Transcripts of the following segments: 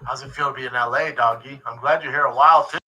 How's it feel to be in LA, doggy? I'm glad you're here a while too.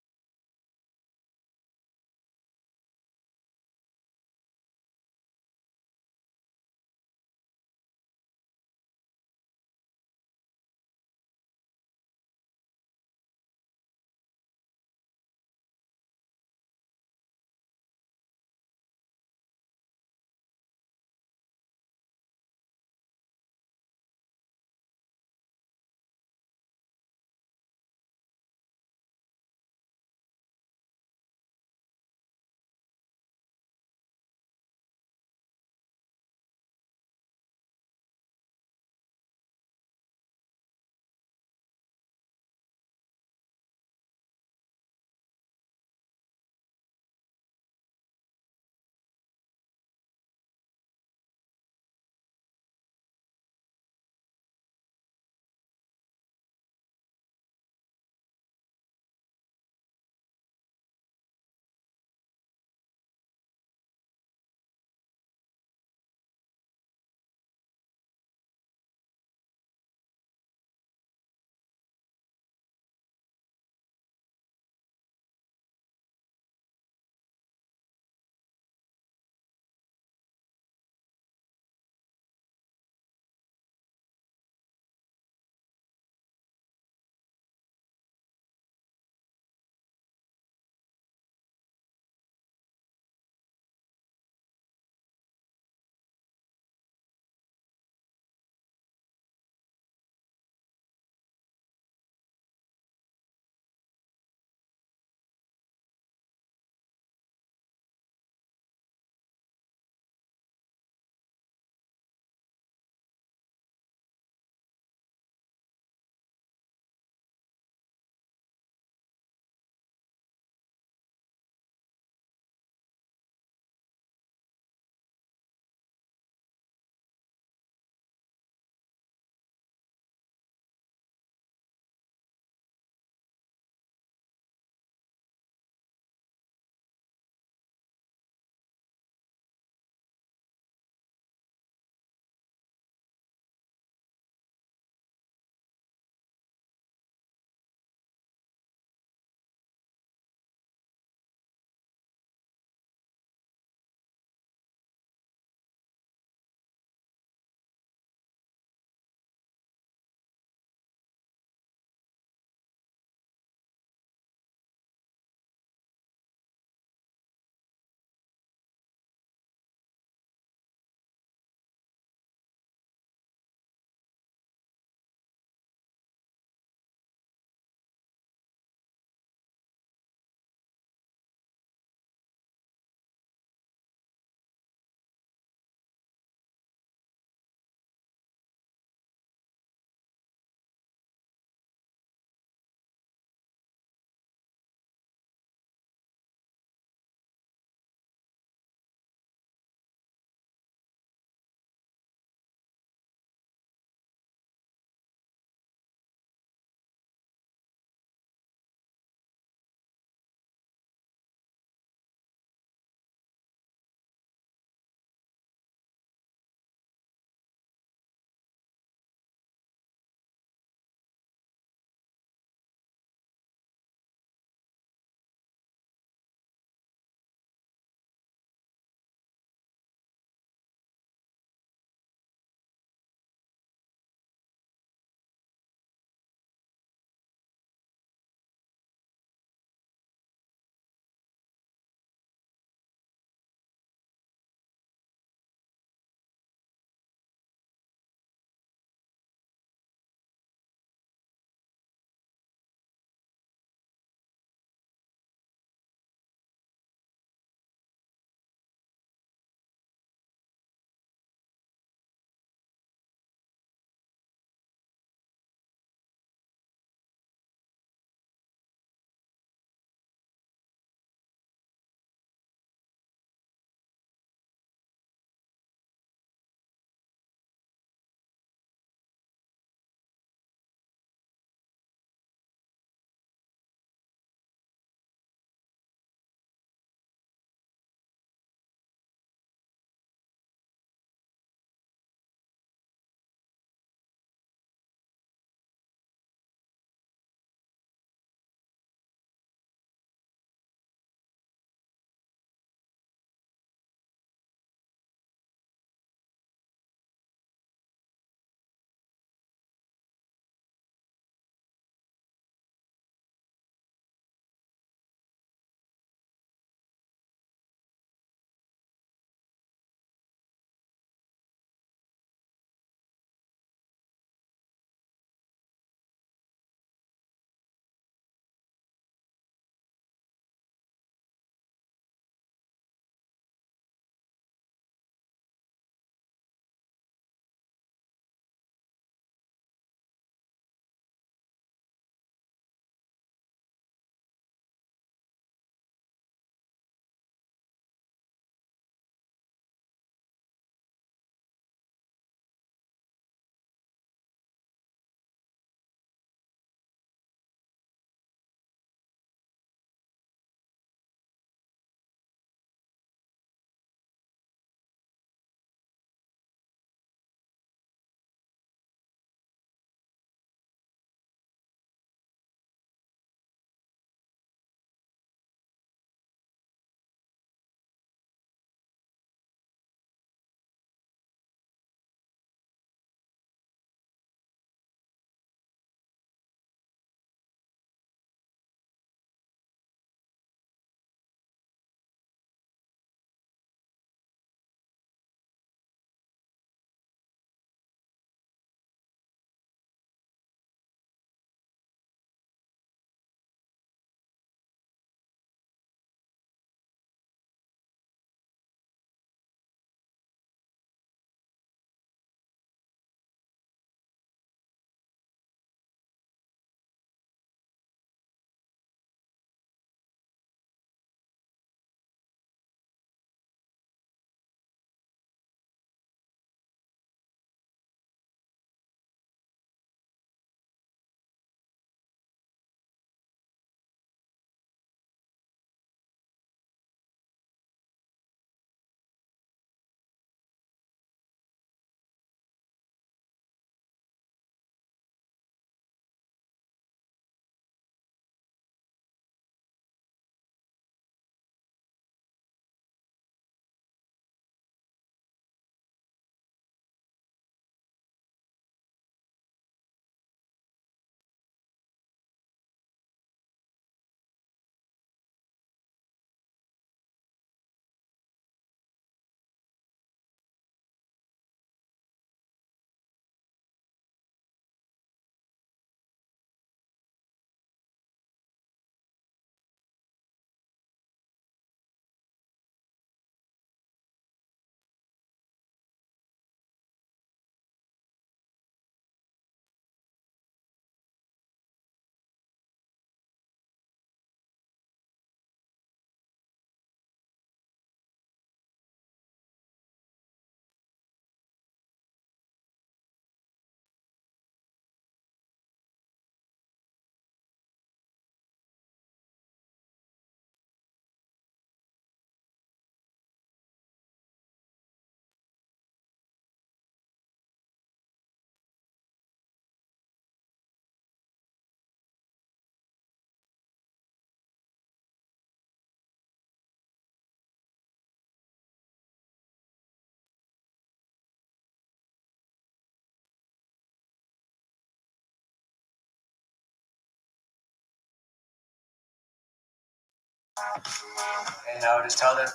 And I would just tell them.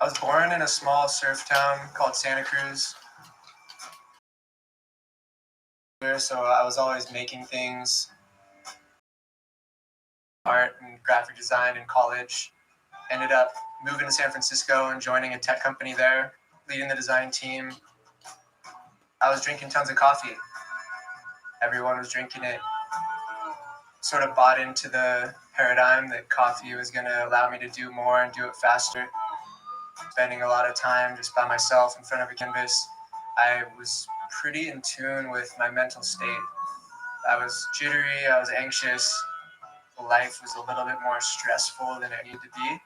I was born in a small surf town called Santa Cruz. So I was always making things, art and graphic design in college. Ended up moving to San Francisco and joining a tech company there, leading the design team. I was drinking tons of coffee. Everyone was drinking it. Sort of bought into the paradigm that coffee was going to allow me to do more and do it faster. Spending a lot of time just by myself in front of a canvas, I was pretty in tune with my mental state. I was jittery, I was anxious. Life was a little bit more stressful than it needed to be.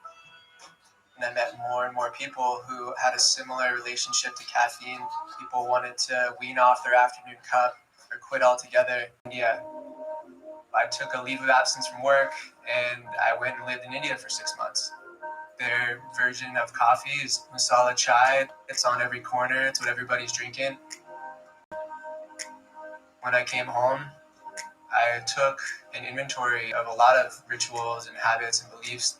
And I met more and more people who had a similar relationship to caffeine. People wanted to wean off their afternoon cup or quit altogether. Yeah, I took a leave of absence from work and I went and lived in India for 6 months. Their version of coffee is masala chai. It's on every corner. It's what everybody's drinking. When I came home, I took an inventory of a lot of rituals and habits and beliefs.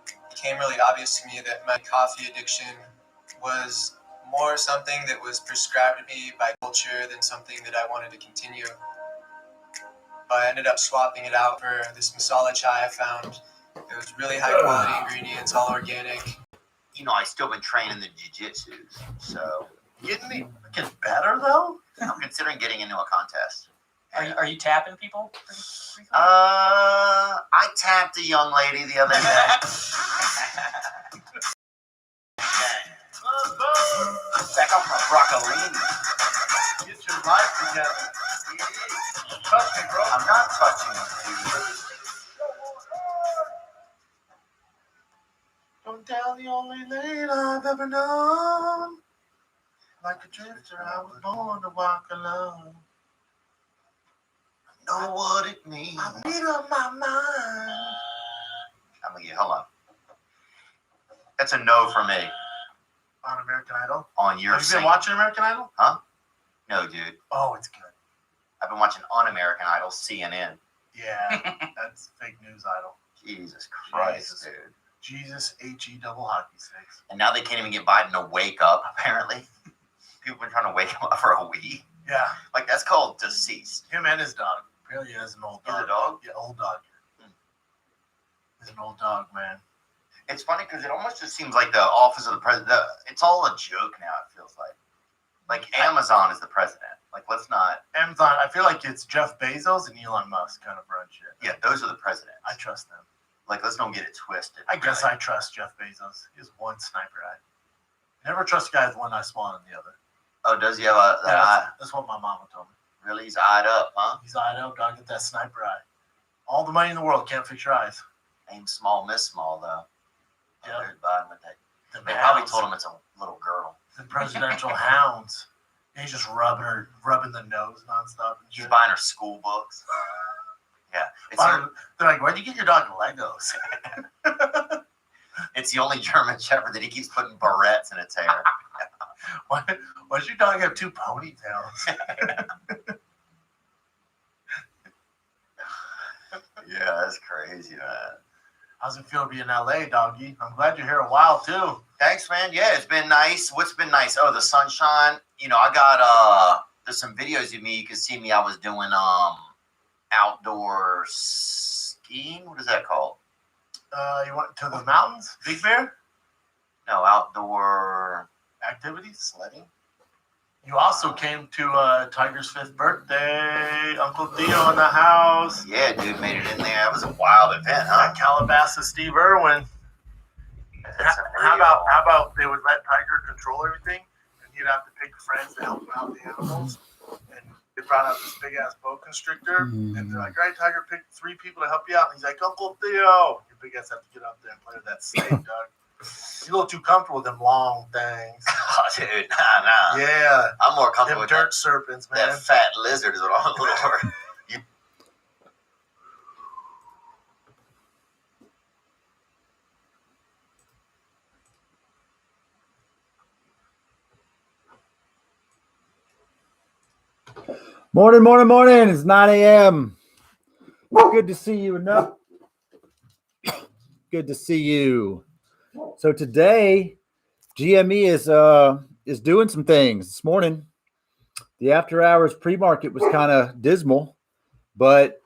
It became really obvious to me that my coffee addiction was more something that was prescribed to me by culture than something that I wanted to continue. I ended up swapping it out for this masala chai I found. It was really high quality ingredients, all organic. You know, I still been training the jiu-jitsus, so Getting me fucking better though? I'm considering getting into a contest. Are you tapping people? I tapped a young lady the other day. Back off my broccolini. Get your life together. Touch me, bro. I'm not touching you, dude. Don't tell the only lady I've ever known. Like a drifter, I was born to walk alone. Know what it means. I made up my mind. I'm gonna get, hold on. That's a no for me. On American Idol? On your Have you been watching American Idol? Huh? No, dude. Oh, it's good. I've been watching Un-American Idol, CNN. Yeah, that's fake news idol. Jesus Christ, Jesus. dude. Jesus, H-E double hockey sticks. And now they can't even get Biden to wake up, apparently. People have been trying to wake him up for a week. Yeah, Like, that's called deceased. him and his dog. Apparently he has an old He's dog. a dog? Yeah, old dog. He's an old dog, man. It's funny because it almost just seems like the office of the president, it's all a joke now, it feels like. Like, Amazon is the president. Like, let's not. Amazon, I feel like it's Jeff Bezos and Elon Musk kind of run shit. Yeah, those are the presidents. I trust them. Like, let's don't get it twisted. I guess I trust Jeff Bezos. He has one sniper eye. Never trust a guy with one eye smaller than the other. Oh, does he have a that eye? That's what my mama told me. Really? He's eyed up, huh? He's eyed out, gotta get that sniper eye. All the money in the world can't fix your eyes. Aim small, miss small, though. Yeah. There's Biden with that. The They probably hounds, told him it's a little girl. the presidential hounds. And he's just rubbing the nose nonstop. And He's shit. buying her school books. Yeah. They're like, where'd you get your dog Legos? It's the only German Shepherd that he keeps putting barrettes in its hair. Why does your dog have two ponytails? Yeah, that's crazy, man. How's it feel to be in LA, doggy? I'm glad you're here a while too. Thanks, man. Yeah, it's been nice. What's been nice? Oh, the sunshine. You know, I got there's some videos of me. You can see me. I was doing outdoor skiing. What is that called? You went to the mountains, Big Bear? No, outdoor Activities? sledding. You also came to Tiger's 5th birthday. Uncle Theo in the house. Yeah, dude, made it in there. It was a wild event, huh? At Calabasas, Steve Irwin. That's How about they would let Tiger control everything, and he'd have to pick friends to help him out with the animals. And they brought out this big ass boa constrictor, and they're like, "All right, Tiger, pick 3 people to help you out." And he's like, "Uncle Theo." Your big ass have to get up there and play with that snake, dog. He's a little too comfortable with them long things. Oh, dude, nah. Yeah, I'm more comfortable them with dirt serpents, man. that fat lizard is what I'm a little worried. Morning, morning, morning. It's 9 a.m. Good to see you. Enough. Good to see you. So today, GME is doing some things. This morning, the after hours pre-market was kind of dismal, but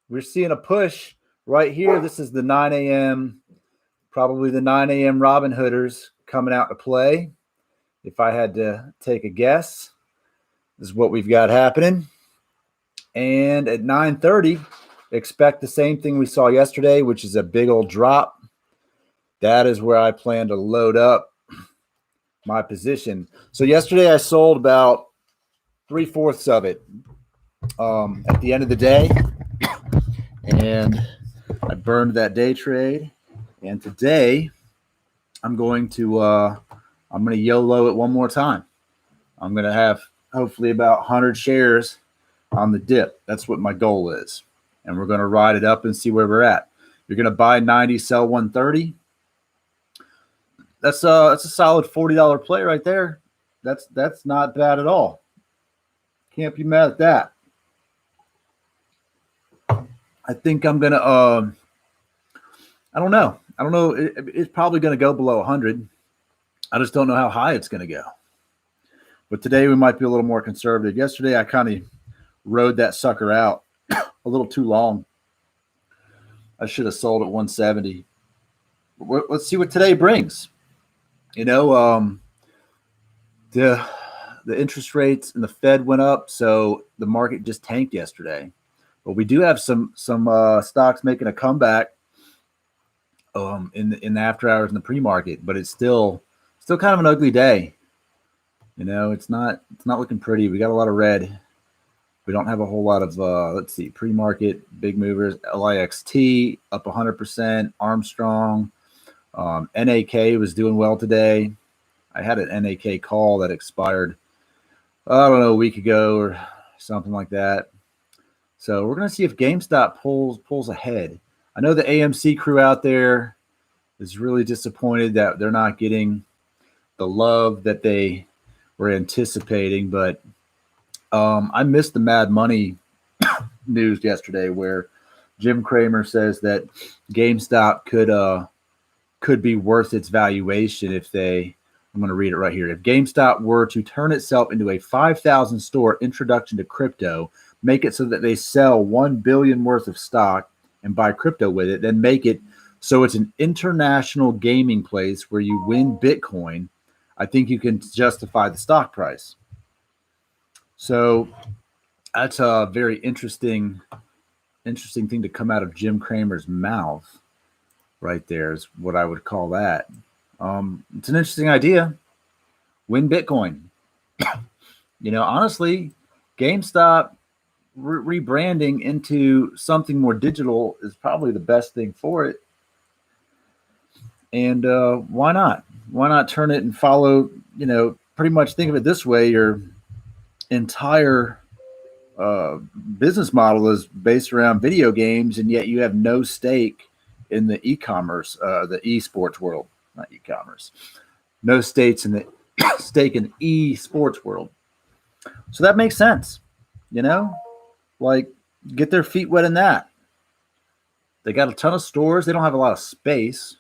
we're seeing a push right here. This is the 9 a.m. Probably the 9 a.m. Robin Hooders coming out to play. If I had to take a guess, this is what we've got happening. And at 9:30, expect the same thing we saw yesterday, which is a big old drop. That is where I plan to load up my position. So yesterday I sold about 3/4 of it at the end of the day, and I burned that day trade. And today I'm going to YOLO it one more time. I'm going to have hopefully about 100 shares on the dip. That's what my goal is. And we're going to ride it up and see where we're at. You're going to buy 90, sell 130. That's a solid $40 play right there. That's not bad at all. Can't be mad at that. I think I'm going to I don't know. It's probably going to go below 100. I just don't know how high it's going to go. But today we might be a little more conservative. Yesterday I kind of rode that sucker out a little too long. I should have sold at 170. Let's see what today brings. You know, the interest rates and the Fed went up, so the market just tanked yesterday. But we do have some stocks making a comeback in the after hours in the pre-market, but it's still kind of an ugly day. You know, it's not looking pretty. We got a lot of red. We don't have a whole lot of let's see, pre-market big movers. LIXT up 100%. Armstrong, NAK was doing well today. I had an NAK call that expired, I don't know, a week ago or something like that. So we're gonna see if GameStop pulls ahead. I know the AMC crew out there is really disappointed that they're not getting the love that they were anticipating, but I missed the Mad Money news yesterday where Jim Cramer says that GameStop could be worth its valuation if I'm going to read it right here. If GameStop were to turn itself into a 5,000 store introduction to crypto, make it so that they sell $1 billion worth of stock and buy crypto with it, then make it so it's an international gaming place where you win Bitcoin, I think you can justify the stock price. So that's a very interesting thing to come out of Jim Cramer's mouth right there is what I would call that. It's an interesting idea. Win Bitcoin. You know, honestly, GameStop rebranding into something more digital is probably the best thing for it. And why not? Why not turn it and follow, you know, pretty much think of it this way. Your entire business model is based around video games, and yet you have no stake in the e-commerce, the esports world, not e-commerce. No stake in the esports world. So that makes sense, you know, like get their feet wet in that. They got a ton of stores. They don't have a lot of space,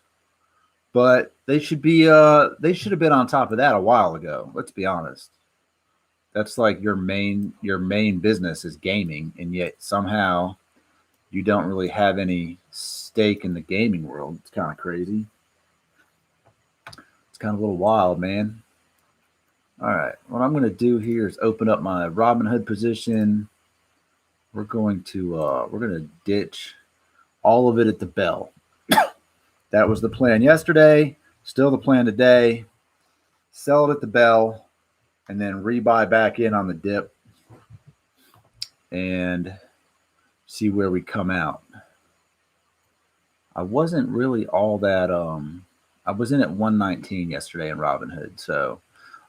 but they should have been on top of that a while ago. Let's be honest. That's like your main business is gaming, and yet somehow you don't really have any stake in the gaming world. It's kind of crazy. It's kind of a little wild, man. All right, what I'm going to do here is open up my Robinhood position. We're going to ditch all of it at the bell. That was the plan yesterday. Still the plan today. Sell it at the bell, and then rebuy back in on the dip and see where we come out. I wasn't really all that I was in at 119 yesterday in Robinhood, so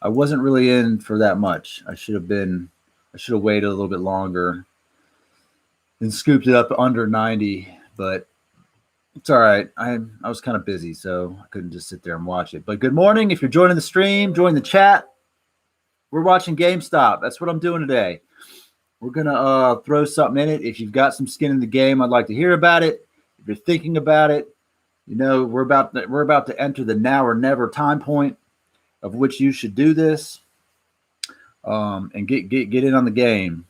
I wasn't really in for that much. I should have waited a little bit longer and scooped it up under 90, but it's all right. I was kind of busy, so I couldn't just sit there and watch it. But good morning. If you're joining the stream, join the chat. We're watching GameStop. That's what I'm doing today. We're gonna throw something in it. If you've got some skin in the game, I'd like to hear about it. If you're thinking about it, we're about to enter the now or never time point of which you should do this, and get in on the game.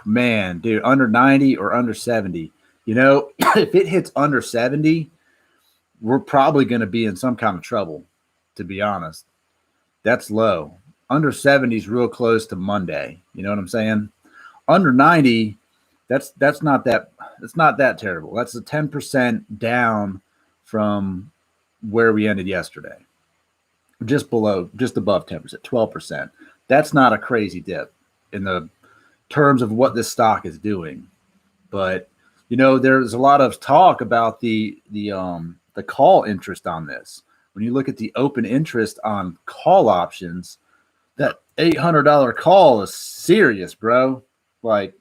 Man, dude, under 90 or under 70. If it hits under 70, we're probably going to be in some kind of trouble, to be honest. That's low. Under 70 is real close to Monday. You know what I'm saying? Under 90, that's not that terrible. That's a 10% down from where we ended yesterday. Just above 10%, 12%. That's not a crazy dip in the terms of what this stock is doing. But there's a lot of talk about the call interest on this. When you look at the open interest on call options, that $800 call is serious, bro. Like,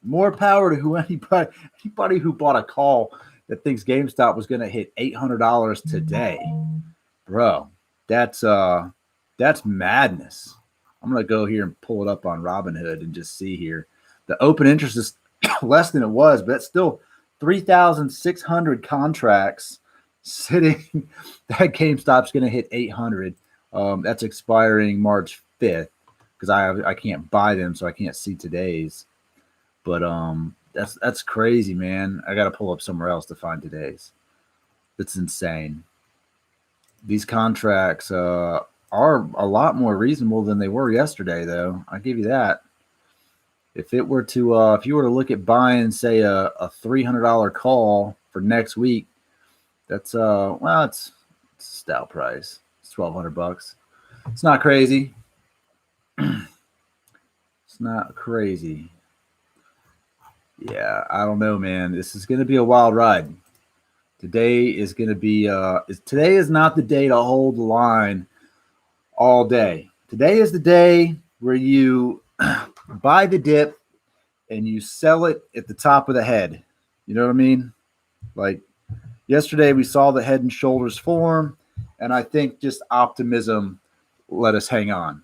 more power to anybody who bought a call that thinks GameStop was going to hit $800 today, bro. That's madness. I'm going to go here and pull it up on Robinhood and just see here. The open interest is less than it was, but it's still 3,600 contracts sitting. That GameStop's going to hit 800. That's expiring March 5th because I can't buy them, so I can't see today's. But that's crazy, man. I got to pull up somewhere else to find today's. That's insane. These contracts are a lot more reasonable than they were yesterday, though. I'll give you that. If you were to look at buying, say, a $300 call for next week, that's it's a stout price. It's $1,200. It's not crazy. It's not crazy. Yeah, I don't know, man. This is going to be a wild ride. Today is going to be today is not the day to hold the line all day. Today is the day where you buy the dip and you sell it at the top of the head. You know what I mean? Like yesterday we saw the head and shoulders form, and I think just optimism let us hang on.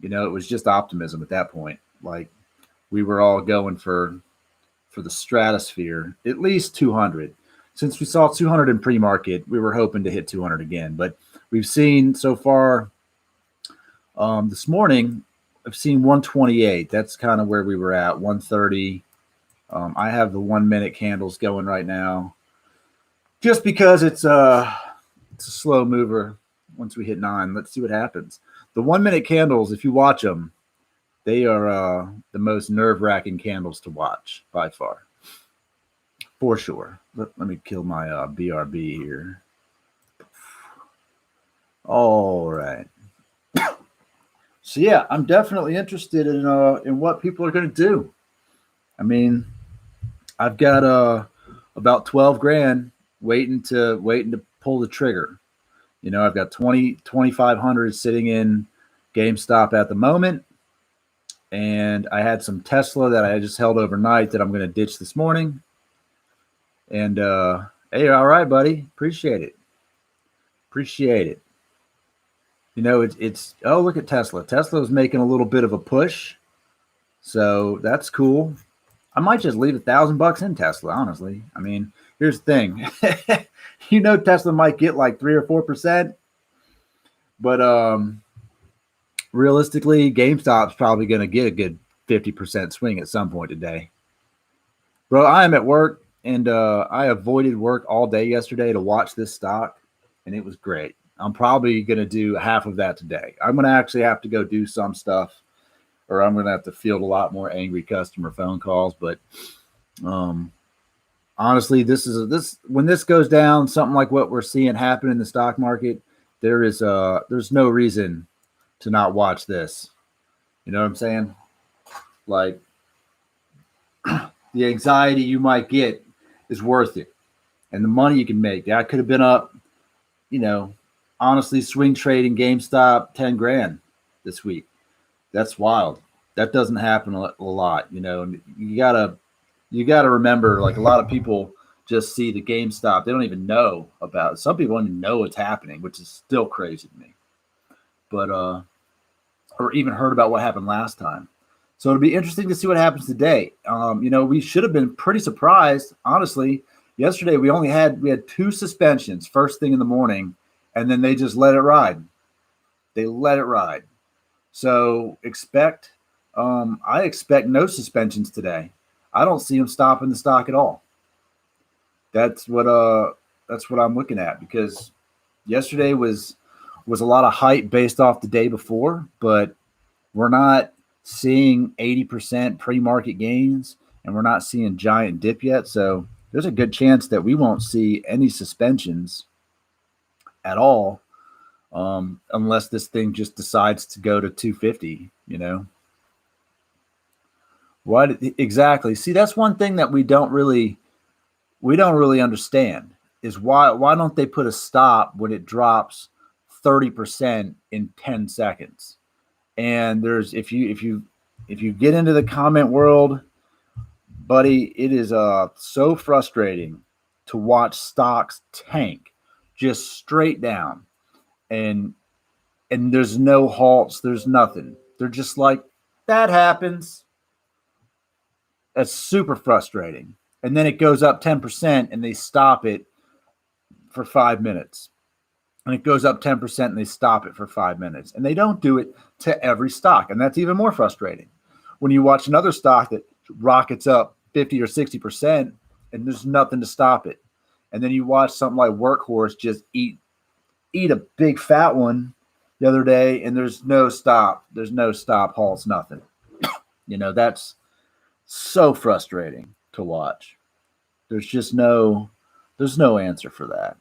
It was just optimism at that point. Like we were all going for the stratosphere, at least 200. Since we saw 200 in pre-market, we were hoping to hit 200 again. But we've seen so far this morning, I've seen 128. That's kind of where we were at, 130. I have the 1 minute candles going right now just because it's a slow mover. Once we hit 9, let's see what happens. The 1 minute candles, if you watch them, they are the most nerve-wracking candles to watch by far. For sure. Let me kill my BRB here. All right. So yeah, I'm definitely interested in what people are going to do. I mean, I've got about 12 grand waiting to pull the trigger. I've got 2,500 sitting in GameStop at the moment, and I had some Tesla that I just held overnight that I'm going to ditch this morning. And hey, all right, buddy. Appreciate it. It's oh, look at Tesla. Tesla is making a little bit of a push, so that's cool. I might just leave $1,000 in Tesla, honestly. I mean, here's the thing. Tesla might get like 3 or 4%, but realistically, GameStop's probably going to get a good 50% swing at some point today. Bro, I am at work. And I avoided work all day yesterday to watch this stock, and it was great. I'm probably going to do half of that today. I'm going to actually have to go do some stuff, or I'm going to have to field a lot more angry customer phone calls. But honestly, when this goes down, something like what we're seeing happen in the stock market, there's no reason to not watch this. You know what I'm saying? Like the anxiety you might get is worth it. And the money you can make. I could have been up, honestly, swing trading GameStop 10 grand this week. That's wild. That doesn't happen a lot. You gotta remember, like a lot of people just see the GameStop. They don't even know about it. Some people don't even know what's happening, which is still crazy to me. But or even heard about what happened last time. So it'll be interesting to see what happens today. We should have been pretty surprised, honestly. Yesterday we had 2 suspensions first thing in the morning, and then they just let it ride. They let it ride. So I expect no suspensions today. I don't see them stopping the stock at all. That's what I'm looking at, because yesterday was a lot of hype based off the day before, but we're not seeing 80% pre-market gains, and we're not seeing giant dip yet. So there's a good chance that we won't see any suspensions at all, unless this thing just decides to go to 250. What exactly? See, that's one thing that we don't really understand, is why don't they put a stop when it drops 30% in 10 seconds? And there's if you get into the comment world, buddy, it is so frustrating to watch stocks tank just straight down, and there's no halts, there's nothing. They're just like, that happens. That's super frustrating. And then it goes up 10% and they stop it for 5 minutes. And it goes up 10% and they stop it for 5 minutes. And they don't do it to every stock. And that's even more frustrating. When you watch another stock that rockets up 50 or 60% and there's nothing to stop it. And then you watch something like Workhorse just eat a big fat one the other day, and there's no stop. There's no stop, halts, nothing. That's so frustrating to watch. There's no answer for that.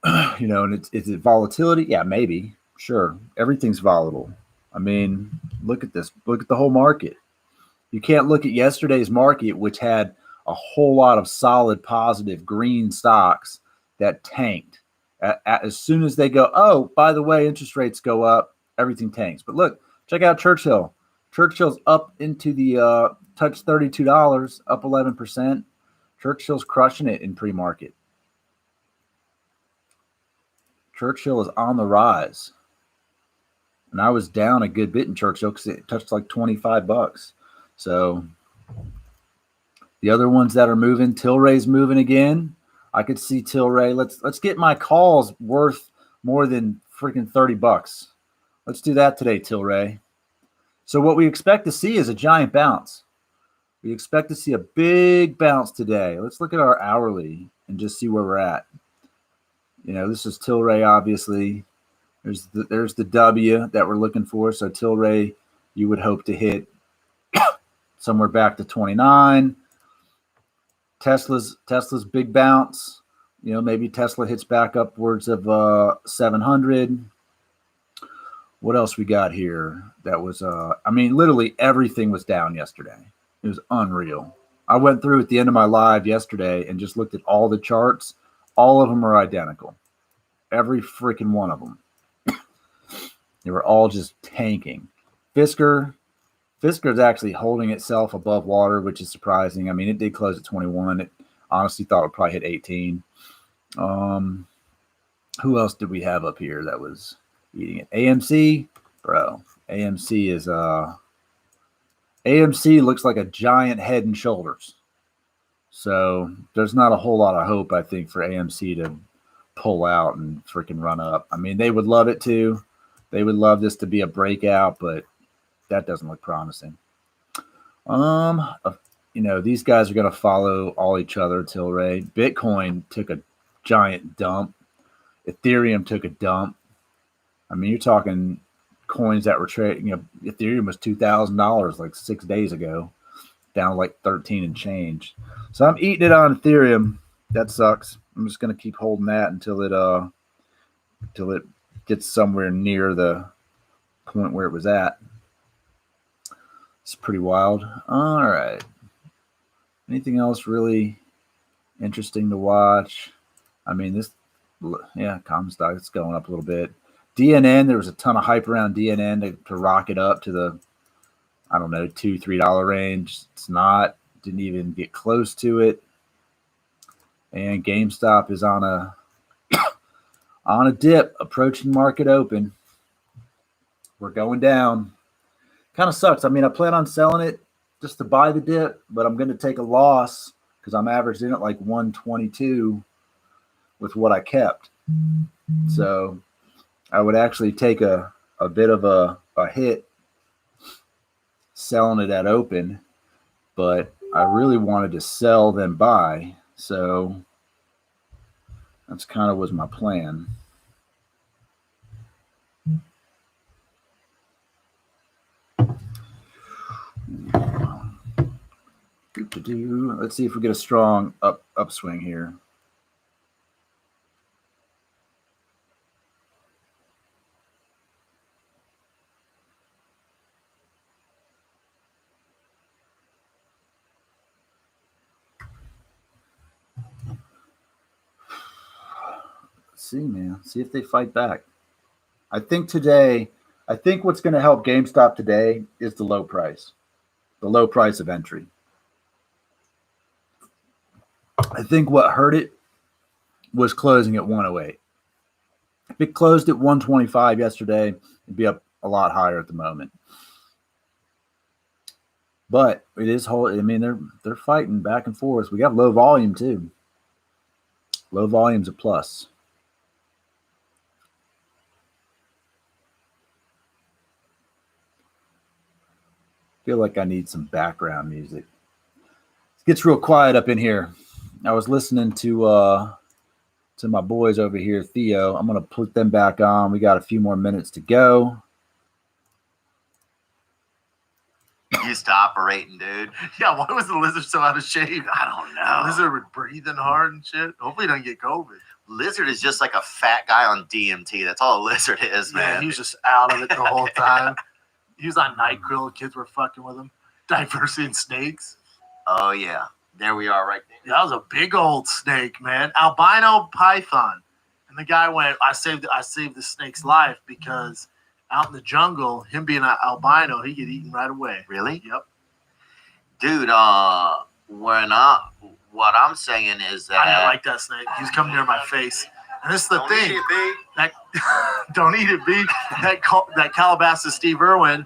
And is it volatility? Yeah, maybe. Sure. Everything's volatile. I mean, look at this. Look at the whole market. You can't look at yesterday's market, which had a whole lot of solid, positive green stocks that tanked. As soon as they go, oh, by the way, interest rates go up, everything tanks. But look, check out Churchill. Churchill's up into the touch $32, up 11%. Churchill's crushing it in pre-market. Churchill is on the rise. And I was down a good bit in Churchill because it touched like $25. So the other ones that are moving, Tilray's moving again. I could see Tilray. Let's get my calls worth more than freaking $30. Let's do that today, Tilray. So what we expect to see is a giant bounce. We expect to see a big bounce today. Let's look at our hourly and just see where we're at. This is Tilray, obviously. There's the W that we're looking for. So Tilray, you would hope to hit somewhere back to 29. Tesla's big bounce. Maybe Tesla hits back upwards of 700. What else we got here? That was literally everything was down yesterday. It was unreal. I went through at the end of my live yesterday and just looked at all the charts. All of them are identical. Every freaking one of them. They were all just tanking. Fisker is actually holding itself above water, which is surprising. I mean, it did close at 21. It honestly thought it would probably hit 18. Who else did we have up here that was eating it? AMC, bro. AMC looks like a giant Head and Shoulders. So there's not a whole lot of hope, I think, for AMC to pull out and freaking run up. I mean, they would love it to. They would love this to be a breakout, but that doesn't look promising. These guys are going to follow all each other, Tilray. Bitcoin took a giant dump. Ethereum took a dump. I mean, you're talking coins that were trading. Ethereum was $2,000 like 6 days ago, down like 13 and change. So I'm eating it on Ethereum. That sucks. I'm just going to keep holding that until it gets somewhere near the point where it was at. It's pretty wild. All right. Anything else really interesting to watch? I mean, common stock is going up a little bit. DNN, there was a ton of hype around DNN to rock it up to the, I don't know, $2-3 range. It's not. Didn't even get close to it. And GameStop is on a dip, approaching market open. We're going down. Kind of sucks. I mean, I plan on selling it just to buy the dip, but I'm going to take a loss because I'm averaging at like 122 with what I kept. So I would actually take a bit of a hit selling it at open, but I really wanted to sell then buy. So that's kind of was my plan. Let's see if we get a strong upswing here. Let's see, man. See if they fight back. I think what's going to help GameStop today is the low price of entry. I think what hurt it was closing at 108. If it closed at 125 yesterday, it'd be up a lot higher at the moment. But it is I mean, they're fighting back and forth. We got low volume too. Low volume's a plus. Feel like I need some background music. It gets real quiet up in here. I was listening to my boys over here, Theo. I'm gonna put them back on. We got a few more minutes to go. Used to operating, dude. Yeah, why was the lizard so out of shape? I don't know. Lizard was breathing hard and shit. Hopefully he doesn't get COVID. Lizard is just like a fat guy on DMT. That's all a lizard is, Yeah, man. he was just out of it the whole time. He was on NyQuil. Kids were fucking with him. Diversity in snakes. Oh yeah, there we are, right there. That was a big old snake, man. Albino python. And the guy went, I saved the snake's life because out in the jungle, him being an albino, he get eaten right away. Really? Yep. Dude, what I'm saying is that I didn't like that snake. He was coming near my face. And this is the thing. That don't eat it, B. That Calabasas Steve Irwin,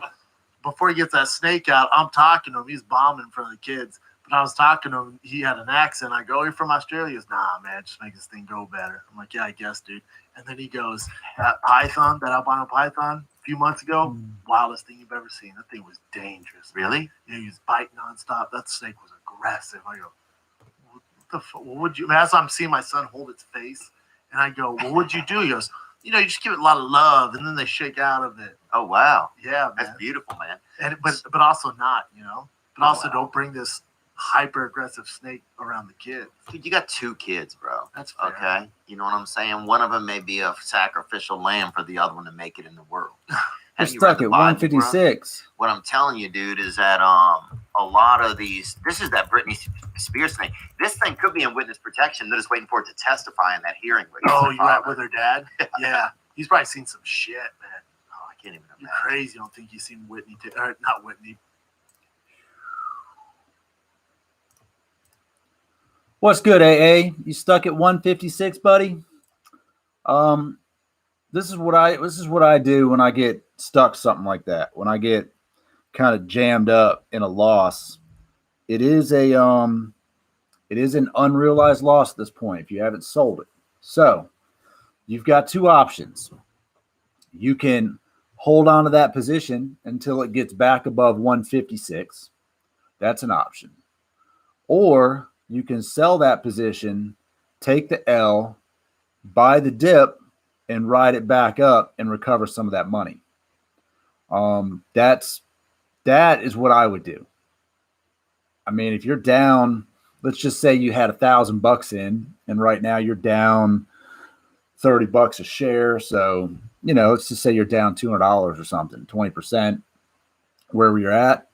before he gets that snake out, I'm talking to him. He's bombing in front of the kids. But I was talking to him. He had an accent. I go, "You're from Australia?" He goes, "Nah, man, just make this thing go better." I'm like, "Yeah, I guess, dude." And then he goes, that albino python, a few months ago, wildest thing you've ever seen. That thing was dangerous. Really? Yeah, he was biting nonstop. That snake was aggressive. I go, what the fuck? What would you? As I'm seeing my son hold its face, and I go, "Well, what'd you do?" He goes, "You just give it a lot of love, and then they shake out of it." Oh wow, Yeah, man. that's beautiful, man. And but also not, But also wow. don't bring this hyper aggressive snake around the kids. Dude, you got 2 kids, bro. That's fair. Okay, you know what I'm saying? One of them may be a sacrificial lamb for the other one to make it in the world. We're Have you read stuck the at Bible, 156. bro? What I'm telling you, dude, is that a lot of these. This is that Britney Spears thing. This thing could be in witness protection. They're just waiting for it to testify in that hearing. Oh, you got with her dad? Yeah. He's probably seen some shit, man. Oh, I can't even You're imagine. crazy. I don't think you've seen Whitney. Or not Whitney. What's good, AA? You stuck at 156, buddy? This is what I do when I get stuck something like that. When I get kind of jammed up in a loss, it is an unrealized loss at this point if you haven't sold it. So you've got 2 options. You can hold on to that position until it gets back above 156. That's an option. Or you can sell that position, take the L, buy the dip, and ride it back up and recover some of that money. That is what I would do. I mean, if you're down, let's just say you had $1,000 in, and right now you're down $30 a share. So, let's just say you're down $200 or something, 20%, where you're at.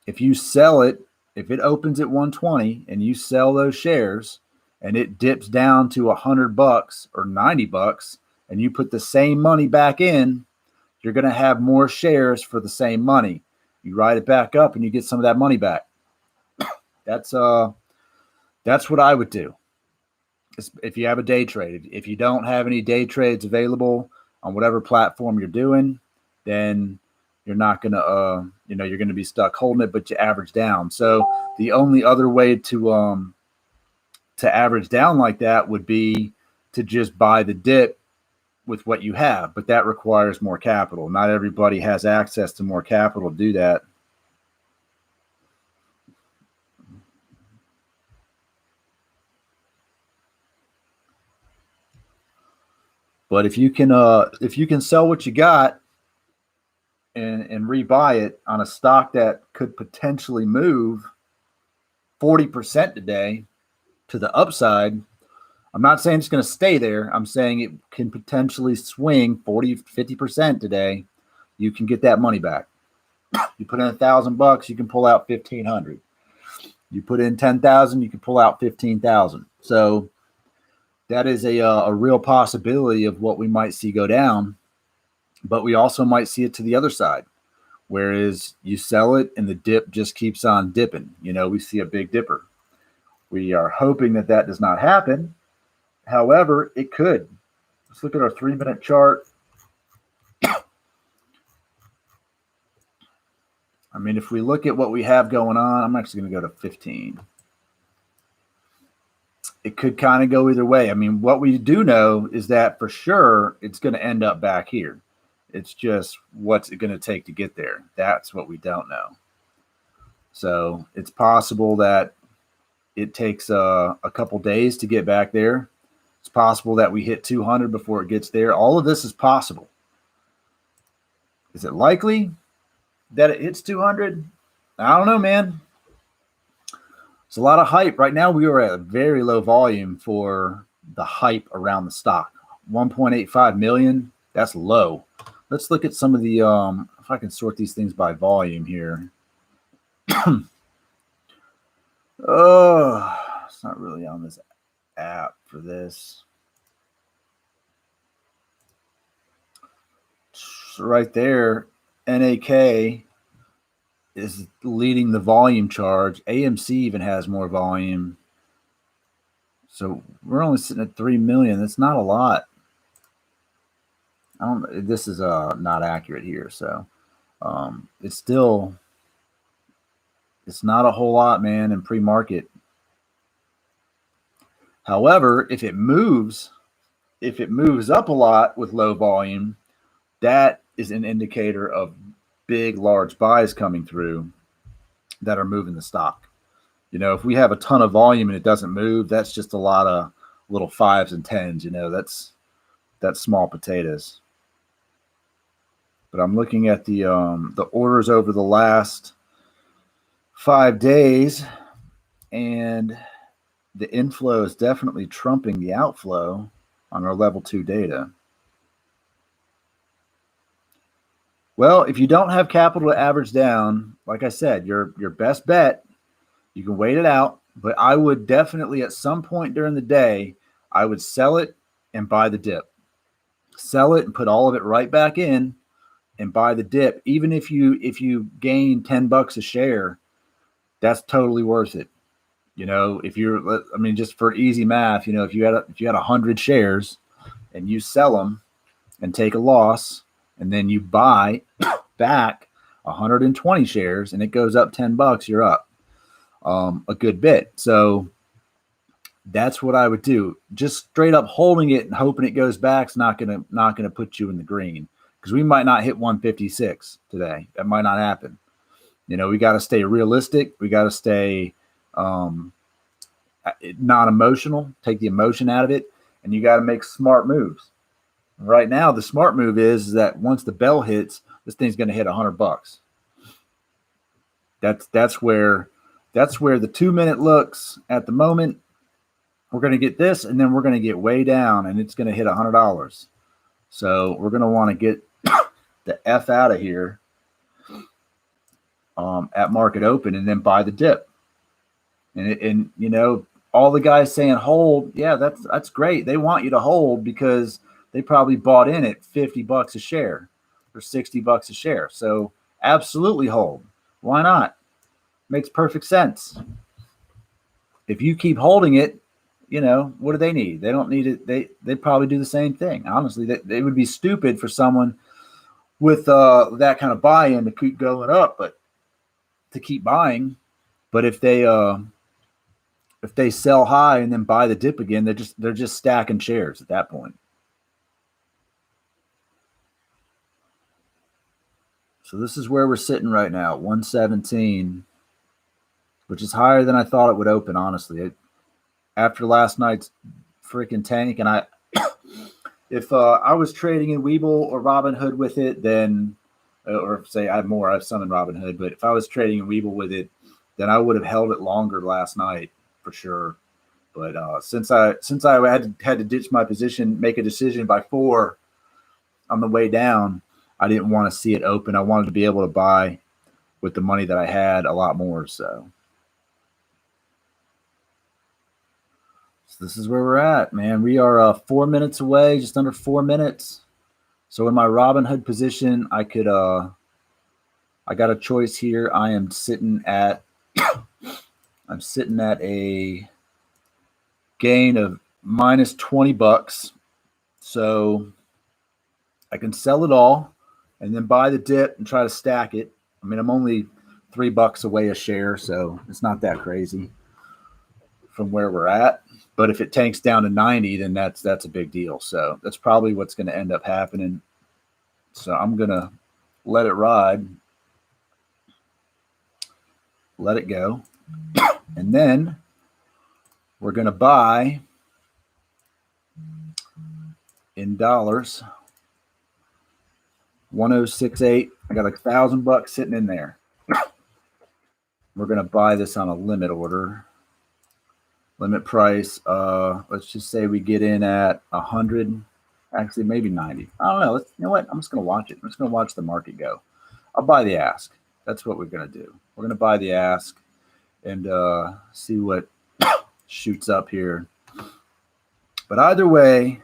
If you sell it, if it opens at 120 and you sell those shares and it dips down to $100 or $90 and you put the same money back in, you're going to have more shares for the same money. You ride it back up and you get some of that money back. That's what I would do. If you have a day trade, if you don't have any day trades available on whatever platform you're doing, then you're not going to, you're going to be stuck holding it, but you average down. So the only other way to average down like that would be to just buy the dip with what you have, but that requires more capital. Not everybody has access to more capital to do that. But if you can sell what you got and rebuy it on a stock that could potentially move 40% today to the upside, I'm not saying it's going to stay there. I'm saying it can potentially swing 40, 50% today. You can get that money back. You put in $1,000, you can pull out 1,500. You put in 10,000, you can pull out 15,000. So that is a real possibility of what we might see go down. But we also might see it to the other side, whereas you sell it and the dip just keeps on dipping. We see a big dipper. We are hoping that does not happen. However, it could. Let's look at our 3-minute chart. I mean, if we look at what we have going on, I'm actually going to go to 15. It could kind of go either way. I mean, what we do know is that for sure it's going to end up back here. It's just what's it going to take to get there. That's what we don't know. So it's possible that it takes a couple days to get back there. It's possible that we hit 200 before it gets there. All of this is possible. Is it likely that it hits 200? I don't know, man. It's a lot of hype. Right now we are at a very low volume for the hype around the stock. 1.85 million. That's low. Let's look at some of the, if I can sort these things by volume here. Oh, it's not really on this app for this. So right there, NAK is leading the volume charge. AMC even has more volume. So we're only sitting at 3 million. That's not a lot. This is not accurate here, so it's not a whole lot, man, in pre-market. However, if it moves up a lot with low volume, that is an indicator of big, large buys coming through that are moving the stock. If we have a ton of volume and it doesn't move, that's just a lot of little 5s and 10s. That's small potatoes. But I'm looking at the orders over the last 5 days, and the inflow is definitely trumping the outflow on our level 2 data. Well, if you don't have capital to average down, like I said, your best bet, you can wait it out, but I would definitely at some point during the day, I would sell it and buy the dip. Sell it and put all of it right back in and buy the dip. Even if you gain $10 a share, that's totally worth it. Just for easy math, if you had 100 shares and you sell them and take a loss, and then you buy back 120 shares and it goes up $10, you're up a good bit. So that's what I would do. Just straight up holding it and hoping it goes back is not gonna put you in the green, because we might not hit 156 today. That might not happen. We got to stay realistic. We got to stay non-emotional. Take the emotion out of it, and you got to make smart moves. Right now, the smart move is that once the bell hits, this thing's going to hit $100. That's where the 2-minute looks at the moment. We're going to get this, and then we're going to get way down, and it's going to hit $100. So we're going to want to get the F out of here at market open, and then buy the dip. And all the guys saying hold, yeah, that's great. They want you to hold because they probably bought in at $50 a share or $60 a share. So absolutely hold. Why not? Makes perfect sense. If you keep holding it, what do they need? They don't need it. They probably do the same thing. Honestly, they would be stupid for someone with that kind of buy-in to keep going up, but to keep buying. But if they sell high and then buy the dip again, they're just stacking shares at that point. So this is where we're sitting right now, 117, which is higher than I thought it would open, honestly. After last night's freaking tank, and if I was trading in Webull or Robinhood with it, then, or say I have some in Robinhood, but if I was trading in Webull with it, then I would have held it longer last night for sure. But since I had to ditch my position, make a decision by 4 on the way down, I didn't want to see it open. I wanted to be able to buy with the money that I had a lot more. So this is where we're at, man. We are 4 minutes away, just under 4 minutes. So in my Robinhood position, I could I got a choice here. I am sitting at a gain of minus $20. So I can sell it all and then buy the dip and try to stack it. I mean, I'm only $3 away a share, so it's not that crazy from where we're at. But if it tanks down to 90, then that's a big deal. So that's probably what's going to end up happening. So I'm going to let it ride, let it go. And then we're going to buy in dollars 1068. I got $1,000 sitting in there. We're going to buy this on a limit order. Limit price, let's just say we get in at 100, actually maybe 90. I don't know. You know what? I'm just going to watch it. I'm just going to watch the market go. I'll buy the ask. That's what we're going to do. We're going to buy the ask and see what shoots up here. But either way,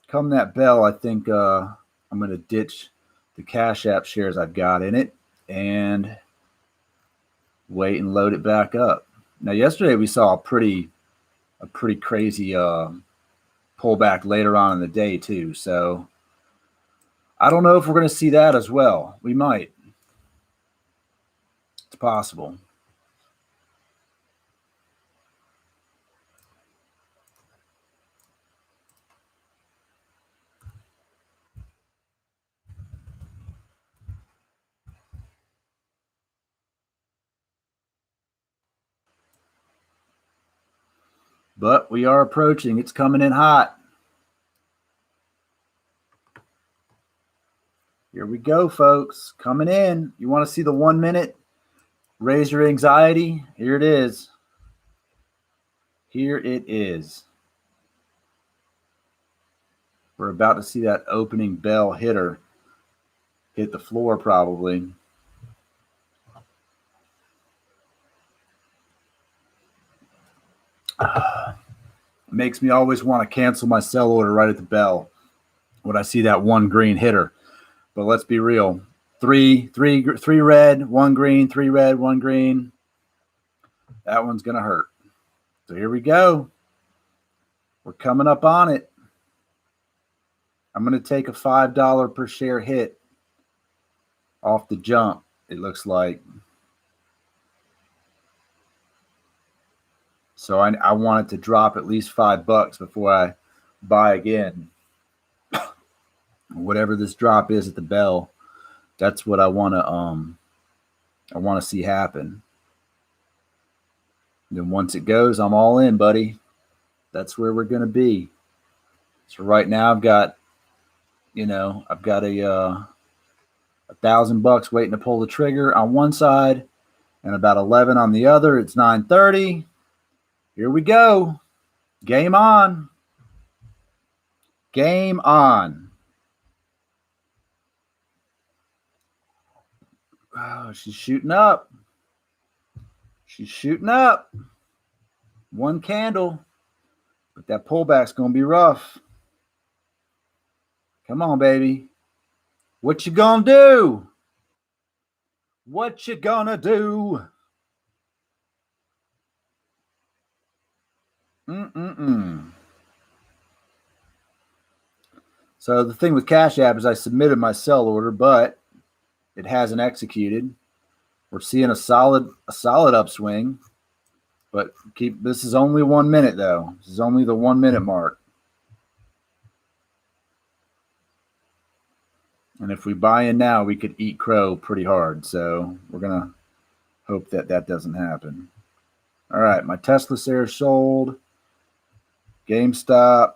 come that bell, I think I'm going to ditch the Cash App shares I've got in it and wait and load it back up. Now, yesterday we saw a pretty crazy pullback later on in the day too. So I don't know if we're going to see that as well. We might. It's possible. But we are approaching. It's coming in hot. Here we go, folks. Coming in. You want to see the 1 minute? Raise your anxiety. Here it is. Here it is. We're about to see that opening bell hitter hit the floor probably. Makes me always want to cancel my sell order right at the bell when I see that one green hitter. But let's be real. Three red, one green, 3 red, 1 green. That one's going to hurt. So here we go. We're coming up on it. I'm going to take a $5 per share hit off the jump, it looks like. So I want it to drop at least $5 before I buy again. Whatever this drop is at the bell, that's what I want to see happen. And then once it goes, I'm all in, buddy. That's where we're going to be. So right now I've got a $1,000 waiting to pull the trigger on one side and about 11 on the other. It's 9:30. Here we go. Game on. Game on. Oh, she's shooting up. She's shooting up. One candle. But that pullback's going to be rough. Come on, baby. What you going to do? What you going to do? So the thing with Cash App is I submitted my sell order, but it hasn't executed. We're seeing a solid upswing, but this is only 1 minute though. This is only the 1 minute mark. And if we buy in now, we could eat crow pretty hard. So we're going to hope that that doesn't happen. All right, my Tesla shares sold. GameStop.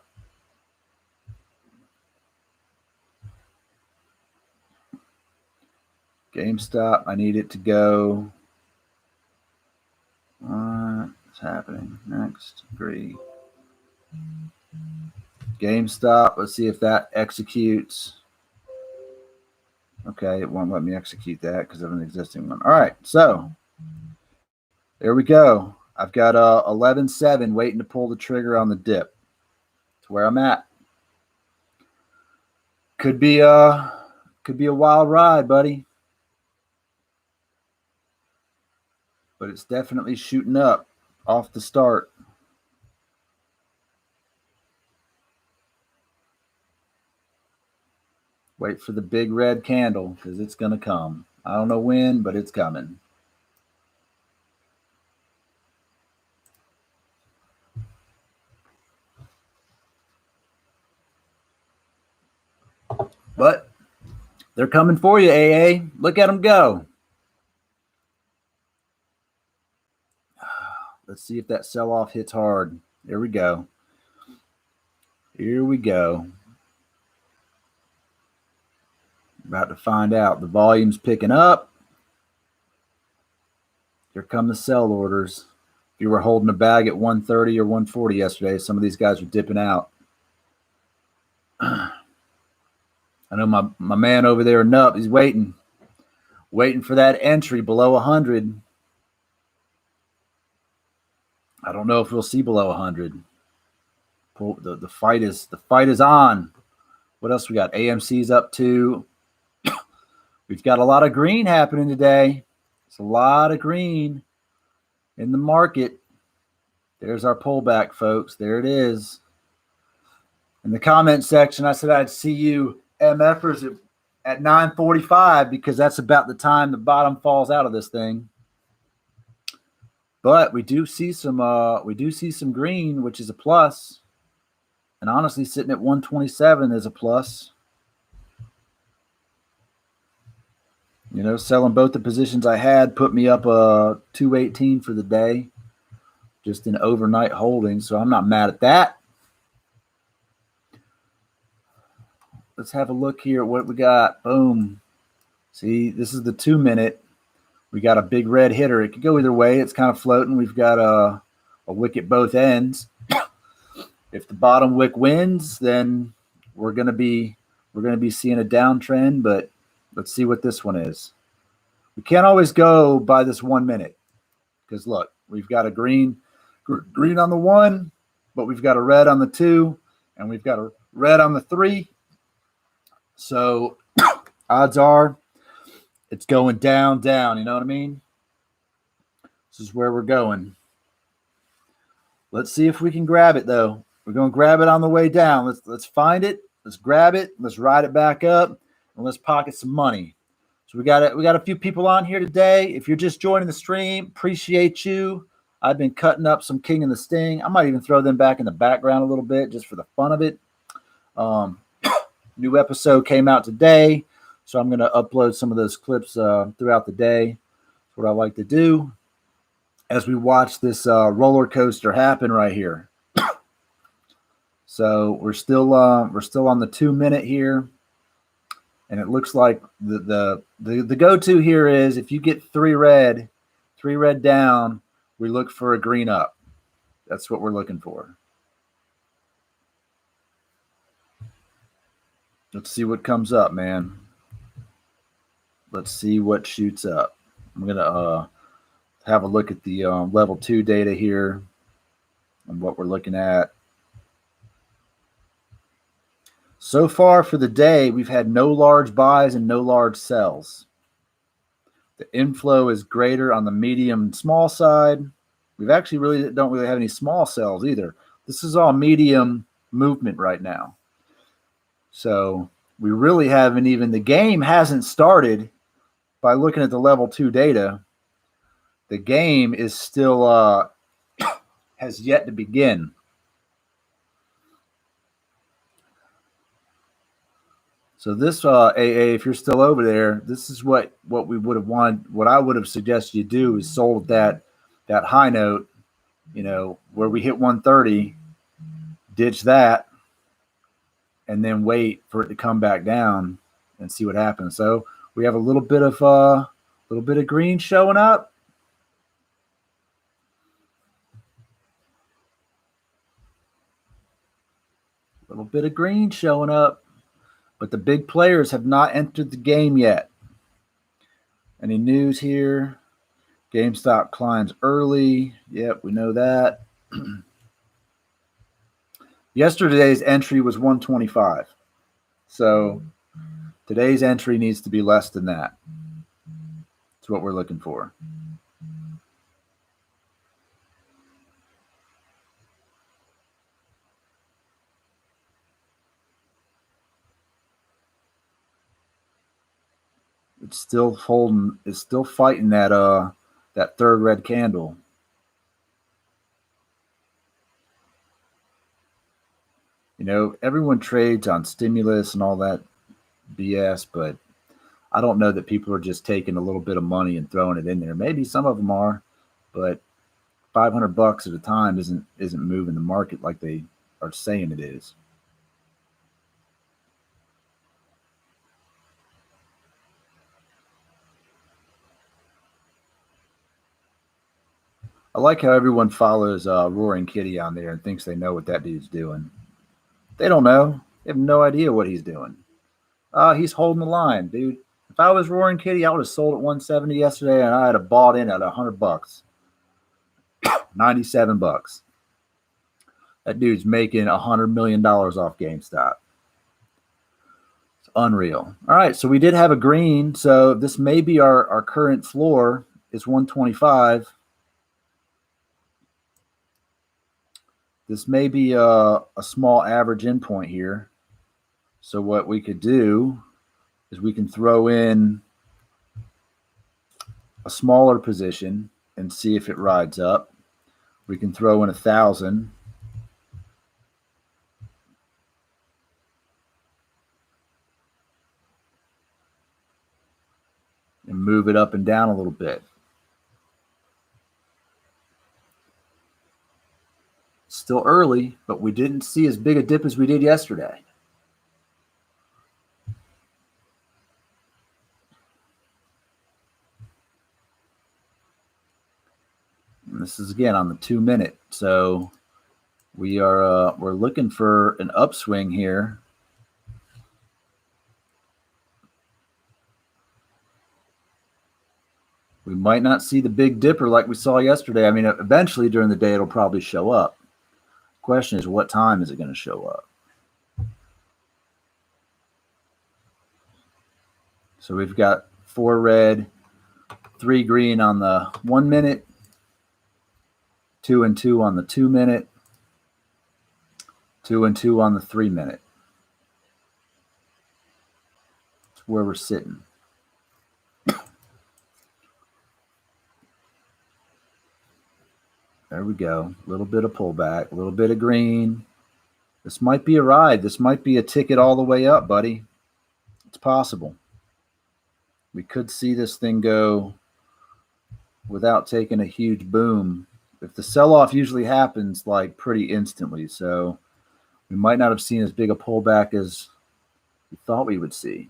GameStop, I need it to go. What's happening? Next, agree. GameStop, let's see if that executes. Okay, it won't let me execute that because of an existing one. All right, so there we go. I've got 11.7 waiting to pull the trigger on the dip. That's where I'm at. Could be a wild ride, buddy. But it's definitely shooting up off the start. Wait for the big red candle because it's going to come. I don't know when, but it's coming. But they're coming for you, AA. Look at them go. Let's see if that sell-off hits hard. Here we go. Here we go. About to find out. The volume's picking up. Here come the sell orders. If you were holding a bag at 130 or 140 yesterday, some of these guys were dipping out. I know my man over there, Nup, he's waiting for that entry below 100. I don't know if we'll see below 100. The fight is on. What else we got? AMC's up to. We've got a lot of green happening today. It's a lot of green in the market. There's our pullback, folks. There it is. In the comment section, I said I'd see you MFers at 9:45 because that's about the time the bottom falls out of this thing. But we do see some green, which is a plus. And honestly, sitting at 127 is a plus. You know, selling both the positions I had put me up 218 for the day, just in overnight holding. So I'm not mad at that. Let's have a look here at what we got. Boom. See, this is the 2 minute. We got a big red hitter. It could go either way. It's kind of floating. We've got a wick at both ends. If the bottom wick wins, then we're gonna be seeing a downtrend. But let's see what this one is. We can't always go by this 1 minute because look, we've got a green on the 1, but we've got a red on the 2, and we've got a red on the 3. So odds are it's going down. You know what I mean? This is where we're going. Let's see if we can grab it though. We're going to grab it on the way down. Let's find it. Let's grab it. Let's ride it back up, and let's pocket some money. So we got a few people on here today. If you're just joining the stream, appreciate you. I've been cutting up some King and the Sting. I might even throw them back in the background a little bit just for the fun of it. New episode came out today, so I'm going to upload some of those clips throughout the day. That's what I like to do as we watch this roller coaster happen right here. So we're still on the 2 minute here, and it looks like the go-to here is if you get three red down, we look for a green up. That's what we're looking for. Let's see what comes up, man. Let's see what shoots up. I'm gonna have a look at the level 2 data here and what we're looking at. So far for the day, we've had no large buys and no large sells. The inflow is greater on the medium and small side. We've actually don't really have any small sells either. This is all medium movement right now. So we really haven't even, the game hasn't started by looking at the level 2 data. The game is still has yet to begin. So this AA, if you're still over there, this is what we would have wanted. What I would have suggested you do is sold that high note, where we hit 130, ditch that, and then wait for it to come back down and see what happens. So we have a little bit of green showing up. A little bit of green showing up. But the big players have not entered the game yet. Any news here? GameStop climbs early. Yep, we know that. Yesterday's entry was 125. So today's entry needs to be less than that. That's what we're looking for. It's still holding, it's still fighting that third red candle. Everyone trades on stimulus and all that BS, but I don't know that people are just taking a little bit of money and throwing it in there. Maybe some of them are, but $500 at a time isn't moving the market like they are saying it is. I like how everyone follows Roaring Kitty on there and thinks they know what that dude's doing. They don't know. They have no idea what he's doing. He's holding the line, dude. If I was Roaring Kitty, I would have sold at 170 yesterday, and I had bought in at $100. $97. That dude's making $100 million off GameStop. It's unreal. All right, so we did have a green, so this may be our current floor is 125. This may be a small average endpoint here. So what we could do is we can throw in a smaller position and see if it rides up. We can throw in 1,000. And move it up and down a little bit. Still early, but we didn't see as big a dip as we did yesterday. And this is again on the 2-minute, so we're looking for an upswing here. We might not see the big dipper like we saw yesterday. I mean, eventually during the day it'll probably show up. Question is, what time is it going to show up? So we've got 4 red, 3 green on the 1-minute, 2 and 2 on the 2-minute, 2 and 2 on the 3-minute. That's where we're sitting. There we go. A little bit of pullback, a little bit of green. This might be a ride. This might be a ticket all the way up, buddy. It's possible. We could see this thing go without taking a huge boom. If the sell-off usually happens like pretty instantly, so we might not have seen as big a pullback as we thought we would see.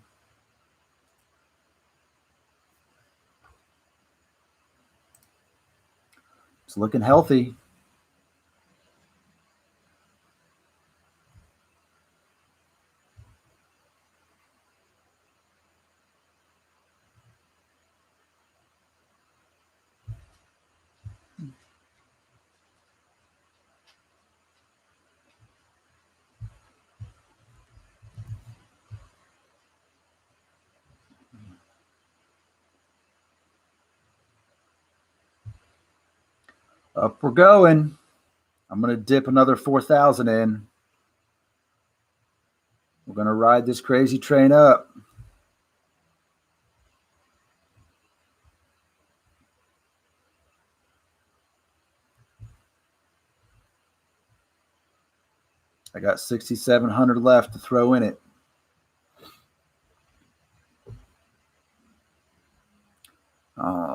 It's looking healthy. Up we're going. I'm going to dip another 4,000 in. We're going to ride this crazy train up. I got 6,700 left to throw in it.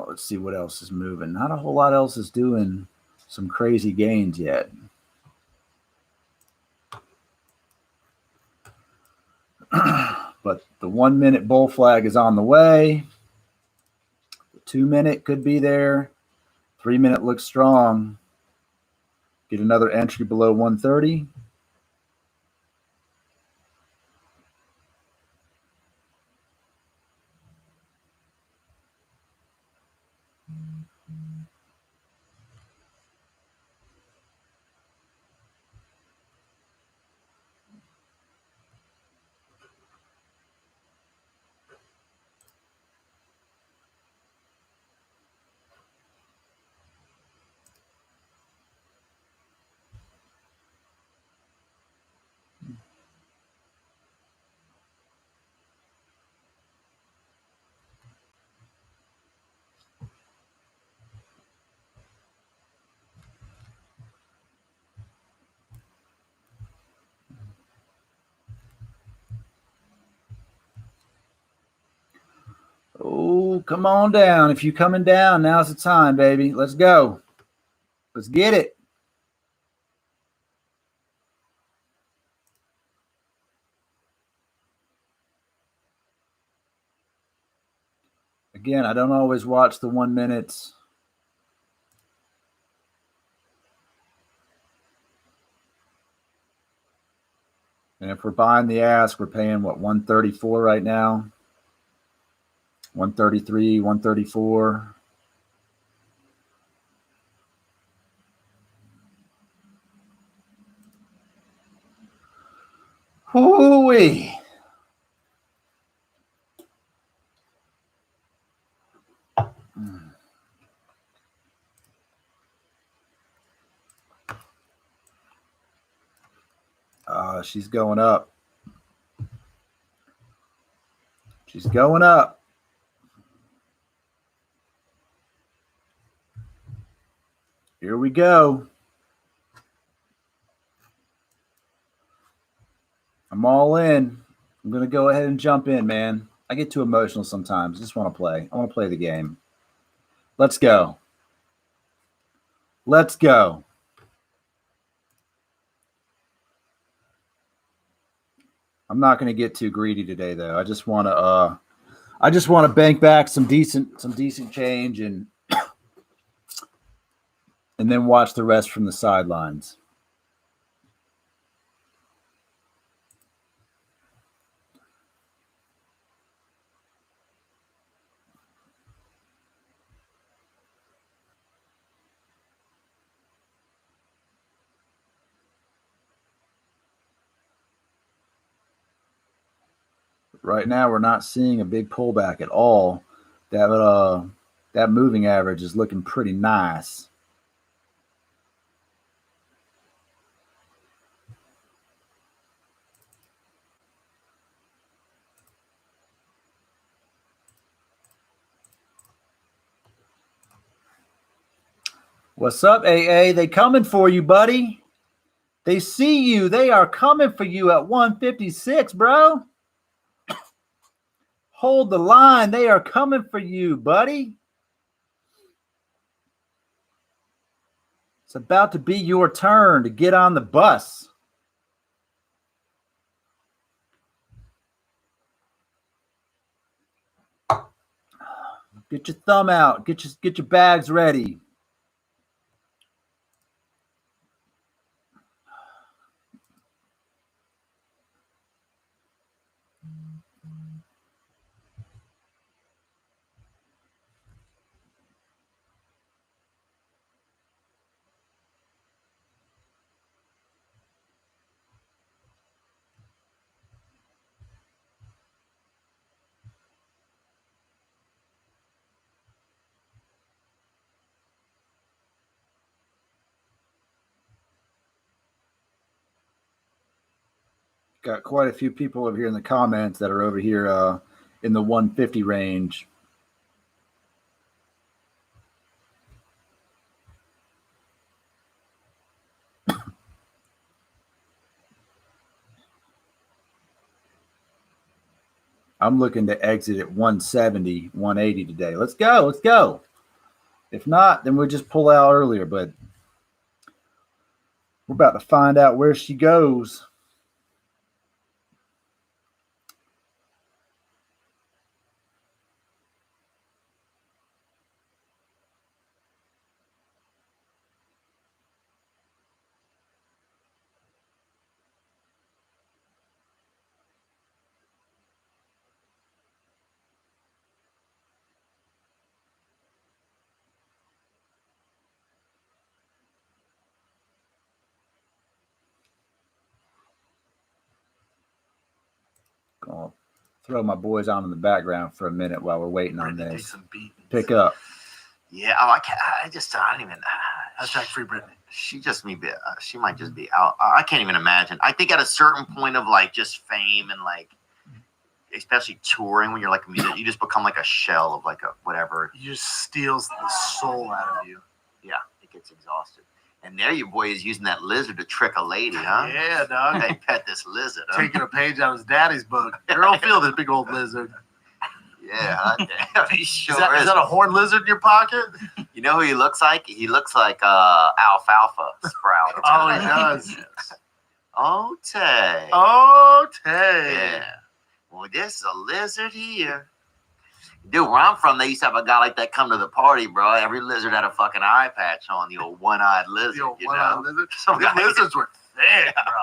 Let's see what else is moving. Not a whole lot else is doing some crazy gains yet. But the 1 minute bull flag is on the way. The 2 minute could be there. 3 minute looks strong. Get another entry below 130. Oh, come on down. If you're coming down, now's the time, baby. Let's go. Let's get it. Again, I don't always watch the 1 minutes. And if we're buying the ask, we're paying what, 134 right now? 133, 134. Hoo-wee. She's going up. She's going up. Here we go. I'm all in. I'm going to go ahead and jump in, man. I get too emotional sometimes. I just want to play. I want to play the game. Let's go. Let's go. I'm not going to get too greedy today, though. I just want to bank back some decent change and then watch the rest from the sidelines. Right now, we're not seeing a big pullback at all. That moving average is looking pretty nice. What's up, AA? They coming for you, buddy. They see you. They are coming for you at 156, bro. Hold the line. They are coming for you, buddy. It's about to be your turn to get on the bus. Get your thumb out. Get your bags ready. Got quite a few people over here in the comments that are over here in the 150 range. I'm looking to exit at 170, 180 today. Let's go. Let's go. If not, then we'll just pull out earlier. But we're about to find out where she goes. Gonna throw my boys on in the background for a minute while we're waiting on Brittany this. takes some beatings. Pick up. Yeah. Oh, I can't. I don't even. Hashtag free Brittany. She might just be out. I can't even imagine. I think at a certain point of like just fame and like, especially touring when you're like a musician, you just become like a shell of like a whatever. He just steals the soul out of you. Yeah, it gets exhausted. And there your boy is using that lizard to trick a lady, huh? Yeah, dog. Hey, pet this lizard. Huh? Taking a page out of his daddy's book. Girl, feel this big old lizard. Yeah, huh? He sure Is that a horned lizard in your pocket? You know who he looks like? He looks like alfalfa sprout. Oh, he does. Oh, Tay. Oh, Tay. Yeah. Well, this is a lizard here. Dude, where I'm from, they used to have a guy like that come to the party, bro. Every lizard had a fucking eye patch on, the old one-eyed lizard. The old you one-eyed know? lizard. Some These guy, lizards were thick, bro.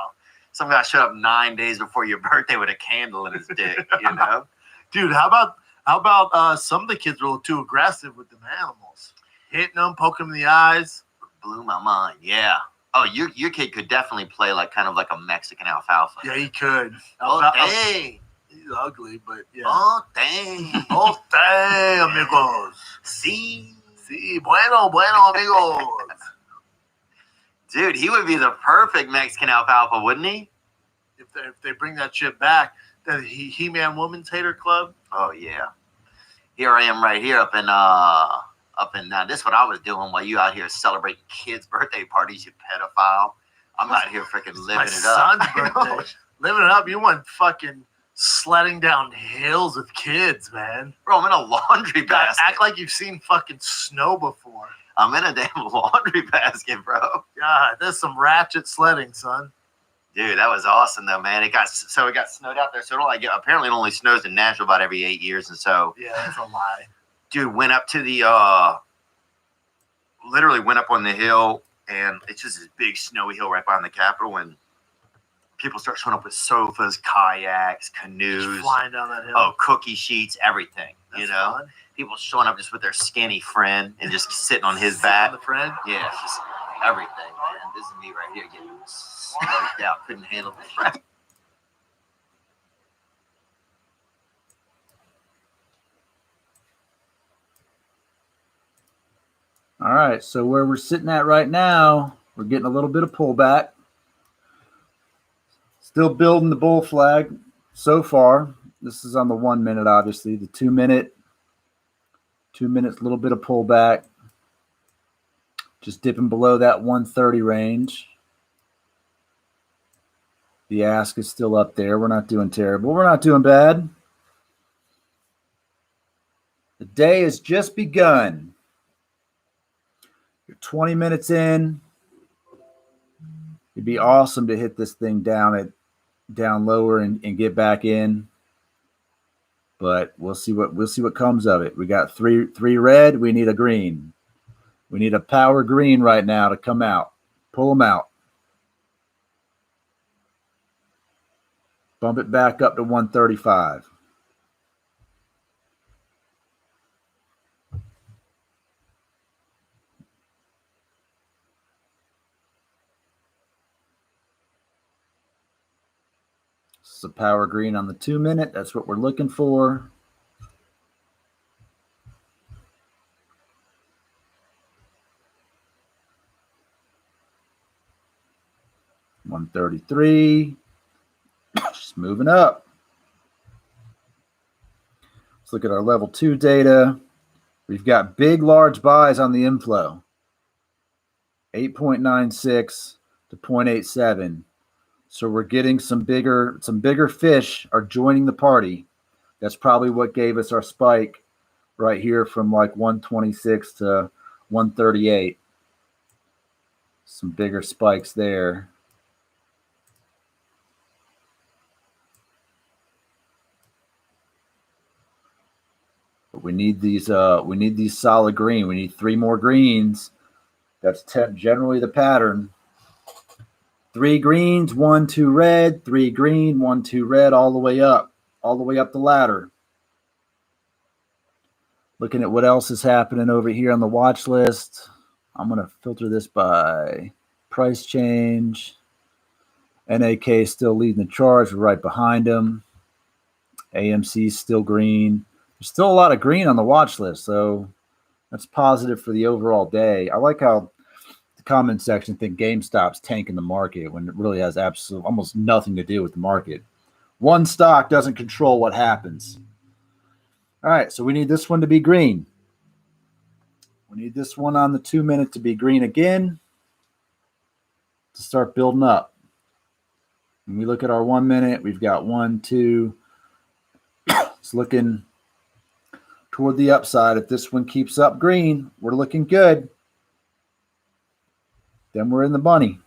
some guy showed up 9 days before your birthday with a candle in his dick, you know? Dude, how about some of the kids were a little too aggressive with them animals? Hitting them, poking them in the eyes. Blew my mind, yeah. Oh, your kid could definitely play like kind of like a Mexican alfalfa. Yeah, he could. Oh, dang. He's ugly, but yeah. Oh, dang. Oh, dang, amigos. See? Sí, bueno, amigos. Dude, he would be the perfect Mexican alfalfa, wouldn't he? If they bring that shit back, that He-Man Women's Hater Club. Oh, yeah. Here I am right here up in now. This is what I was doing while you out here celebrating kids' birthday parties, you pedophile. I'm out here freaking living My it up. son's birthday. Living it up. You went fucking sledding down hills with kids, man. Bro, I'm in a laundry basket. Act like you've seen fucking snow before. I'm in a damn laundry basket, bro. God, that's some ratchet sledding, son. Dude, that was awesome though, man. It got snowed out there. So apparently it only snows in Nashville about every 8 years, and so Yeah, that's a lie. dude went up to the literally went up on the hill, and it's just this big snowy hill right behind the Capitol, and people start showing up with sofas, kayaks, canoes, Flying down that hill. oh, cookie sheets, everything. That's you know, fun. people showing up just with their skinny friend and just sitting on his Sitting back. on the friend. Yeah, it's just everything, man. This is me right here getting smoked out. Couldn't handle the shit. All right, so where we're sitting at right now, we're getting a little bit of pullback. Still building the bull flag so far. This is on the 1 minute, obviously. The 2 minute, 2 minutes, a little bit of pullback. Just dipping below that 130 range. The ask is still up there. We're not doing terrible. We're not doing bad. The day has just begun. You're 20 minutes in. It'd be awesome to hit this thing down lower and get back in. But we'll see what comes of it. We got three red. We need a green. We need a power green right now to come out. Pull them out. Bump it back up to 135. This is a power green on the 2 minute. That's what we're looking for. $133. Just moving up. Let's look at our level 2 data. We've got big, large buys on the inflow. 8.96 to 0.87. So we're getting some bigger fish are joining the party. That's probably what gave us our spike right here from like 126 to 138. Some bigger spikes there. But we need these solid green. We need 3 more greens. That's generally the pattern. 3 greens, 1, 2 red, 3 green, 1, 2 red, all the way up the ladder. Looking at what else is happening over here on the watch list. I'm going to filter this by price change. NAK is still leading the charge. We're right behind them. AMC is still green. There's still a lot of green on the watch list, so that's positive for the overall day. I like how the comment section think GameStop's tanking the market when it really has almost nothing to do with the market. One stock doesn't control what happens. All right, so we need this one to be green. We need this one on the 2-minute to be green again to start building up. When we look at our 1 minute, we've got 1, 2. It's looking toward the upside. If this one keeps up green, we're looking good. Then we're in the money.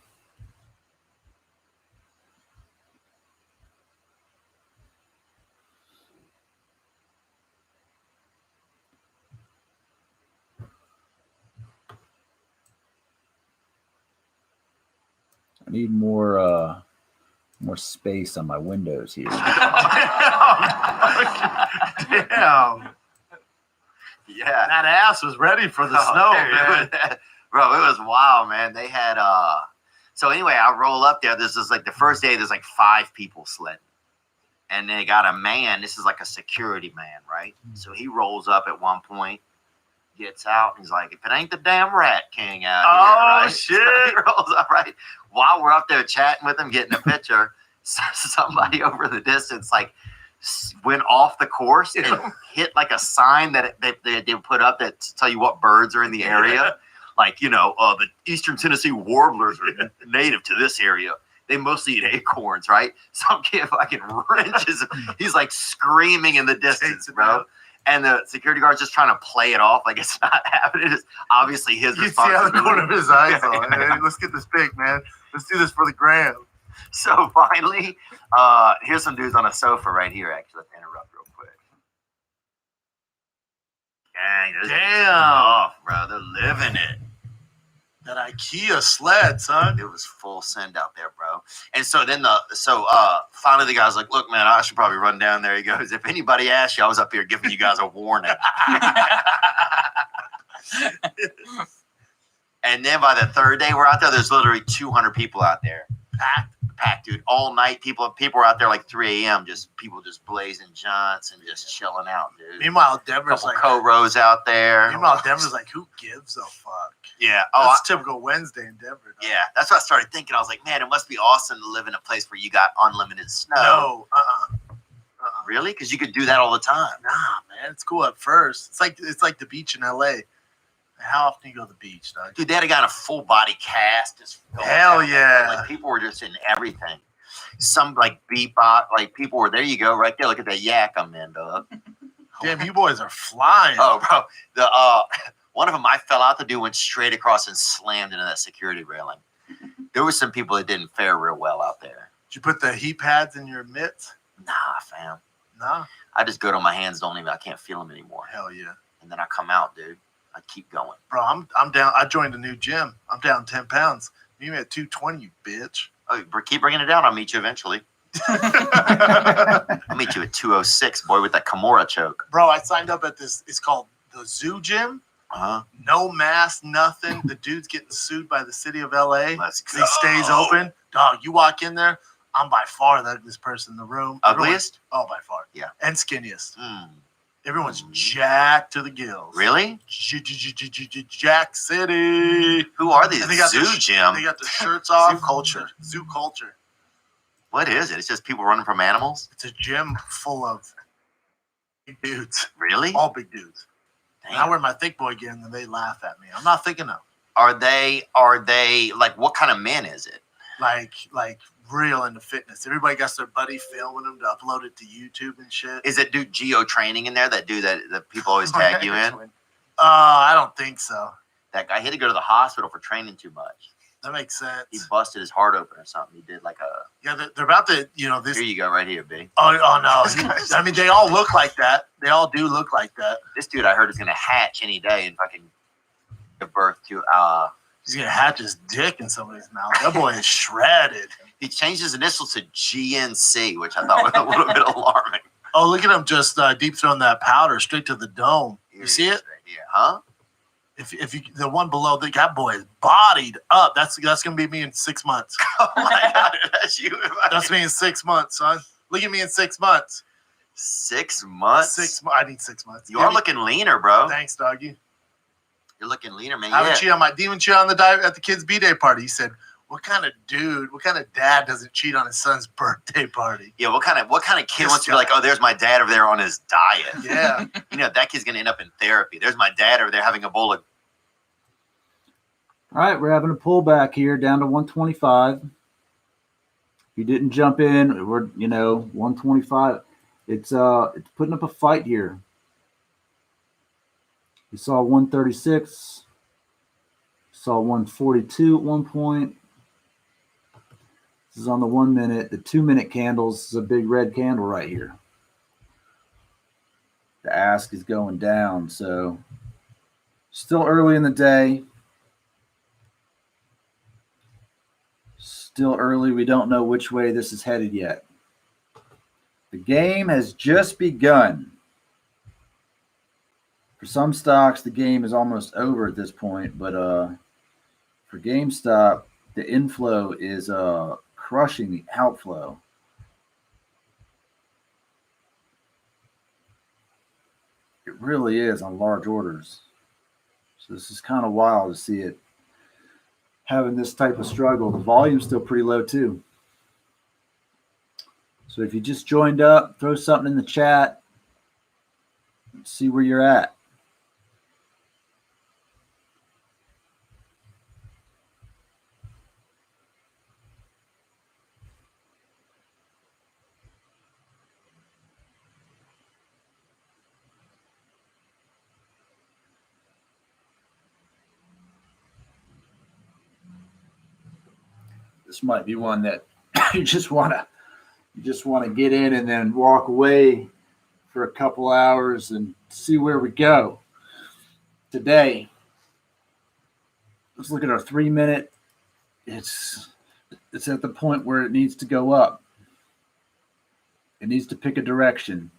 I need more space on my windows here. Damn. Yeah. That ass was ready for the snow, man. Bro, it was wild, man. They had so anyway, I roll up there. This is like the first day, there's like 5 people sledding. And they got a man, this is like a security man, right? So he rolls up at one point, gets out, and he's like, if it ain't the damn Rat King out here, right? Shit. So he rolls up, right? While we're up there chatting with him, getting a picture, somebody over the distance like went off the course and hit like a sign that they put up that to tell you what birds are in the area. Like, the Eastern Tennessee warblers are native to this area. They mostly eat acorns, right? Some kid fucking wrenches. He's like screaming in the distance, bro. And the security guard's just trying to play it off like it's not happening. It's obviously his responsibility. You see out the corner of his eyes on. Hey, let's get this pic, man. Let's do this for the gram. So finally, here's some dudes on a sofa right here. Actually, let's interrupt real quick. Damn, bro, they're living it. That IKEA sled, son. It was full send out there, bro. And so then finally the guy's like, look, man, I should probably run down there. He goes, if anybody asks you, I was up here giving you guys a warning. And then by the third day we're out there, there's literally 200 people out there. Packed, dude. All night, people were out there like 3 a.m. People just blazing joints and just chilling out, dude. Meanwhile, Denver's couple like co-rows out there. Meanwhile, Denver's like, who gives a fuck? Yeah. That's typical Wednesday in Denver. Though. Yeah, that's what I started thinking. I was like, man, it must be awesome to live in a place where you got unlimited snow. No, Really? Because you could do that all the time. Nah, man, it's cool at first. It's like the beach in LA. How often do you go to the beach, dog? Dude, they had a guy in a full body cast. Hell yeah. Like people were just in everything. Some like bebop, like people were there. You go right there. Look at that yak I'm in, dog. Damn, you boys are flying. Oh, bro, the one of them I fell out. The dude went straight across and slammed into that security railing. There were some people that didn't fare real well out there. Did you put the heat pads in your mitts? Nah, fam. Nah. I just go to my hands. I can't feel them anymore. Hell yeah. And then I come out, dude. I keep going. Bro, I'm down. I joined a new gym. I'm down 10 pounds. You at 220, you bitch. Oh, keep bringing it down. I'll meet you eventually. I'll meet you at 206, boy, with that Kimura choke. Bro, I signed up at this. It's called the Zoo Gym. No mask, nothing. The dude's getting sued by the city of LA. Let's go. He stays open. Dog, you walk in there, I'm by far the ugliest person in the room. Ugliest? Oh, by far. Yeah. And skinniest. Everyone's jacked to the gills. Really? Jack City. Who are these? They got Zoo Gym? They got the shirts off. Zoo culture. Zoo culture. What is it? It's just people running from animals? It's a gym full of big dudes, Really? all big dudes. And I Damn. wear my thick boy gear, and then they laugh at me. I'm not thick enough. Are they like, what kind of men is it? Like real into fitness. Everybody got their buddy filming them to upload it to YouTube and shit. Is it do geo training in there that people always tag you in? I don't think so. That guy, he had to go to the hospital for training too much. That makes sense. He busted his heart open or something. He did like a. Yeah, they're about to, this. Here you go, right here, B. Oh no! I mean, they all look like that. They all do look like that. This dude, I heard, is gonna hatch any day and fucking give birth to. He's gonna hatch his dick in somebody's mouth. That boy is shredded. He changed his initials to GNC, which I thought was a little bit alarming. Oh, look at him just deep throwing that powder straight to the dome. You see it? Yeah, huh? If you the one below, that boy is bodied up. That's gonna be me in 6 months. Oh my god, that's you. That's me in 6 months, son. Look at me in 6 months. 6 months. I need 6 months. You are looking leaner, bro. Thanks, doggy. You're looking leaner, man. I haven't cheated on my demon cheat on the dive at the kids' B-day party. He said, "What kind of dad doesn't cheat on his son's birthday party?" Yeah, what kind of kid This wants to be like, oh, there's my dad over there on his diet? Yeah. That kid's gonna end up in therapy. There's my dad over there having a bowl of. All right, we're having a pullback here down to 125. If you didn't jump in, we're 125. It's putting up a fight here. We saw 136, saw 142 at one point. This is on the 1 minute. The 2 minute candles, this is a big red candle right here. The ask is going down, so still early in the day. Still early. We don't know which way this is headed yet. The game has just begun. For some stocks, the game is almost over at this point, but for GameStop, the inflow is crushing the outflow. It really is on large orders. So this is kind of wild to see it having this type of struggle. The volume's still pretty low too. So if you just joined up, throw something in the chat. Let's see where you're at. This might be one that you just want to get in and then walk away for a couple hours and see where we go. Today, let's look at our 3 minute. It's at the point where it needs to go up. It needs to pick a direction.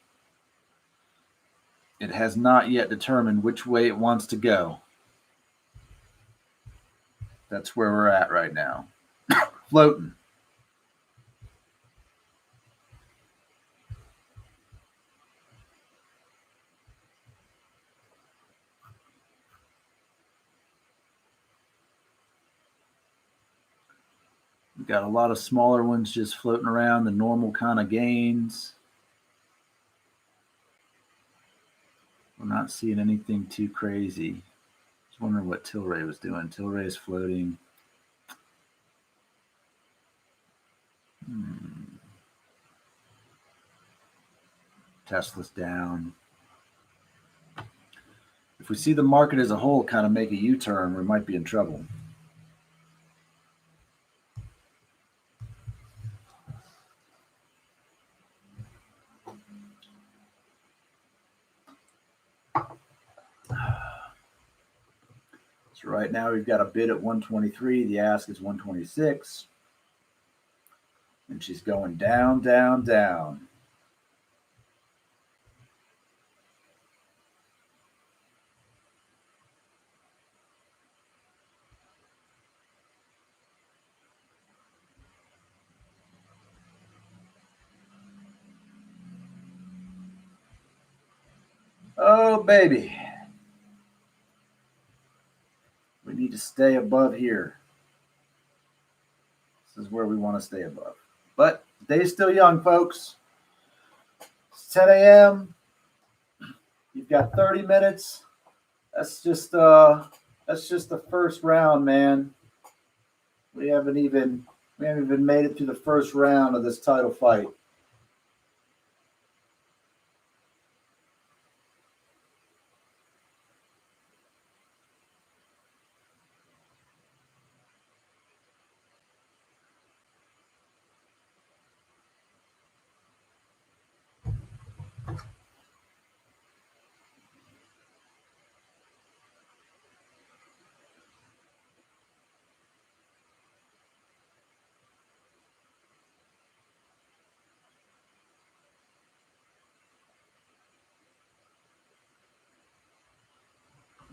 It has not yet determined which way it wants to go. That's where we're at right now. Floating. We've got a lot of smaller ones just floating around, the normal kind of gains. We're not seeing anything too crazy. Just wondering what Tilray was doing. Tilray is floating. Tesla's down. If we see the market as a whole kind of make a U-turn, we might be in trouble. So right now we've got a bid at 123. The ask is 126. And she's going down, down, down. Oh, baby. We need to stay above here. This is where we want to stay above. But Day's still young, folks. It's 10 a.m. You've got 30 minutes. That's just the first round, man. We haven't even made it to the first round of this title fight.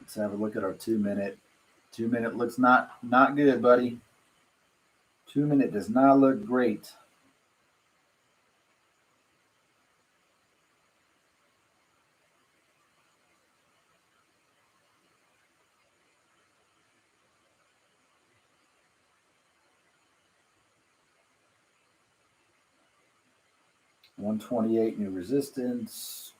Let's have a look at our 2 minute. 2 minute looks not good, buddy. 2 minute does not look great. $128 new resistance.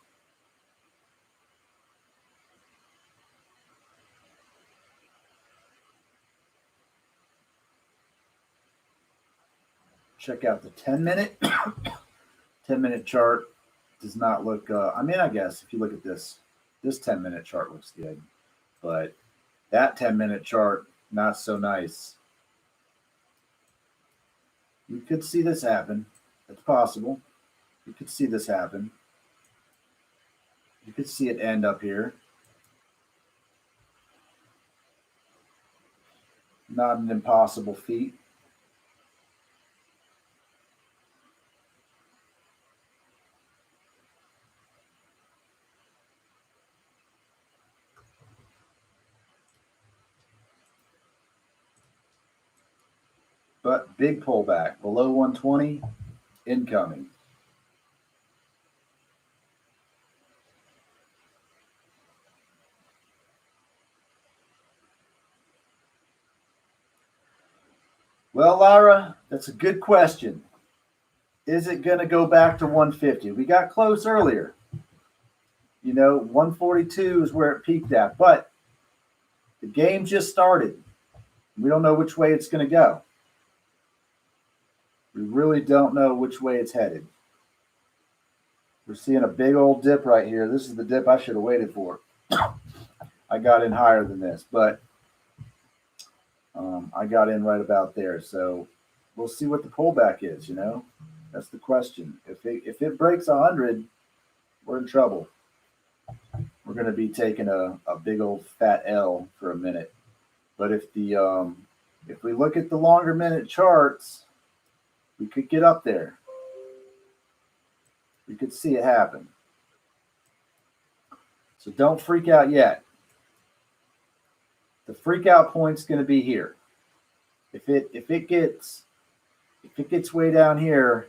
Check out the 10 minute. 10 minute chart does not look, I guess if you look at this 10 minute chart looks good, but that 10 minute chart, not so nice. You could see this happen. It's possible. You could see this happen. You could see it end up here. Not an impossible feat. But big pullback below 120 incoming. Well, Lara, that's a good question. Is it going to go back to 150? We got close earlier. 142 is where it peaked at, but the game just started. We don't know which way it's going to go. We really don't know which way it's headed. We're seeing a big old dip right here. This is the dip I should have waited for. I got in higher than this, but I got in right about there. So we'll see what the pullback is, That's the question. If it breaks 100, we're in trouble. We're going to be taking a big old fat L for a minute. But if we look at the longer minute charts, we could get up there. We could see it happen. So don't freak out yet. The freak out point's going to be here. If it gets way down here,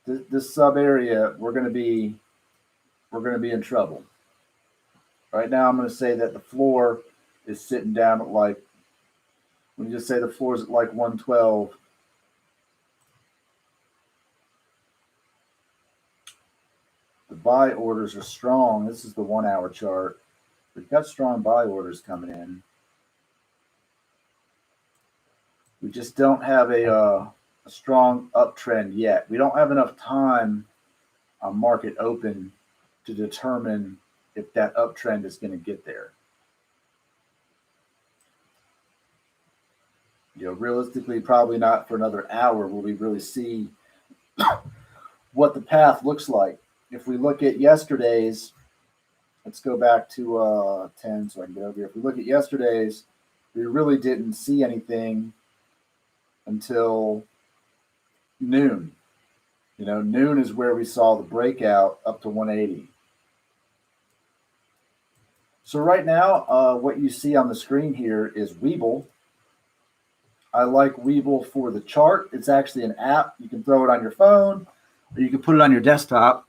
this sub area, we're going to be in trouble. Right now, I'm going to say that the floor is sitting down at let me just say the floor is at 112. The buy orders are strong. This is the 1 hour chart. We've got strong buy orders coming in. We just don't have a strong uptrend yet. We don't have enough time on market open to determine if that uptrend is going to get there. Realistically, probably not for another hour will we really see what the path looks like. If we look at yesterday's, let's go back to 10 so I can get over here. If we look at yesterday's, we really didn't see anything until noon. Noon is where we saw the breakout up to 180. So right now, what you see on the screen here is Webull. I like Webull for the chart. It's actually an app. You can throw it on your phone, or you can put it on your desktop.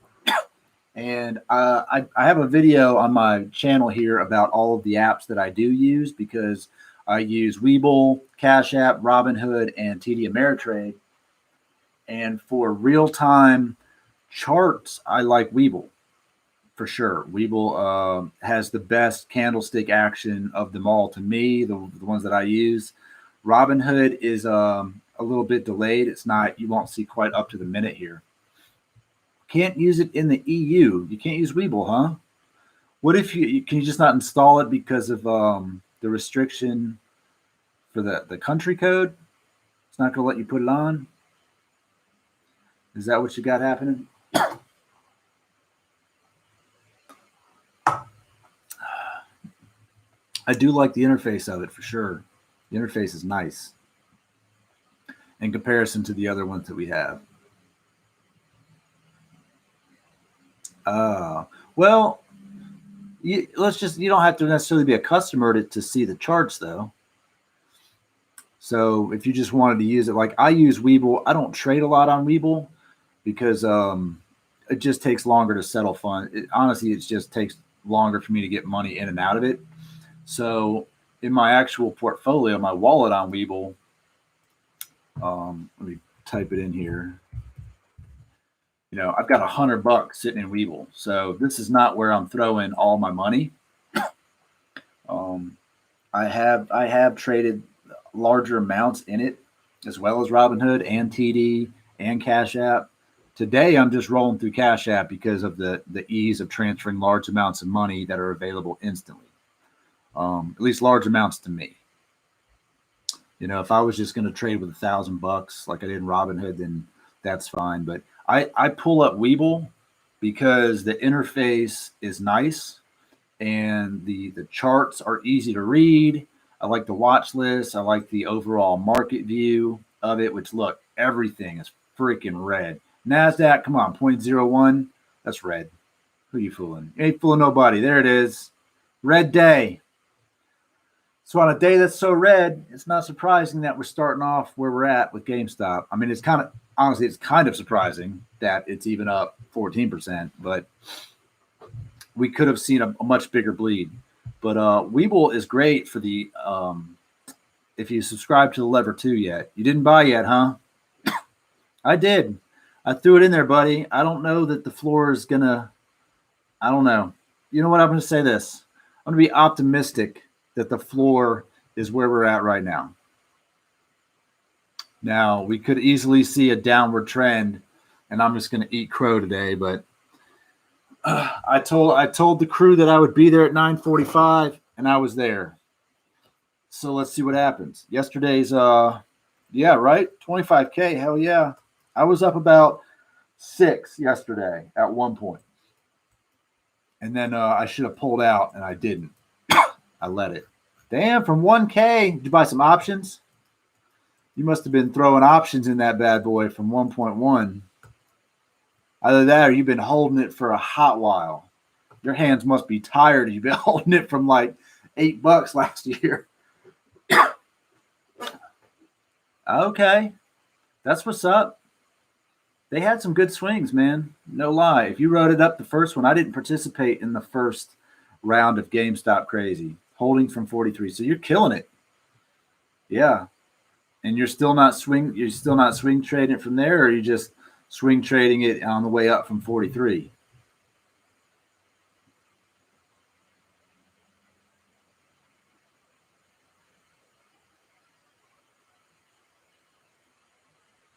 And I have a video on my channel here about all of the apps that I do use, because I use Webull, Cash App, Robinhood, and TD Ameritrade. And for real time charts, I like Weeble for sure. Weeble has the best candlestick action of them all to me, the ones that I use. Robinhood is a little bit delayed. It's not, you won't see quite up to the minute here. Can't use it in the EU. You can't use Weeble, huh? What if can you just not install it because of the restriction for the country code? It's not going to let you put it on. Is that what you got happening? I do like the interface of it for sure. The interface is nice in comparison to the other ones that we have. Well, you don't have to necessarily be a customer to see the charts though. So if you just wanted to use it, like I use Weeble, I don't trade a lot on Weeble because it just takes longer to settle funds. Honestly, it just takes longer for me to get money in and out of it. So in my actual portfolio, my wallet on Weeble, let me type it in here. You know, I've got $100 sitting in Weeble. So this is not where I'm throwing all my money. I have traded larger amounts in it, as well as Robinhood and TD and Cash App. Today, I'm just rolling through Cash App because of the ease of transferring large amounts of money that are available instantly. At least large amounts to me. You know, if I was just going to trade with $1,000 like I did in Robinhood, then that's fine. But I pull up Weeble because the interface is nice and the charts are easy to read. I like the watch list. I like the overall market view of it, which look, everything is freaking red. NASDAQ, come on, 0.01. That's red. Who you fooling? You ain't fooling nobody. There it is. Red day. So on a day that's so red, it's not surprising that we're starting off where we're at with GameStop. I mean, it's kind of surprising that it's even up 14%, but we could have seen a much bigger bleed. But Weeble is great for the if you subscribe to the Lever 2 yet. You didn't buy yet, huh? I did. I threw it in there, buddy. I don't know that the floor is gonna. I don't know. You know what? I'm going to say this. I'm going to be optimistic that the floor is where we're at right now. Now, we could easily see a downward trend, and I'm just going to eat crow today, but I told the crew that I would be there at 9:45, and I was there. So let's see what happens. Yesterday's, 25K, hell yeah. I was up about 6 yesterday at one point. And then I should have pulled out, and I didn't. I let it. Damn, from 1K, did you buy some options? You must have been throwing options in that bad boy from 1.1. Either that or you've been holding it for a hot while. Your hands must be tired. You've been holding it from like $8 last year. Okay. That's what's up. They had some good swings, man. No lie. If you wrote it up the first one, I didn't participate in the first round of GameStop crazy. Holding from 43. So you're killing it. Yeah. And you're still not swing trading it from there, or are you just swing trading it on the way up from 43?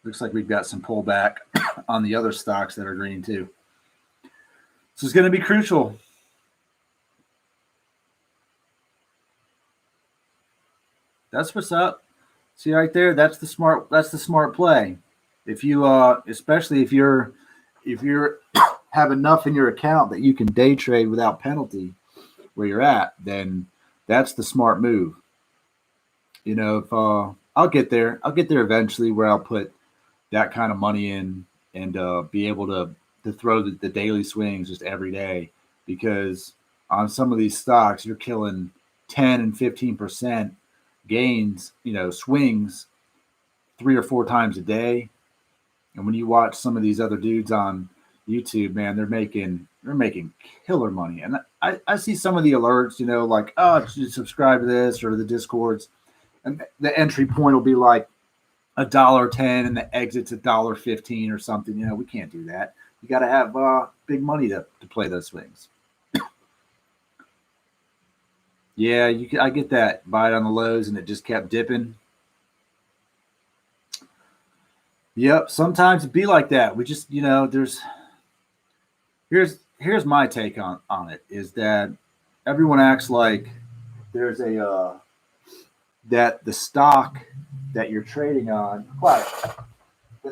Looks like we've got some pullback on the other stocks that are green too. So it's going to be crucial. That's what's up. See right there, that's the smart play. If you especially if you're have enough in your account that you can day trade without penalty where you're at, then that's the smart move. You know, if I'll get there eventually where I'll put that kind of money in and be able to throw the daily swings just every day, because on some of these stocks you're killing 10 and 15% gains, swings 3 or 4 times a day. And when you watch some of these other dudes on YouTube, man, they're making killer money. And I see some of the alerts, like, oh, you subscribe to this or the Discords, and the entry point will be like $1.10 and the exit's $1.15 or something. We can't do that. You got to have big money to play those swings. Yeah, I get that. Buy it on the lows and it just kept dipping. Yep, sometimes it be like that. We just, here's my take on it is that everyone acts like there's that the stock that you're trading on, that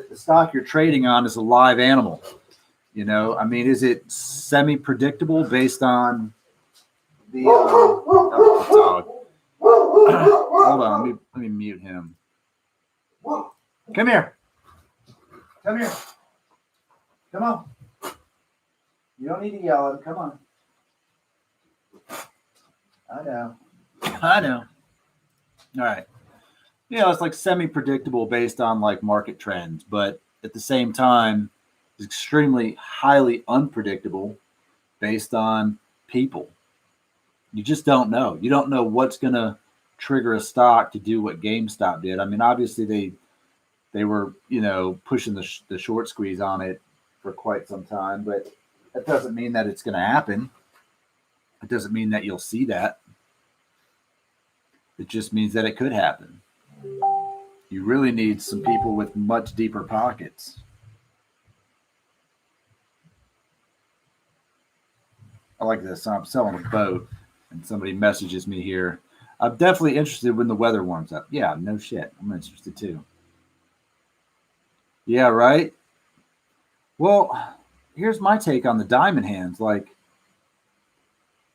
the stock you're trading on is a live animal. I mean, is it semi-predictable based on the dog? Hold on, let me mute him. Come here. Come here. Come on. You don't need to yell at him. Come on. I know. All right. It's like semi-predictable based on like market trends, but at the same time, it's extremely highly unpredictable based on people. You just don't know. You don't know what's going to trigger a stock to do what GameStop did. I mean, obviously they were, pushing the short squeeze on it for quite some time, but that doesn't mean that it's going to happen. It doesn't mean that you'll see that. It just means that it could happen. You really need some people with much deeper pockets. I like this. I'm selling a boat, and somebody messages me here. I'm definitely interested when the weather warms up. Yeah, no shit. I'm interested too. Yeah, right? Well, here's my take on the diamond hands. Like,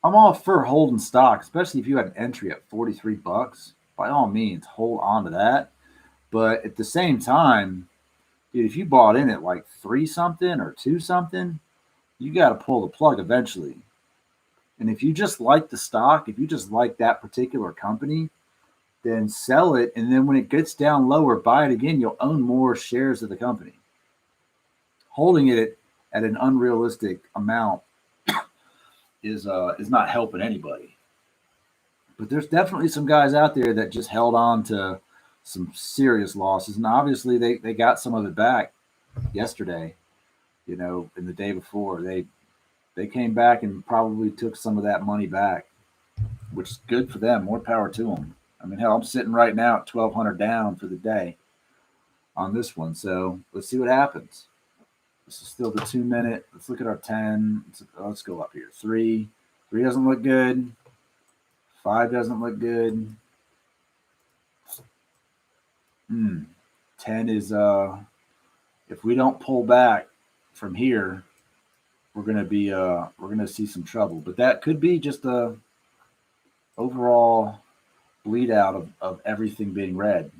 I'm all for holding stock, especially if you had an entry at $43. By all means, hold on to that. But at the same time, dude, if you bought in at like 3 something or 2 something, you got to pull the plug eventually. And if you just like the stock, if you just like that particular company, then sell it. And then when it gets down lower, buy it again. You'll own more shares of the company. Holding it at an unrealistic amount is not helping anybody. But there's definitely some guys out there that just held on to some serious losses. And obviously they got some of it back yesterday, and the day before. They came back and probably took some of that money back, which is good for them. More power to them. I mean, hell, I'm sitting right now at 1,200 down for the day on this one. So let's see what happens. This is still the 2 minute. Let's look at our 10. Let's go up here. 3 doesn't look good. 5 doesn't look good. 10 is if we don't pull back from here, we're gonna see some trouble. But that could be just a overall bleed out of everything being red.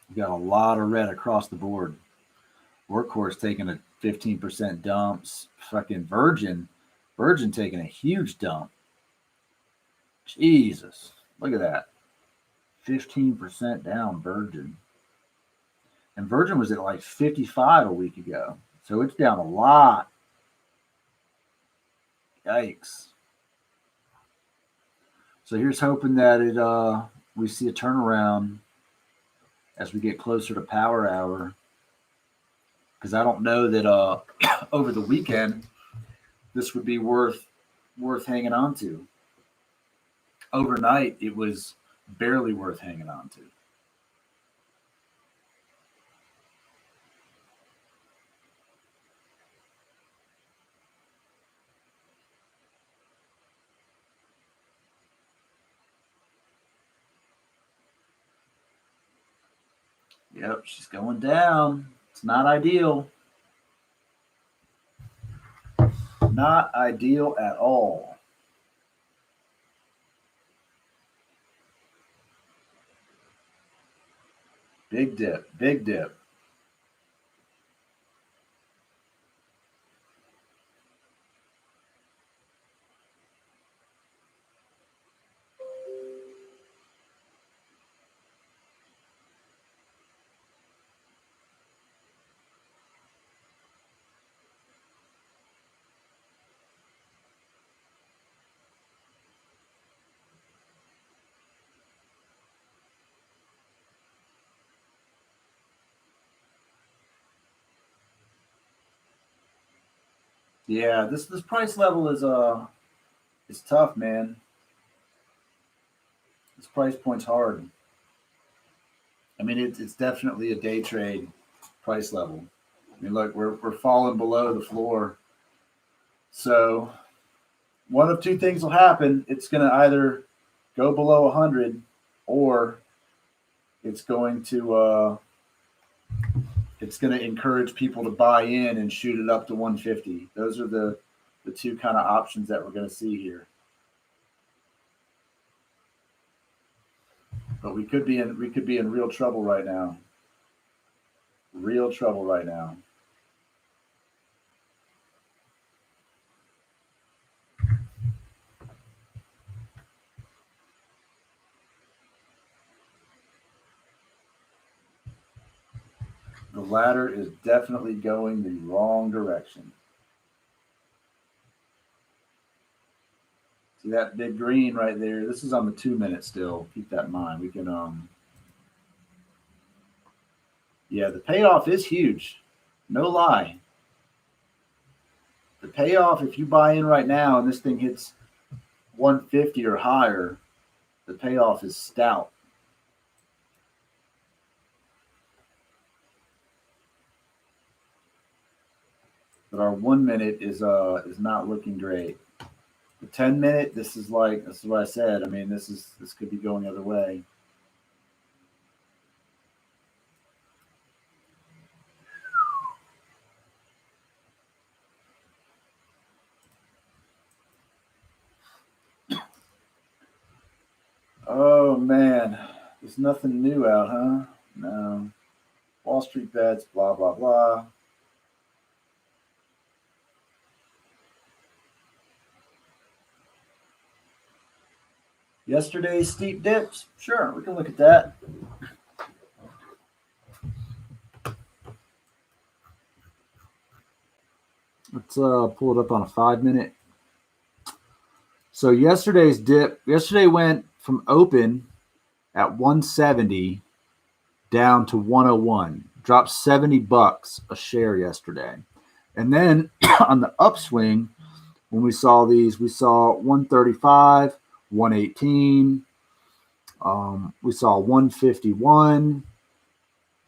We got a lot of red across the board. Workhorse taking a 15% dumps. Fucking Virgin taking a huge dump. Jesus, look at that. 15% down Virgin. And Virgin was at like 55 a week ago. So it's down a lot. Yikes. So here's hoping that we see a turnaround as we get closer to power hour. Because I don't know that over the weekend this would be worth hanging on to. Overnight it was barely worth hanging on to. Yep, she's going down. It's not ideal. Not ideal at all. Big dip, big dip. Yeah, this price level is tough, man. This price point's hard. I mean, it's definitely a day trade price level. I mean, look, we're falling below the floor. So one of two things will happen. It's going to either go below 100, or it's going to encourage people to buy in and shoot it up to 150. Those are the two kind of options that we're going to see here. But we could be in real trouble right now. Real trouble right now. The ladder is definitely going the wrong direction. See that big green right there? This is on the 2 minute still. Keep that in mind. We can yeah, the payoff is huge. No lie. The payoff, if you buy in right now and this thing hits 150 or higher, the payoff is stout. But our 1 minute is not looking great. The 10 minute, this is what I said. I mean, this could be going the other way. Oh man, there's nothing new out, huh? No. Wall Street bets, blah blah blah. Yesterday's steep dips, sure, we can look at that. Let's pull it up on a 5 minute. So yesterday's dip, yesterday went from open at 170 down to 101. Dropped $70 a share yesterday. And then on the upswing, when we saw these, we saw 135, 118. We saw 151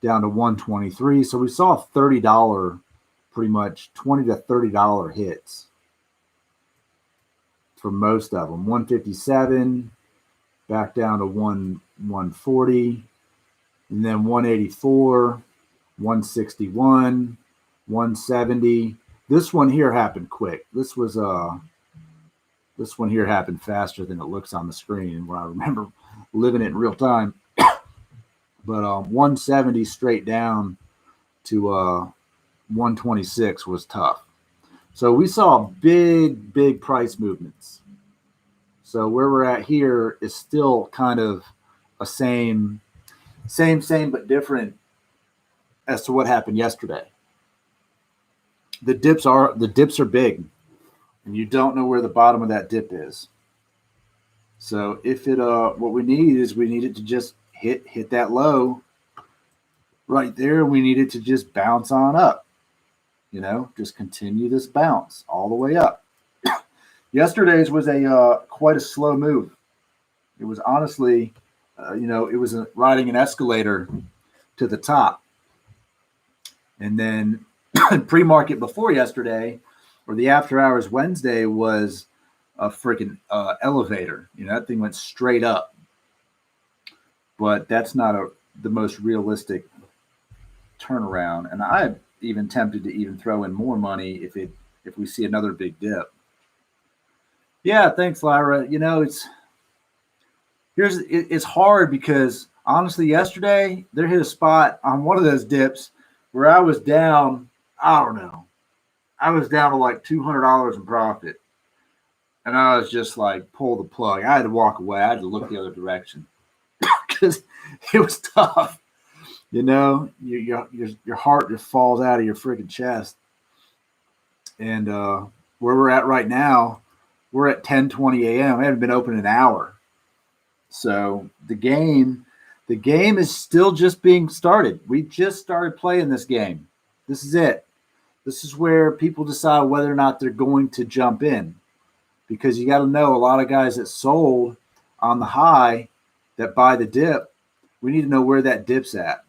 down to 123. So we saw $30, pretty much $20 to $30 hits for most of them. 157 back down to 140, and then 184, 161, 170. This one here happened quick. This one here happened faster than it looks on the screen when I remember living it in real time. But 170 straight down to 126 was tough. So we saw big price movements. So where we're at here is still kind of a same but different as to what happened yesterday. The dips are big, and you don't know where the bottom of that dip is. So if it what we need it to just hit that low right there. We need it to just bounce on up. You know, just continue this bounce all the way up. Yesterday's was quite a slow move. It was honestly, it was riding an escalator to the top. And then pre-market before yesterday, or the after hours Wednesday, was a freaking elevator. You know, that thing went straight up. But that's not the most realistic turnaround. And I'm even tempted to even throw in more money if we see another big dip. Yeah, thanks, Lyra. You know, it's hard because honestly, yesterday there hit a spot on one of those dips where I was down. I don't know. I was down to like $200 in profit, and I was just like, pull the plug. I had to walk away. I had to look the other direction because it was tough. You know, your heart just falls out of your freaking chest. And where we're at right now, we're at 10:20 a.m. We haven't been open an hour. So the game is still just being started. We just started playing this game. This is it. This is where people decide whether or not they're going to jump in, because you got to know a lot of guys that sold on the high that buy the dip. We need to know where that dip's at.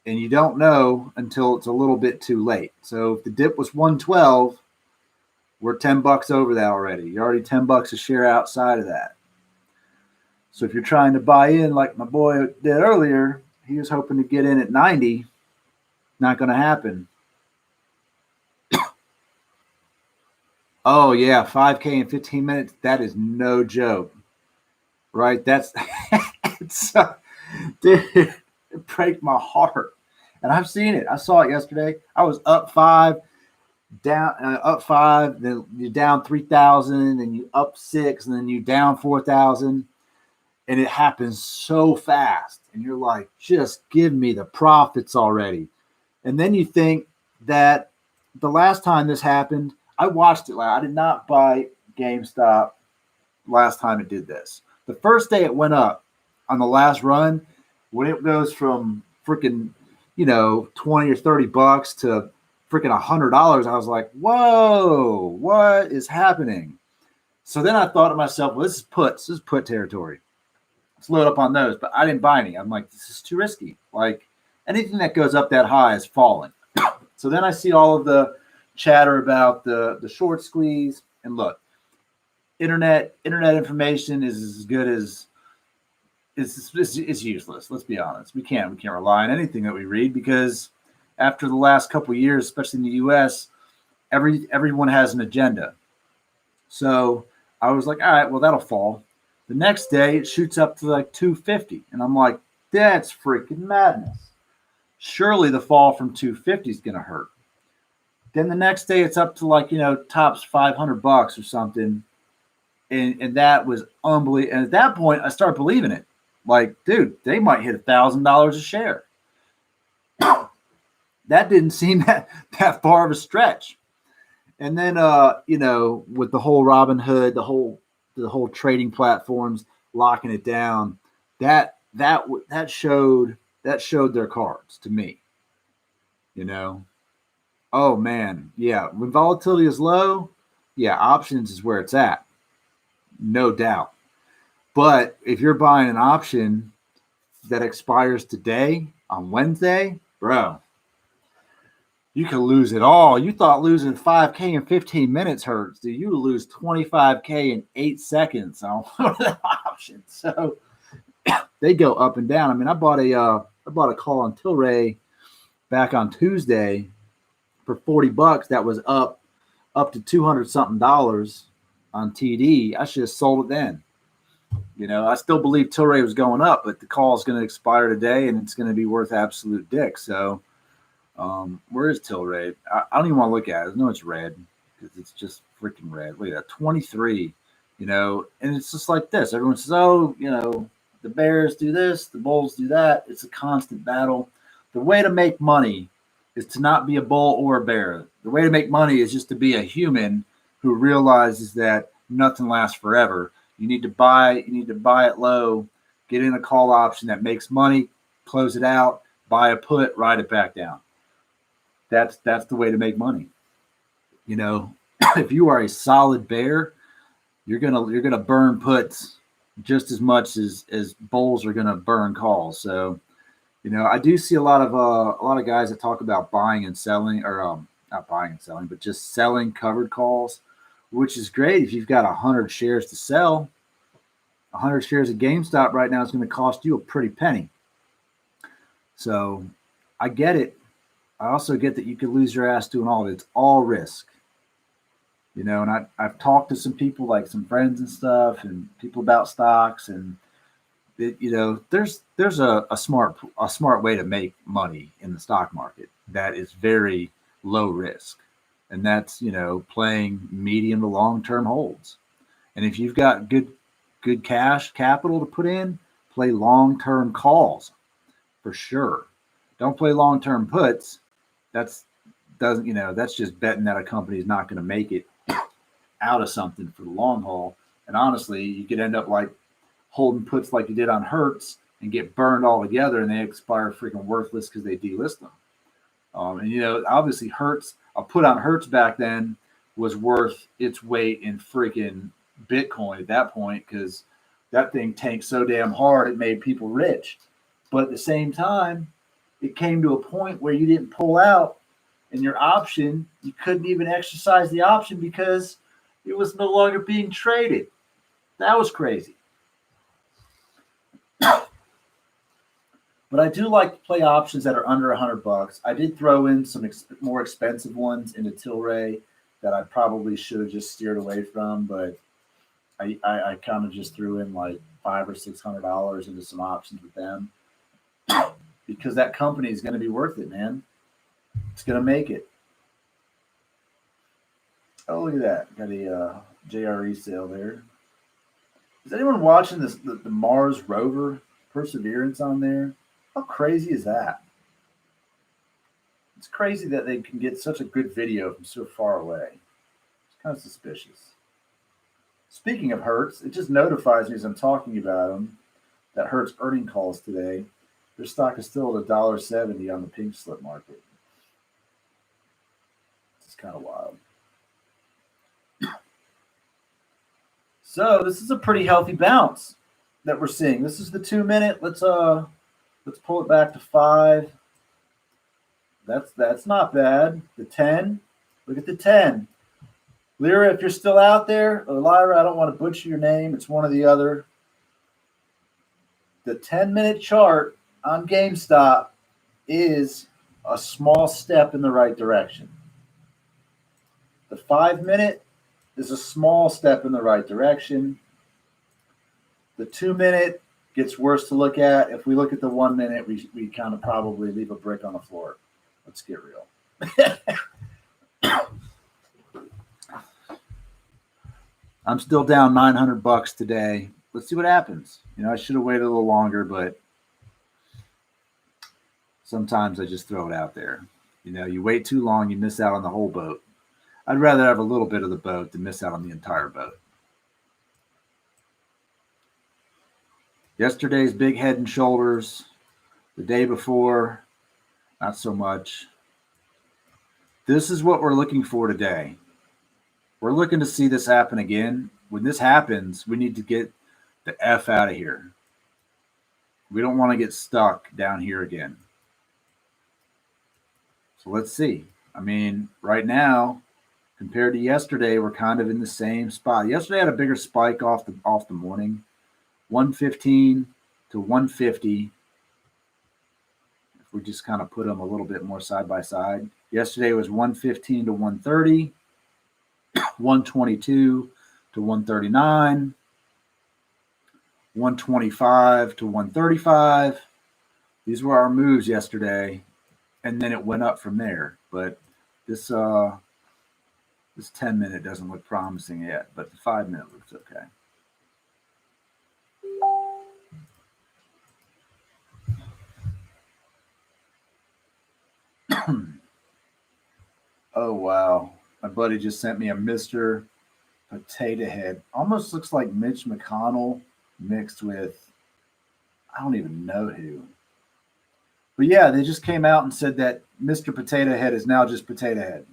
And you don't know until it's a little bit too late. So if the dip was 112, we're $10 over that already. You're already $10 a share outside of that. So if you're trying to buy in like my boy did earlier, he was hoping to get in at 90. Not going to happen. Oh, yeah, 5K in 15 minutes. That is no joke, right? That's it's, dude, it breaks my heart. And I've seen it. I saw it yesterday. I was up 5, down up 5, then you're down 3,000, and you up 6, and then you down 4,000. And it happens so fast. And you're like, just give me the profits already. And then you think that the last time this happened, I watched it. I did not buy GameStop last time it did this. The first day it went up on the last run, when it goes from freaking, 20 or $30 to freaking $100, I was like, whoa, what is happening? So then I thought to myself, well, this is puts. This is put territory. Let's load up on those. But I didn't buy any. I'm like, this is too risky. Like, anything that goes up that high is falling. So then I see all of the chatter about the short squeeze. And look, internet information is as good as it's useless. Let's be honest. We can't rely on anything that we read, because after the last couple of years, especially in the US, everyone has an agenda. So I was like, all right, well, that'll fall. The next day it shoots up to like 250. And I'm like, that's freaking madness. Surely the fall from 250 is going to hurt. Then the next day it's up to like, tops $500 or something. And that was unbelievable. And at that point I started believing it. Like, dude, they might hit $1,000 a share. That didn't seem that far of a stretch. And then, with the whole Robinhood, the whole trading platforms locking it down, that showed their cards to me. Oh man, yeah. When volatility is low, yeah, options is where it's at, no doubt. But if you're buying an option that expires today on Wednesday, bro, you can lose it all. You thought losing 5K in 15 minutes hurts. Dude, you lose 25K in 8 seconds on one of the options. So they go up and down. I mean, I bought a call on Tilray back on Tuesday for $40. That was up to $200 something on TD. I should have sold it then. I still believe Tilray was going up, but the call is going to expire today, and it's going to be worth absolute dick. So, where is Tilray? I don't even want to look at it. I know it's red because it's just freaking red. Look at that, 23. And it's just like this. Everyone says, "Oh, the Bears do this, the Bulls do that." It's a constant battle. The way to make money is to not be a bull or a bear. The way to make money is just to be a human who realizes that nothing lasts forever. You need to buy it low, get in a call option that makes money, close it out, buy a put, ride it back down. That's the way to make money. If you are a solid bear, you're gonna burn puts just as much as bulls are gonna burn calls. So, I do see a lot of guys that talk about buying and selling, or not buying and selling, but just selling covered calls, which is great if you've got 100 shares to sell. 100 shares of GameStop right now is going to cost you a pretty penny. So I get it. I also get that you could lose your ass doing all of it. It's all risk. And I've talked to some people, like some friends and stuff, and people about stocks, and there's a smart way to make money in the stock market that is very low risk. And that's, playing medium to long-term holds. And if you've got good cash capital to put in, play long-term calls for sure. Don't play long-term puts. That's just betting that a company is not going to make it out of something for the long haul. And honestly, you could end up like holding puts like you did on Hertz and get burned all together, and they expire freaking worthless because they delist them. And obviously Hertz, a put on Hertz back then was worth its weight in freaking Bitcoin at that point, because that thing tanked so damn hard it made people rich. But at the same time, it came to a point where you didn't pull out, and your option, you couldn't even exercise the option because it was no longer being traded. That was crazy. But I do like to play options that are under $100. I did throw in some more expensive ones into Tilray that I probably should have just steered away from, but I kind of just threw in like $500 or $600 into some options with them because that company is going to be worth it, man. It's going to make it. Oh, look at that! Got a JRE sale there. Is anyone watching this? The Mars rover Perseverance on there? How crazy is that? It's crazy that they can get such a good video from so far away. It's kind of suspicious. Speaking of Hertz, it just notifies me as I'm talking about them that Hertz earning calls today. Their stock is still at $1.70 on the pink slip market. It's kind of wild. So this is a pretty healthy bounce that we're seeing. This is the 2 minute. Let's pull it back to 5. That's not bad. The 10. Look at the 10. Lyra, if you're still out there, or Lyra, I don't want to butcher your name. It's one or the other. The 10-minute chart on GameStop is a small step in the right direction. The 5-minute is a small step in the right direction. The 2-minute gets worse to look at. If we look at the 1 minute, we kind of probably leave a brick on the floor. Let's get real. I'm still down $900 today. Let's see what happens. I should have waited a little longer, but sometimes I just throw it out there. You wait too long, you miss out on the whole boat. I'd rather have a little bit of the boat than miss out on the entire boat. Yesterday's big head and shoulders. The day before, not so much. This is what we're looking for today. We're looking to see this happen again. When this happens, we need to get the F out of here. We don't want to get stuck down here again. So let's see. Right now, compared to yesterday, we're kind of in the same spot. Yesterday had a bigger spike off the morning. 115 to 150. If we just kind of put them a little bit more side by side. Yesterday was 115 to 130, 122 to 139, 125 to 135. These were our moves yesterday, and then it went up from there. But this 10-minute doesn't look promising yet, but the 5-minute looks okay. Oh, wow. My buddy just sent me a Mr. Potato Head. Almost looks like Mitch McConnell mixed with, I don't even know who. But yeah, they just came out and said that Mr. Potato Head is now just Potato Head.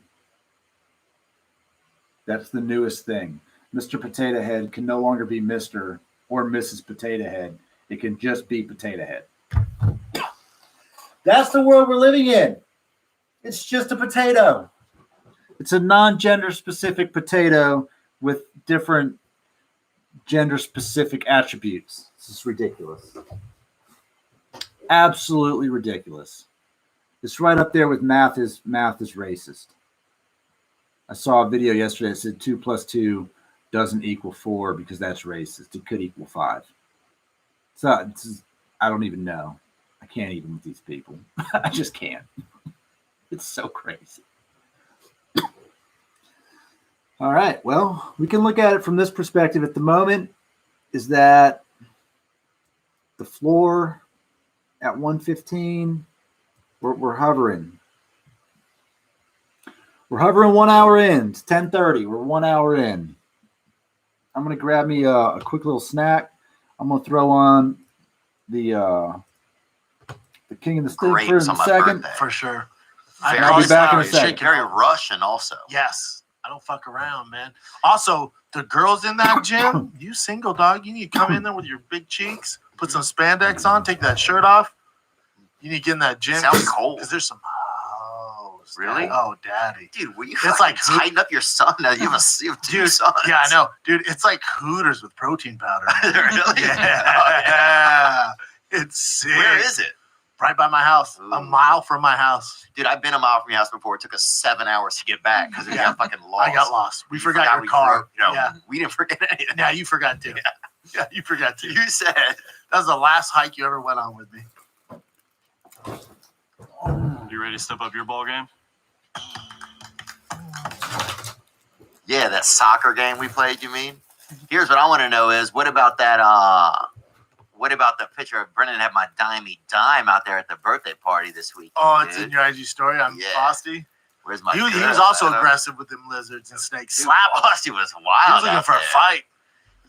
That's the newest thing. Mr. Potato Head can no longer be Mr. or Mrs. Potato Head. It can just be Potato Head. That's the world we're living in. It's just a potato. It's a non-gender specific potato with different gender specific attributes. This is ridiculous. Absolutely ridiculous. It's right up there with math is racist. I saw a video yesterday that said 2 plus 2 doesn't equal 4 because that's racist. It could equal 5. So I don't even know. I can't even with these people. I just can't. It's so crazy. All right. Well, we can look at it from this perspective at the moment. Is that the floor at 115? We're hovering. We're hovering 1 hour in. It's 10:30. We're 1 hour in. I'm going to grab me a quick little snack. I'm going to throw on the King of the Stick for a second. Birthday. For sure. Very I'll be back in a Chicken, second. very Russian also. Yes. I don't fuck around, man. Also, the girls in that gym, you single dog, you need to come in there with your big cheeks, put some spandex on, take that shirt off. You need to get in that gym. Sounds cold. Because there's some hoes. Really? Oh, daddy. Dude, will you It's fucking like tighten up your son? Now you have two Dude, sons. yeah, I know. Dude, it's like Hooters with protein powder. Really? Yeah. It's sick. Where is it? Right by my house. Ooh. A mile from my house. Dude, I've been a mile from your house before. It took us 7 hours to get back because we got fucking lost. I got lost. We You forgot your car. Yeah. We didn't forget anything. Yeah, you forgot too. Yeah, you forgot too. You said. That was the last hike you ever went on with me. You ready to step up your ball game? Yeah, that soccer game we played, you mean? Here's what I want to know is, what about that, what about the picture of Brendan had my dime out there at the birthday party this week? Oh, it's in your IG story. I'm Yeah. Frosty. Where's my He was girl? also I don't- aggressive with them lizards and snakes. Dude, Slap him. Frosty was wild. He was looking out for a there. fight.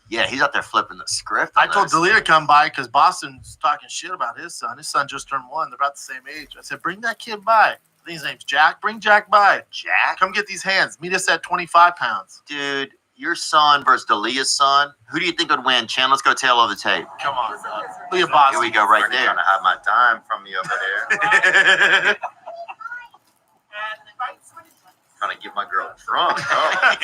Yeah, he's out there flipping the script. I on told those Delia to things. come by because Boston's talking shit about his son. His son just turned 1. They're about the same age. I said, bring that kid by. I think his name's Jack. Bring Jack by. Jack? Come get these hands. Meet us at 25 pounds. Dude, your son versus Delia's son. Who do you think would win? Chan, let's go tail of the tape. Come on, dog. Look at Here Boston. we go, right there. Trying to hide my dime from you over there. Trying to get my girl drunk. Oh,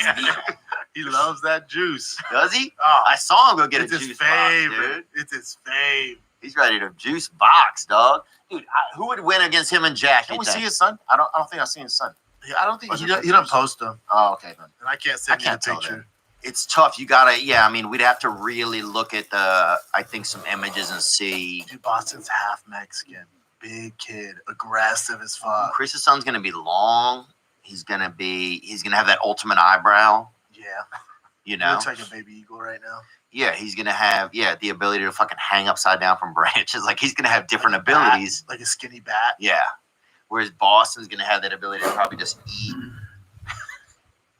He loves that juice. Does he? Oh, I saw him go get it's a his juice box, dude. favorite. It's his fave. He's ready to juice box, dog. Dude, who would win against him and Jack? Can you we think? see his son? I don't think I've seen his son. Yeah, I don't think Was he it doesn't pictures? post them, Oh, okay then. and I can't send I can't you tell the picture. It's tough. You gotta, yeah. I mean, we'd have to really look at I think some images and see. Dude, Boston's half Mexican, big kid, aggressive as fuck. Chris's son's gonna be long. He's gonna have that ultimate eyebrow. Yeah, You he know. looks like a baby eagle right now. Yeah, he's gonna have the ability to fucking hang upside down from branches. Like he's gonna have different Like a bat. abilities. Like a skinny bat. Yeah. Whereas Boston's gonna have that ability to probably just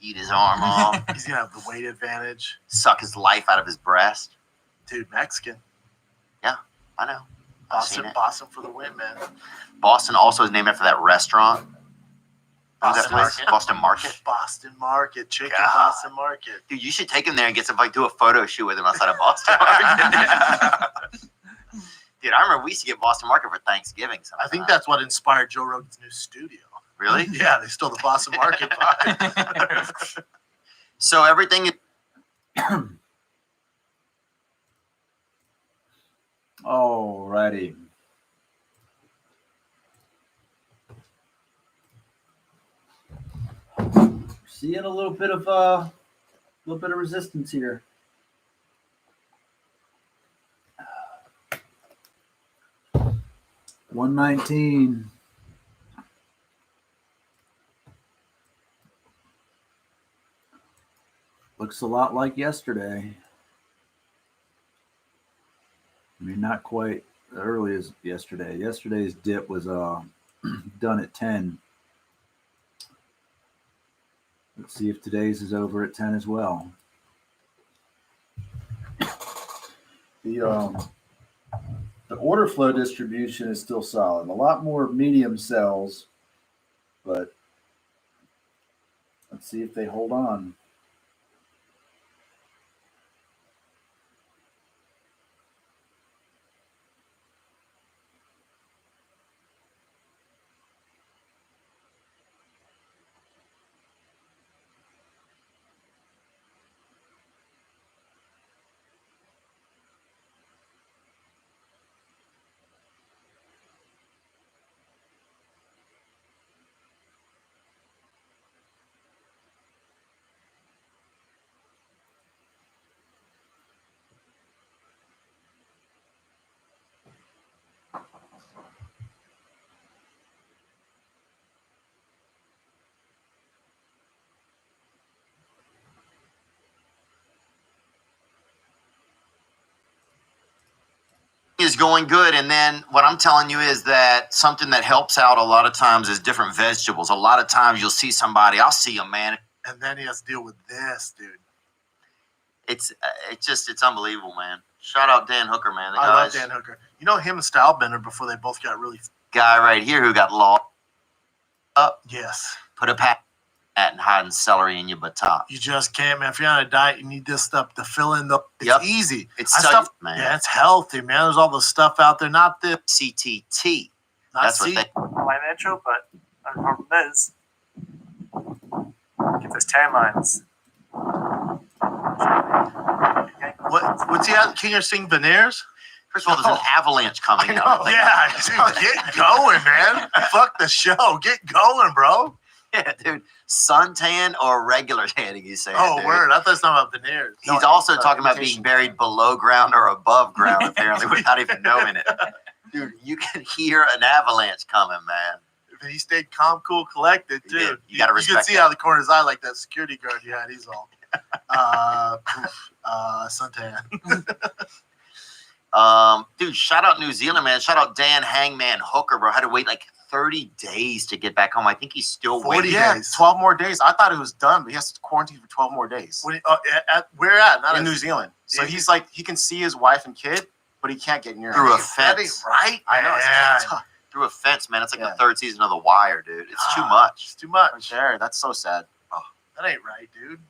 eat his arm off, He's gonna have the weight advantage. suck his life out of his breast. Dude, Mexican. I know. I've seen it. Boston for the win, man. Boston also is named after that restaurant. What's that Boston place? Market? Boston Market. Boston Market, chicken God. Boston Market. Dude, you should take him there and get some do a photo shoot with him outside of Boston Market. Dude, I remember we used to get Boston Market for Thanksgiving. I think that's what inspired Joe Rogan's new studio. really. Yeah, they stole the Boston Market vibe. So everything. Alrighty. Seeing a little bit of resistance here. $119. Looks a lot like yesterday. I mean, not quite as early as yesterday. Yesterday's dip was done at 10. Let's see if today's is over at 10 as well. The order flow distribution is still solid. A lot more medium sells, but let's see if they hold on. Is going good, and then what I'm telling you is that something that helps out a lot of times is different vegetables. A lot of times you'll see somebody, I'll see a man. And then he has to deal with this, dude. It's unbelievable, man. Shout out Dan Hooker, man. The I love guy's Dan Hooker. You know him and Stylebender before they both got really. guy right here who got lost. Yes. Put a pat at and hiding celery in your buttocks. You just can't, man. If you're on a diet, you need this stuff to fill in the. It's Yep. easy. It's That so, stuff, man. yeah, it's healthy, man. There's all the stuff out there. Not the CTT. not That's what C. they. Financial, but the problem is, get those tan lines. What's he at? King of Sing Veneers? First of all, there's an avalanche coming. I out. know. Yeah, dude, get going, man. Fuck the show. Get going, bro. Yeah, dude. Suntan or regular tanning, he's saying. Oh, dude. word. I thought it's not about veneers. He's also talking about being buried below ground or above ground, apparently, without even knowing it. Dude, you can hear an avalanche coming, man. He stayed calm, cool, collected, He dude. did. You gotta You respect could see that. out of the corner of his eye, like that security guard you had. He's all, suntan. Dude, shout out New Zealand, man. Shout out Dan Hangman Hooker, bro. Had to wait like 30 days to get back home. I think he's still 40 waiting. Yeah, days. 12 more days. I thought it was done, but he has to quarantine for 12 more days Where at? Not in New Zealand. So he's like, he can see his wife and kid, but he can't get near Through a him. That ain't fence. right. I know. man. It's tough Through a fence, man. It's like Yeah. the third season of The Wire, dude. It's too It's much. too right much. there. That's so sad. That ain't right, dude.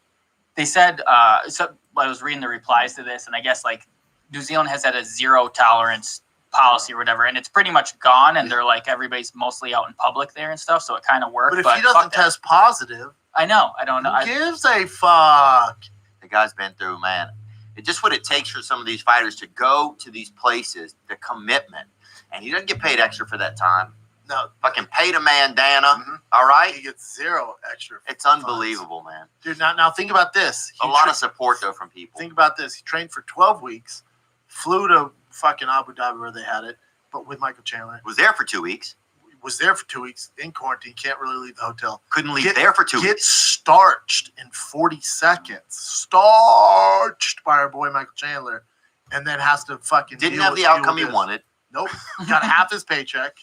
They said, so I was reading the replies to this, and I guess like New Zealand has had a zero tolerance policy or whatever, and it's pretty much gone. And they're like everybody's mostly out in public there and stuff, so it kind of worked. But if he fuck doesn't that. test positive, I know. I don't know. who gives a fuck? The guy's been through, man. It's just what it takes for some of these fighters to go to these places, the commitment. And he doesn't get paid extra for that time. No, Fucking pay the man, Dana. Mhm. All right? he gets zero extra. It's unbelievable, man. Dude, now think about this. A lot of support, though, from people. Think about this. He trained for 12 weeks, flew to fucking Abu Dhabi where they had it, but with Michael Chandler. Was there for 2 weeks. Was there for 2 weeks in quarantine. Can't really leave the hotel. Couldn't leave there for 2 Get weeks. starched in 40 seconds. Starched by our boy Michael Chandler. And then has to fucking Didn't deal have with- the deal outcome with he this. wanted. Nope. Got half his paycheck.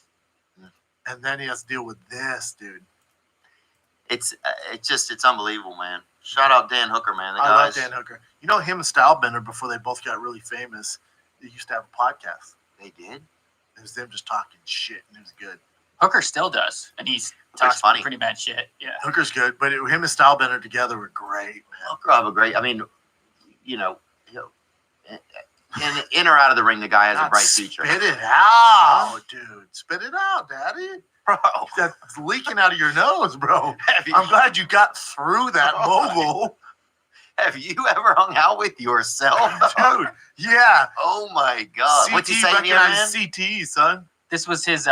And then he has to deal with this, dude. It's unbelievable, man. Shout out Dan Hooker, man. The I love guys. Dan Hooker. You know him and Stylebender, before they both got really famous, they used to have a podcast. They did. It was them just talking shit, and it was good. Hooker still does, and he's Hooker's talks funny. pretty bad shit. Yeah. Hooker's good, but him and Stylebender together were great, man. Hooker have a great. I mean, you know, in or out of the ring, the guy has a God, bright future. Spit it out, dude. Spit it out, Daddy. Bro, That's leaking out of your nose, bro. have you, I'm glad you got through that mobile. have you ever hung out with yourself? Dude, yeah. Oh my God! What'd you say, man? recognized CTE, son. This was his.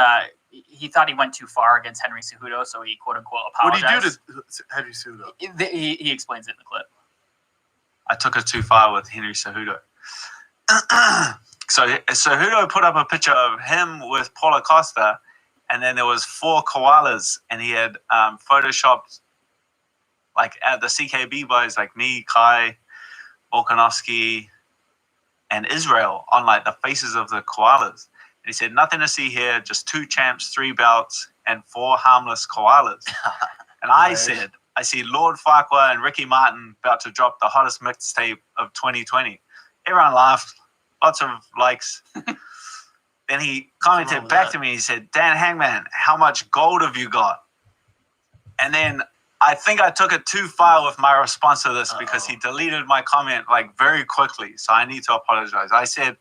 He thought he went too far against Henry Cejudo, so he quote unquote What do apologized. you do to Henry Cejudo? He explains it in the clip. I took it too far with Henry Cejudo. So Cejudo put up a picture of him with Paulo Costa, and then there was 4 koalas, and he had photoshopped like at the CKB boys like me, Kai, Volkanovski, and Israel on like the faces of the koalas. And he said, nothing to see here, just 2 champs, 3 belts, and 4 harmless koalas. And I Nice. said, I see Lord Farquhar and Ricky Martin about to drop the hottest mixtape of 2020. Everyone laughed, lots of likes. Then he wrong commented with back that? to me, he said, Dan Hangman, how much gold have you got? And then I think I took it too far with my response to this because he deleted my comment like very quickly. So I need to apologize. I said,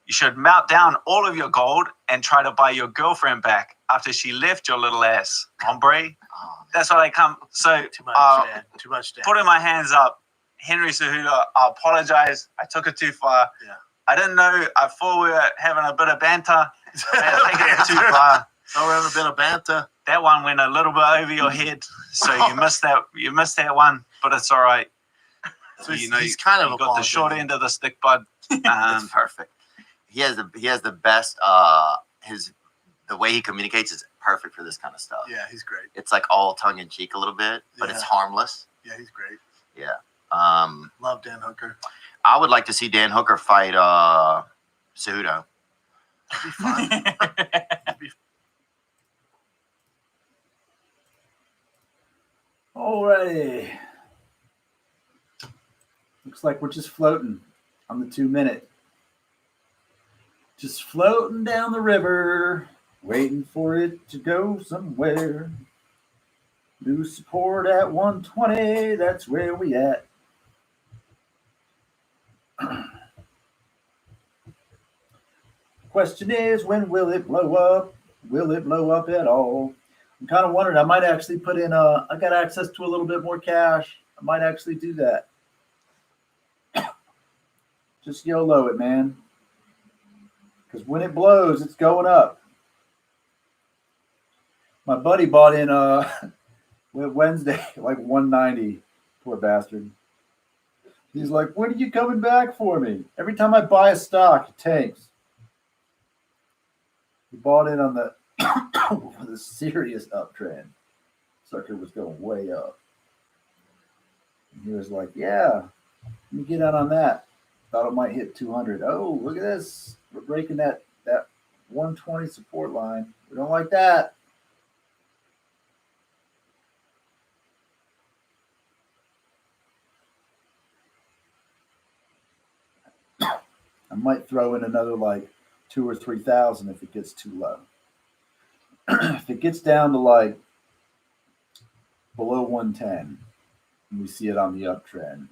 you should melt down all of your gold and try to buy your girlfriend back after she left your little ass, hombre. That's what I come. So Too much, Dan. Too much, Dan. putting my hands up, Henry Cejudo, I apologize. I took it too far. Yeah. I didn't know. I thought we were having a bit of banter. I taken it too far. Oh, we're having a bit of banter. That one went a little bit over your head, so you missed that. You missed that one, but it's all right. So You know, he's kind of You got the short apologizing. end of the stick, bud. It's perfect. He has the best. The way he communicates is perfect for this kind of stuff. Yeah, he's great. It's like all tongue in cheek a little bit, but it's Yeah. harmless. Yeah, he's great. Yeah. Love Dan Hooker. I would like to see Dan Hooker fight Cejudo. That'd be fun. Alrighty. Looks like we're just floating on the 2 minute. Just floating down the river, waiting for it to go somewhere. New support at 120. That's where we at. Question is, when will it blow up? Will it blow up at all? I'm kind of wondering. I might actually put in I got access to a little bit more cash. I might actually do that. Just YOLO it, man. Because when it blows, it's going up. My buddy bought in Wednesday like 190. Poor bastard. He's like, when are you coming back for me? Every time I buy a stock, it tanks. He bought in on the serious uptrend. Sucker was going way up. And he was like, yeah, let me get out on that. Thought it might hit 200. Oh, look at this. We're breaking that 120 support line. We don't like that. I might throw in another like 2 or 3,000 if it gets too low. If it gets down to like below 110 and we see it on the uptrend,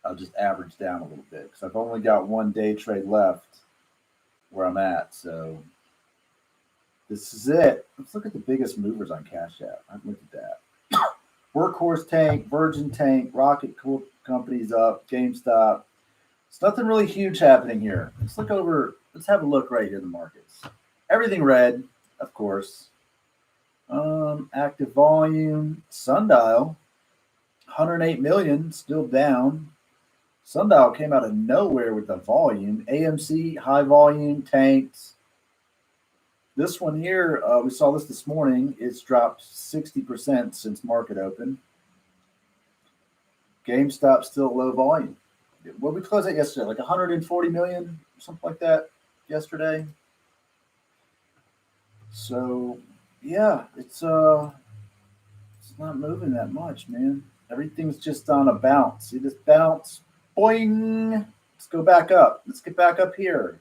I'll just average down a little bit because I've only got one day trade left where I'm at. So this is it. Let's look at the biggest movers on Cash App. I've looked at that. Workhorse tank, Virgin tank, Rocket Company's up, GameStop. It's nothing really huge happening here. Let's look over. Let's have a look right here in the markets. Everything red, of course. Active volume, Sundial, 108 million, still down. Sundial came out of nowhere with the volume. AMC, high volume, tanks. This one here, we saw this morning. It's dropped 60% since market open. GameStop still low volume. What did we close at yesterday? Like 140 million, something like that yesterday. So yeah, it's not moving that much, man. Everything's just on a bounce. See this bounce? Boing. Let's go back up. Let's get back up here.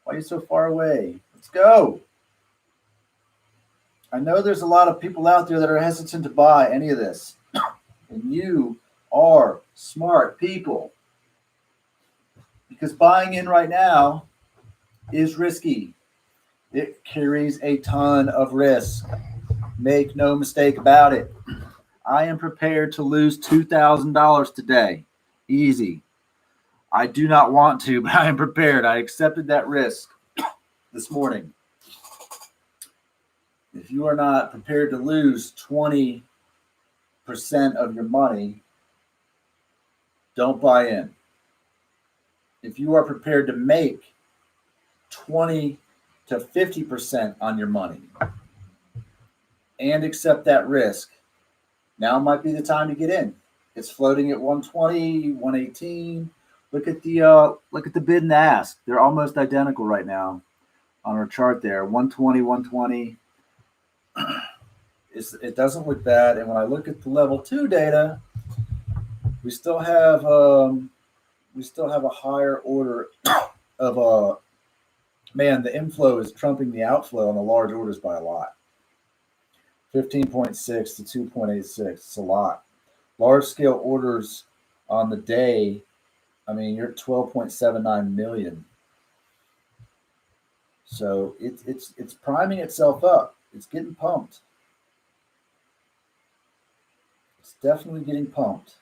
Why are you so far away? Let's go. I know there's a lot of people out there that are hesitant to buy any of this. And you are smart people. Because buying in right now is risky. It carries a ton of risk. Make no mistake about it. I am prepared to lose $2,000 today. Easy. I do not want to, but I am prepared. I accepted that risk this morning. If you are not prepared to lose 20% of your money, don't buy in. If you are prepared to make 20 to 50% on your money and accept that risk, now might be the time to get in. It's floating at 120, 118. Look at the bid and ask. They're almost identical right now on our chart there. 120, 120. It doesn't look bad. And when I look at the level 2 data, we still have a higher order of man, the inflow is trumping the outflow on the large orders by a lot. 15.6 to 2.86. It's a lot. Large scale orders on the day, I mean, you're at 12.79 million. So it's priming itself up. It's getting pumped. It's definitely getting pumped.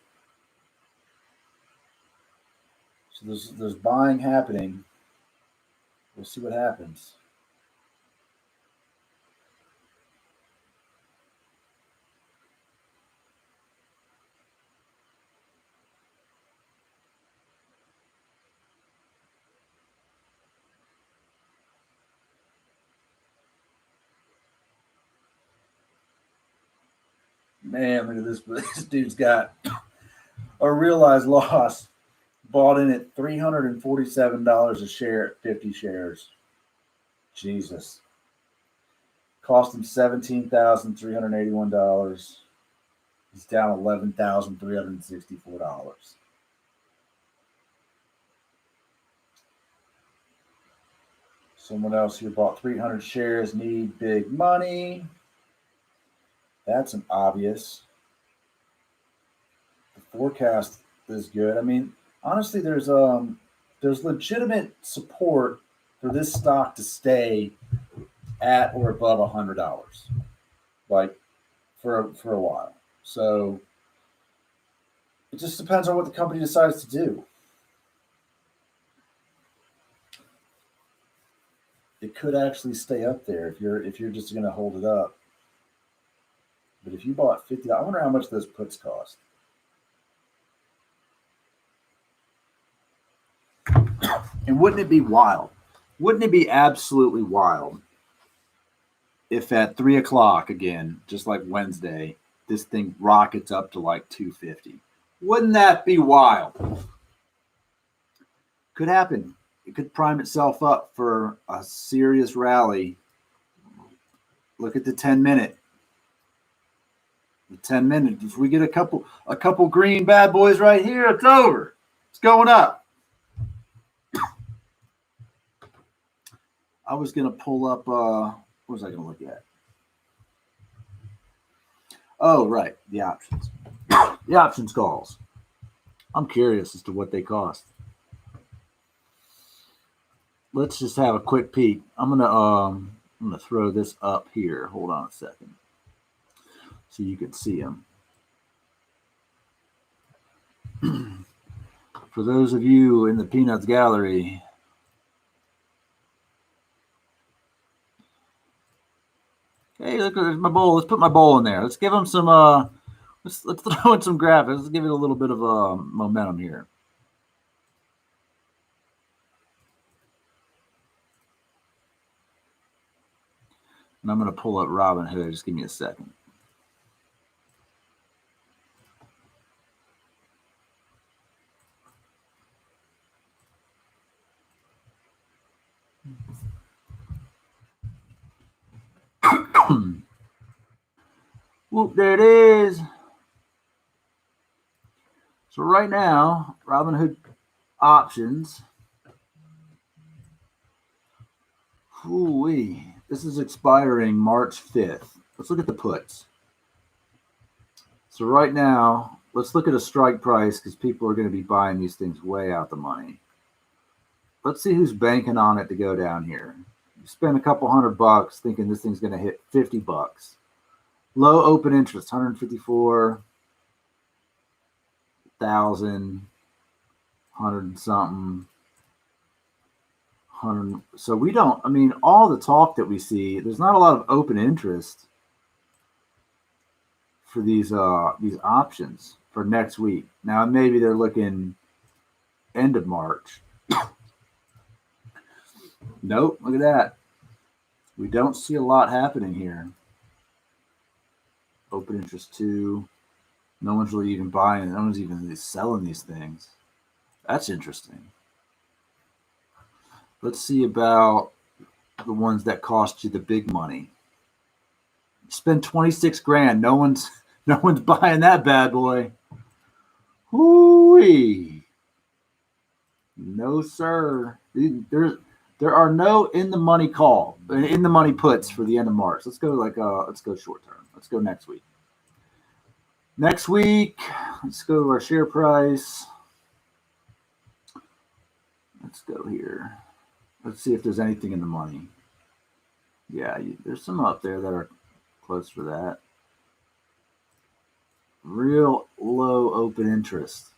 So there's buying happening. We'll see what happens. Man, look at this. This dude's got a realized loss. Bought in at $347 a share at 50 shares. Jesus. Cost him $17,381. He's down $11,364. Someone else here bought 300 shares, need big money. That's an obvious. The forecast is good. I mean, honestly, there's legitimate support for this stock to stay at or above $100, like for a while. So it just depends on what the company decides to do. It could actually stay up there if you're just going to hold it up. But if you bought 50, I wonder how much those puts cost. And wouldn't it be wild? Wouldn't it be absolutely wild if at 3:00 again, just like Wednesday, this thing rockets up to like 250? Wouldn't that be wild? Could happen. It could prime itself up for a serious rally. Look at the 10-minute. The 10-minute. If we get a couple green bad boys right here, it's over. It's going up. I was going to pull up, what was I going to look at? Oh, right, the options. The options calls. I'm curious as to what they cost. Let's just have a quick peek. I'm gonna throw this up here. Hold on a second, so you can see them. For those of you in the Peanuts gallery, hey, look, there's my bowl. Let's put my bowl in there. Let's give them some. Let's throw in some graphics. Let's give it a little bit of momentum here. And I'm going to pull up Robinhood. Just give me a second. Whoop, there it is. So right now, Robinhood options. Ooh-wee. This is expiring March 5th. Let's look at the puts. So right now, let's look at a strike price because people are going to be buying these things way out the money. Let's see who's banking on it to go down here. You spend a couple $100 thinking this thing's going to hit $50. Low open interest, 154,000, 100 and something. 100. So we don't, I mean, all the talk that we see, there's not a lot of open interest for these options for next week. Now maybe they're looking end of March. Nope, look at that. We don't see a lot happening here. Open interest 2. No one's really even buying. No one's even selling these things. That's interesting. Let's see about the ones that cost you the big money. Spend 26 grand. No one's buying that bad boy. Hoo-wee. No, sir. There are no in the money puts for the end of March. Let's go short term. Let's go next week. Next week, let's go to our share price. Let's go here. Let's see if there's anything in the money. Yeah, there's some up there that are close for that. Real low open interest.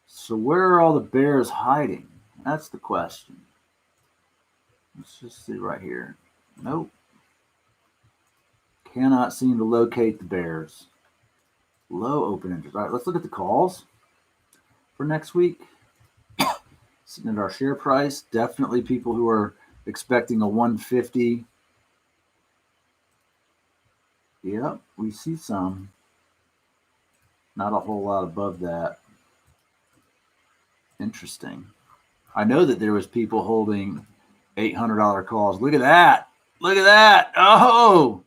So where are all the bears hiding? That's the question. Let's just see right here. Nope. Cannot seem to locate the bears. Low open interest. All right, let's look at the calls for next week. Sitting at our share price. Definitely people who are expecting a 150. Yep, we see some. Not a whole lot above that. Interesting. I know that there was people holding $800 calls. Look at that. Look at that. Oh,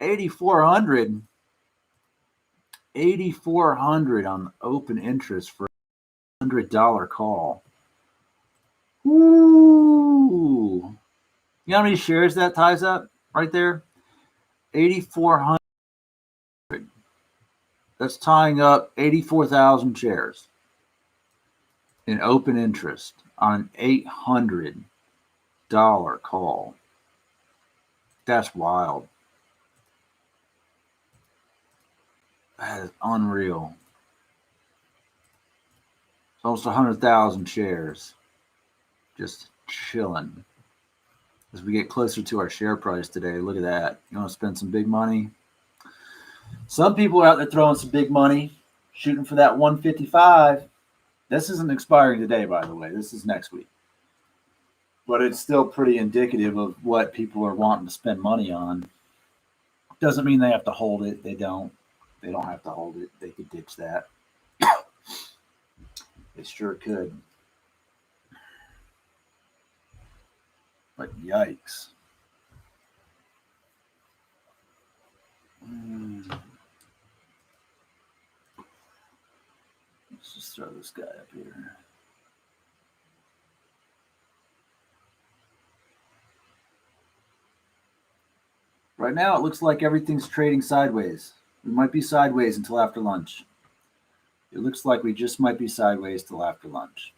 8,400. 8,400 on open interest for a $100 call. Ooh. You know how many shares that ties up right there? 8,400. That's tying up 84,000 shares in open interest on an $800 call. That's wild. That is unreal. It's almost 100,000 shares just chilling. As we get closer to our share price today, look at that. You want to spend some big money? Some people are out there throwing some big money, shooting for that 155. This isn't expiring today, by the way. This is next week. But it's still pretty indicative of what people are wanting to spend money on. Doesn't mean they have to hold it. They don't. They don't have to hold it. They could ditch that. They sure could. But yikes. Let's just throw this guy up here. Right now, it looks like everything's trading sideways. We might be sideways until after lunch. It looks like we just might be sideways till after lunch.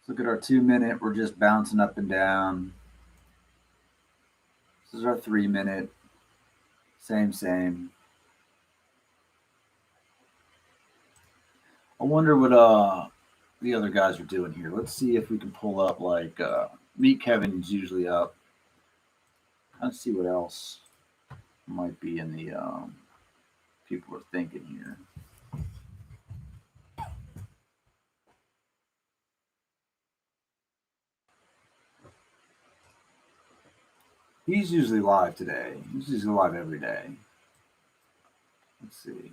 Look at our 2 minute. We're just bouncing up and down. This is our 3 minute. Same. I wonder what the other guys are doing here. Let's see if we can pull up like Meet Kevin's usually up. Let's see what else might be in the people are thinking here. He's usually live today. He's usually live every day. Let's see.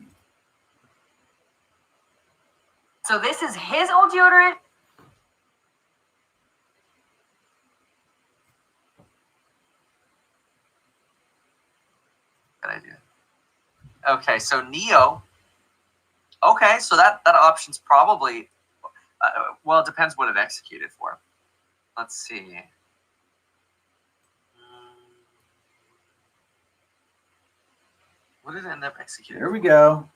So this is his old deodorant? Good idea. Okay, so Neo. Okay, so that option's probably, well, it depends what it executed for. Let's see. What did it end up executing? There we go.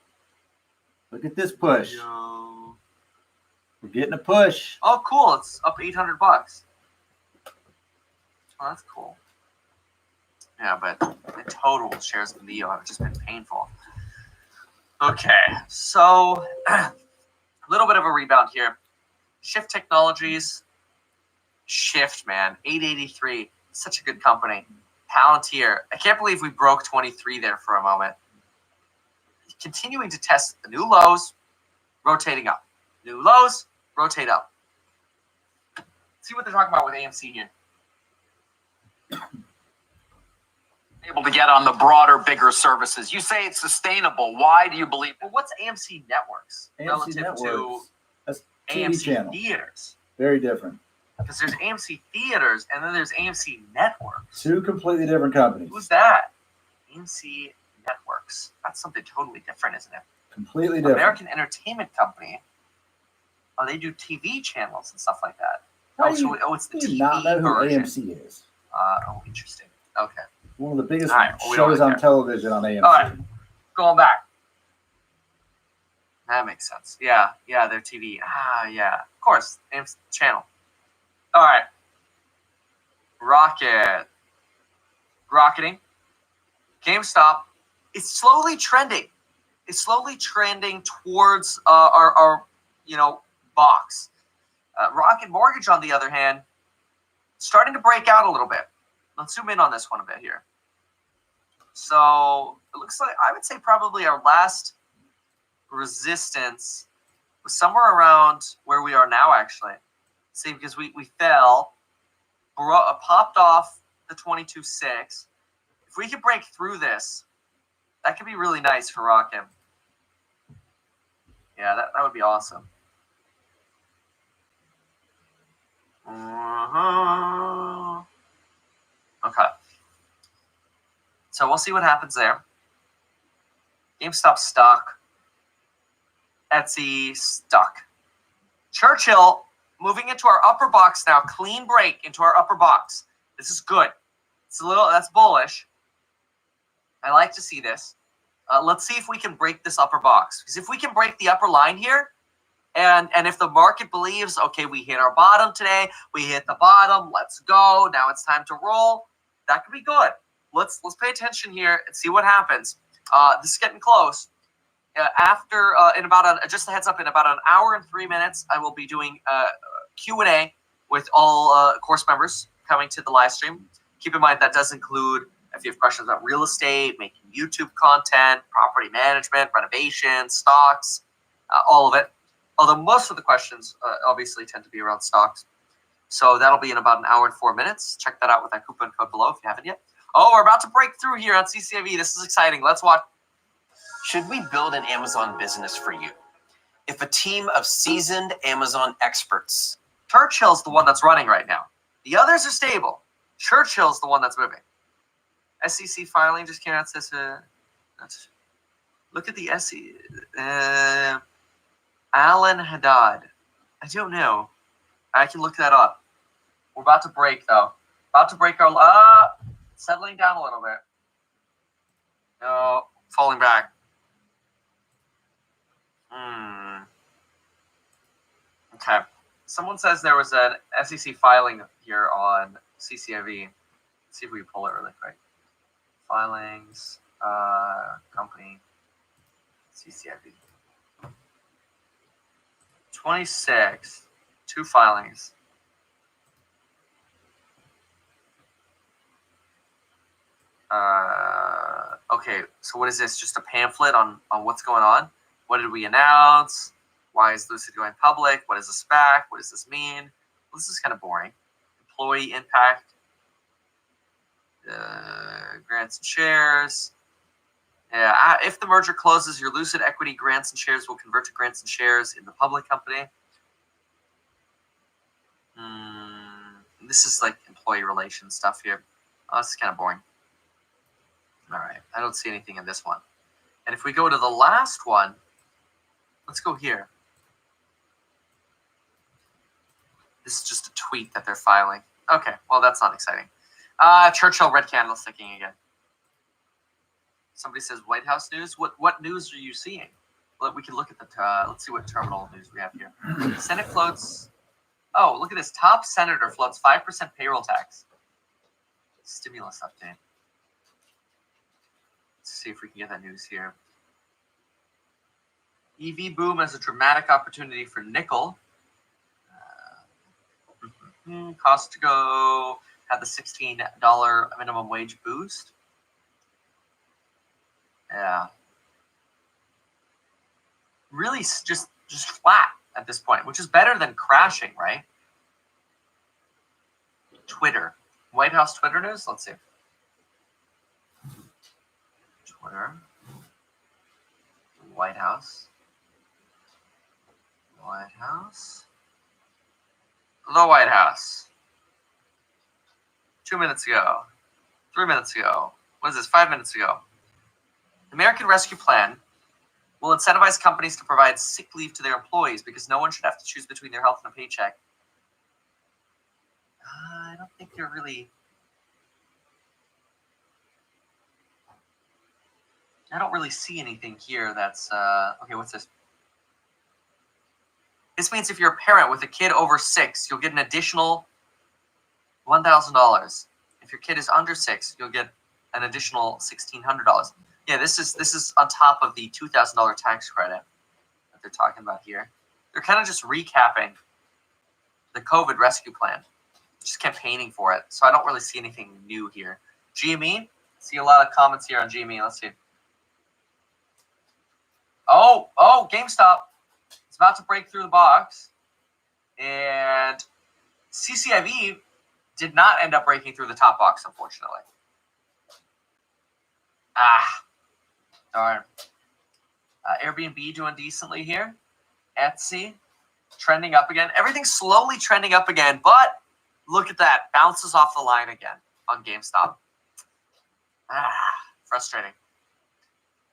Look at this push. Neo. We're getting a push. Oh, cool! It's up $800. Oh, that's cool. Yeah, but the total shares of Neo have just been painful. Okay, so a little bit of a rebound here. Shift Technologies. Shift, man. 883. Such a good company. Palantir. I can't believe we broke 23 there for a moment. Continuing to test the new lows, rotating up. New lows, rotate up. See what they're talking about with AMC here. Able to get on the broader, bigger services. You say it's sustainable. Why do you believe Well, what's AMC Networks relative to That's TV AMC channel. Theaters? Very different. Because there's AMC Theaters and then there's AMC Networks. Two completely different companies. Who's that? AMC Networks. That's something totally different, isn't it? Completely different. American Entertainment Company. Oh, they do TV channels and stuff like that. How Oh, do you, it's the do TV you not know who version. AMC is? Oh, interesting. Okay. One of the biggest All right, well, we shows don't on care. television on AMC. All right. Going back. That makes sense. Yeah, their TV. Yeah. Of course, AMC channel. All right. Rocketing. GameStop. It's slowly trending. It's slowly trending towards our box. Rocket Mortgage, on the other hand, starting to break out a little bit. Let's zoom in on this one a bit here. So it looks like, I would say probably our last resistance was somewhere around where we are now, actually. See, because we fell, popped off the 22.6. If we could break through this, that could be really nice for Rocket. Yeah, that would be awesome. Okay. So we'll see what happens there. GameStop stuck. Etsy stuck. Churchill moving into our upper box now. Clean break into our upper box. This is good. It's that's bullish. I like to see this. Let's see if we can break this upper box. Because if we can break the upper line here, and if the market believes, okay, we hit our bottom today, we hit the bottom, let's go. Now it's time to roll. That could be good. Let's pay attention here and see what happens. This is getting close. Just a heads up, in about an hour and 3 minutes, I will be doing Q&A with all course members coming to the live stream. Keep in mind that does include if you have questions about real estate, making YouTube content, property management, renovation, stocks, all of it. Although most of the questions obviously tend to be around stocks. So that'll be in about an hour and 4 minutes. Check that out with that coupon code below if you haven't yet. Oh, we're about to break through here on CCIV. This is exciting. Let's watch. Should we build an Amazon business for you? If a team of seasoned Amazon experts. Churchill's the one that's running right now. The others are stable. Churchill's the one that's moving. SEC filing just came out. Says, look at the SEC. Alan Haddad. I don't know. I can look that up. We're about to break, though. About to break our... settling down a little bit. No, falling back. Okay. Someone says there was an SEC filing here on CCIV. Let's see if we pull it really quick. Filings, company, CCIV. 26, 2 filings. Okay, so what is this? Just a pamphlet on what's going on? What did we announce? Why is Lucid going public? What is a SPAC? What does this mean? Well, this is kind of boring. Employee impact. Grants and shares. Yeah, if the merger closes, your Lucid equity grants and shares will convert to grants and shares in the public company. This is like employee relations stuff here. Oh, this is kind of boring. All right, I don't see anything in this one. And if we go to the last one, let's go here. This is just a tweet that they're filing. Okay, well, that's not exciting. Churchill red candle sticking again. Somebody says White House news. What news are you seeing? Well, we can look at the. Let's see what terminal news we have here. Senate floats. Oh, look at this. Top senator floats 5% payroll tax. Stimulus update. Let's see if we can get that news here. EV boom as a dramatic opportunity for nickel. Costco had the $16 minimum wage boost. Yeah. Really just flat at this point, which is better than crashing, right? Twitter. White House Twitter news? Let's see. Twitter. White House. White House. The White House. 2 minutes ago. 3 minutes ago. What is this? 5 minutes ago. The American Rescue Plan will incentivize companies to provide sick leave to their employees because no one should have to choose between their health and a paycheck. I don't think they're really... I don't really see anything here that's... Okay, what's this? This means if you're a parent with a kid over 6, you'll get an additional $1,000. If your kid is under 6, you'll get an additional $1,600. Yeah, this is on top of the $2,000 tax credit that they're talking about here. They're kind of just recapping the COVID rescue plan, just campaigning for it. So I don't really see anything new here. GME, see a lot of comments here on GME. Let's see. Oh, GameStop. It's about to break through the box. And CCIV did not end up breaking through the top box, unfortunately. Darn. Airbnb doing decently here. Etsy. trending up again. Everything's slowly trending up again, but look at that. Bounces off the line again on GameStop. Frustrating.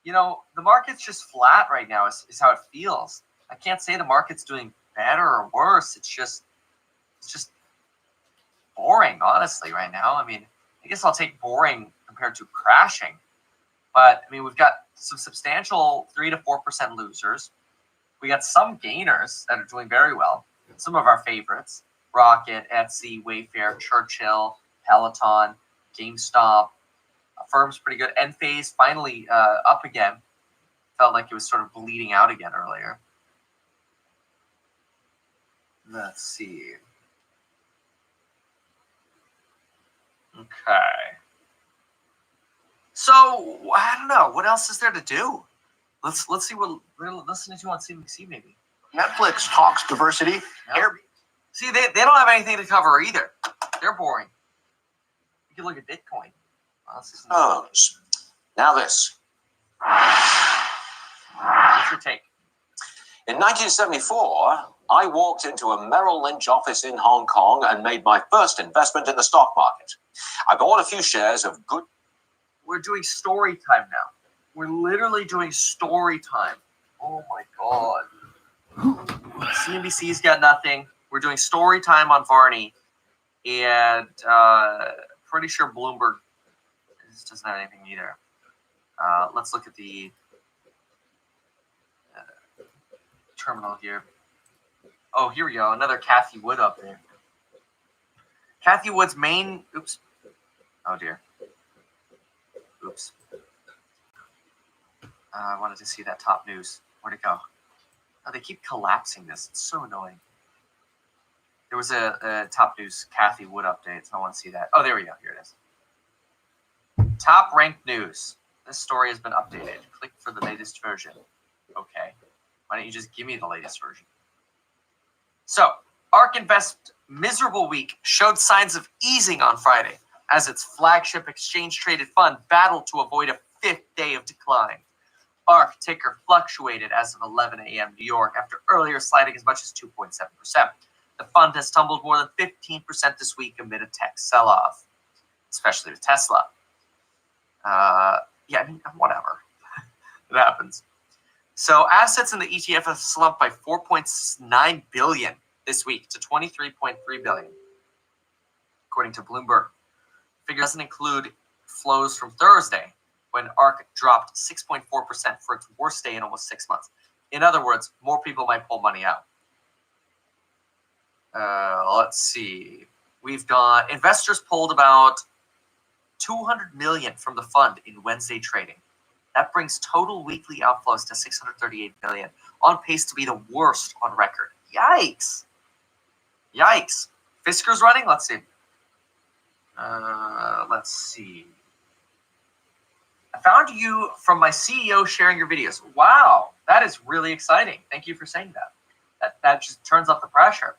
You know, the market's just flat right now is how it feels. I can't say the market's doing better or worse. It's just boring, honestly, right now. I mean, I guess I'll take boring compared to crashing. But, I mean, we've got some substantial 3 to 4% losers. We got some gainers that are doing very well. Some of our favorites: Rocket, Etsy, Wayfair, Churchill, Peloton, GameStop. Firm's pretty good. Enphase finally up again. Felt like it was sort of bleeding out again earlier. Let's see. Okay. So I don't know. What else is there to do? Let's see what we're listening to on CBC maybe. Netflix talks diversity. No. See, they don't have anything to cover either. They're boring. You can look at Bitcoin. Oh, now this. What's your take? In 1974, I walked into a Merrill Lynch office in Hong Kong and made my first investment in the stock market. I bought a few shares of good. We're doing story time now. We're literally doing story time. Oh my god. CNBC's got nothing. We're doing story time on Varney, and pretty sure Bloomberg doesn't have anything either. Let's look at the terminal here. Oh, here we go. Another Kathy Wood up there. Kathy Wood's main. Oops. Oh dear. Oops. I wanted to see that top news. Where'd it go? Oh, they keep collapsing this. It's so annoying. There was a top news Kathy Wood update, so I want to see that. Oh, there we go. Here it is. Top ranked news. This story has been updated. Click for the latest version. Okay. Why don't you just give me the latest version? So, ARK Invest miserable week showed signs of easing on Friday as its flagship exchange-traded fund battled to avoid a fifth day of decline. ARK ticker fluctuated as of 11 a.m. New York after earlier sliding as much as 2.7%. The fund has tumbled more than 15% this week amid a tech sell-off, especially with Tesla. Yeah, I mean, whatever. It happens. So assets in the ETF have slumped by 4.9 billion this week to 23.3 billion, according to Bloomberg. Figure doesn't include flows from Thursday, when ARK dropped 6.4% for its worst day in almost 6 months. In other words, more people might pull money out. Let's see. We've got investors pulled about 200 million from the fund in Wednesday trading. That brings total weekly outflows to 638 billion, on pace to be the worst on record. Yikes. Yikes. Fisker's running? Let's see. Let's see. I found you from my CEO sharing your videos. Wow, that is really exciting. Thank you for saying that. That just turns up the pressure.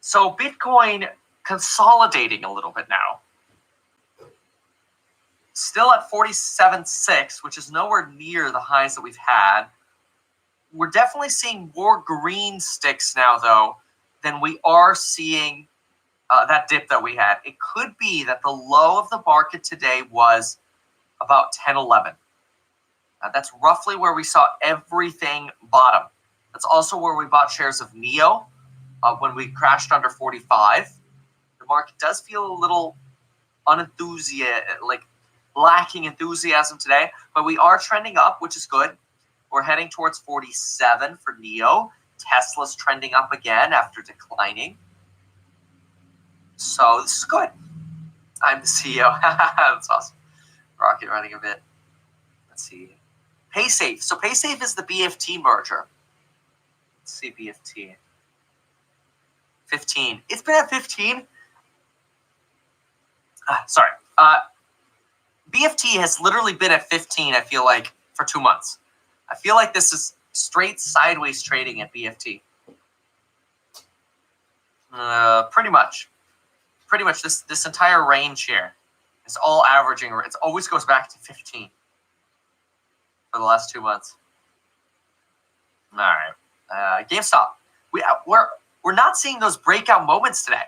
So Bitcoin consolidating a little bit now. Still at 47.6, which is nowhere near the highs that we've had. We're definitely seeing more green sticks now, though, than we are seeing that dip that we had. It could be that the low of the market today was about 10.11. That's roughly where we saw everything bottom. That's also where we bought shares of NEO when we crashed under 45. The market does feel a little lacking enthusiasm today, but we are trending up, which is good. We're heading towards 47 for NEO. Tesla's trending up again after declining. So this is good. I'm the CEO. That's awesome. Rocket running a bit. Let's see. PaySafe. So PaySafe is the BFT merger. Let's see BFT. 15. It's been at 15. Sorry. BFT has literally been at 15, I feel like, for 2 months. I feel like this is straight sideways trading at BFT. Pretty much. Pretty much this entire range here is all averaging. It always goes back to 15 for the last 2 months. All right. GameStop. We're not seeing those breakout moments today.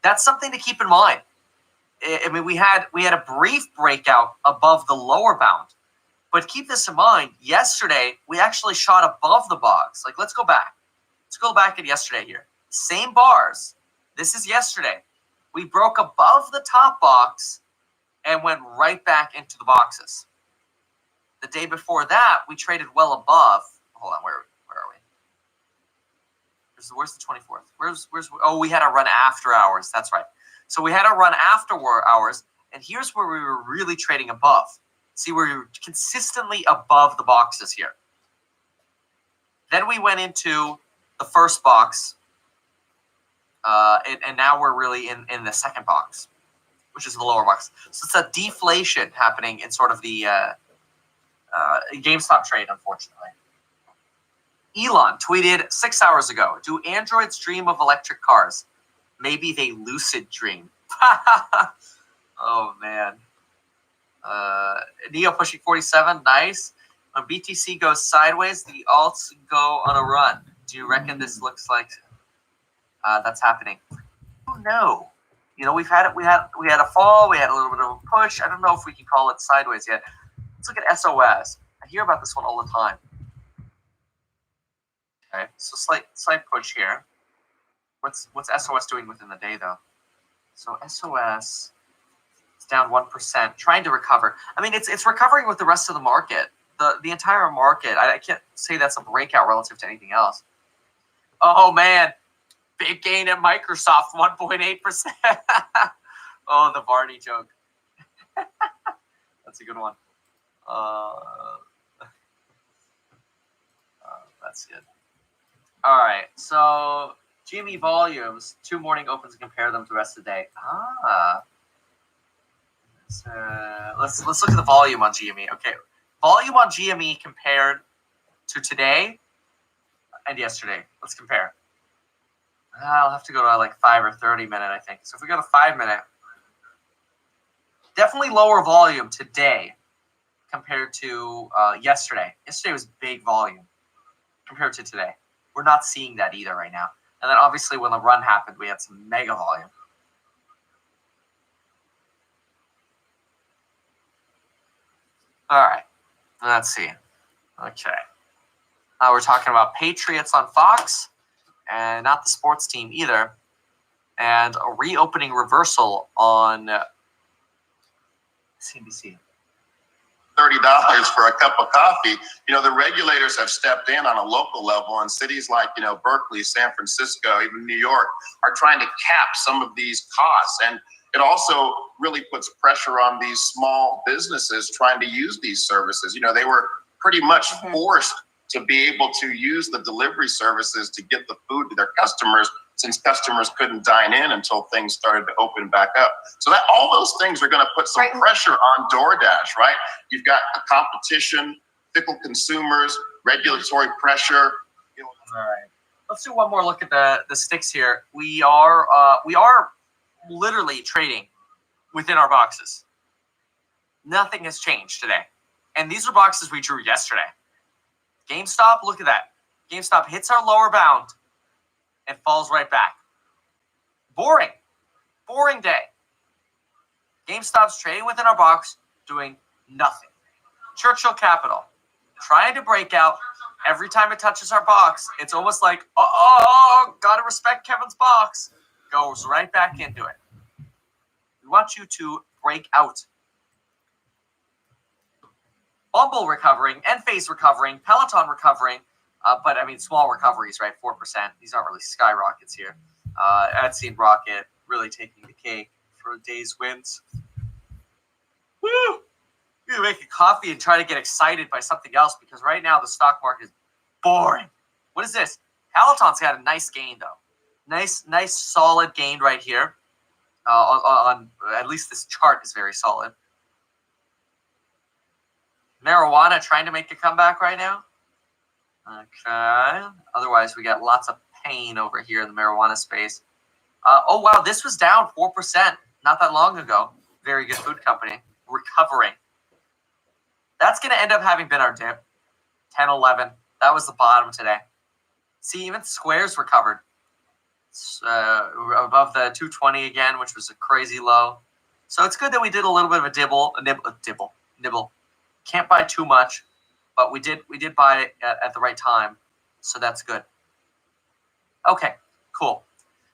That's something to keep in mind. I mean, we had a brief breakout above the lower bound, but keep this in mind. Yesterday, we actually shot above the box. Like, let's go back. Let's go back at yesterday here. Same bars. This is yesterday. We broke above the top box and went right back into the boxes. The day before that, we traded well above. Hold on, where are we? Where's the 24th? Where's oh, we had a run after hours. That's right. So we had a run after hours, and here's where we were really trading above. See, we were consistently above the boxes here. Then we went into the first box, and now we're really in the second box, which is the lower box. So it's a deflation happening in sort of the GameStop trade, unfortunately. Elon tweeted 6 hours ago, do androids dream of electric cars? Maybe they lucid dream. Oh, man. Neo pushing 47, nice. When BTC goes sideways, the alts go on a run. Do you reckon this looks like that's happening? I don't know. You know, we had a fall, we had a little bit of a push. I don't know if we can call it sideways yet. Let's look at SOS. I hear about this one all the time. Okay, so slight push here. What's SOS doing within the day though? So SOS is down 1%, trying to recover. I mean, it's recovering with the rest of the market. The entire market. I can't say that's a breakout relative to anything else. Oh man, big gain at Microsoft, 1.8%. Oh, the Barney joke. That's a good one. That's good. All right, so GME volumes, 2 morning opens and compare them to the rest of the day. Let's look at the volume on GME. Okay, volume on GME compared to today and yesterday. Let's compare. I'll have to go to like 5 or 30 minute, I think. So if we go to 5 minute, definitely lower volume today compared to yesterday. Yesterday was big volume compared to today. We're not seeing that either right now. And then obviously when the run happened, we had some mega volume. All right, let's see. Okay. We're talking about Patriots on Fox, and not the sports team either, and a reopening reversal on CNBC. $30 for a cup of coffee. You know, the regulators have stepped in on a local level, and cities like, you know, Berkeley, San Francisco, even New York are trying to cap some of these costs. And it also really puts pressure on these small businesses trying to use these services. You know, they were pretty much forced to be able to use the delivery services to get the food to their customers, since customers couldn't dine in until things started to open back up. So that all those things are going to put some pressure on DoorDash, right? You've got a competition, fickle consumers, regulatory pressure. You know. All right, let's do one more look at the sticks here. We are literally trading within our boxes. Nothing has changed today, and these are boxes we drew yesterday. GameStop, look at that. GameStop hits our lower bound and falls right back. Boring day. GameStop's trading within our box, doing nothing. Churchill Capital, trying to break out. Every time it touches our box, it's almost like, gotta respect Kevin's box. Goes right back into it. We want you to break out. Bumble recovering, Enphase recovering, Peloton recovering, but I mean small recoveries, right? 4%. These aren't really skyrockets here. Etsy and Rocket really taking the cake for day's wins. Woo! You make a coffee and try to get excited by something else, because right now the stock market is boring. What is this? Peloton's got a nice gain though. Nice solid gain right here. On at least this chart is very solid. Marijuana trying to make a comeback right now. Okay. Otherwise, we got lots of pain over here in the marijuana space. Oh, wow. This was down 4% not that long ago. Very good food company. Recovering. That's going to end up having been our dip. 10, 11. That was the bottom today. See, even Squares recovered. It's, above the 220 again, which was a crazy low. So it's good that we did a little bit of a nibble. Can't buy too much, but we did buy it at the right time. So that's good. Okay, cool.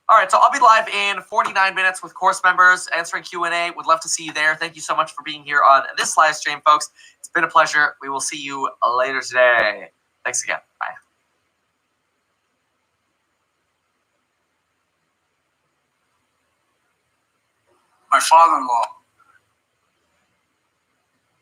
All right, so I'll be live in 49 minutes with course members answering Q&A. Would love to see you there. Thank you so much for being here on this live stream, folks. It's been a pleasure. We will see you later today. Thanks again. Bye. My father-in-law.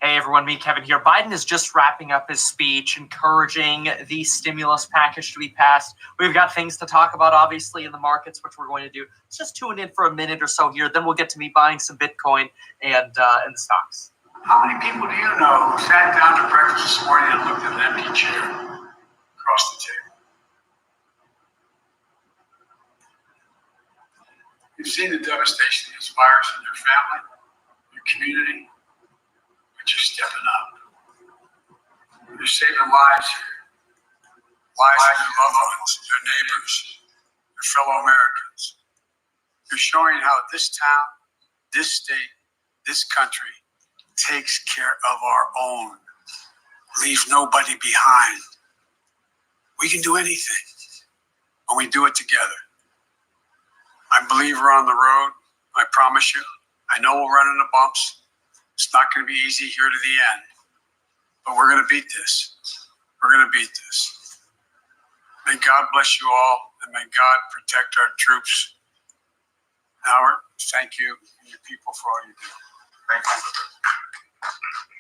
Hey everyone, me, Kevin here. Biden is just wrapping up his speech, encouraging the stimulus package to be passed. We've got things to talk about, obviously, in the markets, which we're going to do. Let's just tune in for a minute or so here. Then we'll get to me buying some Bitcoin and the stocks. How many people do you know who sat down to breakfast this morning and looked at an empty chair across the table? You've seen the devastation of this virus in your family, your community. You're stepping up. You're saving lives here. Lives of your loved ones, your neighbors, your fellow Americans. You're showing how this town, this state, this country takes care of our own. Leave nobody behind. We can do anything when we do it together. I believe we're on the road. I promise you. I know we'll run into bumps. It's not going to be easy here to the end, but we're going to beat this. We're going to beat this. May God bless you all, and may God protect our troops. Howard, thank you and your people for all you do. Thank you.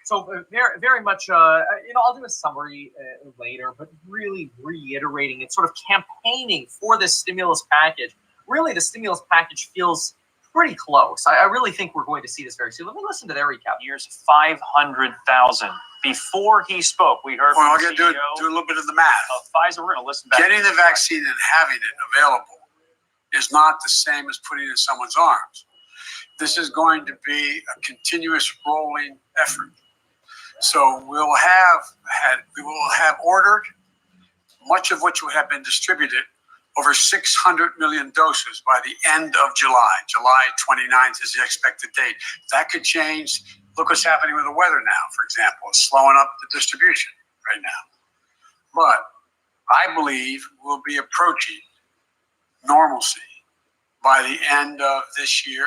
So very, very much, I'll do a summary later, but really reiterating and sort of campaigning for this stimulus package. Really, the stimulus package feels pretty close. I really think we're going to see this very soon. Let me listen to their recap. Here's 500,000. Before he spoke, we heard Well, from I'm the going to CEO do a little bit of the math. of Pfizer. We're going to listen back. Getting the vaccine and having it available is not the same as putting it in someone's arms. This is going to be a continuous rolling effort. So we will have ordered much of which will have been distributed over 600 million doses by the end of July. July 29th is the expected date. That could change. Look what's happening with the weather now, for example. It's slowing up the distribution right now. But I believe we'll be approaching normalcy by the end of this year.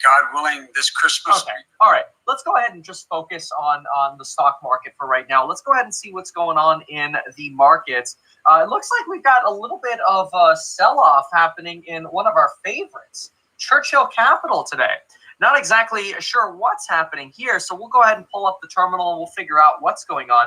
God willing, this Christmas. Okay. All right. Let's go ahead and just focus on the stock market for right now. Let's go ahead and see what's going on in the markets. It looks like we've got a little bit of a sell-off happening in one of our favorites, Churchill Capital today. Not exactly sure what's happening here, so we'll go ahead and pull up the terminal and we'll figure out what's going on.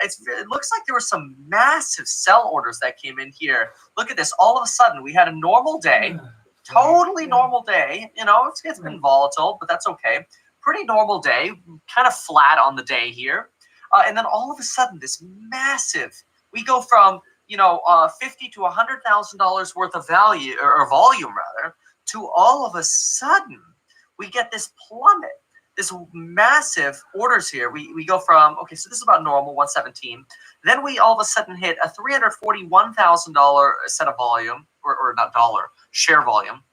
It looks like there were some massive sell orders that came in here. Look at this. All of a sudden, we had a normal day. Totally normal day. It's been volatile, but that's okay. Pretty normal day, kind of flat on the day here. And then all of a sudden, this massive, we go from, $50,000 to $100,000 worth of value or volume rather, to all of a sudden, we get this plummet, this massive orders here. We go from, okay, so this is about normal, 117. Then we all of a sudden hit a $341,000 set of volume, or not dollar, share volume.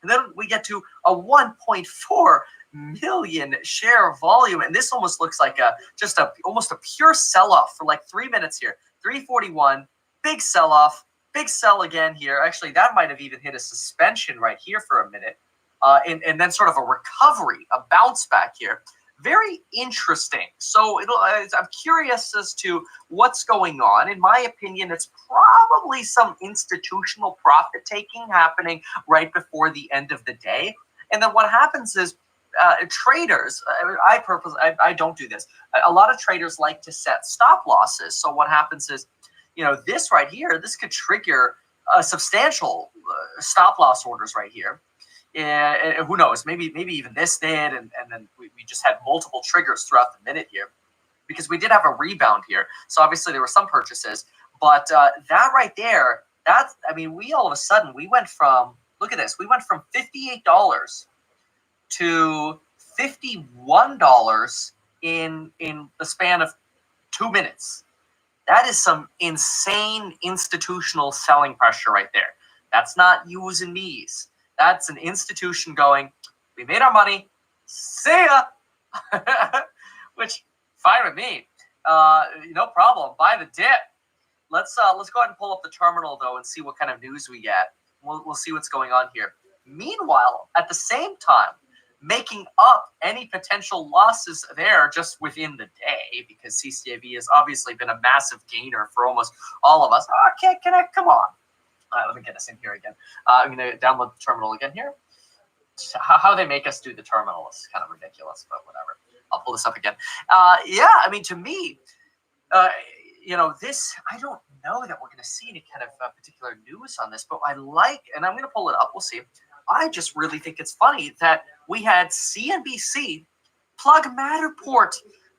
And then we get to a 1.4 million share volume. And this almost looks like almost a pure sell-off for like 3 minutes here. 341, big sell-off, big sell again here. Actually, that might have even hit a suspension right here for a minute. And then sort of a recovery, a bounce back here. Very interesting. So I'm curious as to what's going on. In my opinion, it's probably some institutional profit taking happening right before the end of the day. And then what happens is traders, I don't do this. A lot of traders like to set stop losses. So what happens is, this right here, this could trigger a substantial stop loss orders right here. And who knows, maybe even this did, and then we just had multiple triggers throughout the minute here, because we did have a rebound here. So obviously there were some purchases, but that right there, we all of a sudden, we went from, look at this, we went from $58 to $51 in the span of 2 minutes. That is some insane institutional selling pressure right there. That's not yous and me's. That's an institution going, we made our money, see ya. Which, fine with me. No problem. Buy the dip. Let's go ahead and pull up the terminal though and see what kind of news we get. We'll see what's going on here. Meanwhile, at the same time, making up any potential losses there just within the day, because CCAV has obviously been a massive gainer for almost all of us. Oh, can't connect. Come on. Let me get us in here again. I'm going to download the terminal again here. How they make us do the terminal is kind of ridiculous, but whatever. I'll pull this up again. Yeah, I mean, to me, this, I don't know that we're going to see any kind of particular news on this, but I like, and I'm going to pull it up. We'll see. I just really think it's funny that we had CNBC plug Matterport.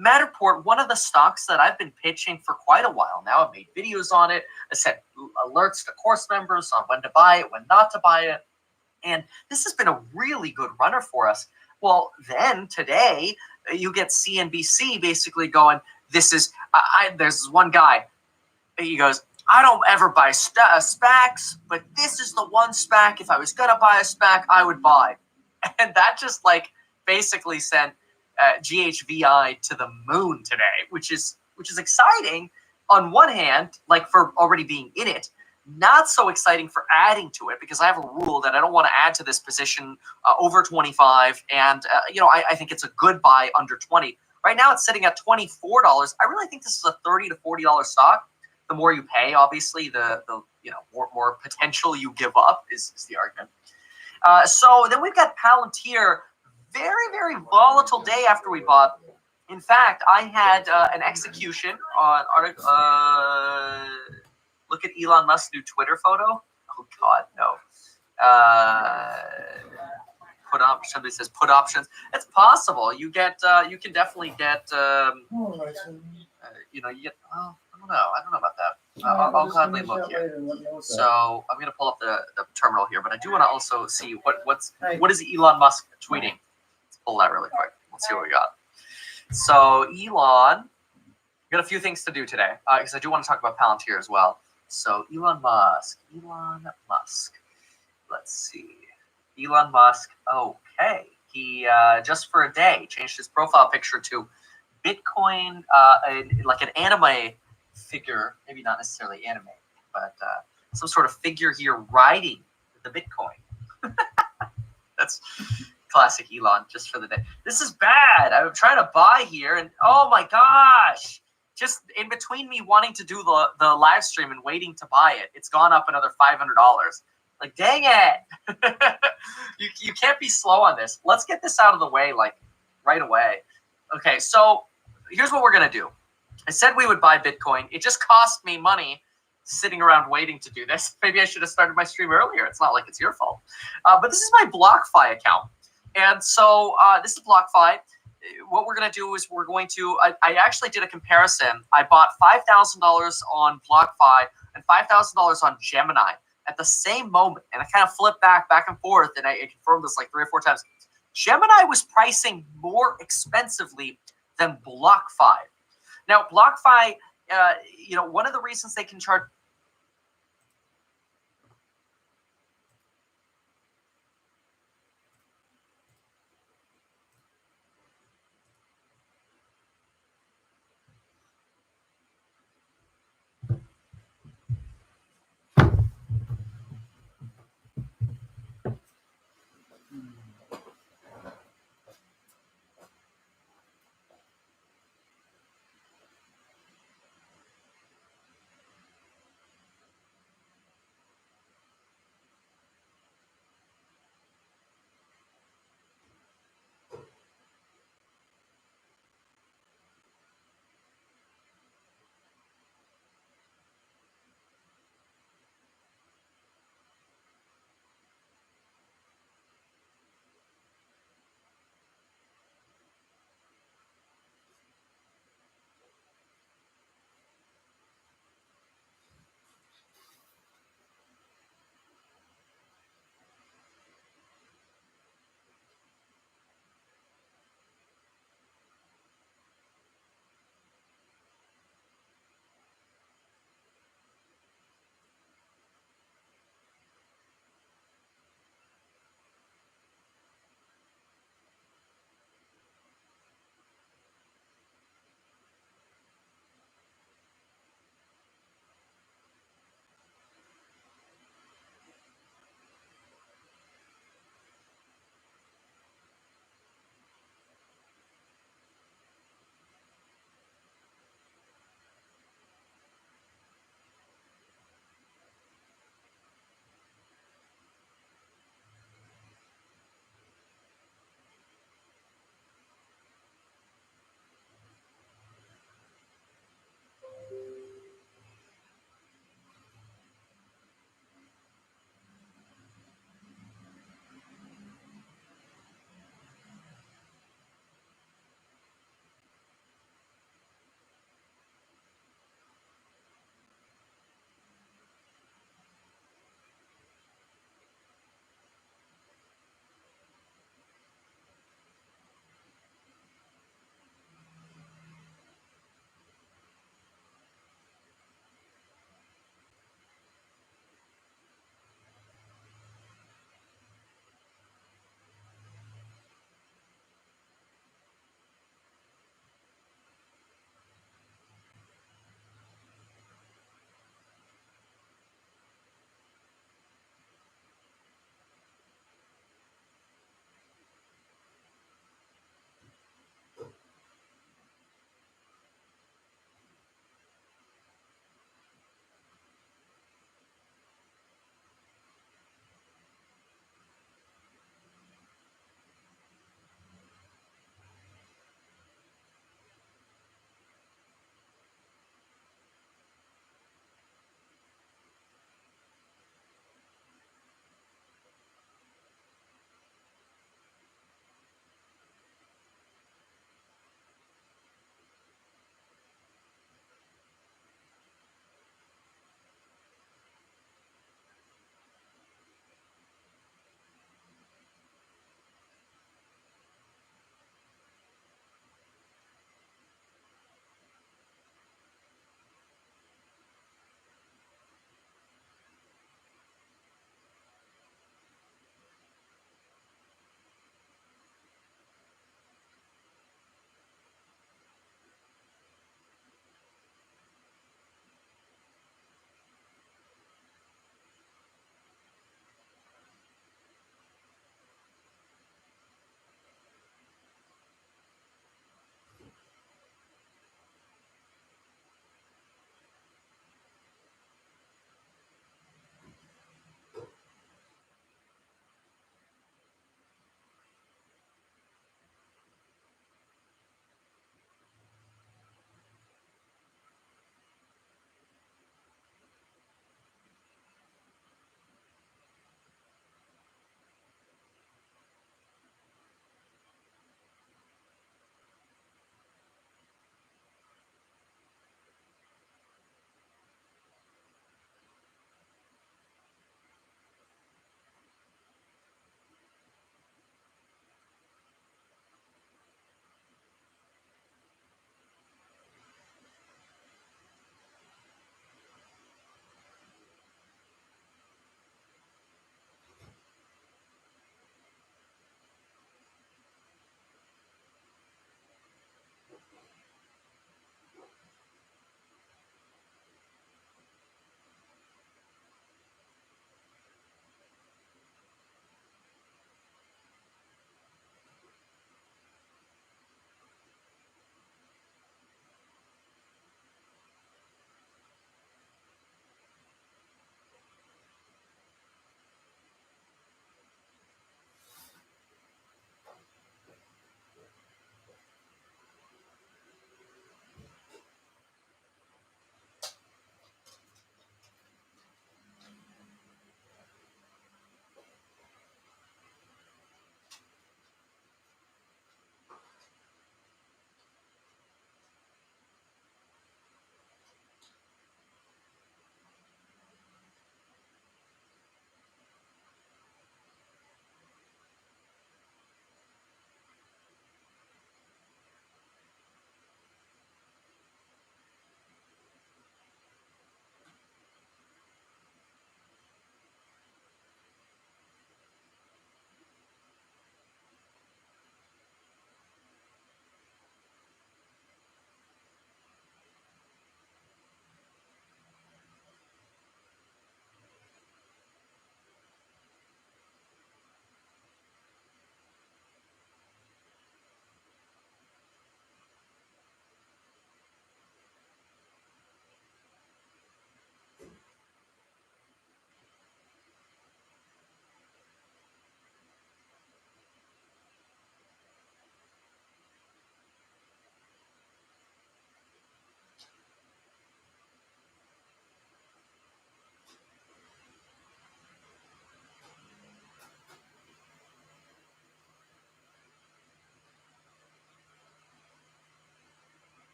Matterport, one of the stocks that I've been pitching for quite a while now. I've made videos on it. I sent alerts to course members on when to buy it, when not to buy it. And this has been a really good runner for us. Well, then today you get CNBC basically going, there's one guy, he goes, I don't ever buy SPACs, but this is the one SPAC. If I was going to buy a SPAC, I would buy. And that just basically sent GHVI to the moon today, which is exciting on one hand, for already being in it. Not so exciting for adding to it, because I have a rule that I don't want to add to this position over 25. And, I think it's a good buy under 20. Right now it's sitting at $24. I really think this is a $30 to $40 stock. The more you pay, obviously, the more potential you give up is the argument. So then we've got Palantir. Very, very volatile day after we bought. In fact, I had an execution on look at Elon Musk's new Twitter photo. Oh God, no. Put options. Somebody says put options. It's possible. You can definitely get. You get. Oh, I don't know about that. I'll gladly look here. So I'm going to pull up the terminal here, but I do want to also see what is Elon Musk tweeting. Let's pull that really quick. Let's see what we got. So Elon, we got a few things to do today because I do want to talk about Palantir as well. So Elon Musk. Let's see. Elon Musk. Okay, he just for a day changed his profile picture to Bitcoin, like an anime figure, maybe not necessarily anime, but some sort of figure here riding the Bitcoin. That's classic Elon, just for the day. This is bad. I'm trying to buy here, and oh my gosh, just in between me wanting to do the live stream and waiting to buy it, it's gone up another $500. Like, dang it. you can't be slow on this. Let's get this out of the way, right away. Okay, so here's what we're going to do. I said we would buy Bitcoin. It just cost me money sitting around waiting to do this. Maybe I should have started my stream earlier. It's not like it's your fault. But this is my BlockFi account. And so this is BlockFi. What we're going to do is I actually did a comparison. I bought $5,000 on BlockFi and $5,000 on Gemini at the same moment. And I kind of flipped back and forth, and I confirmed this like 3 or 4 times. Gemini was pricing more expensively than BlockFi. Now, BlockFi, one of the reasons they can charge.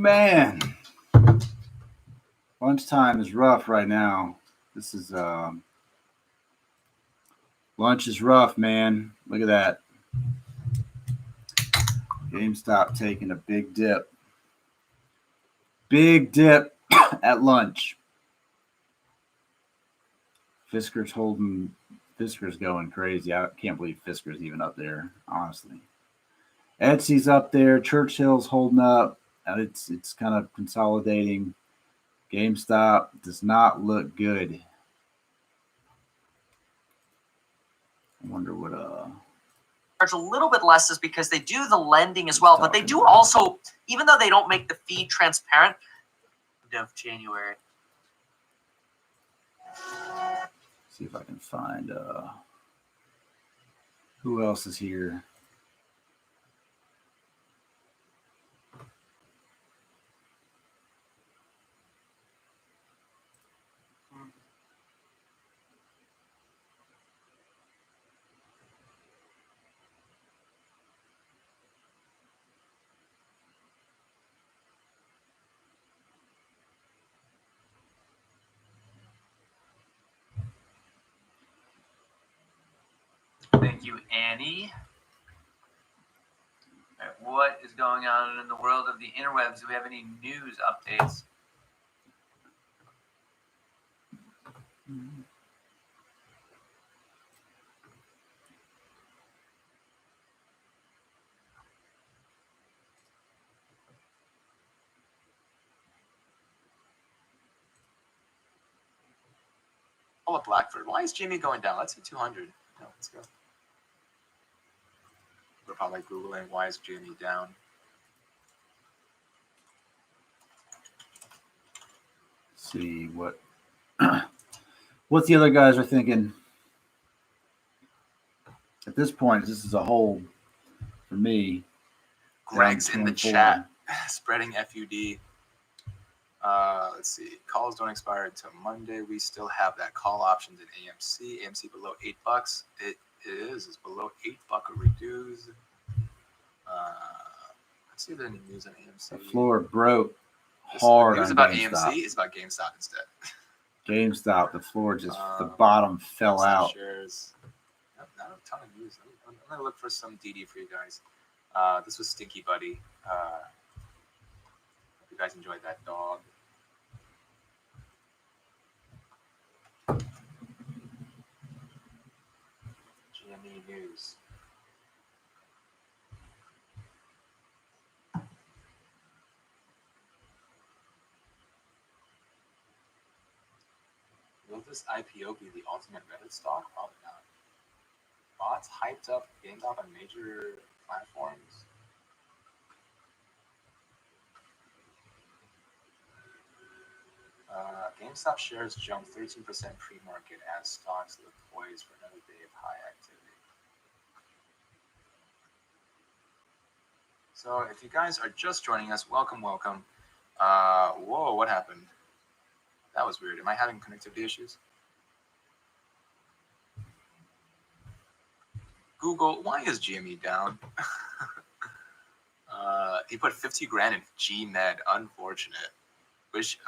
man. Lunchtime is rough right now. This is lunch is rough, man. Look at that. GameStop taking a big dip. Big dip at lunch. Fisker's going crazy. I can't believe Fisker's even up there, honestly. Etsy's up there. Churchill's holding up. It's kind of consolidating. GameStop does not look good. I wonder what Charge a little bit less is because they do the lending as well, but they do also, even though they don't make the fee transparent, of January. See if I can find who else is here. Thank you, Annie. All right, what is going on in the world of the interwebs? Do we have any news updates? Paula Blackford. Why is Jamie going down? Let's hit 200. No, let's go. We're probably Googling why is Jamie down. See what the other guys are thinking. At this point, this is a hold for me. Greg's in the chat, spreading FUD. Let's see. Calls don't expire until Monday. We still have that call options in AMC. AMC below $8. It is. It's below $8 reduced. Let's see if there's any news on AMC. The floor broke This hard news on about GameStop. AMC is about GameStop instead. GameStop, the floor just the bottom fell out. Shares. Not a ton of news. I'm gonna look for some DD for you guys. This was Stinky Buddy. Hope you guys enjoyed that dog. GME News. Will this IPO be the ultimate Reddit stock? Probably not. Bots hyped up GameStop on major platforms. GameStop shares jumped 13% pre-market as stocks look poised for another day of high activity. So if you guys are just joining us, welcome. Whoa, what happened? That was weird. Am I having connectivity issues? Google, why is GME down? He put 50 grand in GMed. Unfortunate. Wish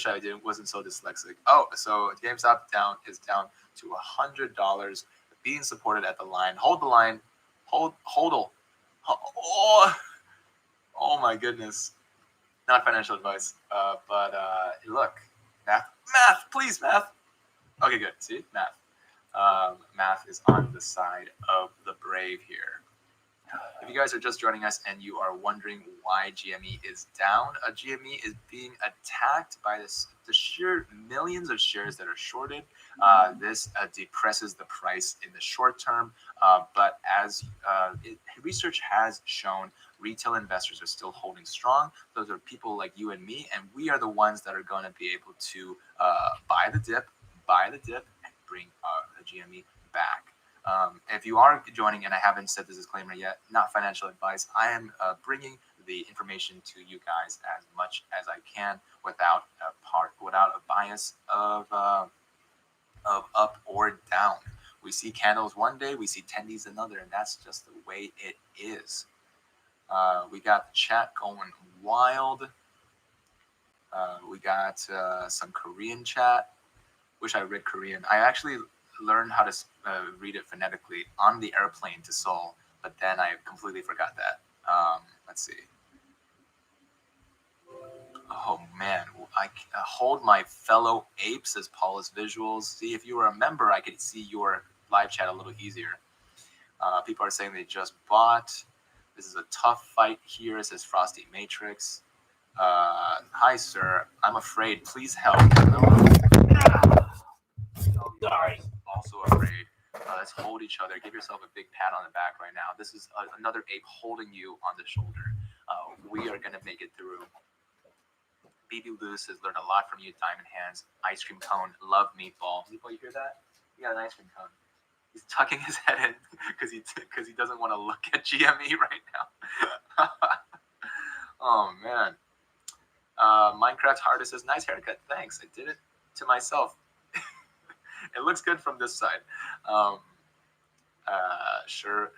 I wasn't so dyslexic. Oh, so GameStop is down to $100, being supported at the line. Hold the line. Hodl. Oh my goodness. Not financial advice. But look, math, please, math. Okay, good. See, math. Math is on the side of the brave here. If you guys are just joining us and you are wondering why GME is down, GME is being attacked by the sheer millions of shares that are shorted. This depresses the price in the short term, but as research has shown, retail investors are still holding strong. Those are people like you and me, and we are the ones that are going to be able to buy the dip, and bring the GME back. If you are joining and I haven't said this disclaimer yet, not financial advice, I am bringing the information to you guys as much as I can without a bias of up or down. We see candles one day, we see tendies another, and that's just the way it is. We got the chat going wild. We got some Korean chat. Wish I read Korean. I actually learned how to read it phonetically on the airplane to Seoul, but then I completely forgot that. Let's see. Oh man, I hold my fellow apes as Paulus visuals. See, if you were a member, I could see your live chat a little easier. People are saying they just bought. This is a tough fight here, says Frosty Matrix. Hi, sir. I'm afraid. Please help. Sorry. Also afraid. Let's hold each other. Give yourself a big pat on the back right now. This is another ape holding you on the shoulder. We are going to make it through. BB Luce has learned a lot from you, Diamond Hands. Ice cream cone. Love meatball. Meatball, you hear that? You got an ice cream cone. He's tucking his head in because he doesn't want to look at GME right now. Oh, man. Minecraft Hardest says, nice haircut. Thanks. I did it to myself. It looks good from this side. Sure,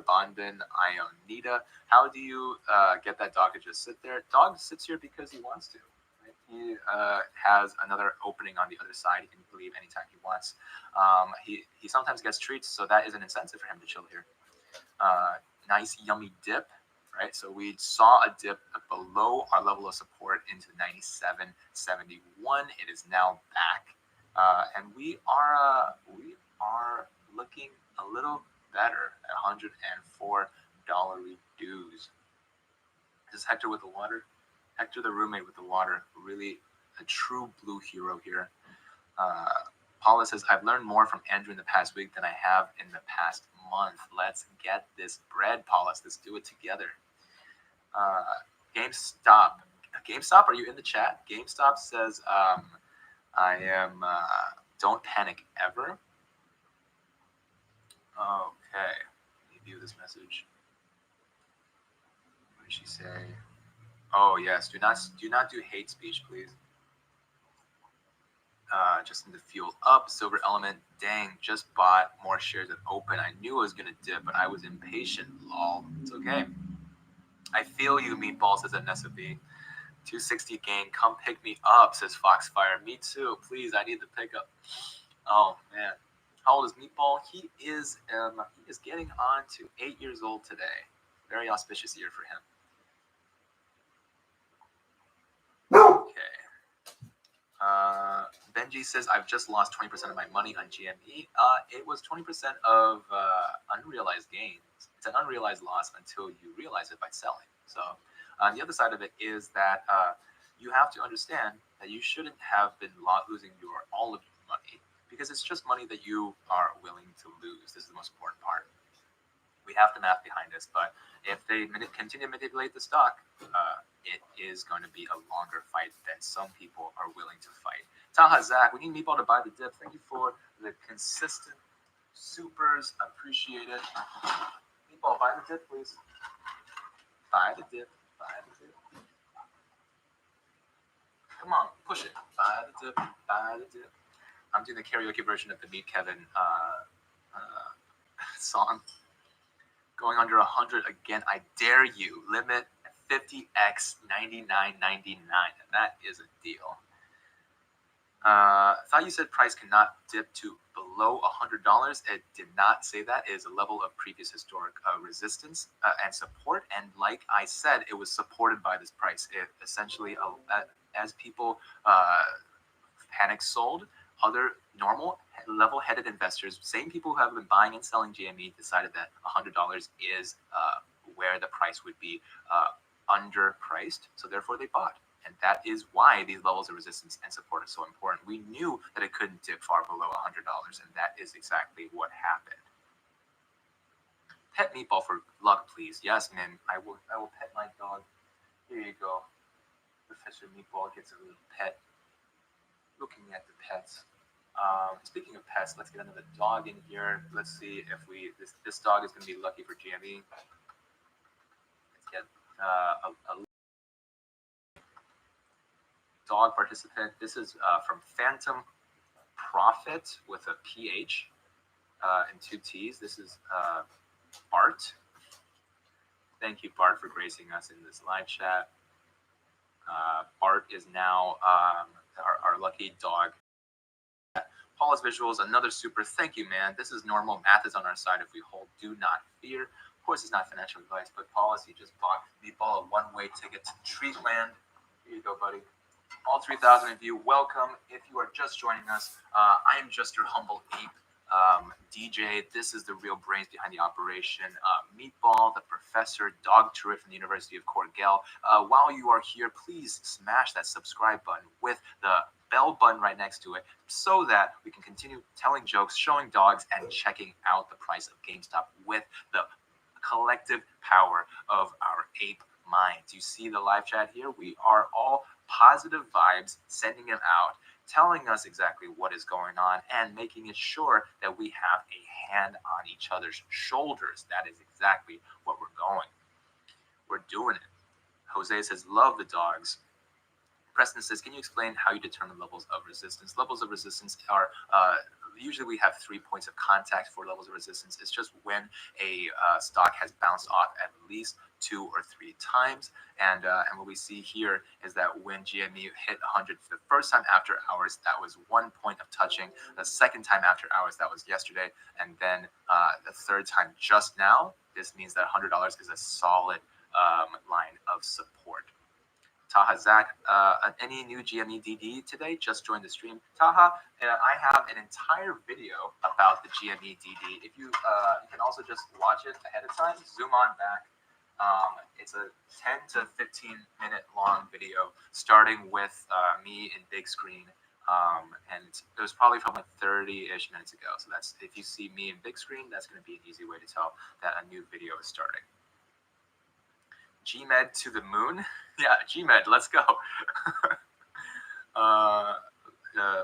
Bondin, Ionita. How do you get that dog to just sit there? Dog sits here because he wants to. Right? He has another opening on the other side. He can leave anytime he wants. He sometimes gets treats, so that is an incentive for him to chill here. Nice yummy dip. Right, so we saw a dip below our level of support into 97.71. It is now back, and we are looking a little better at $104 reduce. This is Hector with the water. Hector, the roommate with the water, really a true blue hero here. Paula says, I've learned more from Andrew in the past week than I have in the past month. Let's get this bread, Paula. Let's do it together. GameStop. GameStop, are you in the chat? GameStop says, I am, don't panic ever. Okay. Let me view this message. What did she say? Oh, yes. Do not do hate speech, please. Just need to fuel up. Silver Element. Dang, just bought more shares at open. I knew I was going to dip, but I was impatient. Lol. It's okay. I feel you, Meatball, says NSOB. 260 gain. Come pick me up, says Foxfire. Me too. Please, I need the pickup. Oh, man. How old is Meatball? He is getting on to 8 years old today. Very auspicious year for him. Okay. Benji says, I've just lost 20% of my money on GME. It was 20% of unrealized gains. It's an unrealized loss until you realize it by selling. So the other side of it is that you have to understand that you shouldn't have been losing all of your money because it's just money that you are willing to lose. This is the most important part. We have the math behind us, but if they continue to manipulate the stock, it is going to be a longer fight than some people are willing to fight. Taha Zach, we need Meatball to buy the dip. Thank you for the consistent supers. Appreciate it. Meatball, buy the dip, please. Buy the dip. Buy the dip. Come on, push it. Buy the dip. Buy the dip. I'm doing the karaoke version of the Meet Kevin song. Going under 100 again. I dare you. Limit 50x 99.99, and that is a deal. I thought you said price cannot dip to below $100. It did not say that. It is a level of previous historic resistance and support. And like I said, it was supported by this price. It essentially, as people panic sold, other normal level-headed investors, same people who have been buying and selling GME, decided that $100 is where the price would be underpriced. So therefore they bought. And that is why these levels of resistance and support are so important. We knew that it couldn't dip far below $100, and that is exactly what happened. Pet Meatball for luck, please. Yes, Min. I will pet my dog. Here you go. Professor Meatball gets a little pet. Looking at the pets. Speaking of pets, let's get another dog in here. Let's see if this dog is going to be lucky for GME. Let's get a dog participant. This is from Phantom Profit with a PH and 2 T's. This is Bart. Thank you, Bart, for gracing us in this live chat. Bart is now our lucky dog. Paula's visuals, another super. Thank you, man. This is normal. Math is on our side if we hold. Do not fear. Of course, it's not financial advice, but Paula's, he just bought Meatball a one-way ticket to Treatland. Here you go, buddy. All 3,000 of you, welcome. If you are just joining us, I am just your humble ape. DJ, this is the real brains behind the operation. Meatball, the professor, dog turret from the University of Cornell. While you are here, please smash that subscribe button with the bell button right next to it so that we can continue telling jokes, showing dogs, and checking out the price of GameStop with the collective power of our ape minds. You see the live chat here? We are all positive vibes, sending them out, telling us exactly what is going on, and making it sure that we have a hand on each other's shoulders. That is exactly what we're going. We're doing it. Jose says, love the dogs. Preston says, can you explain how you determine levels of resistance? Levels of resistance are, usually we have 3 points of contact for levels of resistance. It's just when a stock has bounced off at least 2 or 3 times. And what we see here is that when GME hit 100 for the first time after hours, that was 1 point of touching. The second time after hours, that was yesterday. And then the third time just now, this means that $100 is a solid line of support. Taha Zach, any new GME DD today? Just joined the stream. Taha, I have an entire video about the GME DD. If you can also just watch it ahead of time, zoom on back. It's a 10 to 15 minute long video starting with me in big screen. And it was probably from 30-ish minutes ago. So that's, if you see me in big screen, that's going to be an easy way to tell that a new video is starting. GMed to the moon. Yeah, GMed, let's go.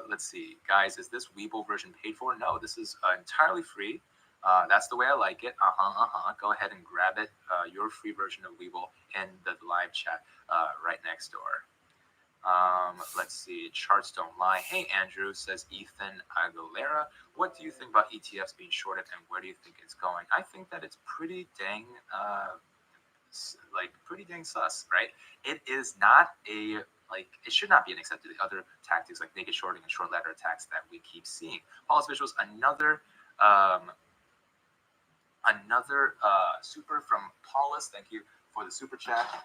Let's see. Guys, is this Weeble version paid for? No, this is entirely free. That's the way I like it. Go ahead and grab it. Your free version of Weeble in the live chat right next door. Let's see. Charts don't lie. Hey, Andrew, says Ethan Aguilera. What do you think about ETFs being shorted, and where do you think it's going? I think that it's pretty dang sus, right? It is not a, it should not be an except to the other tactics like naked shorting and short ladder attacks that we keep seeing. Paul's visuals, another super from Paulus. Thank you for the super chat.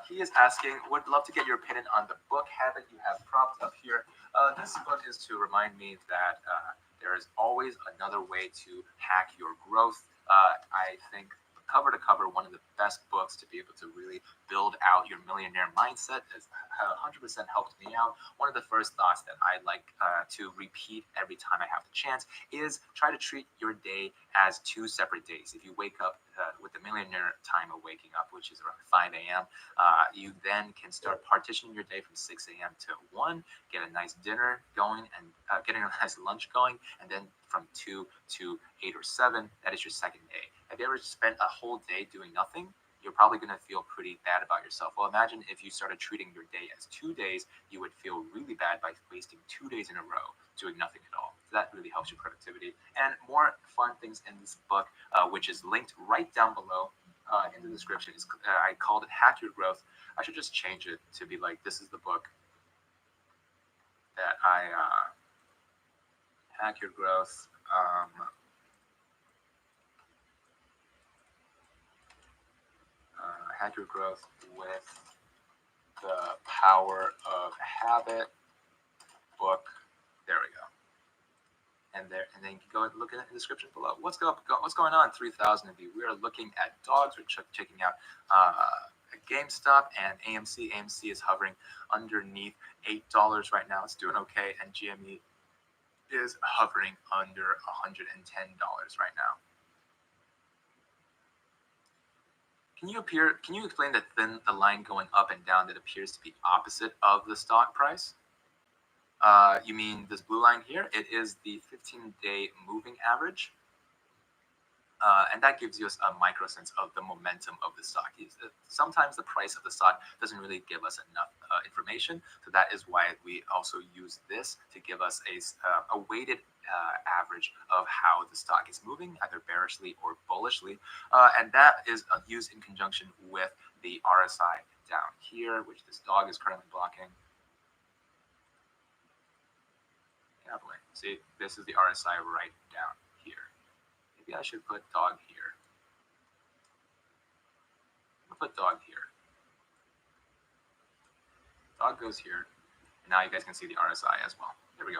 He is asking, would love to get your opinion on the book habit you have propped up here. This book is to remind me that there is always another way to hack your growth. I think cover to cover, one of the best books to be able to really build out your millionaire mindset. Has 100% helped me out. One of the first thoughts that I like to repeat every time I have the chance is try to treat your day as 2 separate days. If you wake up with the millionaire time of waking up, which is around 5 a.m., you then can start partitioning your day from 6 a.m. to 1, get a nice dinner going and getting a nice lunch going, and then from 2 to 8 or 7, that is your second day. Have you ever spent a whole day doing nothing? You're probably going to feel pretty bad about yourself. Well, imagine if you started treating your day as 2 days, you would feel really bad by wasting 2 days in a row doing nothing at all. So that really helps your productivity. And more fun things in this book, which is linked right down below in the description. I called it Hack Your Growth. I should just change it to be like, this is the book that I Hack Your Growth. Hack Your Growth with the Power of Habit book. There we go. And then you can go and look in the description below. What's going on? 3,000 of you. We are looking at dogs. We're checking out GameStop and AMC. AMC is hovering underneath $8 right now. It's doing okay, and GME is hovering under $110 right now. Can you explain the line going up and down that appears to be opposite of the stock price? You mean this blue line here? It is the 15-day moving average. And that gives you a micro sense of the momentum of the stock. Sometimes the price of the stock doesn't really give us enough information. So that is why we also use this to give us a weighted average of how the stock is moving, either bearishly or bullishly. And that is used in conjunction with the RSI down here, which this dog is currently blocking. Yeah, boy. See, this is the RSI right down here. Maybe I should put dog here. I'll put dog here. Dog goes here. And now you guys can see the RSI as well. There we go.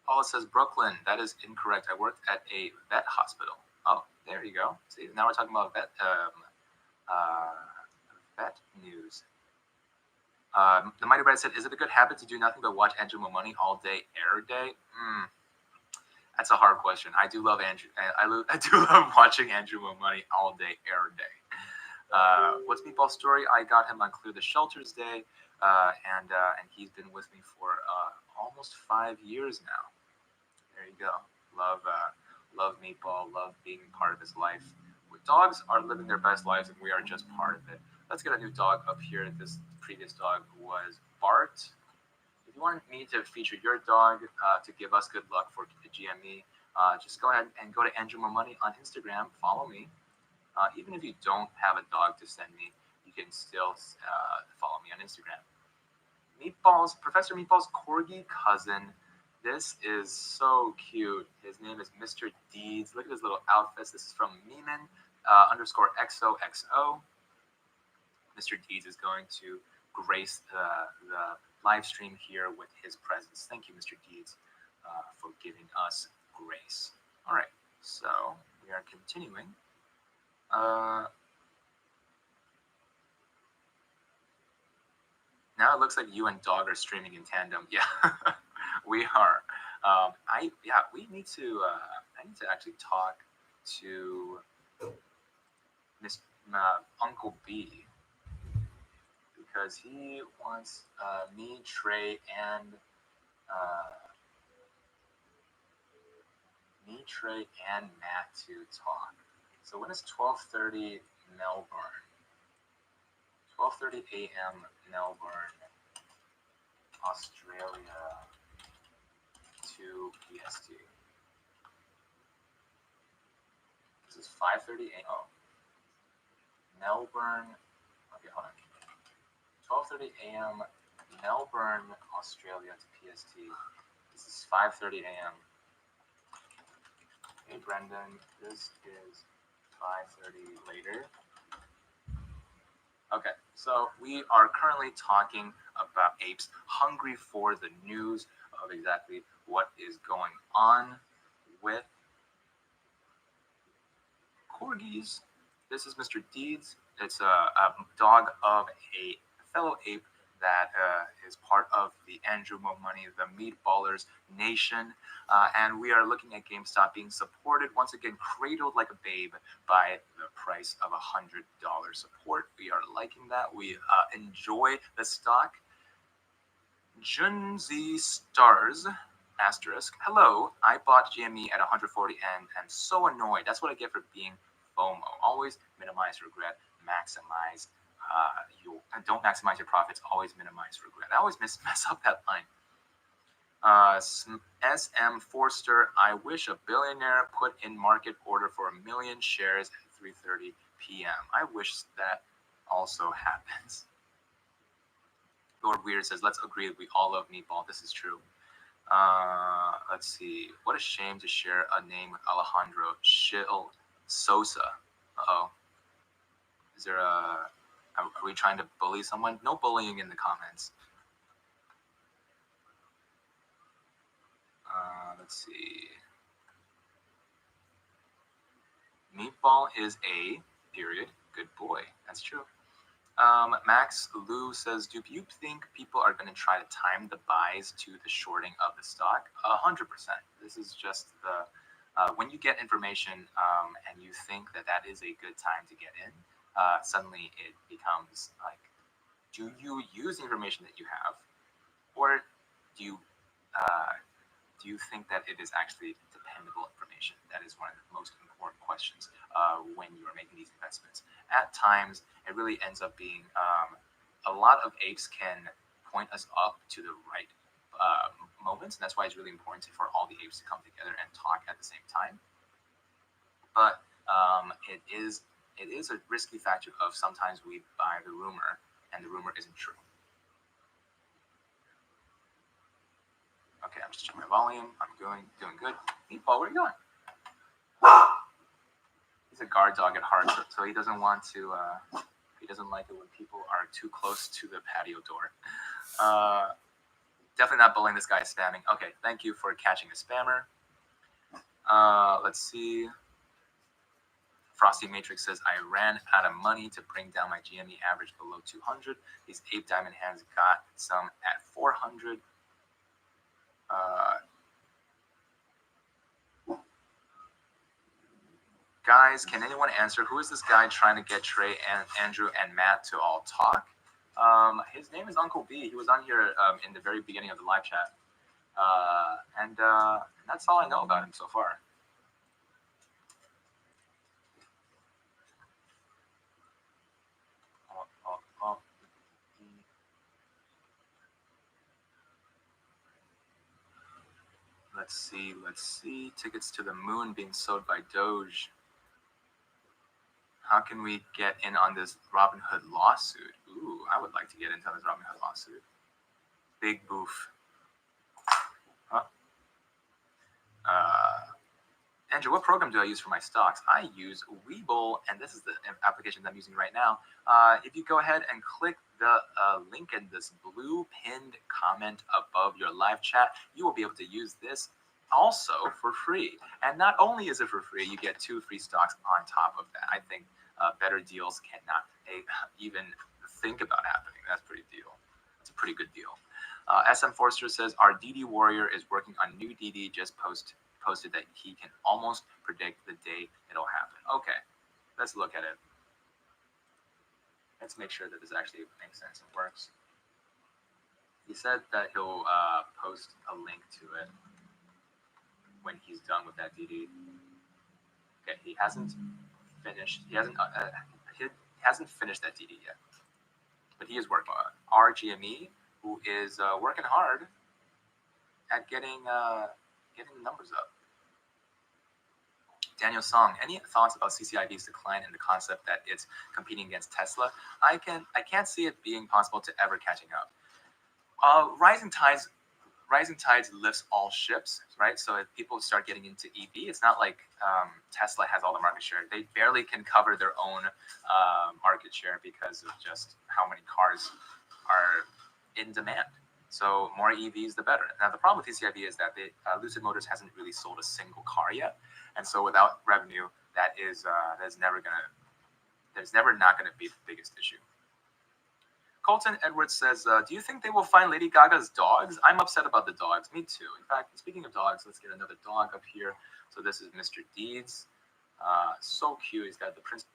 Paula says, Brooklyn, that is incorrect. I worked at a vet hospital. Oh, there you go. See, now we're talking about vet news. The Mighty Brad said, is it a good habit to do nothing but watch Andrew Money all day, air day? That's a hard question. I do love Andrew. I do love watching Andrew Money all day, air day. What's Meatball's story? I got him on Clear the Shelters Day, and he's been with me for almost 5 years now. There you go. Love Meatball. Love being part of his life. Dogs are living their best lives, and we are just part of it. Let's get a new dog up here. This previous dog was Bart. If you want me to feature your dog to give us good luck for the GME, just go ahead and go to Andrew Money on Instagram. Follow me. Even if you don't have a dog to send me, you can still follow me on Instagram. Professor Meatball's corgi cousin. This is so cute. His name is Mr. Deeds. Look at his little outfits. This is from Meeman _XOXO. Mr. Deeds is going to grace the live stream here with his presence. Thank you, Mr. Deeds, for giving us grace. All right, so we are continuing. Now it looks like you and Dog are streaming in tandem. Yeah, we are. We need to. I need to actually talk to Miss Uncle B because he wants me, Trey, and Matt to talk. So when is 12:30 Melbourne? 12:30 a.m. Melbourne, Australia, 2 PST. This is 5:30 a.m. Oh, Melbourne. Okay, hold on. 12:30 a.m. Melbourne, Australia to PST. This is 5:30 a.m. Hey, Brendan. This is 5:30 later. Okay, so we are currently talking about apes hungry for the news of exactly what is going on with corgis. This is Mr. Deeds. It's a dog of a fellow ape that is part of the Andrew Money, the Meatballers Nation. And we are looking at GameStop being supported, once again, cradled like a babe by the price of $100 support. We are liking that. We enjoy the stock. Junzi Stars, asterisk, hello, I bought GME at 140 and am so annoyed. That's what I get for being FOMO. Always minimize regret, maximize don't maximize your profits, always minimize regret. I always mess up that line. SM Forster, I wish a billionaire put in market order for 1 million shares at 3:30 p.m. I wish that also happens. Lord Weird says, let's agree we all love Meatball. This is true. Let's see. What a shame to share a name with Alejandro Shil Sosa. Uh-oh. Is there a... Are we trying to bully someone? No bullying in the comments. Let's see. Meatball is a period good boy. That's true. Max Lou says, do you think people are going to try to time the buys to the shorting of the stock? 100%. This is just the when you get information and you think that that is a good time to get in, suddenly it becomes like, do you use the information that you have, or do you think that it is actually dependable information? That is one of the most important questions when you are making these investments. At times, it really ends up being a lot of apes can point us up to the right moments, and that's why it's really important for all the apes to come together and talk at the same time. But it is it is a risky factor of sometimes we buy the rumor and the rumor isn't true. Okay, I'm just checking my volume. I'm doing good. Meatball, where are you going? He's a guard dog at heart, so he doesn't want to. He doesn't like it when people are too close to the patio door. Definitely not bullying. This guy is spamming. Okay, thank you for catching a spammer. Let's see. Frosty Matrix says, I ran out of money to bring down my GME average below 200. These 8 diamond hands got some at 400. Guys, can anyone answer who is this guy trying to get Trey and Andrew and Matt to all talk? His name is Uncle B. He was on here in the very beginning of the live chat. And that's all I know about him so far. Let's see. Tickets to the moon being sold by Doge. How can we get in on this Robinhood lawsuit? Ooh, I would like to get into this Robinhood lawsuit. Big boof. Huh? Andrew, what program do I use for my stocks? I use Webull, and this is the application that I'm using right now. If you go ahead and click the link in this blue pinned comment above your live chat, you will be able to use this also for free. And not only is it for free, you get 2 free stocks on top of that. I think better deals cannot even think about happening. That's a pretty deal. That's a pretty good deal. SM Forster says, our DD Warrior is working on new DD, just posted that he can almost predict the day it'll happen. Okay, let's look at it. Let's make sure that this actually makes sense and works. He said that he'll post a link to it when he's done with that DD. Okay, he hasn't finished. He hasn't finished that DD yet, but he is working on it. Our GME, who is working hard at getting the numbers up. Daniel Song, any thoughts about CCIV's decline and the concept that it's competing against Tesla? I can't see it being possible to ever catching up. Rising tides lifts all ships, right? So if people start getting into EV, it's not like Tesla has all the market share. They barely can cover their own market share because of just how many cars are in demand. So more EVs, the better. Now the problem with TCIV is that Lucid Motors hasn't really sold a single car yet, and so without revenue, there's never not gonna be the biggest issue. Colton Edwards says, do you think they will find Lady Gaga's dogs? I'm upset about the dogs. Me too. In fact, speaking of dogs, let's get another dog up here. So this is Mr. Deeds. So cute. He's got the Princess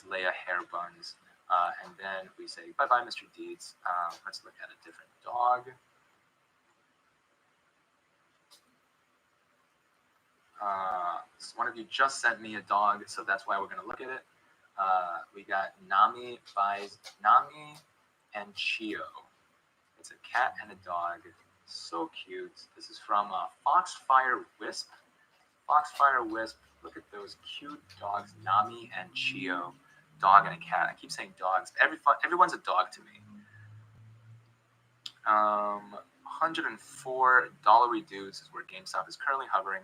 Leia hair buns. And then we say, bye-bye, Mr. Deeds. Let's look at a different dog. So one of you just sent me a dog, so that's why we're going to look at it. We got Nami and Chio. It's a cat and a dog. So cute. This is from Foxfire Wisp. Foxfire Wisp. Look at those cute dogs, Nami and Chio. Dog and a cat. I keep saying dogs. Everyone's a dog to me. $104 dudes is where GameStop is currently hovering.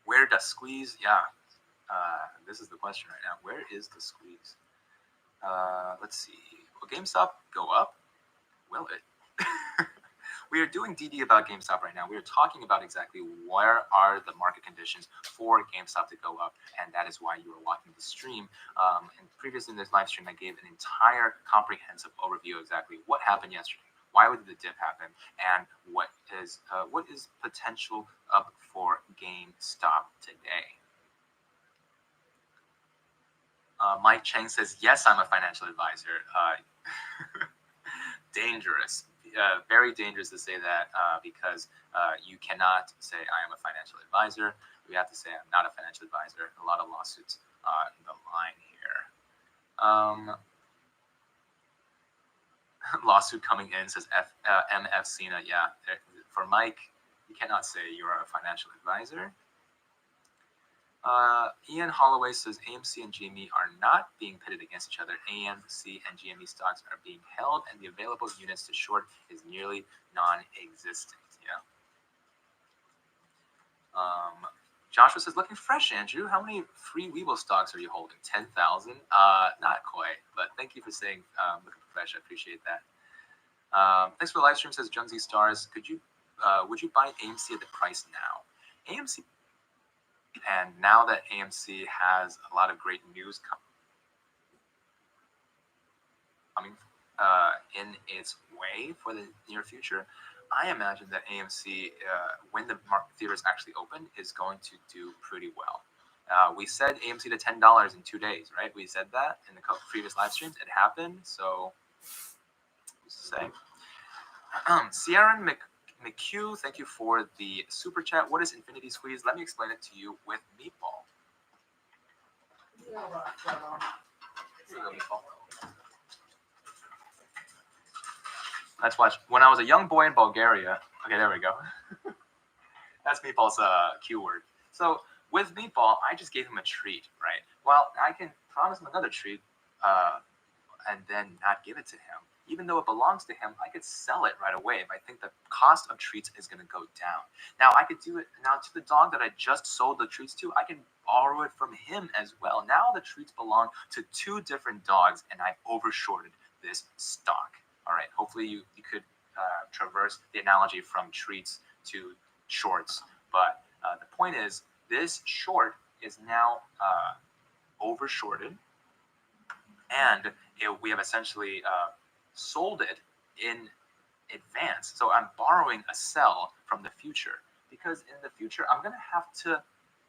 Where does squeeze? Yeah. This is the question right now. Where is the squeeze? Let's see. Will GameStop go up? Will it? We are doing DD about GameStop right now. We are talking about exactly where are the market conditions for GameStop to go up, and that is why you are watching the stream. And previously in this live stream, I gave an entire comprehensive overview of exactly what happened yesterday, why did the dip happen, and what is potential up for GameStop today. Mike Chang says, yes, I'm a financial advisor. Dangerous. Very dangerous to say that because you cannot say I am a financial advisor. We have to say I'm not a financial advisor. A lot of lawsuits on the line here. Lawsuit coming in, says MF Cena. Yeah, for Mike, you cannot say you're a financial advisor. Ian Holloway says AMC and GME are not being pitted against each other. AMC and GME stocks are being held, and the available units to short is nearly non-existent. Yeah. Joshua says, looking fresh, Andrew. How many free Weeble stocks are you holding? 10,000? Not quite, but thank you for saying looking fresh. I appreciate that. Thanks for the live stream, says Jonesy Stars. Would you buy AMC at the price now? AMC, and now that AMC has a lot of great news coming in its way for the near future, I imagine that AMC, when the theaters actually open, is going to do pretty well. We said AMC to $10 in 2 days, right? We said that in the previous live streams. It happened, so say. Sierra McHugh, thank you for the super chat. What is Infinity Squeeze? Let me explain it to you with Meatball. Here you go, Meatball. Let's watch. When I was a young boy in Bulgaria. Okay, there we go. That's Meatball's cue word. So with Meatball, I just gave him a treat, right? Well, I can promise him another treat and then not give it to him. Even though it belongs to him, I could sell it right away if I think the cost of treats is going to go down. Now, I could do it now to the dog that I just sold the treats to. I can borrow it from him as well. Now the treats belong to 2 different dogs, and I've overshorted this stock. All right, hopefully you could traverse the analogy from treats to shorts. But the point is, this short is now overshorted, and we have essentially sold it in advance. So I'm borrowing a sell from the future, because in the future I'm going to have to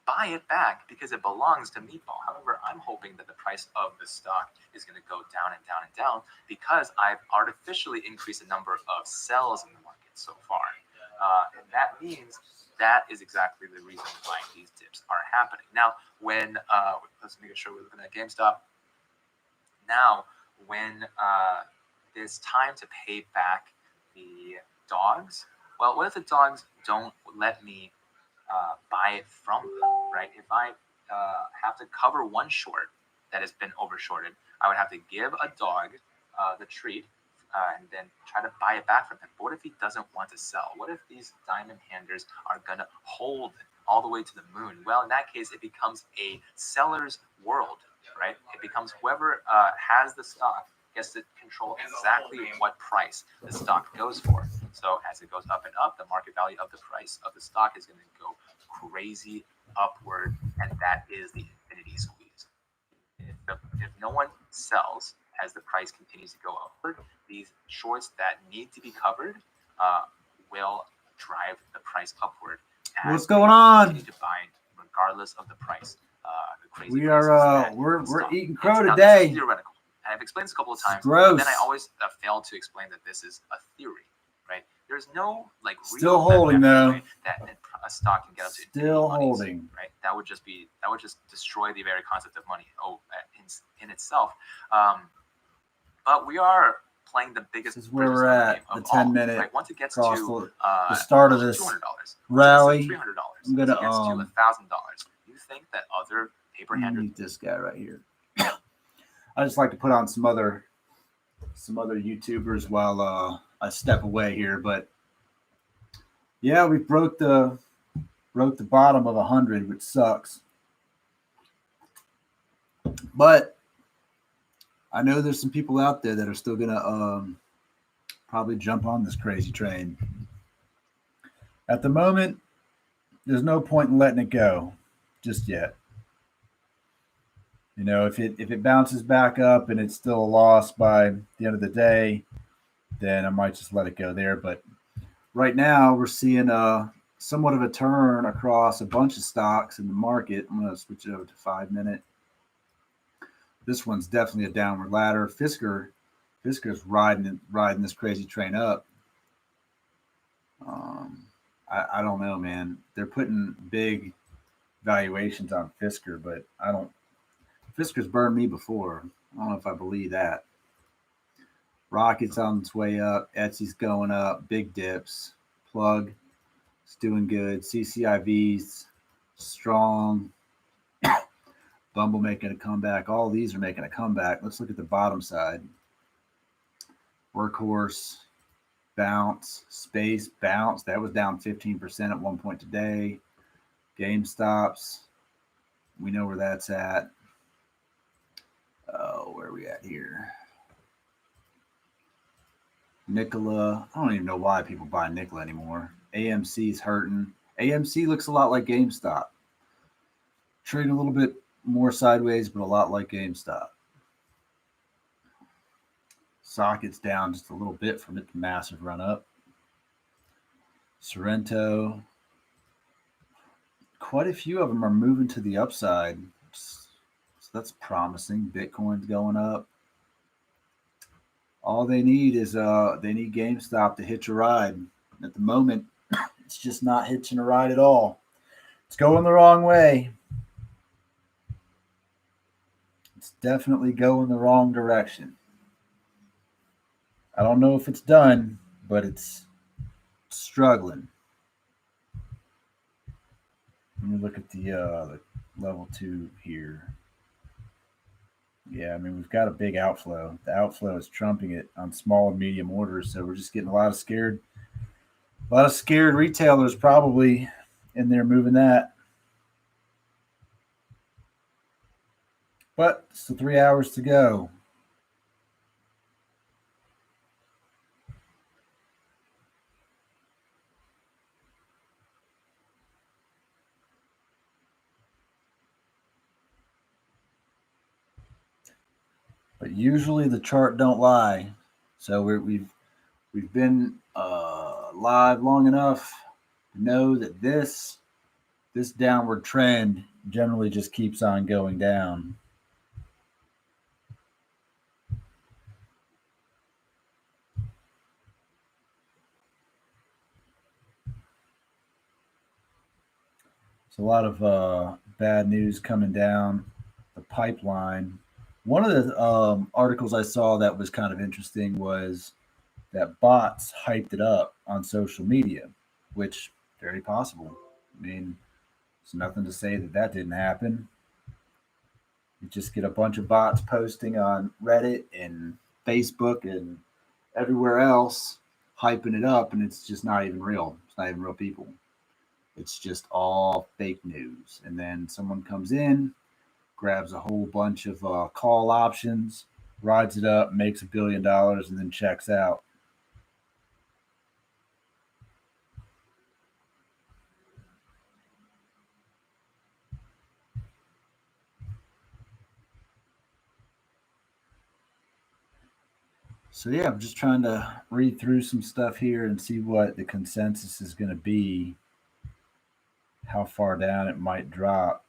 buy it back because it belongs to Meatball. However, I'm hoping that the price of the stock is going to go down and down and down because I've artificially increased the number of sells in the market so far. And that means that is exactly the reason why these dips are happening. Now, when let's make sure we're looking at GameStop. Now, when it's time to pay back the dogs, well, what if the dogs don't let me buy it from them, right? If I have to cover one short that has been overshorted, I would have to give a dog the treat and then try to buy it back from him. But what if he doesn't want to sell? What if these diamond handers are going to hold all the way to the moon? Well, in that case, it becomes a seller's world, right? It becomes whoever has the stock gets to control exactly what price the stock goes for. So as it goes up and up, the market value of the price of the stock is going to go crazy upward, and that is the infinity squeeze. If no one sells as the price continues to go upward, these shorts that need to be covered will drive the price upward. What's going on? Continue to buy regardless of the price. The crazy We are we're eating crow today. This is theoretical. I've explained this a couple of times, gross. but then I always fail to explain that this is a theory, right? There's no like still real holding though. That a stock can get up to still monies, holding, right? That would just destroy the very concept of money in itself. But we are playing the biggest. This is where we're at. The 10-minute right? Once it gets across to the start of this $200, rally. $300. I'm gonna to $1,000. You think that other paper handlers? Meet this guy right here. I just like to put on some other YouTubers while I step away here, but yeah, we broke the bottom of 100, which sucks. But I know there's some people out there that are still gonna probably jump on this crazy train. At the moment, there's no point in letting it go just yet. You know, if it bounces back up and it's still a loss by the end of the day, then I might just let it go there. But right now, we're seeing somewhat of a turn across a bunch of stocks in the market. I'm going to switch it over to 5-minute. This one's definitely a downward ladder. Fisker's riding this crazy train up. I don't know, man. They're putting big valuations on Fisker, but Fisker's burned me before. I don't know if I believe that. Rocket's on its way up. Etsy's going up. Big dips. Plug is doing good. CCIV's strong. Bumble making a comeback. All these are making a comeback. Let's look at the bottom side. Workhorse, Bounce, Space, Bounce. That was down 15% at one point today. GameStops. We know where that's at. Oh, where are we at here? Nikola. I don't even know why people buy Nikola anymore. AMC's hurting. AMC looks a lot like GameStop. Trading a little bit more sideways, but a lot like GameStop. Socket's down just a little bit from its massive run up. Sorrento. Quite a few of them are moving to the upside. So that's promising. Bitcoin's going up. All they need is they need GameStop to hitch a ride. At the moment, it's just not hitching a ride at all. It's going the wrong way. It's definitely going the wrong direction. I don't know if it's done, but it's struggling. Let me look at the level 2 here. Yeah, I mean, we've got a big outflow. The outflow is trumping it on small and medium orders, so we're just getting a lot of scared retailers probably in there moving that. But still 3 hours to go. But usually the chart don't lie. So we've been live long enough to know that this downward trend generally just keeps on going down. It's a lot of bad news coming down the pipeline. One of the articles I saw that was kind of interesting was that bots hyped it up on social media, which very possible. I mean, there's nothing to say that didn't happen. You just get a bunch of bots posting on Reddit and Facebook and everywhere else, hyping it up, and it's just not even real. It's not even real people. It's just all fake news. And then someone comes in, grabs a whole bunch of call options, rides it up, makes $1 billion, and then checks out. So yeah, I'm just trying to read through some stuff here and see what the consensus is going to be, how far down it might drop.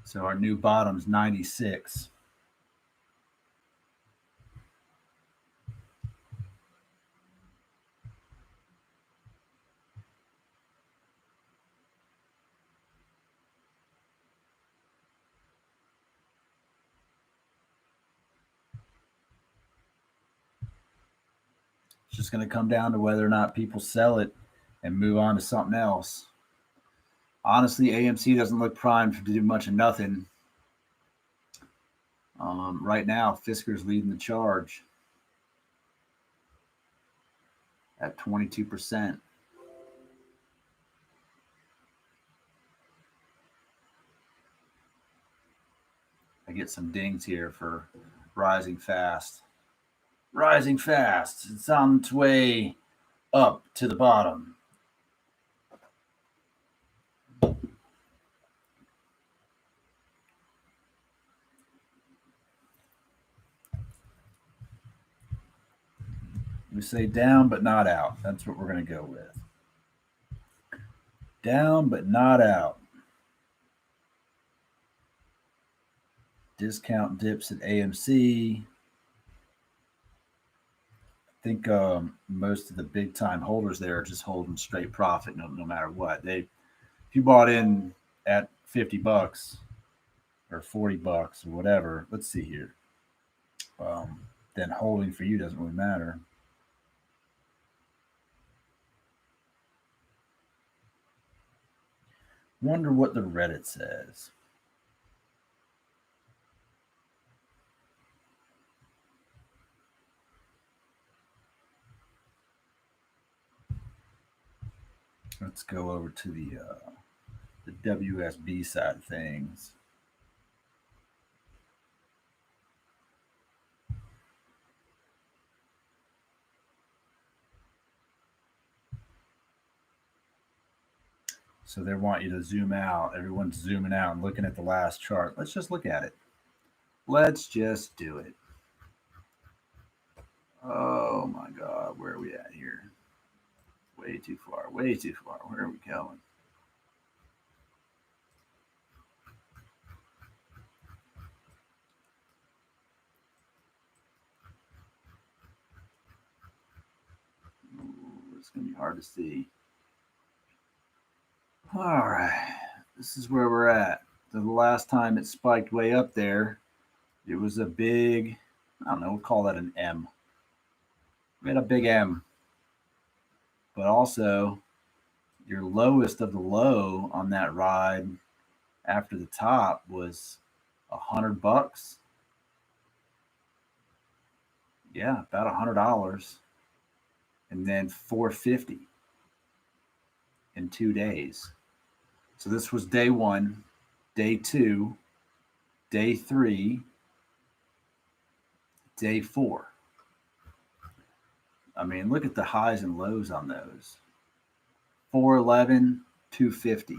So our new bottom's 96. It's just going to come down to whether or not people sell it and move on to something else. Honestly, AMC doesn't look primed to do much of nothing. Right now, Fisker's leading the charge at 22%. I get some dings here for rising fast. Rising fast. It's on its way up to the bottom. We say down but not out. That's what we're going to go with. Down but not out. discount dips at AMC. I think most of the big time holders there are just holding straight profit, no matter what. If you bought in at $50 or $40 or whatever, let's see here. Then holding for you doesn't really matter. Wonder what the Reddit says. Let's go over to the WSB side of things. So they want you to zoom out. Everyone's zooming out and looking at the last chart. Let's just look at it. Let's just do it. Oh my God, where are we at here? Way too far, way too far. Where are we going? Ooh, it's going to be hard to see. All right, this is where we're at. So the last time it spiked way up there, it was a big, I don't know, we'll call that an M. We had a big M. But also, your lowest of the low on that ride after the top was $100. Yeah, about $100, and then $450 in 2 days. So this was day one, day two, day three, day four. I mean, look at the highs and lows on those. 411, 250.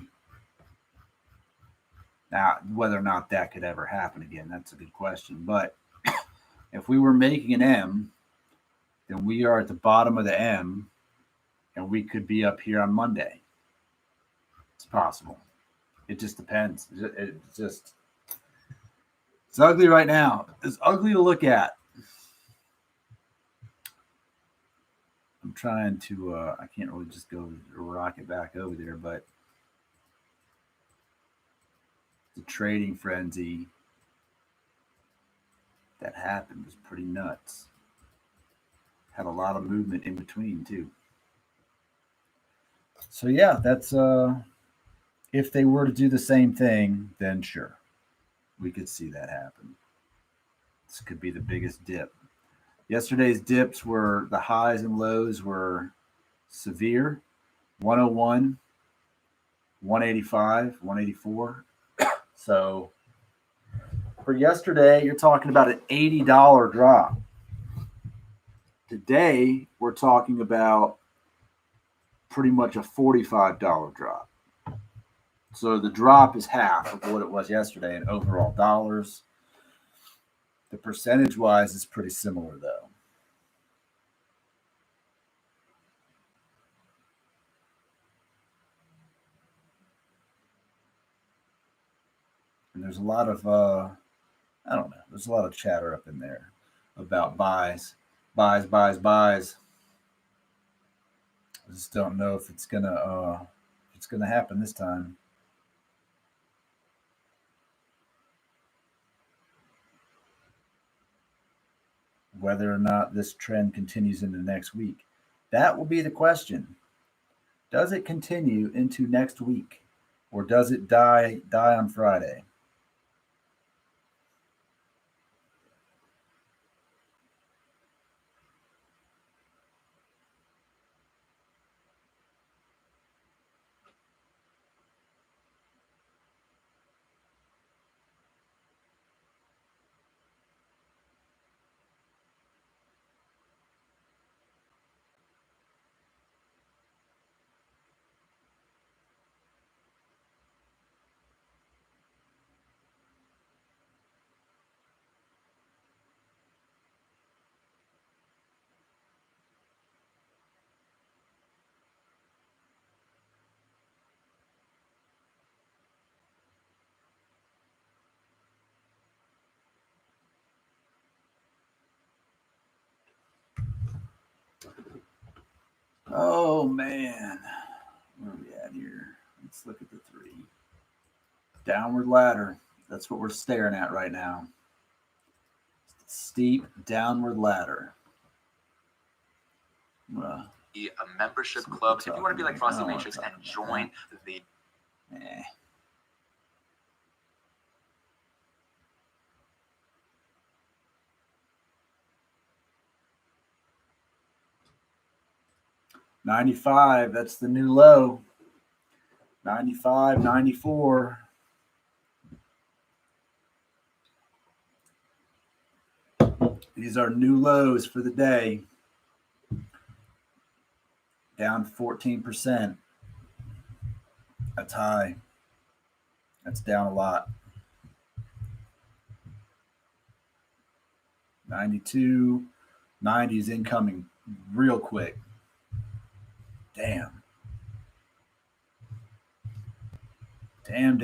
Now, whether or not that could ever happen again, that's a good question. But if we were making an M, then we are at the bottom of the M, and we could be up here on Monday. It's possible. It just depends. It's ugly right now. It's ugly to look at. I'm trying to, I can't really just go rocket back over there, but the trading frenzy that happened was pretty nuts. Had a lot of movement in between too. So yeah, that's if they were to do the same thing, then sure, we could see that happen. This could be the biggest dip. Yesterday's dips were, the highs and lows were severe. 101, 185, 184. So for yesterday, you're talking about an $80 drop. Today, we're talking about pretty much a $45 drop. So the drop is half of what it was yesterday in overall dollars. The percentage-wise is pretty similar, though. And there's a lot of, I don't know, there's a lot of chatter up in there about buys. I just don't know if it's gonna happen this time. Whether or not this trend continues into next week, that will be the question. Does it continue into next week, or does it die on Friday? Oh man, where are we at here? Let's look at the 3. Downward ladder. That's what we're staring at right now. Steep downward ladder. A membership club. If you want to be like Frosty Matrix and join the Eh. $95, that's the new low. 95, 94. These are new lows for the day. Down 14%. That's high. That's down a lot. 92, 90s incoming real quick. Damn. Damn.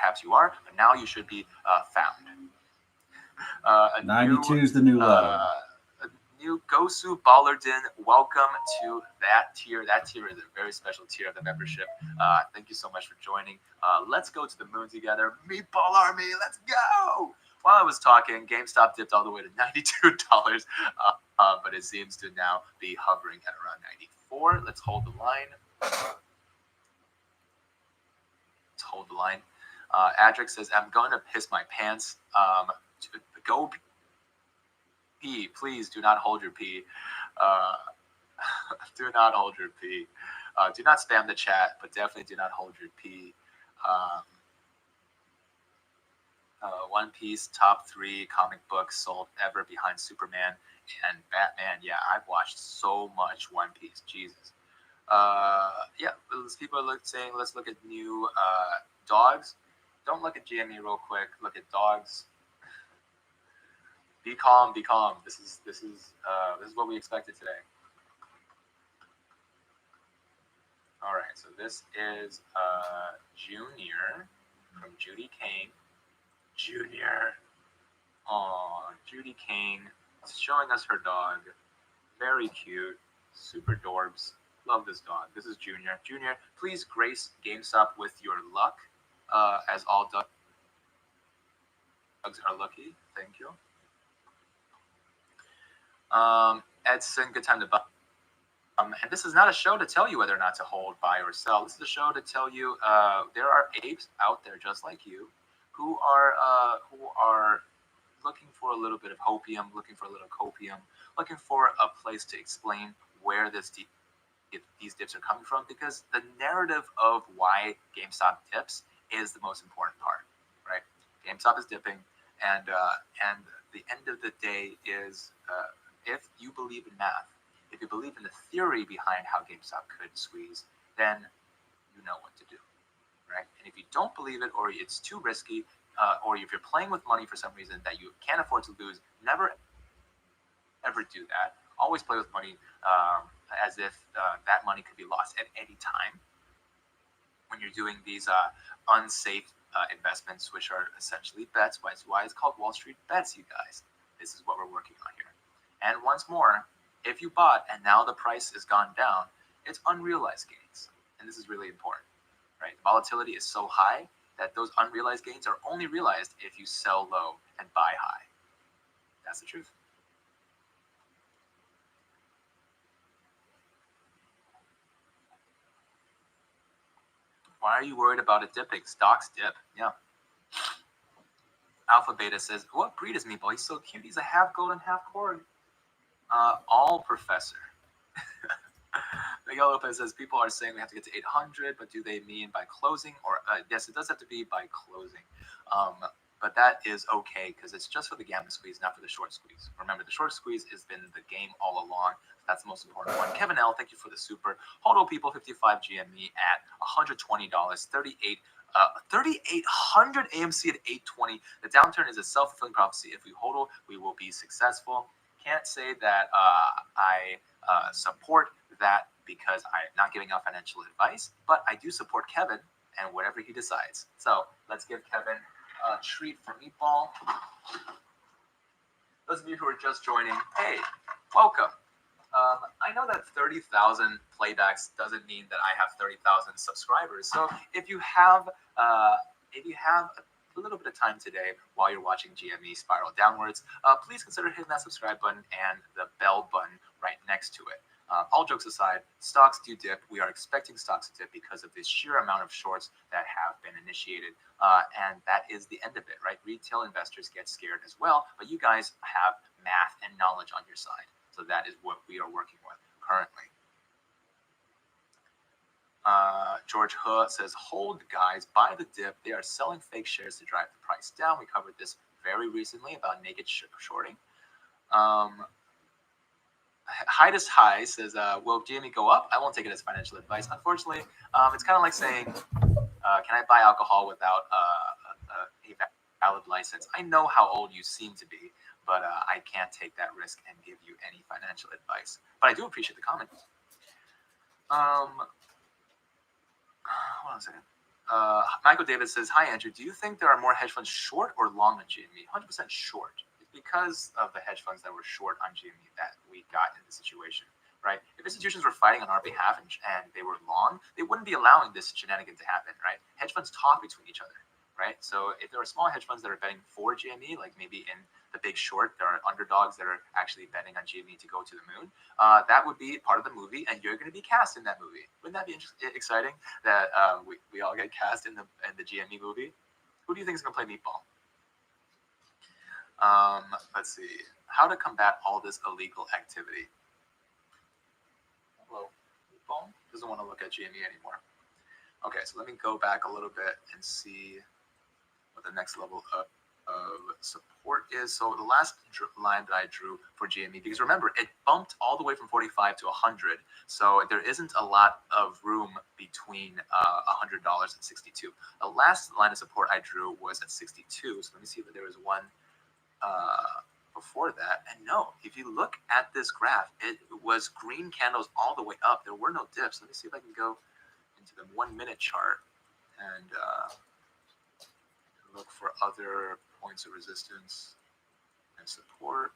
perhaps you are, but now you should be found. 92 is the new low. A new Gosu Ballardin, welcome to that tier. That tier is a very special tier of the membership. Thank you so much for joining. Let's go to the moon together. Meatball Army, let's go! While I was talking, GameStop dipped all the way to $92, but it seems to now be hovering at around 94. Let's hold the line. Adric says, I'm going to piss my pants. Go pee. Please do not hold your pee. Do not hold your pee. Do not spam the chat, but definitely do not hold your pee. One Piece top 3 comic books sold ever behind Superman and Batman. Yeah, I've watched so much One Piece. Jesus. Yeah, people are saying let's look at new dogs. Don't look at GME real quick. Look at dogs. Be calm. Be calm. This is what we expected today. All right. So this is Junior from Judy Kane. Junior. Oh, Judy Kane showing us her dog. Very cute. Super dorbs. Love this dog. This is Junior. Junior, please grace GameStop with your luck, as all dogs are lucky. Thank you. Edson, good time to buy. And this is not a show to tell you whether or not to hold, buy, or sell. This is a show to tell you there are apes out there just like you who are looking for a little bit of hopium, looking for a little copium, looking for a place to explain where these dips are coming from, because the narrative of why GameStop dips is the most important part, right? GameStop is dipping, and the end of the day is if you believe in math, if you believe in the theory behind how GameStop could squeeze, then you know what to do, right? And if you don't believe it, or it's too risky, or if you're playing with money for some reason that you can't afford to lose, never ever do that. Always play with money as if that money could be lost at any time when you're doing these unsafe investments, which are essentially bets. Why it's called Wall Street bets, you guys. This is what we're working on here. And once more, if you bought and now the price has gone down, it's unrealized gains. And this is really important, right? The volatility is so high that those unrealized gains are only realized if you sell low and buy high. That's the truth. Why are you worried about it dipping? Stocks dip. Yeah. Alpha Beta says, what breed is Meatball? He's so cute. He's a half golden, half corn. All professor. Miguel Lopez says people are saying we have to get to 800, but do they mean by closing or yes, it does have to be by closing. But that is okay because it's just for the gamma squeeze, not for the short squeeze. Remember, the short squeeze has been the game all along. That's the most important one. Kevin L, thank you for the super. Hodo people 55 GME at $120, 3,800 AMC at 820. The downturn is a self-fulfilling prophecy. If we hodl, we will be successful. Can't say that I support that because I'm not giving out financial advice, but I do support Kevin and whatever he decides. So let's give Kevin a treat for Meatball. Those of you who are just joining, hey, welcome. I know that 30,000 playbacks doesn't mean that I have 30,000 subscribers. So if you have a little bit of time today while you're watching GME spiral downwards, please consider hitting that subscribe button and the bell button right next to it. All jokes aside, stocks do dip. We are expecting stocks to dip because of the sheer amount of shorts that have been initiated. And that is the end of it, right? Retail investors get scared as well, but you guys have math and knowledge on your side. So that is what we are working with currently. George He says, hold guys, buy the dip. They are selling fake shares to drive the price down. We covered this very recently about naked shorting. Hidus High says, will GME go up? I won't take it as financial advice. Unfortunately, it's kind of like saying, can I buy alcohol without a valid license? I know how old you seem to be, but I can't take that risk and give you any financial advice. But I do appreciate the comment. Hold on a second. Michael David says, hi, Andrew. Do you think there are more hedge funds short or long on GME? 100% short. It's because of the hedge funds that were short on GME that we got in the situation, right? If institutions were fighting on our behalf and they were long, they wouldn't be allowing this shenanigan to happen, right? Hedge funds talk between each other, right? So if there are small hedge funds that are betting for GME, like maybe in the Big Short, there are underdogs that are actually betting on GME to go to the moon. That would be part of the movie, and you're going to be cast in that movie. Wouldn't that be exciting? That we all get cast in the GME movie. Who do you think is going to play Meatball? Let's see. How to combat all this illegal activity. Hello, Meatball doesn't want to look at GME anymore. Okay, so let me go back a little bit and see what the next level of support is. So the last line that I drew for GME, because remember, it bumped all the way from 45 to 100. So there isn't a lot of room between $100 and 62. The last line of support I drew was at 62. So let me see if there was one before that. And no, if you look at this graph, it was green candles all the way up. There were no dips. Let me see if I can go into the 1 minute chart and look for other points of resistance and support.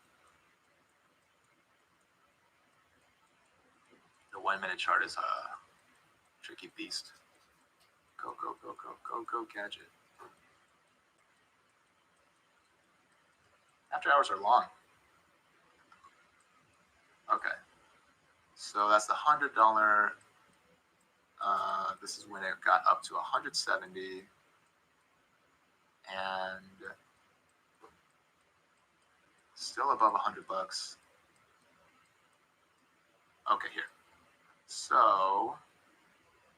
The 1 minute chart is a tricky beast. Go, go, go, go, go, go, gadget. After hours are long. Okay. So that's the $100. This is when it got up to 170. And still above $100. Okay, here. So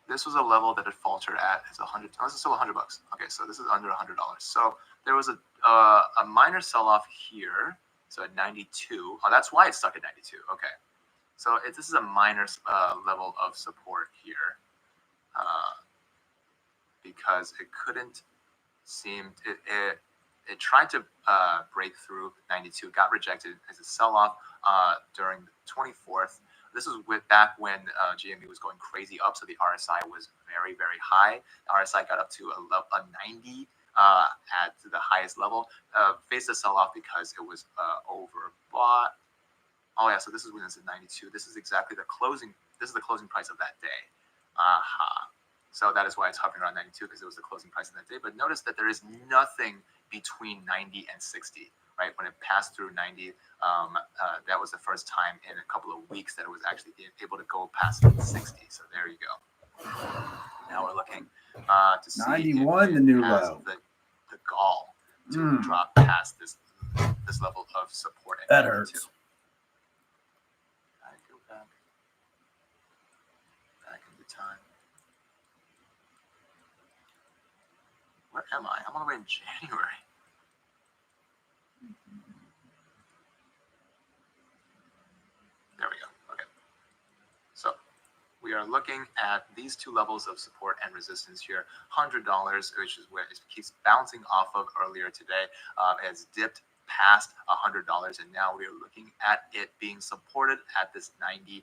this was a level that it faltered at. It's 100. Oh, this is still $100. Okay, so this is under $100. So there was a minor sell-off here. So at 92. Oh, that's why it's stuck at 92. Okay. So this is a minor level of support here because it couldn't seem it tried to break through 92, got rejected as a sell-off during the 24th. This was back when GME was going crazy up, so the RSI was very, very high. The RSI got up to a 90 at the highest level. Faced a sell-off because it was overbought. Oh yeah, so this is when it's at 92. This is exactly the closing. This is the closing price of that day. So that is why it's hovering around 92 because it was the closing price of that day. But notice that there is nothing between 90 and 60, right? When it passed through 90, that was the first time in a couple of weeks that it was actually able to go past 60. So there you go. Now we're looking to see 91, the new low. The gall to drop past this level of support. That hurts. Where am I? I'm all the way in January. There we go. Okay. So we are looking at these two levels of support and resistance here. $100, which is where it keeps bouncing off of earlier today. It's dipped past $100, and now we are looking at it being supported at this $90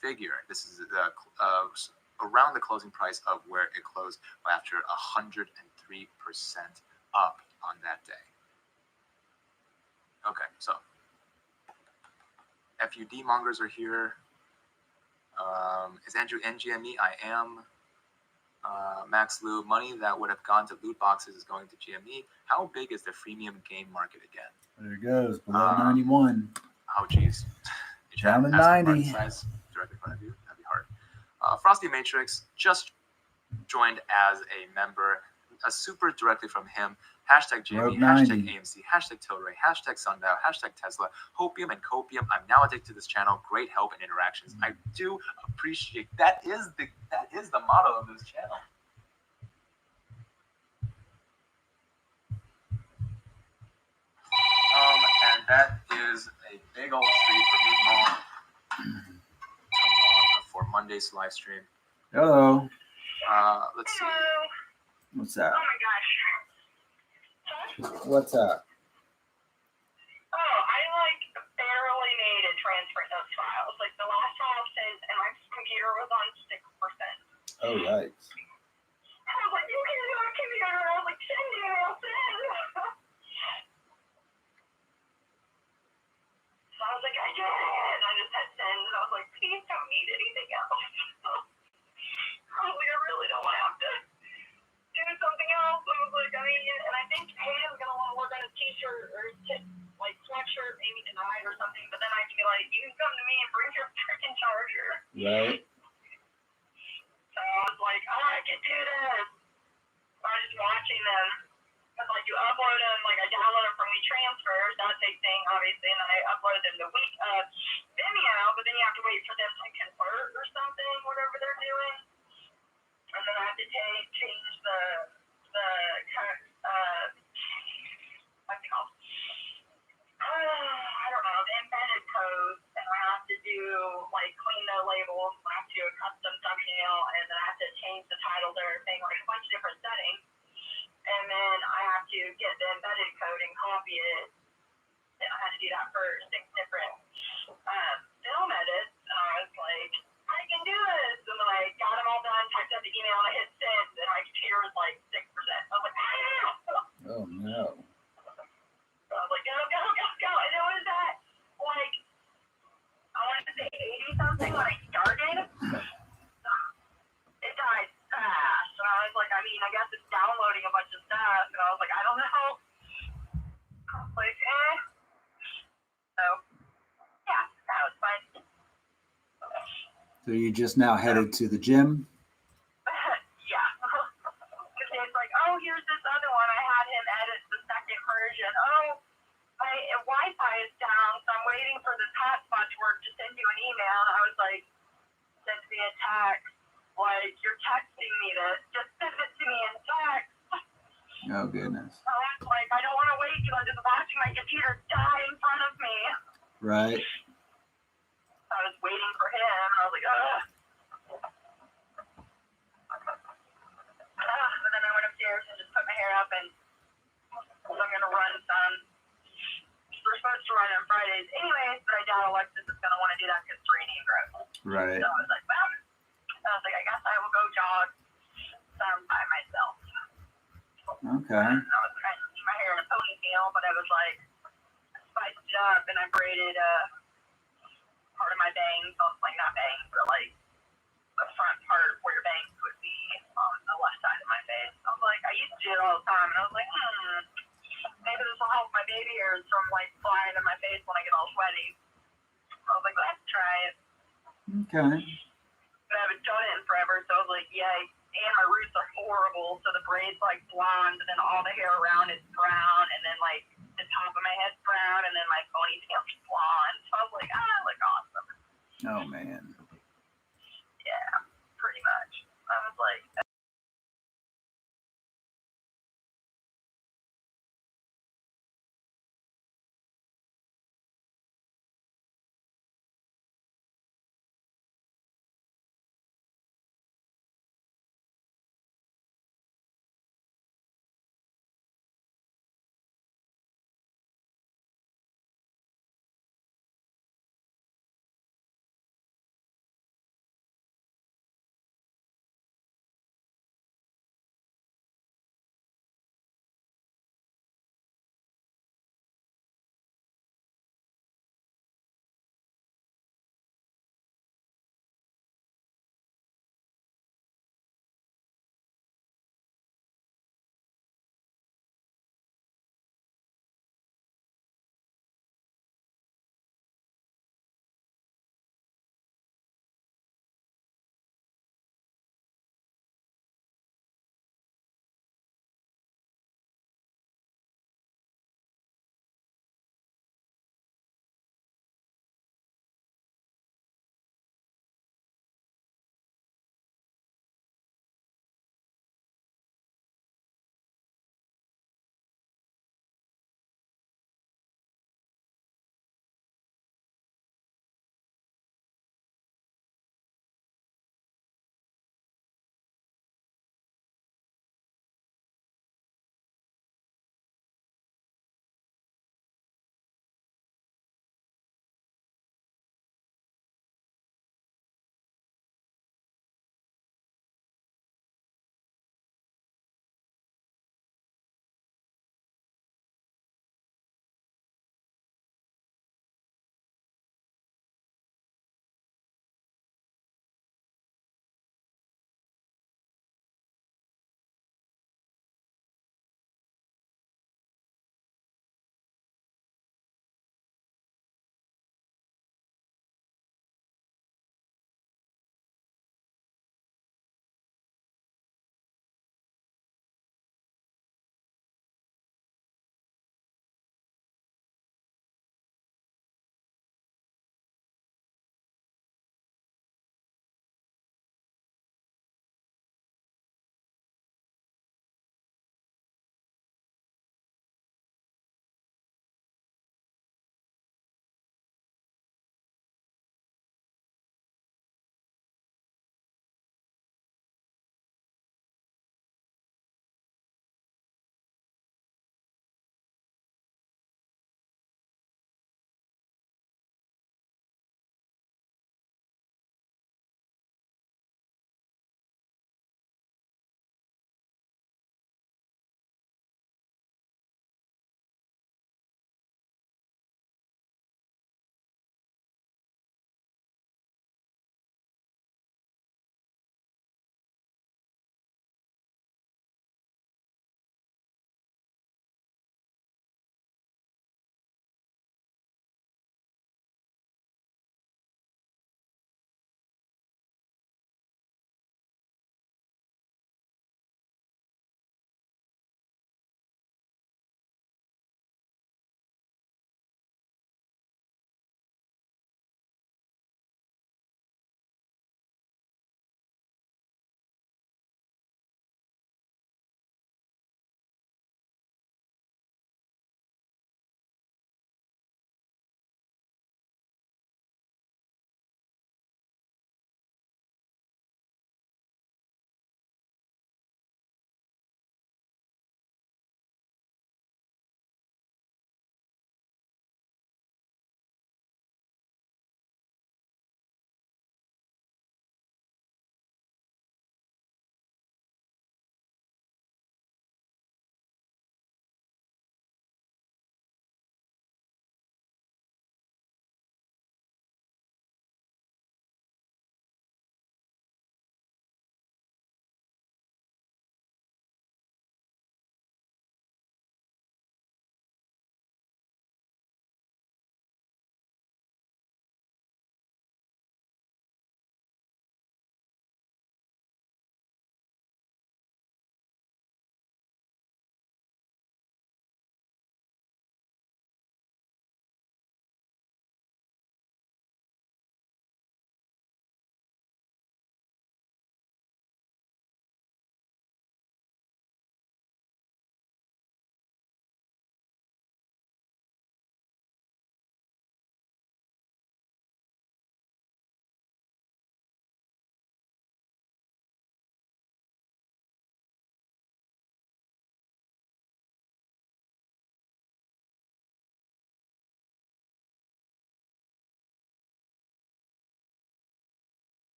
figure. This is around the closing price of where it closed after 103% up on that day. Okay, so FUD mongers are here. Is Andrew in GME? I am. Max Lou, money that would have gone to loot boxes is going to GME. How big is the freemium game market again? There it goes, below 91. Oh, geez. Down to 90. Size directly in front of you. That'd be hard. Frosty Matrix just joined as a member. A super directly from him. Hashtag GME, hashtag AMC, hashtag Tilray, hashtag Sundial, hashtag Tesla, Hopium and Copium. I'm now addicted to this channel. Great help and interactions. I do appreciate that. Is the motto of this channel. And that is a big old treat for Meatball for Monday's live stream. Hello. Let's see. What's that? Oh my gosh. What's up? Oh, I barely made it transfer those files. Like the last file sent and my computer was on 6%. Oh, right. I was like, you can do a computer. I was like, send email, send. So I was like, I did it. And I just had send and I was like, please don't need anything else. I was like, I really don't want to have to do something else. I was like, and I think Hayden's gonna want to work on his t-shirt or his sweatshirt maybe tonight or something. But then I can be like, you can come to me and bring your freaking charger. Right. So I was like, I can do this. So I was just watching them. Because you upload them, I download them from WeTransfers, that's a thing obviously, and then I upload them to Vimeo, but then you have to wait for them to convert or something, whatever they're doing. And then I have to change the what's it called? I don't know, the embedded code, and I have to do clean the labels, I have to do a custom thumbnail, and then I have to change the title to everything, a bunch of different settings. And then I have to get the embedded code and copy it. And I had to do that for 6 different film edits. And I was like, I can do this. And then I got them all done, typed out the email, and I hit send, and my computer was 6%. I was like, ah! Oh, no. So I was like, go, go, go, go. And it was at, I wanted to say 80-something when I started. It died fast. And I was like, I guess it's downloading a bunch of stuff. And I was like, I don't know. I was like, So, yeah, that was fun. So you just now headed to the gym? Yeah. Because it's like, oh, here's this other one. I had him edit the second version. Oh, my Wi-Fi is down, so I'm waiting for this hotspot to work to send you an email. And I was like, send me a text. You're texting me this. Just send it to me in text. Oh, goodness. I was like, I don't want to wait because I'm just watching my computer die in front of me. Right. I was waiting for him. I was like, ugh. But then I went upstairs and just put my hair up, and I'm going to run some. We're supposed to run on Fridays anyways, but I doubt Alexis is going to want to do that because it's raining and gross. Right. So I was like, well, I guess I will go jog some by myself. Okay. I was trying to do my hair in a ponytail, but I was like, spiced it up, and I braided part of my bangs, not bangs, but the front part where your bangs would be on the left side of my face. I was like, I used to do it all the time, and I was like, maybe this will help my baby hairs from flying in my face when I get all sweaty. I was like, let's try it. Okay. But I haven't done it in forever, so I was like, yay. And my roots are horrible, so the braid's blonde, and then all the hair around is brown, and then the top of my head's brown, and then my ponytail's blonde. So I was like, I look awesome. Oh, man. Yeah, pretty much. I was like,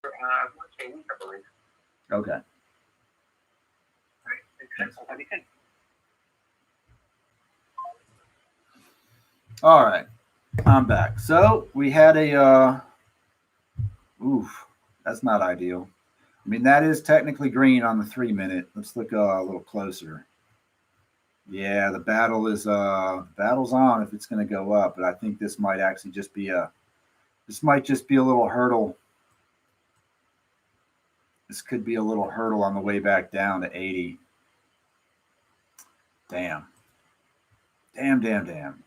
once a week, I believe. Okay. All right, I'm back. So we had a oof, that's not ideal. I mean, that is technically green on the 3 minute. Let's look a little closer. Yeah, the battle is battle's on if it's going to go up, but I think this might actually just be a little hurdle. This could be a little hurdle on the way back down to 80. Damn. Damn.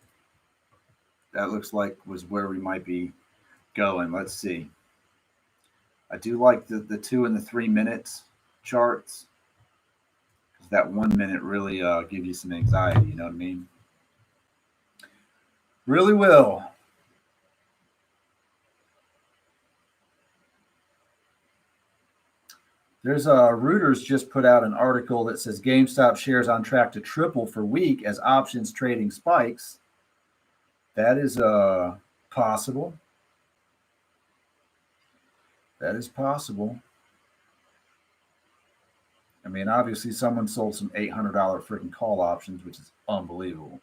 That looks like was where we might be going. Let's see. I do like the 2 and the 3 minutes charts. That 1 minute really give you some anxiety, you know what I mean? Really will. There's Reuters just put out an article that says GameStop shares on track to triple for week as options trading spikes. That is possible. That is possible. I mean, obviously, someone sold some $800 freaking call options, which is unbelievable.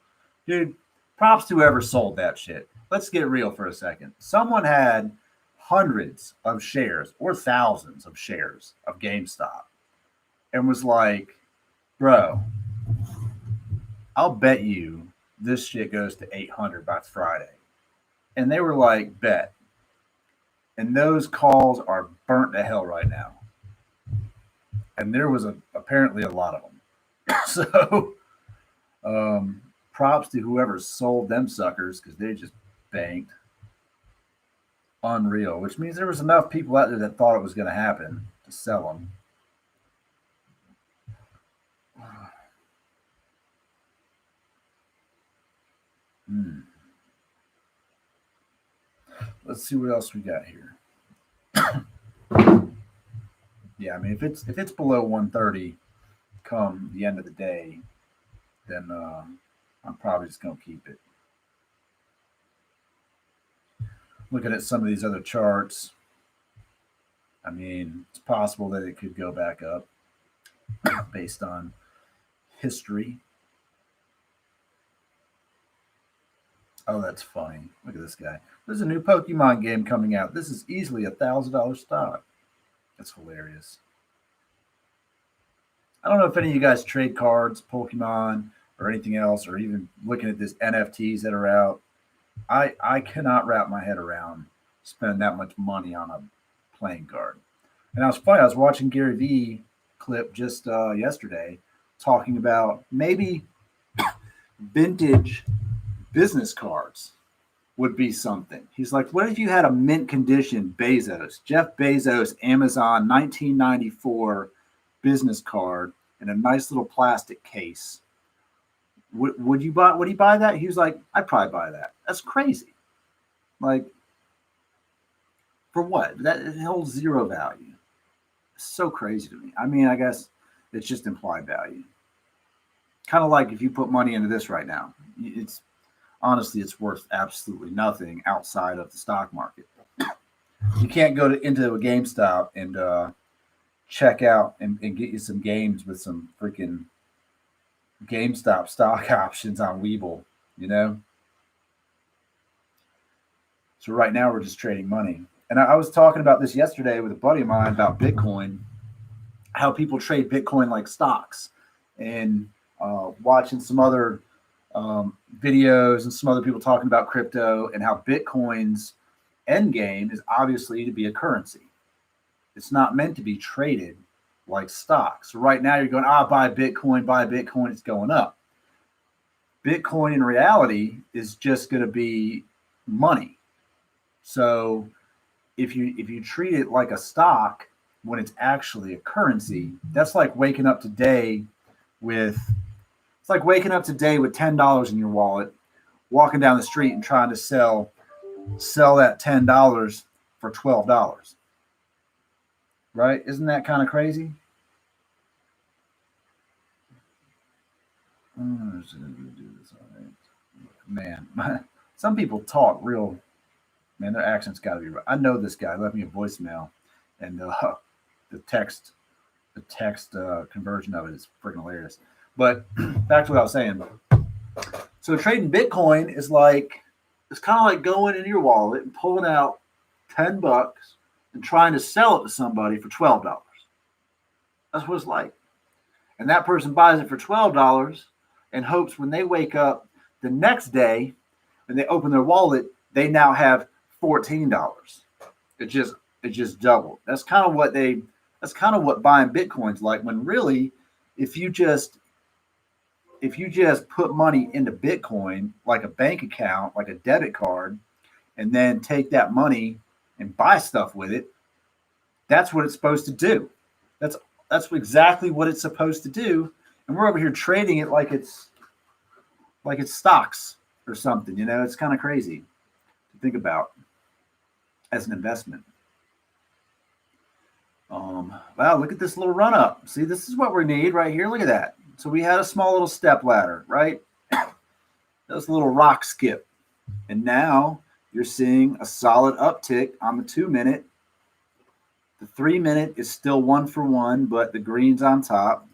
Dude, props to whoever sold that shit. Let's get real for a second. Someone had hundreds of shares or thousands of shares of GameStop and was like, bro, I'll bet you this shit goes to 800 by Friday. And they were like, bet. And those calls are burnt to hell right now. And there was apparently a lot of them. So props to whoever sold them suckers because they just banked. Unreal, which means there was enough people out there that thought it was going to happen to sell them. Let's see what else we got here. Yeah, I mean, if it's below 130 come the end of the day, then I'm probably just going to keep it. Looking at some of these other charts, I mean, it's possible that it could go back up based on history. Oh, that's funny. Look at this guy. There's a new Pokemon game coming out. This is easily $1,000 stock. That's hilarious. I don't know if any of you guys trade cards, Pokemon, or anything else, or even looking at this NFTs that are out. I cannot wrap my head around spending that much money on a playing card. And I was funny. I was watching Gary Vee clip just yesterday talking about maybe vintage business cards would be something. He's like, what if you had a mint condition Jeff Bezos, Amazon 1994 business card in a nice little plastic case? Would you buy that? He was like, I'd probably buy that. That's crazy. Like, for what? It holds zero value. It's so crazy to me. I mean, I guess it's just implied value. Kind of like if you put money into this right now, it's honestly, it's worth absolutely nothing outside of the stock market. You can't go into a GameStop and check out and get you some games with some freaking GameStop stock options on Webull, you know? So right now we're just trading money. And I was talking about this yesterday with a buddy of mine about Bitcoin, how people trade Bitcoin like stocks, and watching some other videos and some other people talking about crypto and how Bitcoin's end game is obviously to be a currency. It's not meant to be traded like stocks. So right now you're going, buy Bitcoin, it's going up. Bitcoin in reality is just going to be money. So if you treat it like a stock when it's actually a currency, that's like waking up today with $10 in your wallet, walking down the street and trying to sell that $10 for $12. Right? Isn't that kind of crazy? Man, some people talk real. Man, their accent's got to be right. I know this guy left me a voicemail, and the text conversion of it is freaking hilarious. But back to what I was saying. So trading Bitcoin is like, it's kind of like going in your wallet and pulling out $10 and trying to sell it to somebody for $12. That's what it's like. And that person buys it for $12 and hopes when they wake up the next day and they open their wallet, they now have $14. It just doubled. That's kind of what buying Bitcoin's like, when really, if you just put money into Bitcoin, like a bank account, like a debit card, and then take that money and buy stuff with it, that's what it's supposed to do. That's exactly what it's supposed to do. And we're over here trading it like it's stocks or something. It's kind of crazy to think about as an investment. Wow, look at this little run up. See, this is what we need right here. Look at that. So we had a small little step ladder, right? That was a little rock skip. And now you're seeing a solid uptick on the 2 minute. The 3 minute is still 1 for 1, but the green's on top.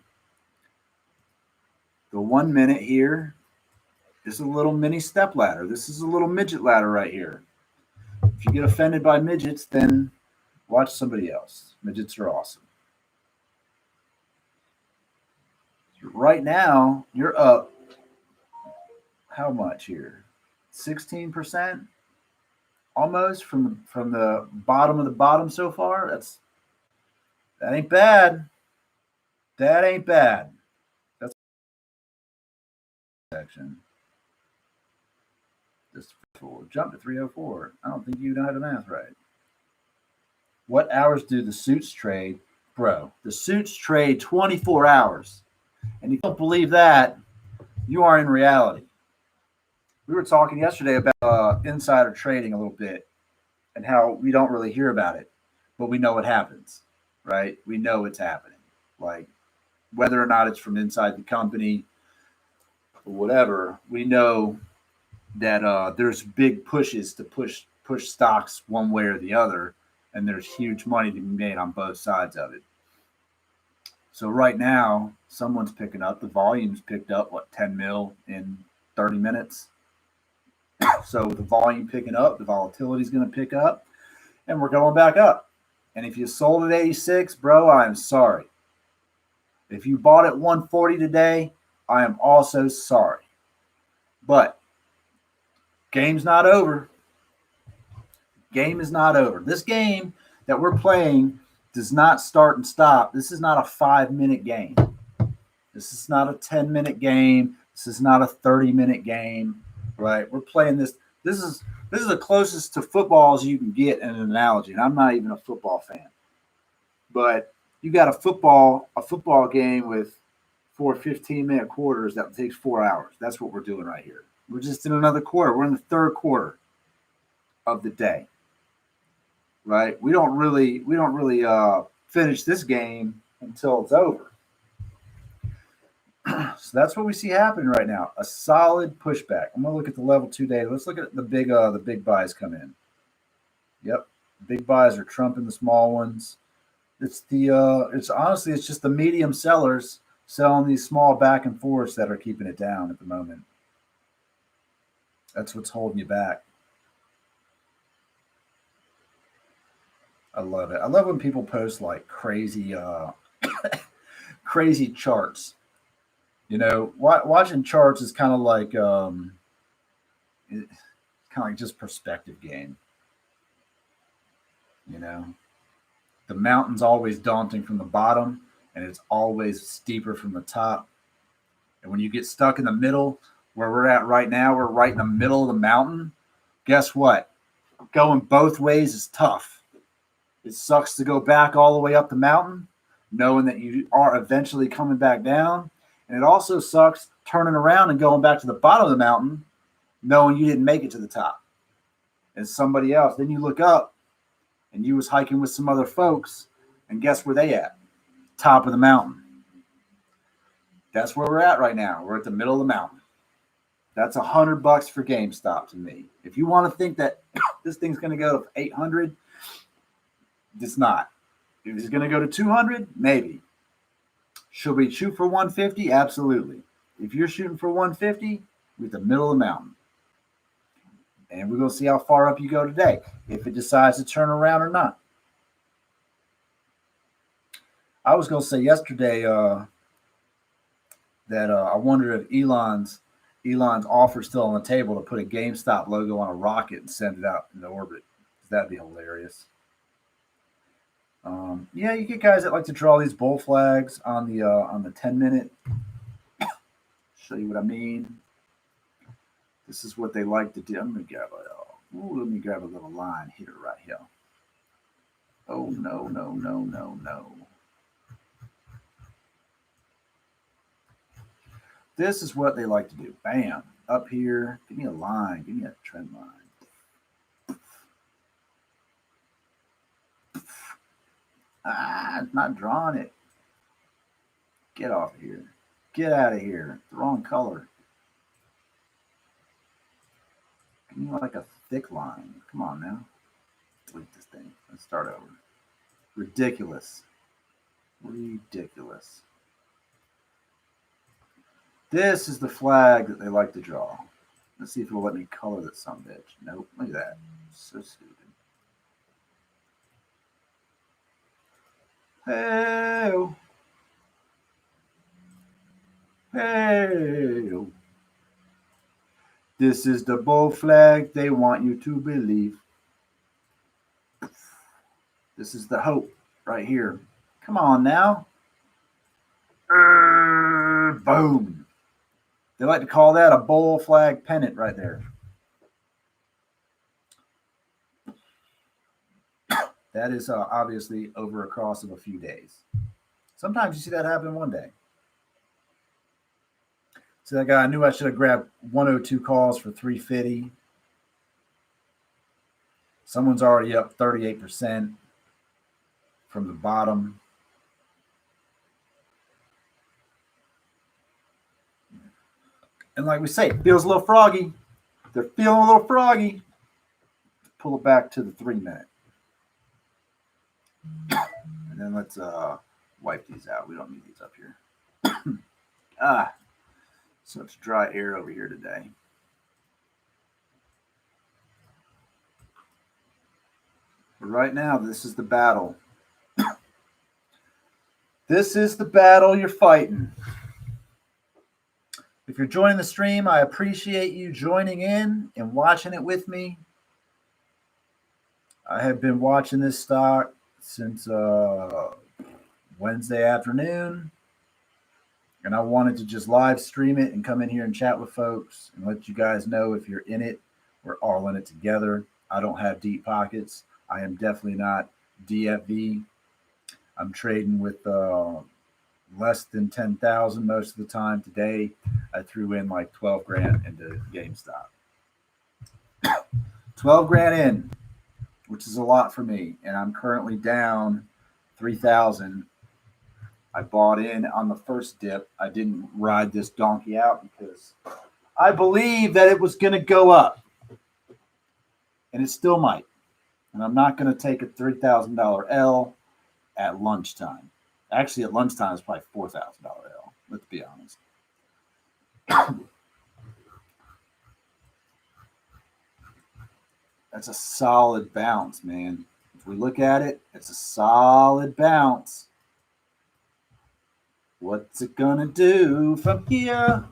The 1 minute here is a little mini step ladder. This is a little midget ladder right here. If you get offended by midgets, then watch somebody else. Midgets are awesome. Right now, you're up how much here? 16%? Almost from the bottom of the bottom so far. That ain't bad. That ain't bad. That's section. Just jump to 304. I don't think you know how to math right. What hours do the suits trade? Bro, the suits trade 24 hours. And if you don't believe that, you are in reality. We were talking yesterday about insider trading a little bit and how we don't really hear about it, but we know it happens, right? We know it's happening. Like, whether or not it's from inside the company or whatever, we know that there's big pushes to push stocks one way or the other, and there's huge money to be made on both sides of it. So right now, someone's picking up. The volume's picked up, 10 mil in 30 minutes. So with the volume picking up, the volatility is going to pick up, and we're going back up. And if you sold at 86, bro, I am sorry. If you bought at 140 today, I am also sorry. But game's not over. Game is not over. This game that we're playing does not start and stop. This is not a 5-minute game. This is not a 10-minute game. This is not a 30-minute game, right? We're playing this. This is the closest to football as you can get in an analogy. And I'm not even a football fan. But you got a football game with 4 15-minute quarters that takes 4 hours. That's what we're doing right here. We're just in another quarter. We're in the third quarter of the day. Right? We don't really finish this game until it's over. So that's what we see happening right now. A solid pushback. I'm gonna look at the level 2 data. Let's look at the big buys come in. Yep, big buys are trumping the small ones. It's just the medium sellers selling these small back and forths that are keeping it down at the moment. That's what's holding you back. I love it. I love when people post like crazy crazy charts. Watching charts is kind of like just perspective game. The mountain's always daunting from the bottom, and it's always steeper from the top. And when you get stuck in the middle, where we're at right now, we're right in the middle of the mountain. Guess what? Going both ways is tough. It sucks to go back all the way up the mountain, knowing that you are eventually coming back down. And it also sucks turning around and going back to the bottom of the mountain, knowing you didn't make it to the top. And somebody else. Then you look up, and you was hiking with some other folks, and guess where they at? Top of the mountain. That's where we're at right now. We're at the middle of the mountain. That's $100 for GameStop to me. If you want to think that this thing's going to go to 800, it's not. If it's going to go to 200, maybe. Should we shoot for 150? Absolutely. If you're shooting for 150, we're at the middle of the mountain. And we're going to see how far up you go today, if it decides to turn around or not. I was going to say yesterday that I wonder if Elon's offer still on the table to put a GameStop logo on a rocket and send it out into orbit. That'd be hilarious. Yeah, you get guys that like to draw these bull flags on the 10-minute. Show you what I mean. This is what they like to do. Let me grab a little line here, right here. Oh no. This is what they like to do. Bam, up here. Give me a line. Give me a trend line. It's not drawing it. Get off of here. Get out of here. The wrong color. Give me like a thick line. Come on now. Delete this thing. Let's start over. Ridiculous. Ridiculous. This is the flag that they like to draw. Let's see if it'll let me color that some bitch. Nope. Look at that. So stupid. Hey. Hey. This is the bull flag they want you to believe. This is the hope right here. Come on now. Boom. They like to call that a bull flag pennant right there. That is obviously over a course of a few days. Sometimes you see that happen one day. So that guy, I knew I should have grabbed 102 calls for 350. Someone's already up 38% from the bottom. And like we say, it feels a little froggy. They're feeling a little froggy. Pull it back to the 3-minute. And then let's wipe these out. We don't need these up here. Such dry air over here today. But right now, this is the battle. This is the battle you're fighting. If you're joining the stream, I appreciate you joining in and watching it with me. I have been watching this stock since Wednesday afternoon. And I wanted to just live stream it and come in here and chat with folks and let you guys know if you're in it, we're all in it together. I don't have deep pockets. I am definitely not DFV. I'm trading with less than 10,000 most of the time. Today, I threw in like 12 grand into GameStop. 12 grand in, which is a lot for me. And I'm currently down 3,000. I bought in on the first dip. I didn't ride this donkey out because I believe that it was going to go up. And it still might. And I'm not going to take a $3,000 L at lunchtime. Actually, at lunchtime, it's probably $4,000 L. Let's be honest. That's a solid bounce, man. If we look at it, it's a solid bounce. What's it gonna do from here?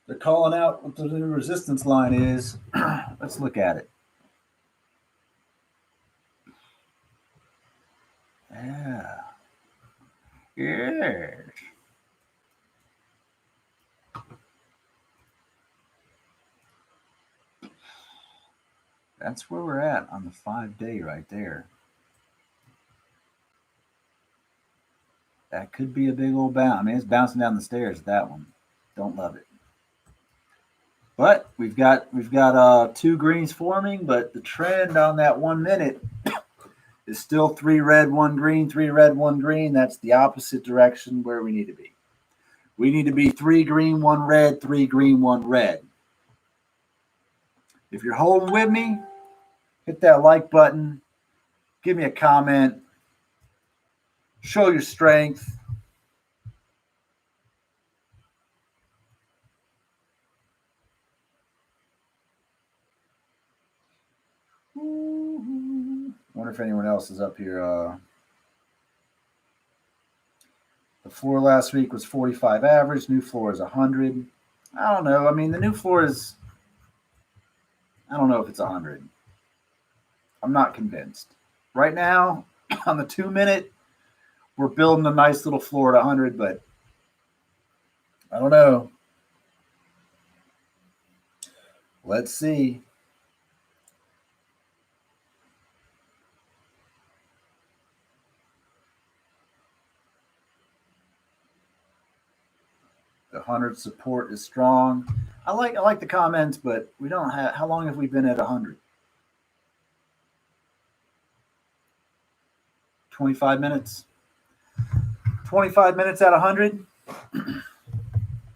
They're calling out what the new resistance line is. Let's look at it. Yeah. Yes. That's where we're at on the 5-day right there. That could be a big old bounce. I mean, it's bouncing down the stairs, that one. Don't love it. But we've got 2 greens forming, but the trend on that 1 minute is still 3 red, 1 green, 3 red, 1 green. That's the opposite direction where we need to be. We need to be 3 green, 1 red, 3 green, 1 red. If you're holding with me, hit that like button. Give me a comment. Show your strength. I wonder if anyone else is up here. The floor last week was 45 average. New floor is 100. I don't know. I mean, the new floor is, I don't know if it's 100. I'm not convinced. Right now, on the 2-minute, we're building a nice little floor at 100, but I don't know. Let's see. The 100 support is strong. I like the comments, but we don't have. How long have we been at 100? 25 minutes. 25 minutes at 100.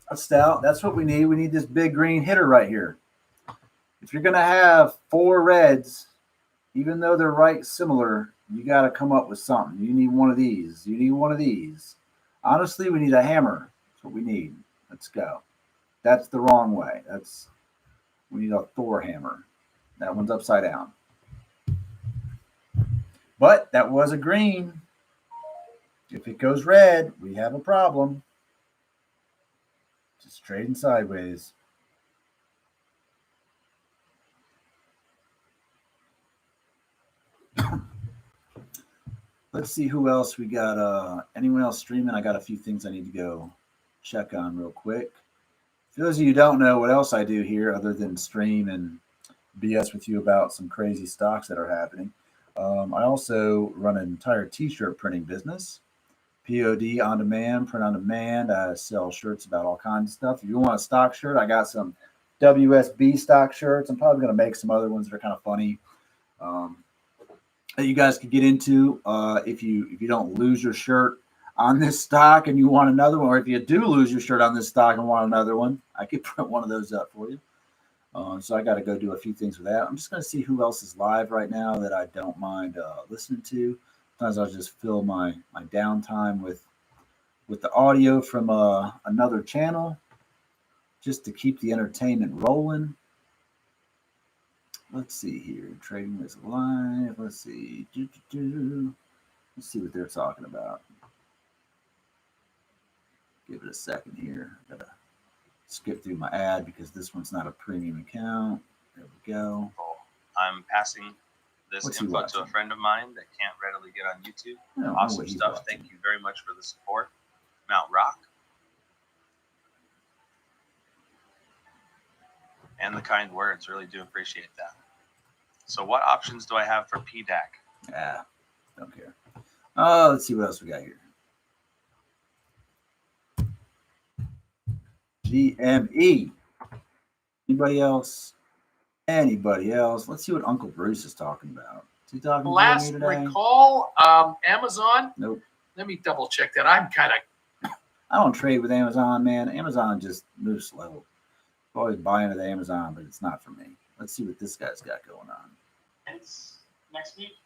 That's stout. That's what we need. We need this big green hitter right here. If you're going to have 4 reds, even though they're right similar, you got to come up with something. You need one of these. You need one of these. Honestly, we need a hammer. That's what we need. Let's go. That's the wrong way. We need a Thor hammer. That one's upside down. But that was a green. If it goes red, we have a problem. Just trading sideways. Let's see who else we got. Anyone else streaming? I got a few things I need to go check on real quick. For those of you who don't know what else I do here other than stream and BS with you about some crazy stocks that are happening, I also run an entire t-shirt printing business. POD on demand, print on demand. I sell shirts about all kinds of stuff. If you want a stock shirt, I got some WSB stock shirts. I'm probably going to make some other ones that are kind of funny that you guys could get into. If you don't lose your shirt on this stock and you want another one, or if you do lose your shirt on this stock and want another one, I could print one of those up for you. So I got to go do a few things with that. I'm just going to see who else is live right now that I don't mind listening to. Sometimes I'll just fill my downtime with the audio from another channel just to keep the entertainment rolling. Let's see here. Trading is live. Let's see. Let's see what they're talking about. Give it a second here. Gotta skip through my ad because this one's not a premium account. There we go. I'm passing this info to a friend of mine that can't readily get on YouTube. Awesome stuff. Thank you very much for the support. Mount Rock. And the kind words. Really do appreciate that. So what options do I have for PDAC? Yeah, don't care. Let's see what else we got here. GME. Anybody else? Anybody else? Let's see what Uncle Bruce is talking about. Is he talking about me today? Recall, Amazon. Nope. Let me double check that. I'm kind of. I don't trade with Amazon, man. Amazon just moves slow. I'm always buying at Amazon, but it's not for me. Let's see what this guy's got going on. It's next week.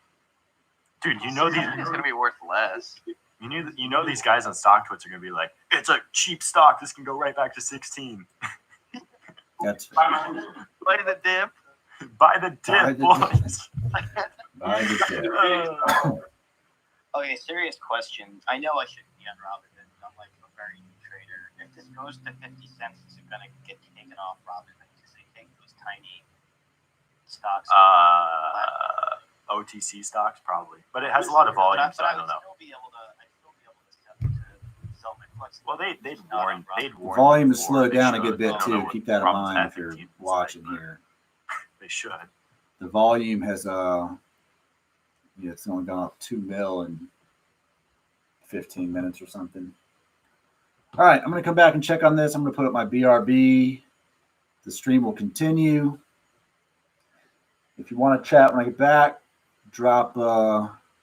Dude, you know these. It's gonna be worth less. You know these guys on StockTwits are gonna be like, it's a cheap stock. This can go right back to 16. That's Buy the dip. Buy the dip, boys. Buy the dip. Okay, serious question. I know I shouldn't be on Robinhood. I'm like a very new trader. If this goes to 50 cents, is it gonna get taken off Robinhood because they take those tiny stocks? OTC stocks probably, but it has a lot of volume, so I don't know. Well, they'd warn. The volume is slowed down a good bit too. Keep that in mind if you're watching here. They should. The volume has it's only gone up 2 mil in 15 minutes or something. All right, I'm going to come back and check on this. I'm going to put up my BRB. The stream will continue. If you want to chat when I get back, drop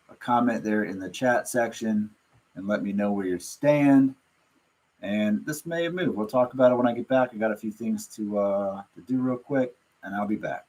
a comment there in the chat section and let me know where you stand. And this may have moved. We'll talk about it when I get back. I got a few things to do real quick, and I'll be back.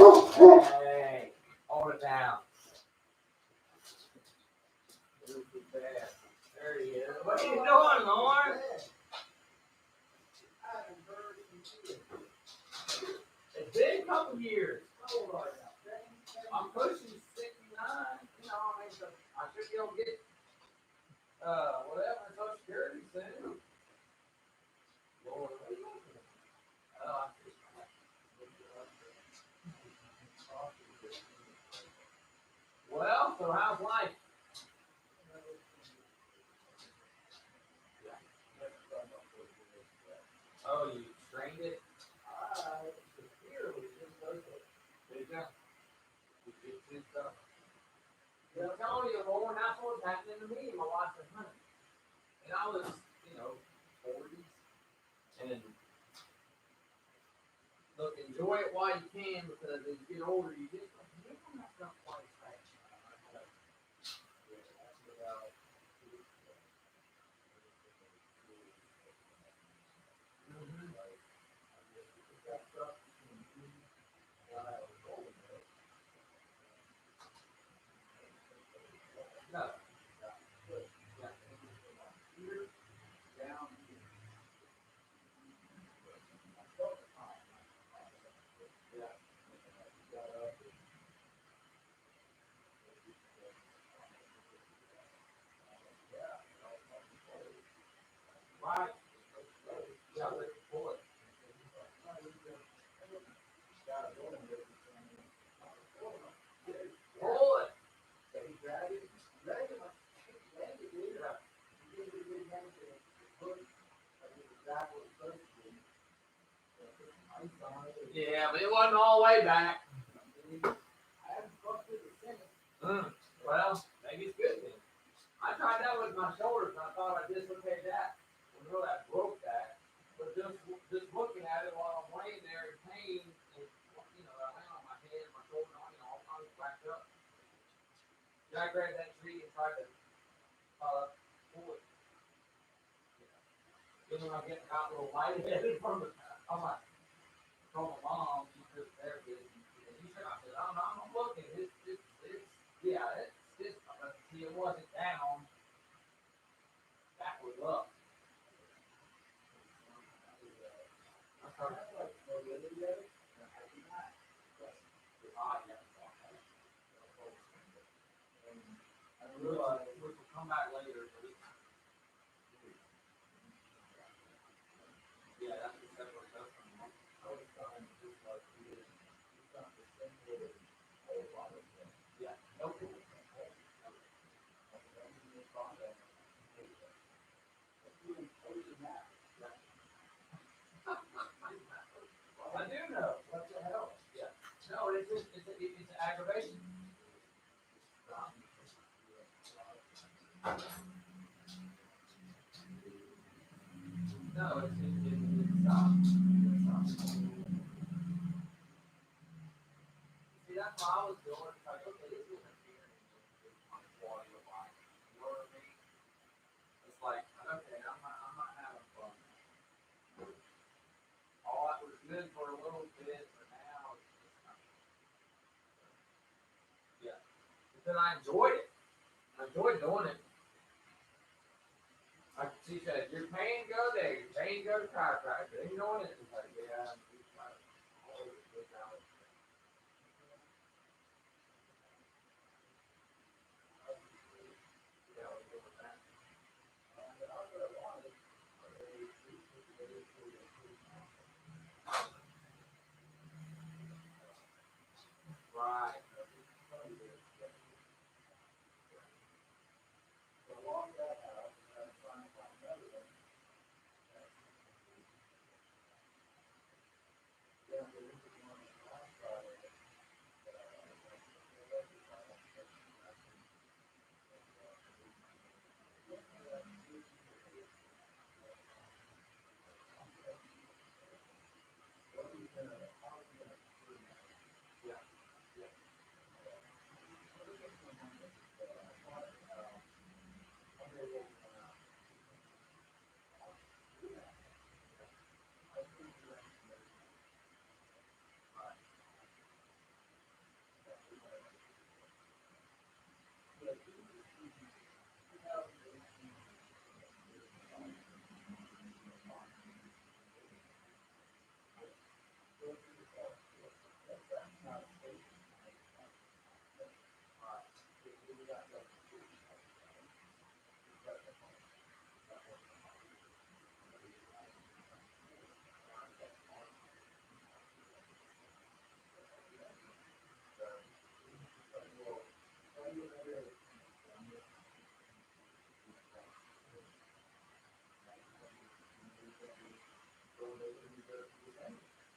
Hey, hold it down. There he is. What are you doing, Lauren? It's been a couple years. I'm pushing 69. You know, I mean, so I should be able to get whatever Social Security soon. Lord, what are you looking at? Well, so how's life? Oh, you strained it? Here we just go to it. I'm telling you, Lauren, that's what's happening to me. My wife said, honey. And I was, 40s. And look, enjoy it while you can, because as you get older, you just you're gonna have to quite fast. No. Right. Yeah, let's pull it. Pull it. Yeah, but it wasn't all the way back. Well, maybe it's good then. I tried that with my shoulders, and I thought I dislocated that. Well, no, I broke that. But just looking at it while I'm laying there in pain, and I lay on my head, my shoulder, all kinds of wrapped up. Then I grabbed that tree and tried to pull it. Then when I got a little lightheaded from it, I'm like, told my mom, she's just there with me. And she said, I'm looking. It's see, it wasn't down. That was up. Which will come back later. Yeah, that's the separate stuff. Yeah, nope. I do know. What the hell? Yeah. No, it's an aggravation. No, it's See, that's what I was doing. It's like, okay, this isn't quality of life. You know what I mean? It's like, okay, I'm not having fun. All that was good for a little bit, but now it's just not. Yeah. Because I enjoyed it. I enjoyed doing it. Like she said, your pain go there, your pain go to chiropractor. And you know what? It's like, yeah, Right.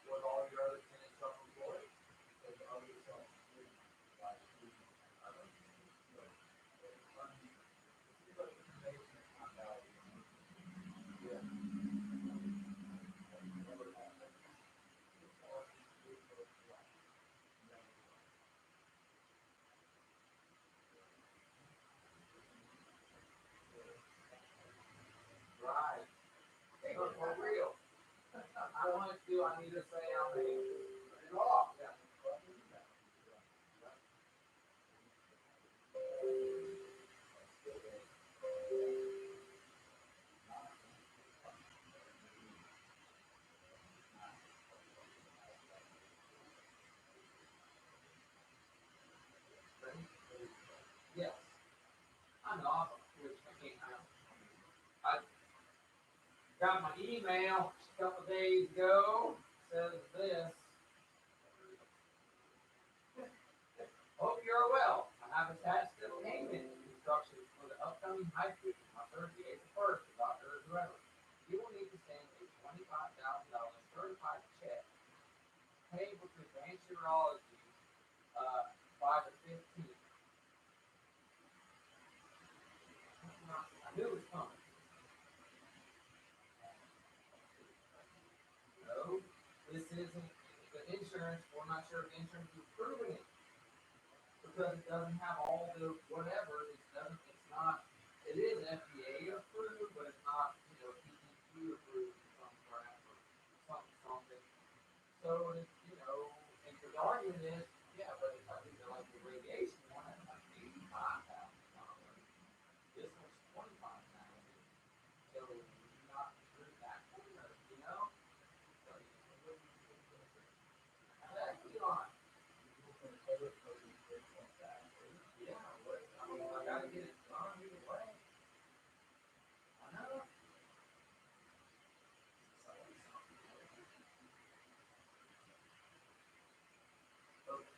With all your other tenants self-employed, and the other self-employed, like, right. Hey, look, for real. I want to do, I need to say how many, put it off. Yeah. Yes. I'm off, which I can't have. I got my email a couple days ago, says this. Hope you're well. I have attached the payment instructions for the upcoming high school on Thursday, April 1st, to Dr. Whoever. You will need to send a $25,000 certified check payable to Advanced Urology by the 15th. I knew it was coming. No, this isn't the insurance. We're not sure if the insurance is proving it because it doesn't have all the whatever. It doesn't. It's not. It is FDA approved, but it's not, PPQ approved or something. So it's, and the argument is, yeah, but if I think like the radiation one, that's like $85,000. This one's $25,000. So you're not through that corner, Elon. Yeah, I gotta get it done either way. I know. Okay.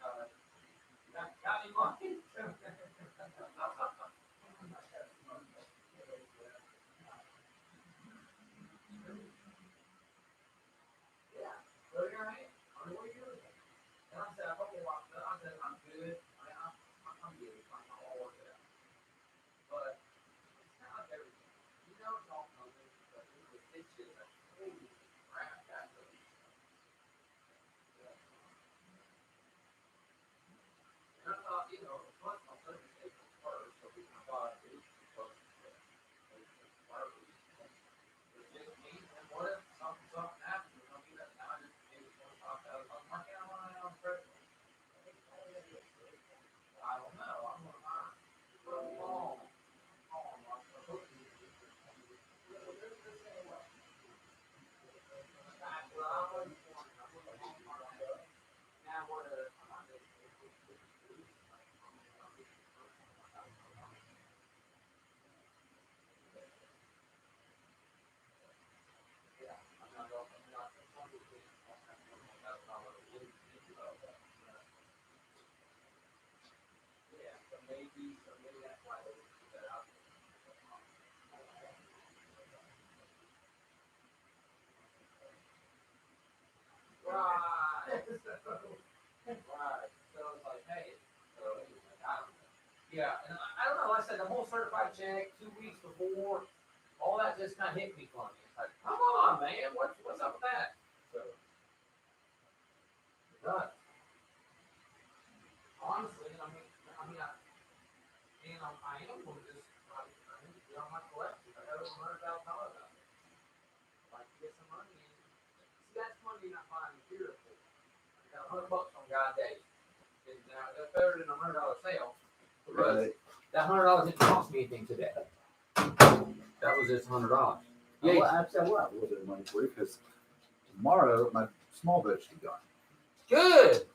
be, so maybe that's why they didn't put that out there. Right. Right. So it's like, hey, so anyway, I don't know. Yeah, and I don't know. Like I said, the whole certified check 2 weeks before, all that just kind of hit me funny. It's like, come on, man, what's up with that? So, but honestly, I am going to just try to get on my collection. I got over $100,000 out there. Like to get some money in. See, that's money you're not buying material for. I got $100 on God Day. And now that's better than a $100 sale. Because that $100 didn't cost me anything today. That was just $100. Yeah, well, I tell you what, a little bit of money for you because tomorrow my small boat should be gone. Good.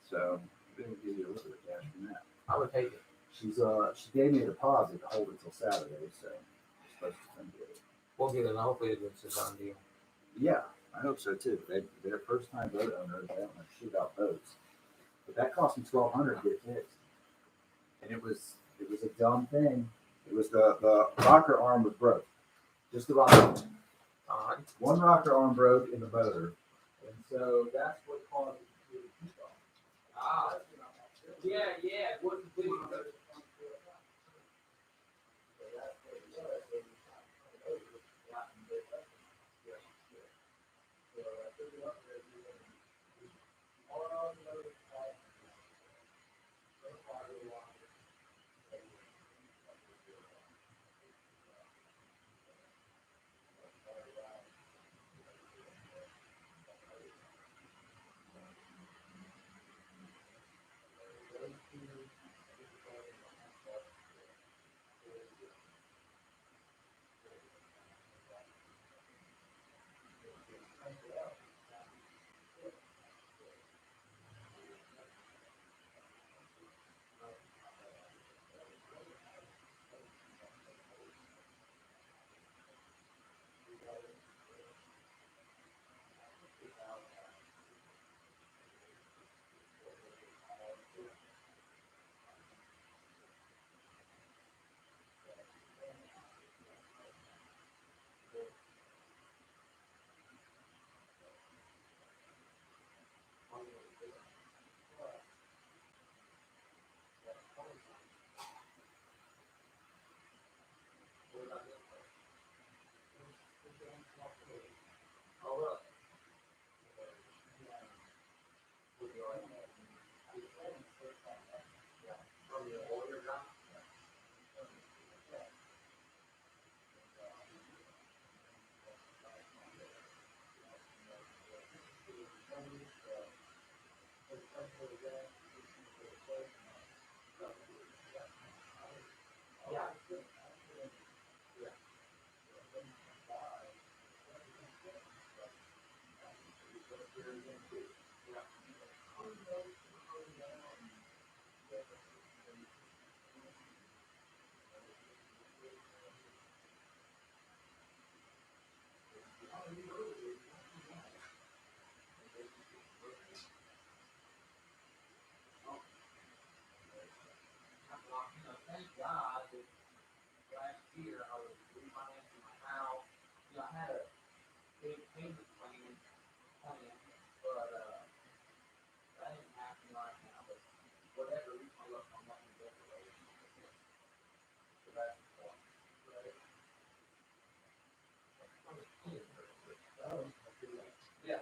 So maybe we'll give you a little bit of cash from that. I would take it. She gave me a deposit to hold it till Saturday, so I'm supposed to come get it. We'll get it. Hopefully it's a done deal. Yeah, I hope so too. They're first time boat owners. They don't know shit about boats. But that cost me $1,200 to get fixed. And it was a dumb thing. It was the rocker arm was broke. Just the rocker arm. One rocker arm broke in the motor. And so that's what caused it to keep off. Ah. Yeah, it wasn't good. Thank God that last year I was refinancing my house. You know, I had a big payment plan, but that didn't happen right now. But whatever reason I left my money there, so that's the point. Yeah.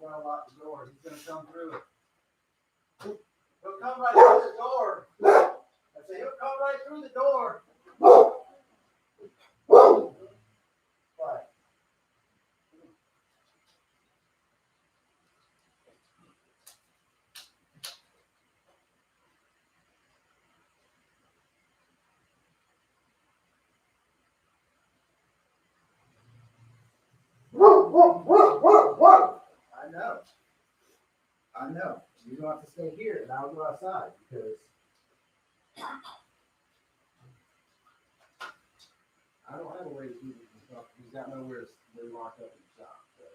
Gotta lock the door. He's gonna come through it. He'll come right through the door. I say he'll come right through the door. What? I know. I know. You don't have to stay here, and I'll go outside because I don't have a way to keep it from stuff. He's got nowhere to lock up in the shop. So,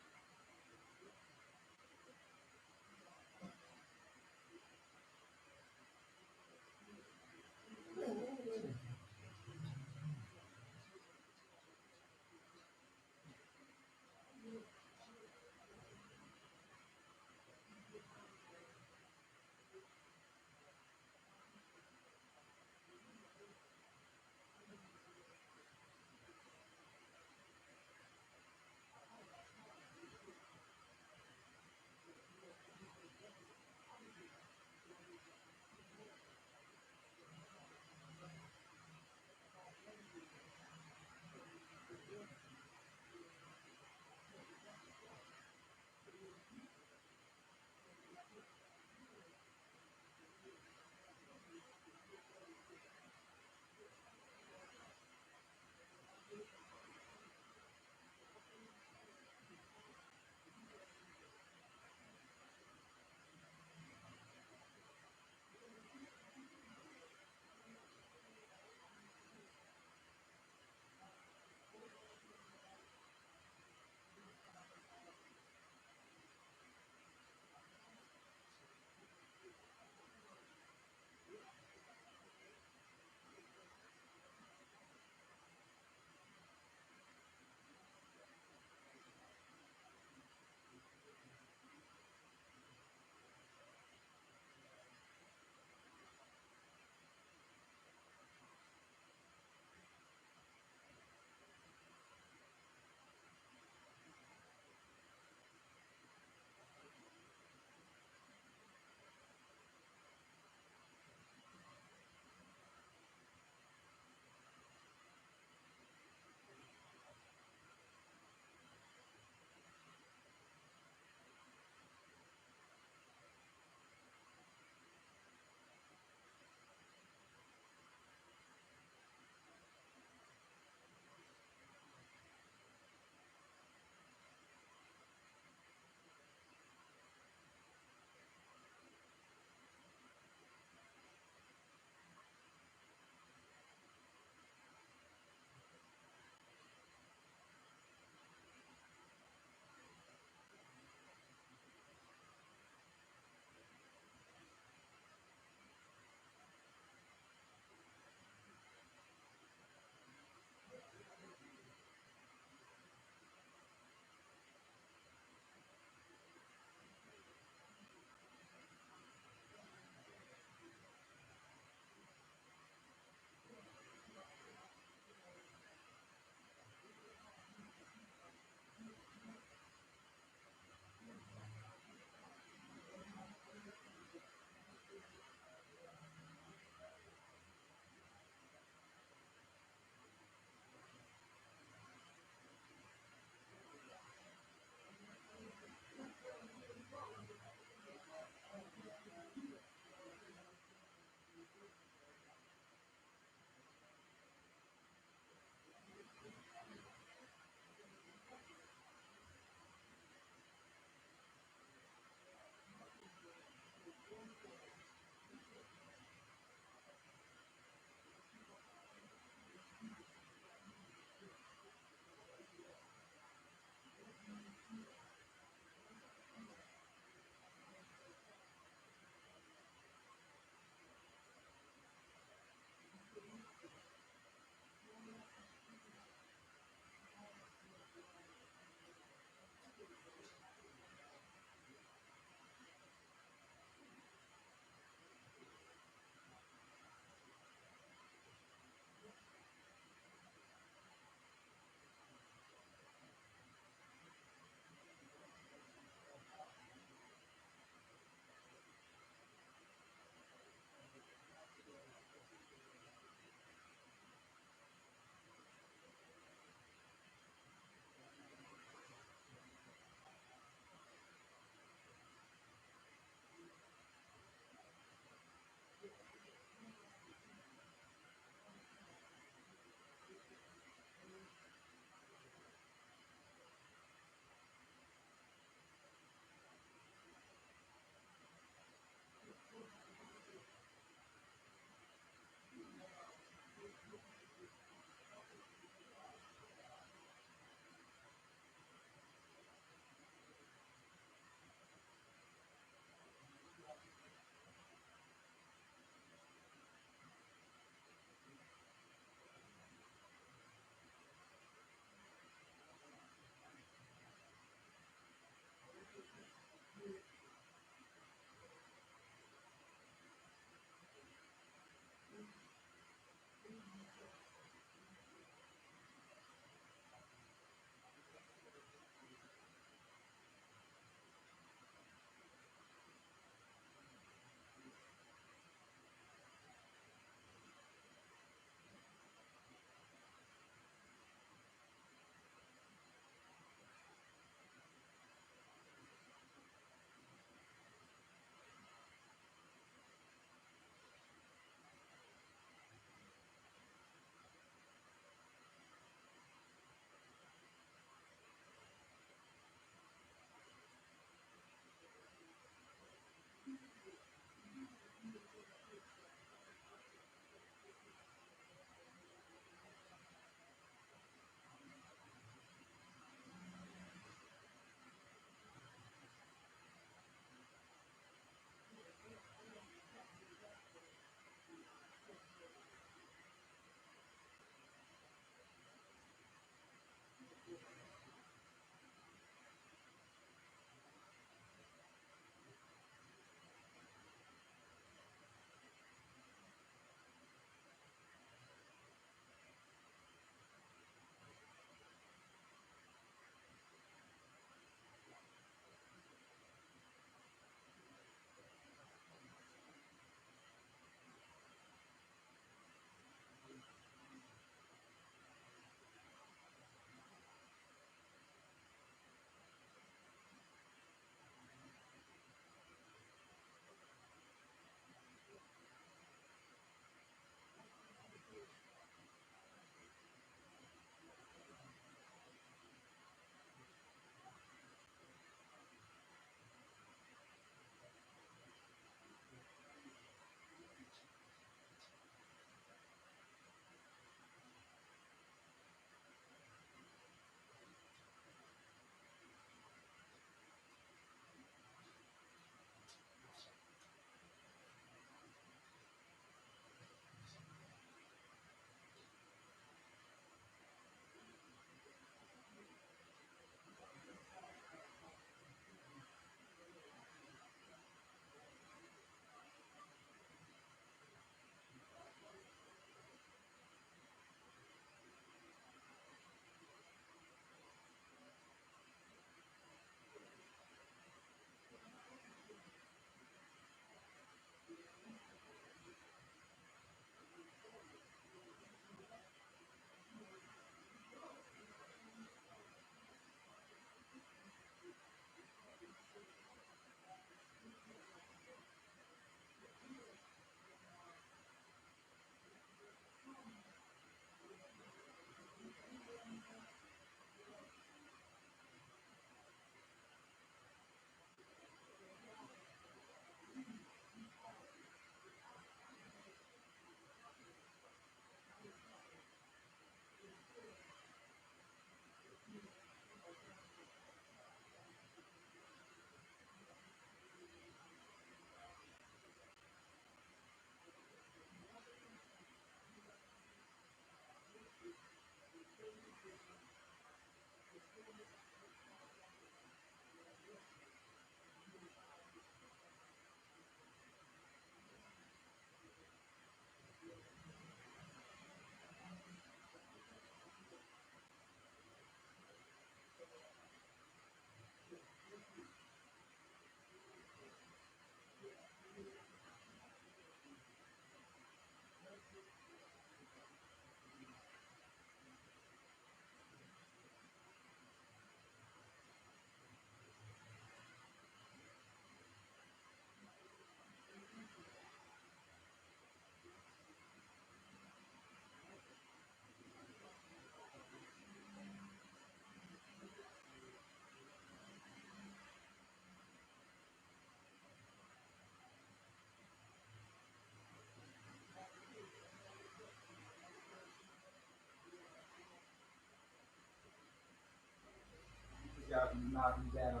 knock him down.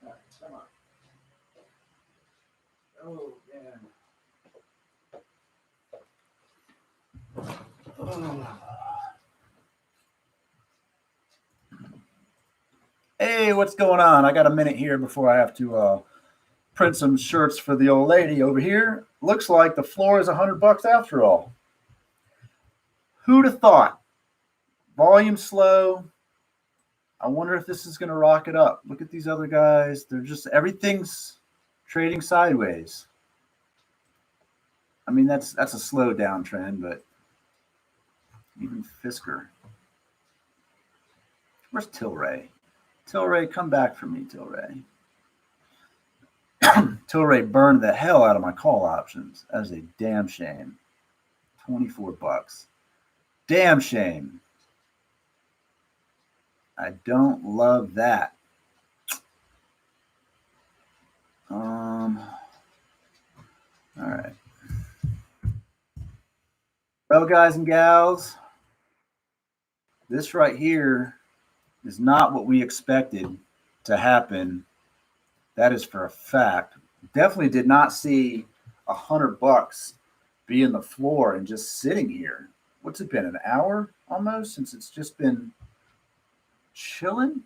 All right, come on. Oh, man. Oh. Hey, what's going on? I got a minute here before I have to print some shirts for the old lady over here. Looks like the floor is $100 after all. Who'd have thought? Volume slow. I wonder if this is going to rock it up. Look at these other guys. They're just, everything's trading sideways. I mean, that's a slow downtrend, but even Fisker. Where's Tilray? Tilray, come back for me, Tilray. Tilray burned the hell out of my call options. That is a damn shame. $24. Damn shame. I don't love that. All right. Well, guys and gals, this right here is not what we expected to happen. That is for a fact. Definitely did not see $100 be in the floor and just sitting here. What's it been, an hour almost since it's just been chilling?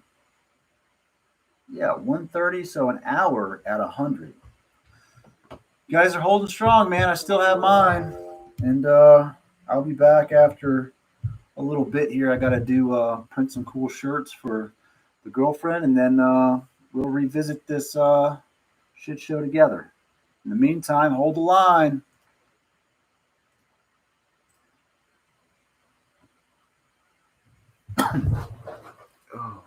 Yeah, 1:30, so an hour at 100. You guys are holding strong, man. I still have mine, and I'll be back after a little bit here. I got to do print some cool shirts for the girlfriend, and then we'll revisit this shit show together. In the meantime, hold the line. Oh.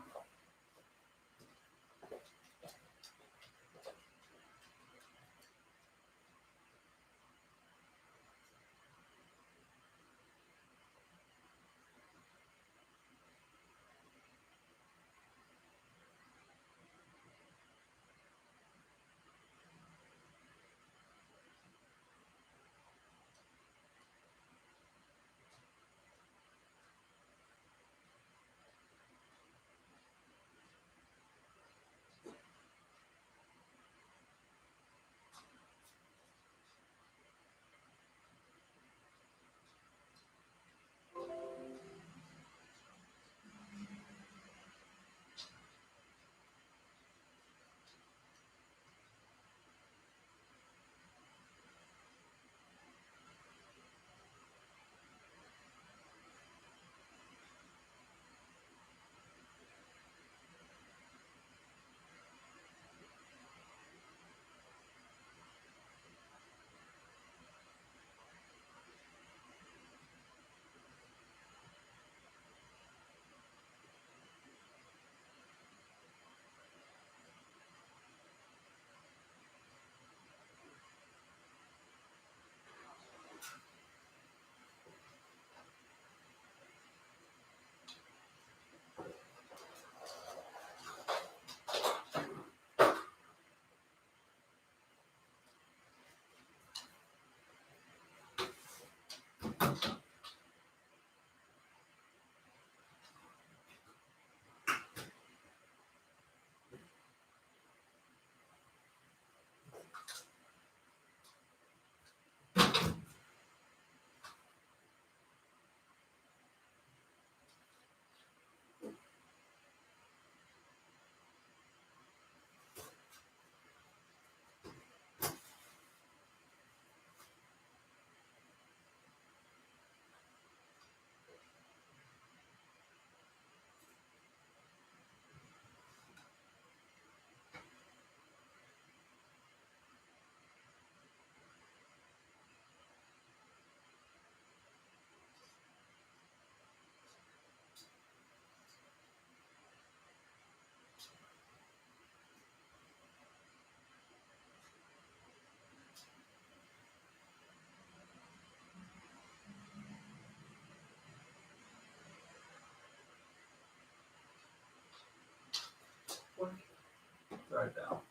Sorry, Val.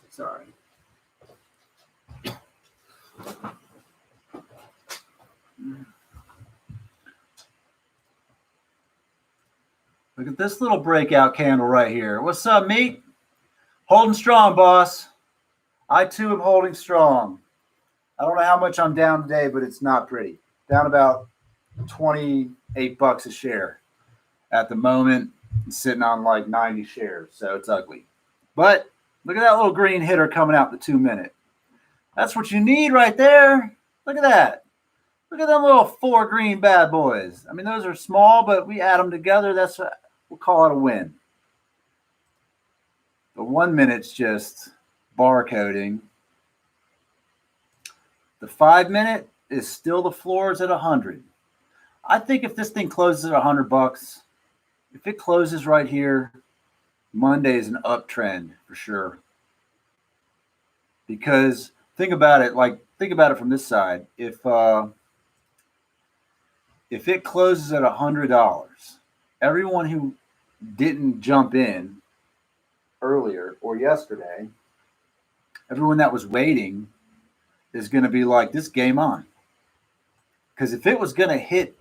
Sorry. Look at this little breakout candle right here. What's up, Meat? Holding strong, boss. I too am holding strong. I don't know how much I'm down today, but it's not pretty. Down about $28 a share at the moment. I'm sitting on like 90 shares, so it's ugly. But look at that little green hitter coming out the 2 minute. That's what you need right there. Look at that. Look at them little 4 green bad boys. I mean, those are small, but we add them together. That's what we'll call it a win. The 1 minute's just barcoding. The 5 minute is still the floors at 100. I think if this thing closes at $100, if it closes right here, Monday is an uptrend for sure. Because think about it from this side. If it closes at $100, everyone who didn't jump in earlier or yesterday, everyone that was waiting is going to be like, this game on. Because if it was going to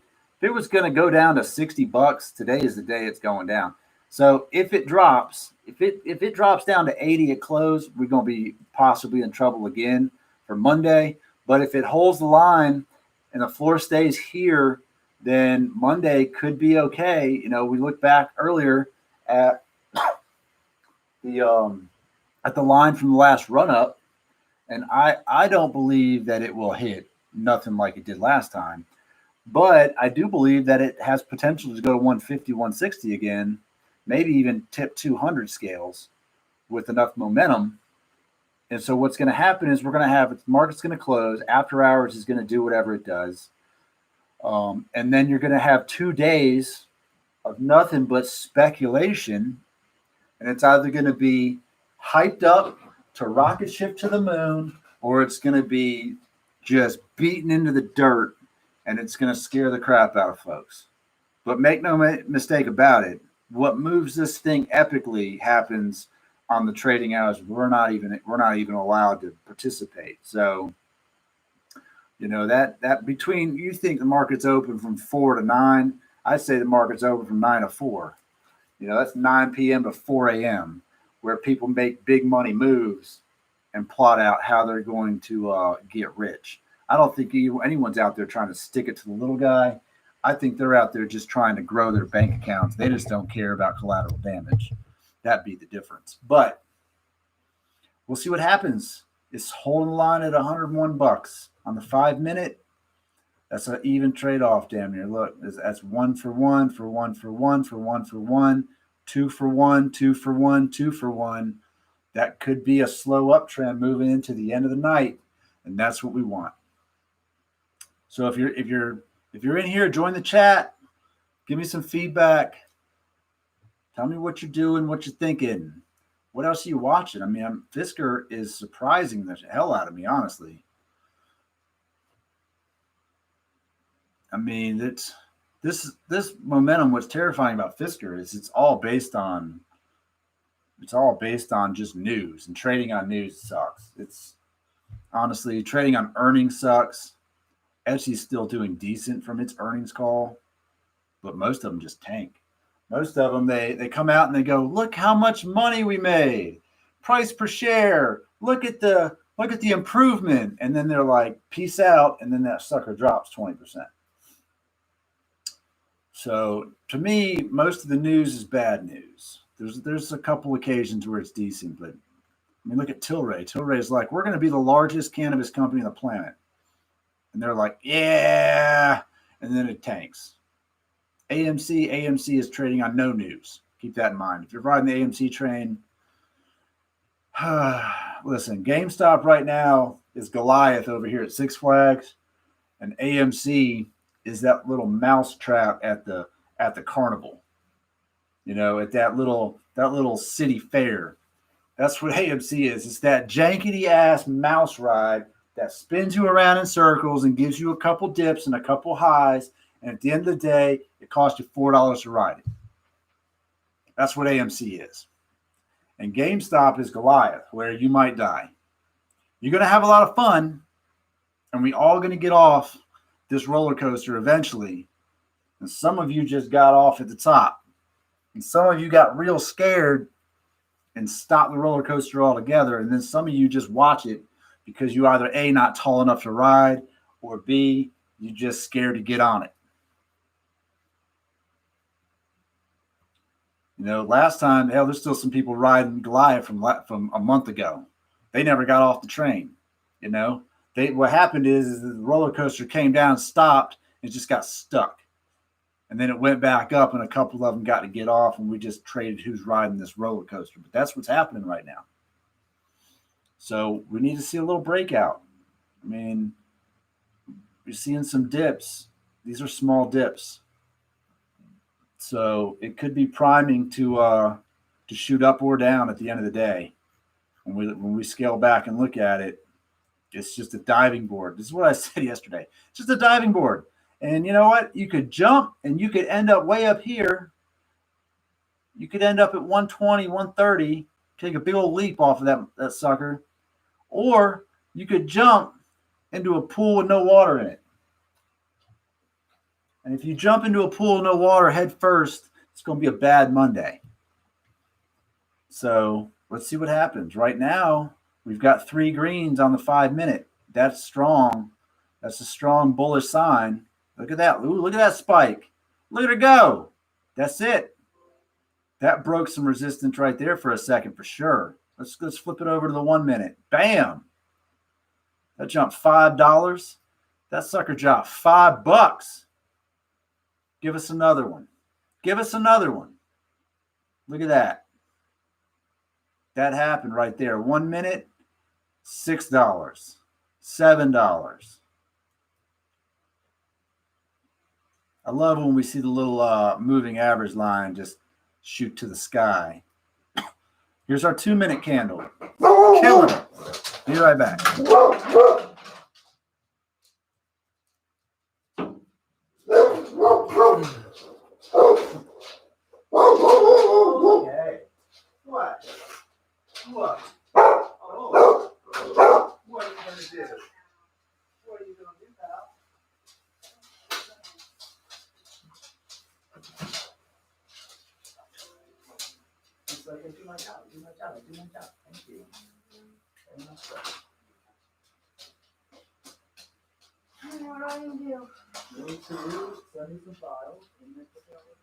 go down to $60, today is the day it's going down. So if it drops down to 80 at close, we're going to be possibly in trouble again for Monday. But if it holds the line and the floor stays here, then Monday could be okay. You know, we looked back earlier at the line from the last run up, and I don't believe that it will hit nothing like it did last time. But I do believe that it has potential to go to 150, 160 again, maybe even tip 200 scales with enough momentum. And so what's going to happen is we're going to have the market's going to close. After hours is going to do whatever it does. And then you're going to have 2 days of nothing but speculation. And it's either going to be hyped up to rocket ship to the moon, or it's going to be just beaten into the dirt, and it's going to scare the crap out of folks. But make no mistake about it, what moves this thing epically happens on the trading hours. We're not even allowed to participate. So, you know, that between, you think the market's open from 4 to 9, I say the market's open from 9 to 4. You know, that's 9 p.m. to 4 a.m. where people make big money moves and plot out how they're going to get rich. I don't think anyone's out there trying to stick it to the little guy. I think they're out there just trying to grow their bank accounts. They just don't care about collateral damage. That'd be the difference. But we'll see what happens. It's holding the line at $101 on the 5 minute. That's an even trade-off, damn near. Look, that's 1 for 1 for 1 for 1 for 1 for 1, 2 for 1, 2 for 1, 2 for 1. That could be a slow uptrend moving into the end of the night, and that's what we want. So if you're in here, join the chat. Give me some feedback. Tell me what you're doing, what you're thinking. What else are you watching? I mean, Fisker is surprising the hell out of me, honestly. I mean, this momentum. What's terrifying about Fisker is it's all based on just news, and trading on news sucks. It's honestly, trading on earnings sucks. Etsy's still doing decent from its earnings call, but most of them just tank. Most of them, they come out and they go, look how much money we made, price per share. Look at the improvement, and then they're like, peace out, and then that sucker drops 20%. So to me, most of the news is bad news. There's a couple occasions where it's decent, but I mean, look at Tilray. Tilray is like, we're going to be the largest cannabis company on the planet. And they're like, yeah, and then it tanks. AMC is trading on no news. Keep that in mind. If you're riding the AMC train, listen, GameStop right now is Goliath over here at Six Flags, and AMC is that little mousetrap at the carnival. You know, at that little city fair. That's what AMC is. It's that jankety ass mouse ride that spins you around in circles and gives you a couple dips and a couple highs. And at the end of the day, it costs you $4 to ride it. That's what AMC is. And GameStop is Goliath, where you might die. You're going to have a lot of fun, and we all going to get off this roller coaster eventually. And some of you just got off at the top. And some of you got real scared and stopped the roller coaster altogether. And then some of you just watch it because you either A, not tall enough to ride, or B, you just scared to get on it. You know, last time, hell, there's still some people riding Goliath from a month ago. They never got off the train. You know, what happened is the roller coaster came down, stopped, and just got stuck. And then it went back up, and a couple of them got to get off, and we just traded who's riding this roller coaster. But that's what's happening right now. So we need to see a little breakout. I mean, we're seeing some dips. These are small dips. So it could be priming to shoot up or down at the end of the day. When we scale back and look at it, it's just a diving board. This is what I said yesterday. It's just a diving board. And you know what? You could jump and you could end up way up here. You could end up at 120, 130, take a big old leap off of that sucker. Or you could jump into a pool with no water in it. And if you jump into a pool with no water head first, it's going to be a bad Monday. So let's see what happens. Right now, we've got 3 greens on the 5-minute. That's strong. That's a strong bullish sign. Look at that. Ooh, look at that spike. Look at her go. That's it. That broke some resistance right there for a second for sure. Let's flip it over to the 1-minute. Bam. That jumped $5. That sucker dropped $5. Give us another one. Give us another one. Look at that. That happened right there. 1 minute, $6, $7. I love when we see the little moving average line just shoot to the sky. Here's our 2-minute candle. Killing it. Be right back. Okay. What? What? Oh. What are you going to do? What are you going to do, pal? It's like I do my job. Do my job. Do my job. Thank you. Very much so. What do I do? Go to send me some files and make the files.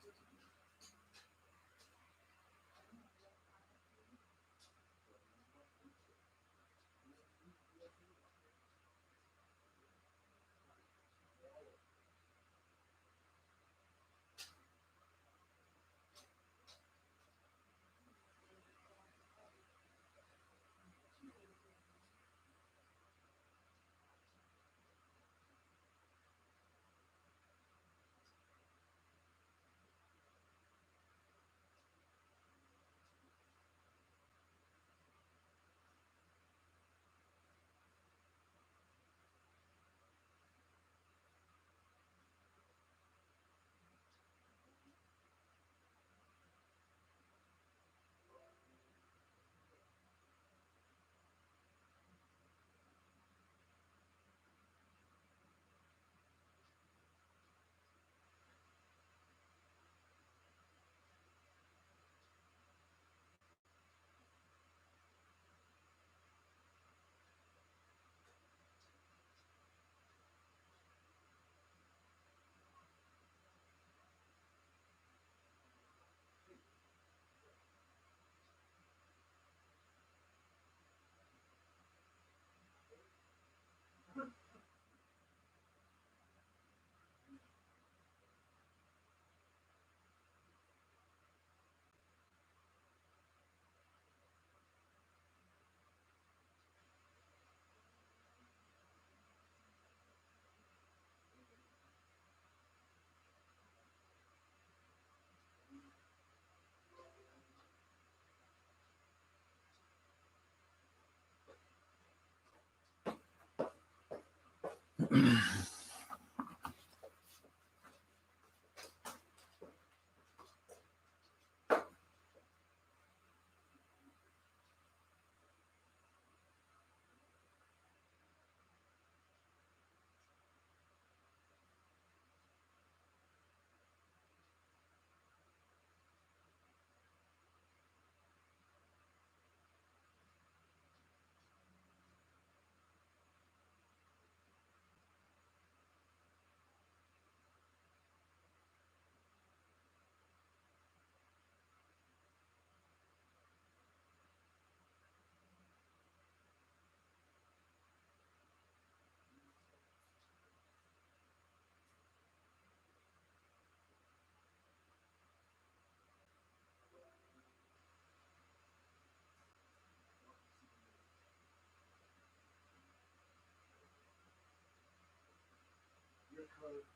quote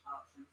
options.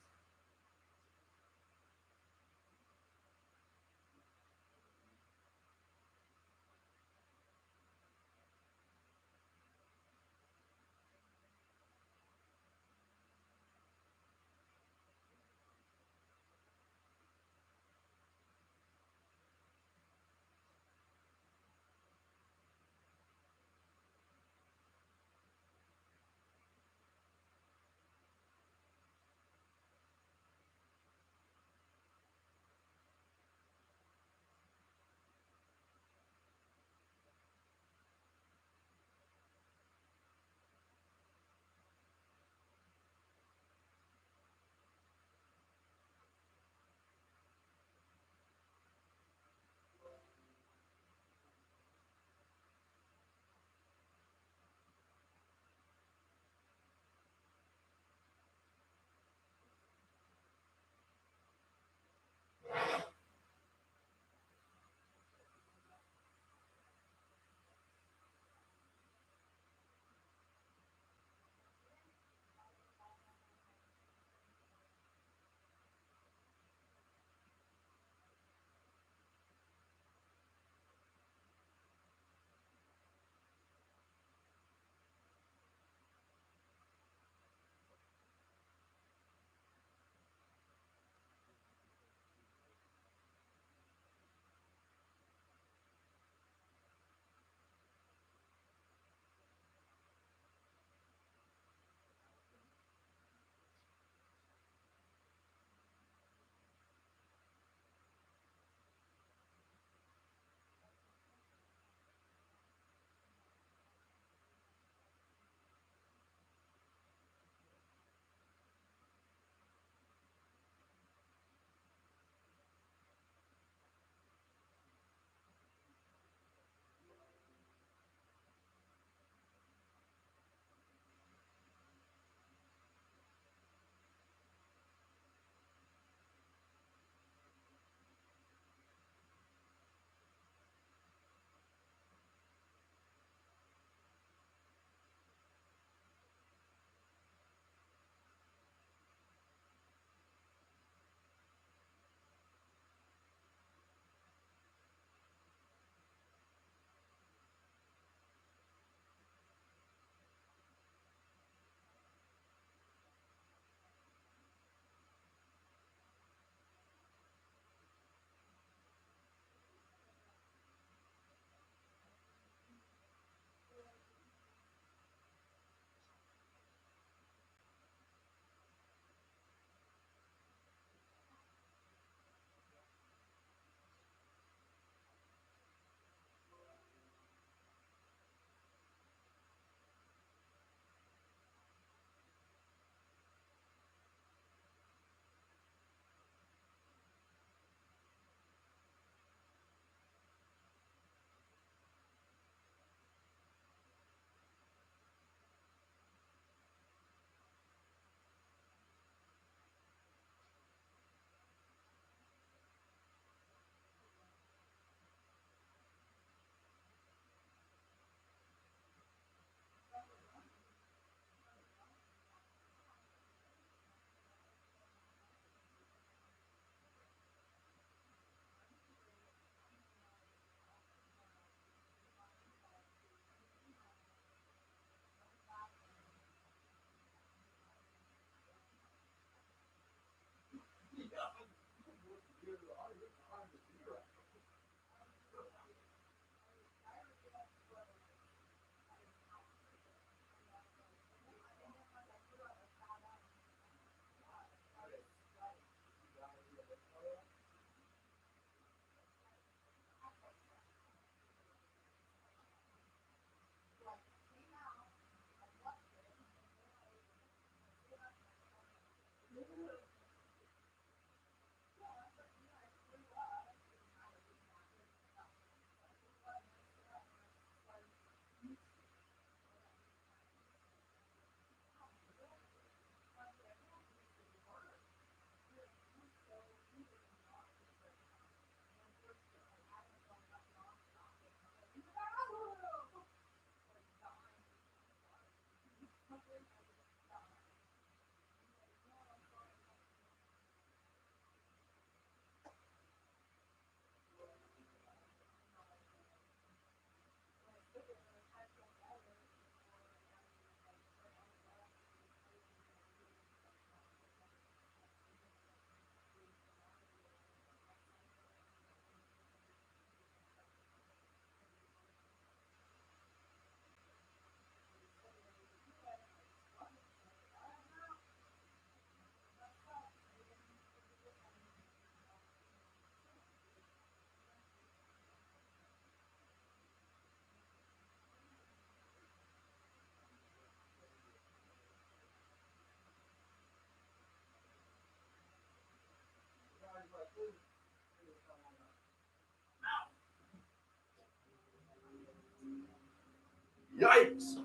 Yikes.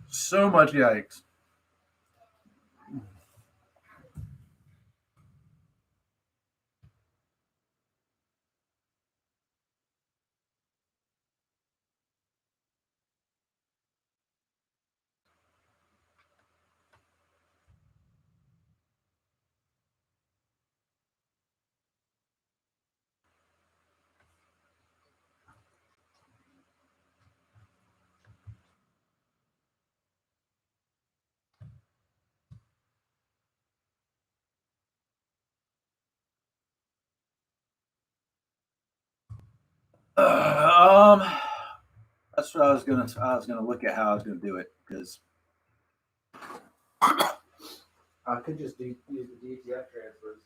So much yikes. That's what I was gonna look at how I was gonna do it because I could just use the DTF transfers.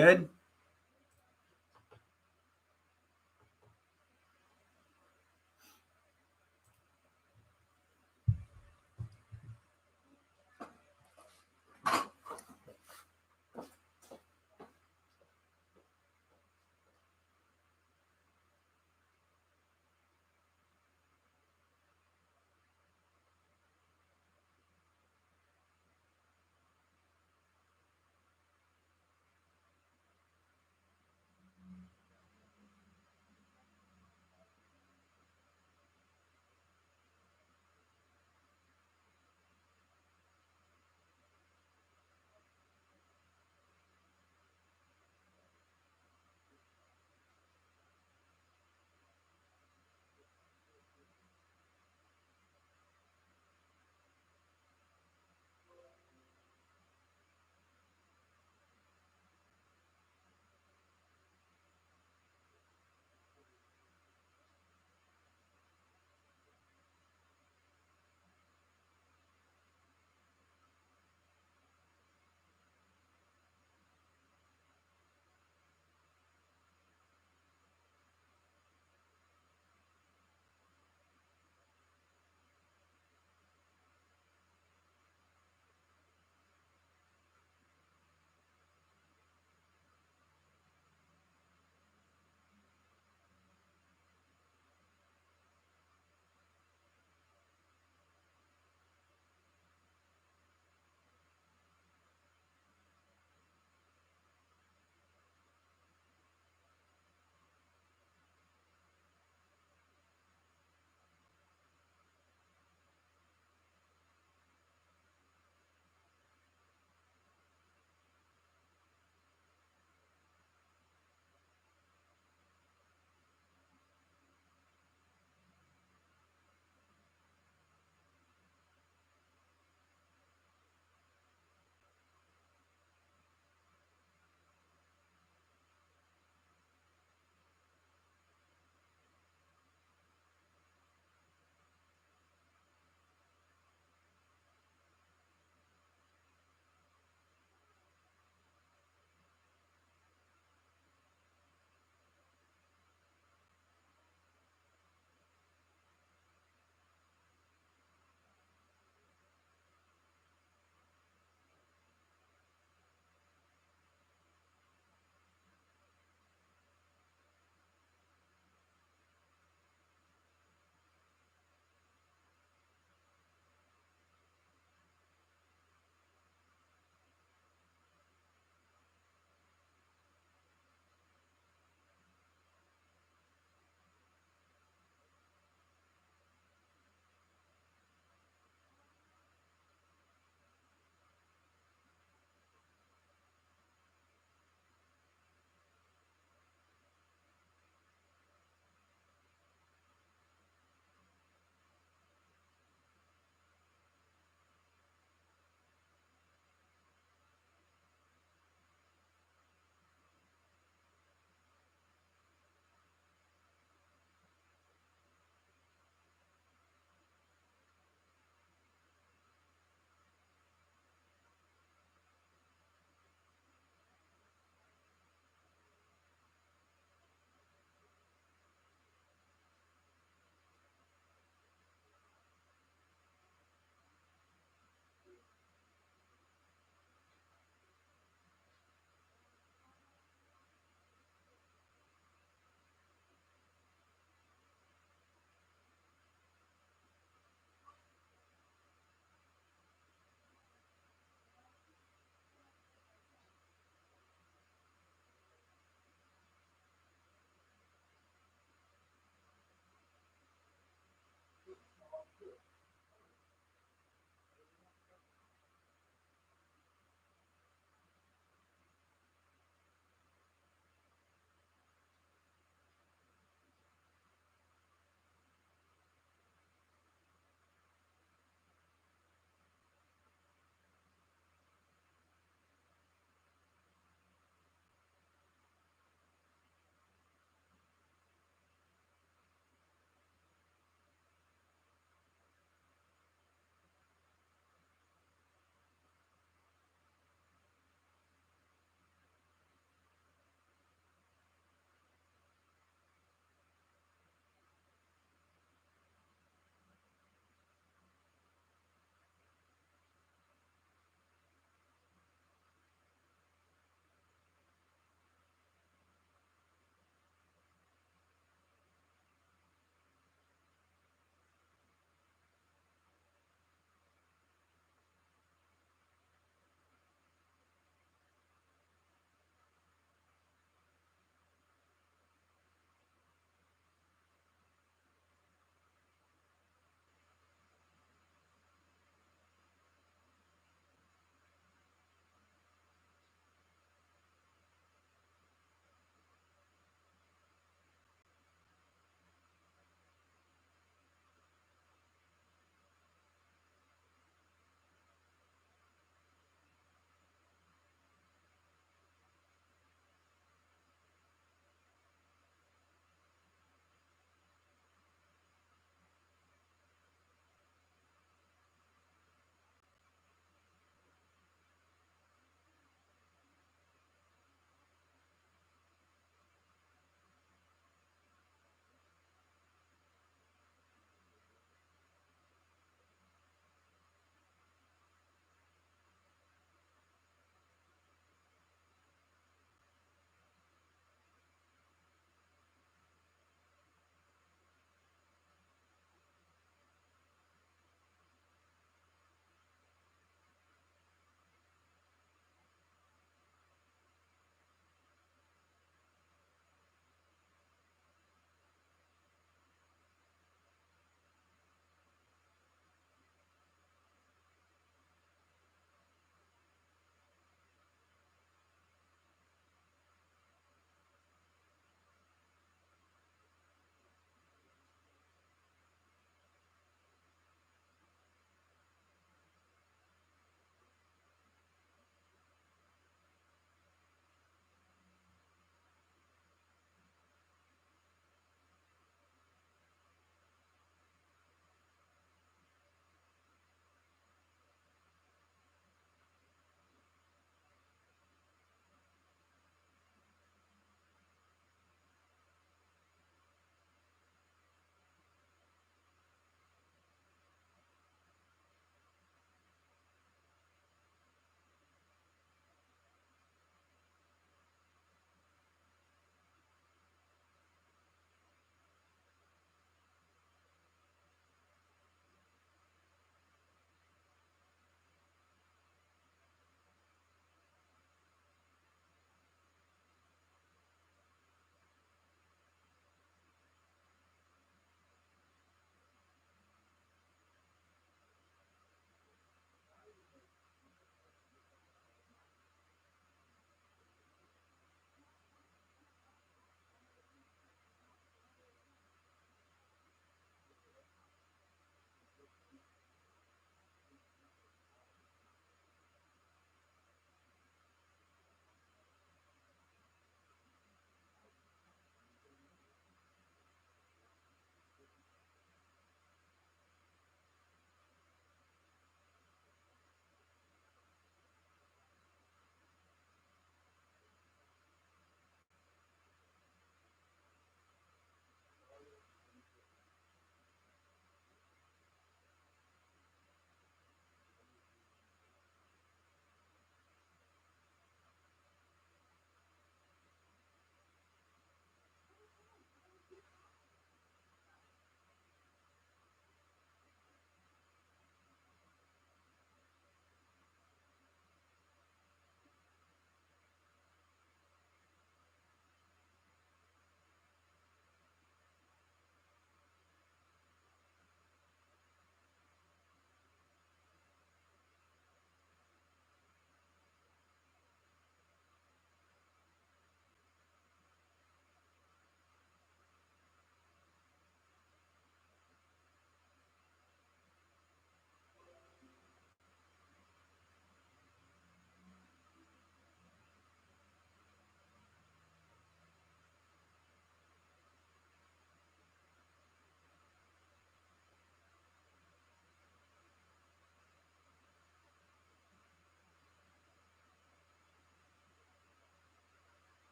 Good.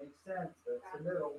makes sense. That's the middle.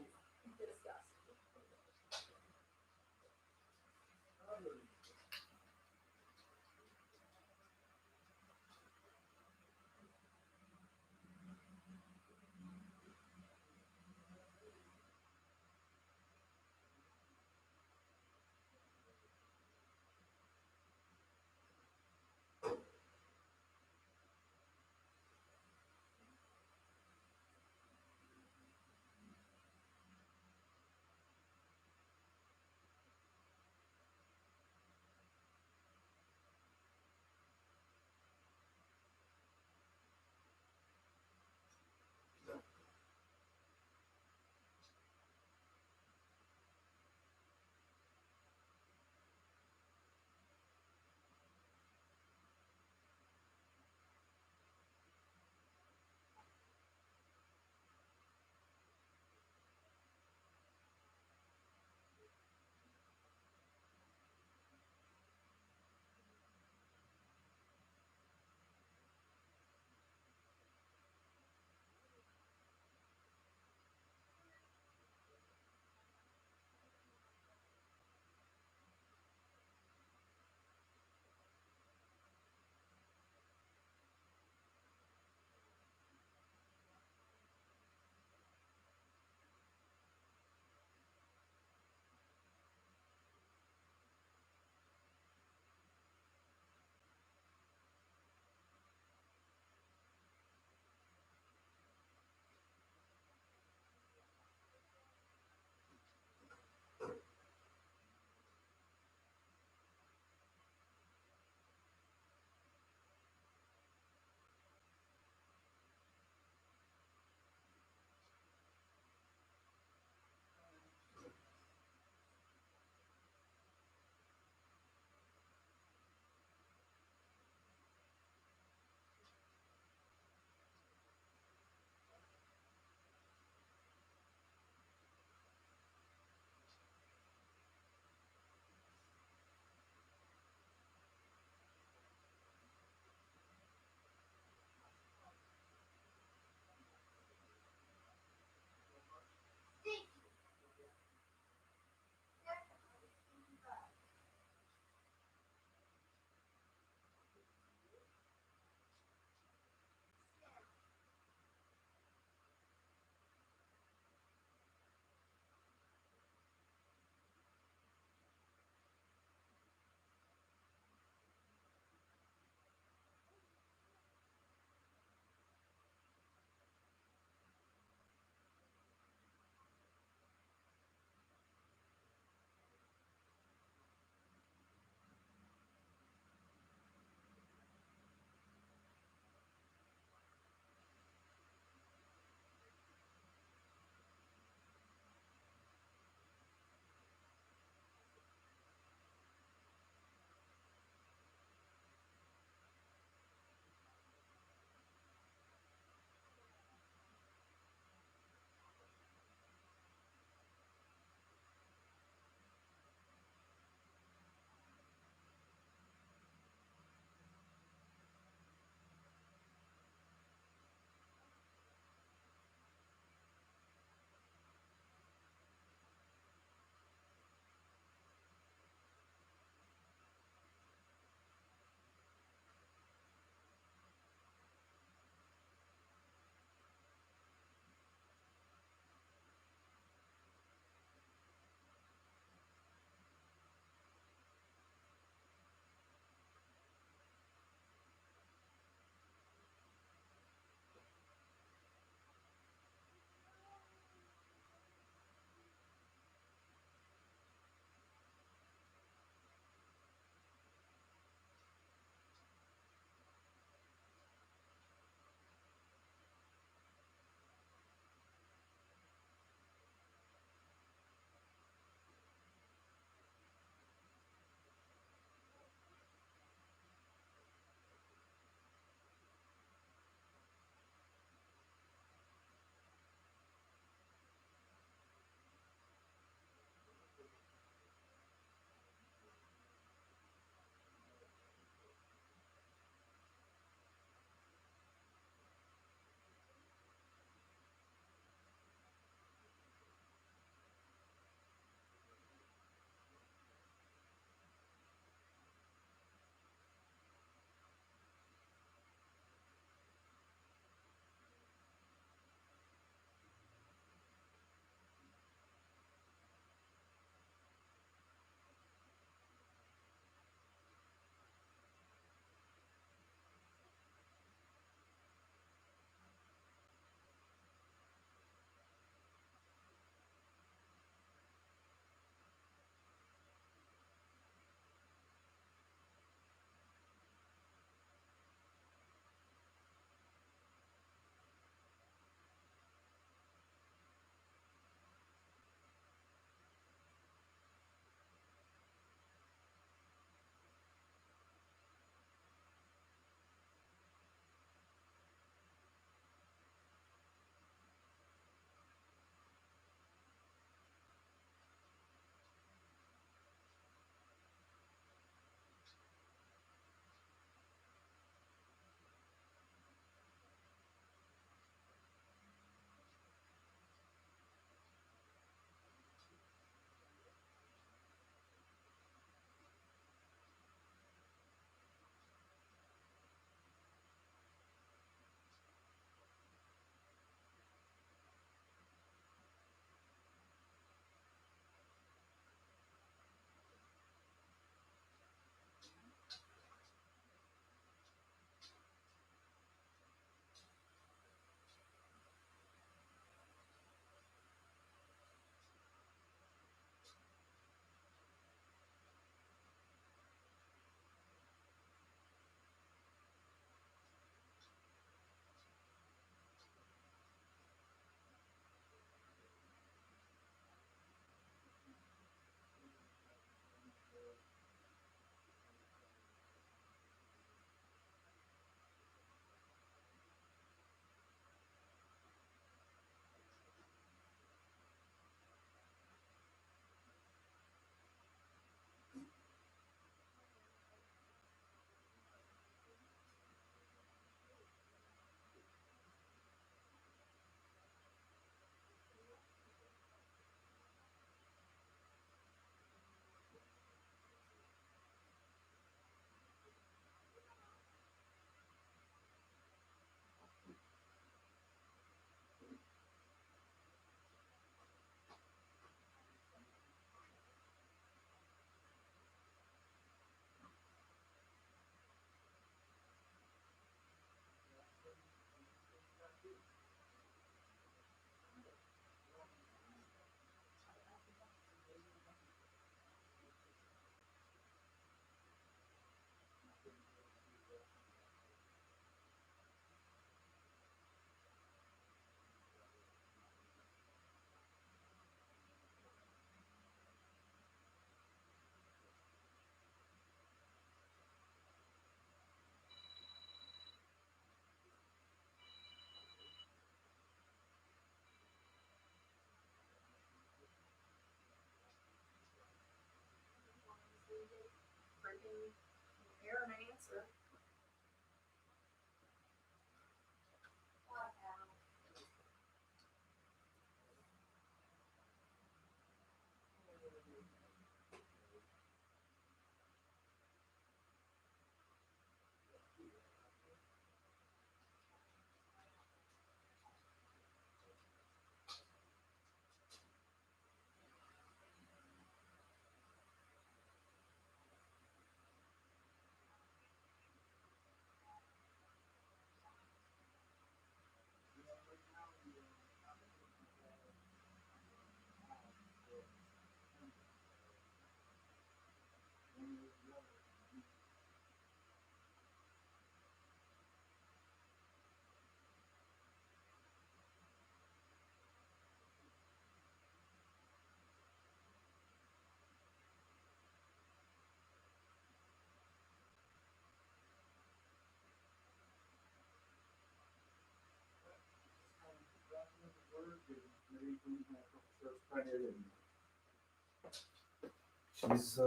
She's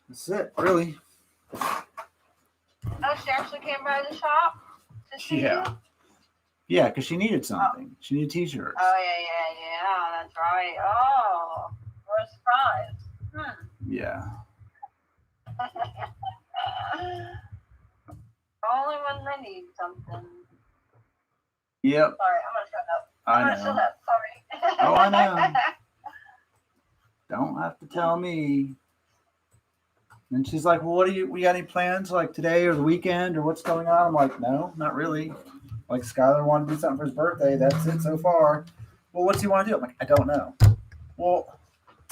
that's it, really. Oh, she actually came by the shop to see Yeah. you? Yeah, because she needed something. She needed t-shirts. Oh, yeah, that's right. Oh, what a surprise. Yeah. Only when they need something. Yep. Sorry, I'm gonna shut up. I I'm know. gonna shut up. Sorry. Oh, I know. Don't have to tell me. And she's like, well, we got any plans like today or the weekend or what's going on? I'm like, no, not really. Like Skylar wanted to do something for his birthday. That's it so far. Well, what's he want to do? I'm like, I don't know. Well,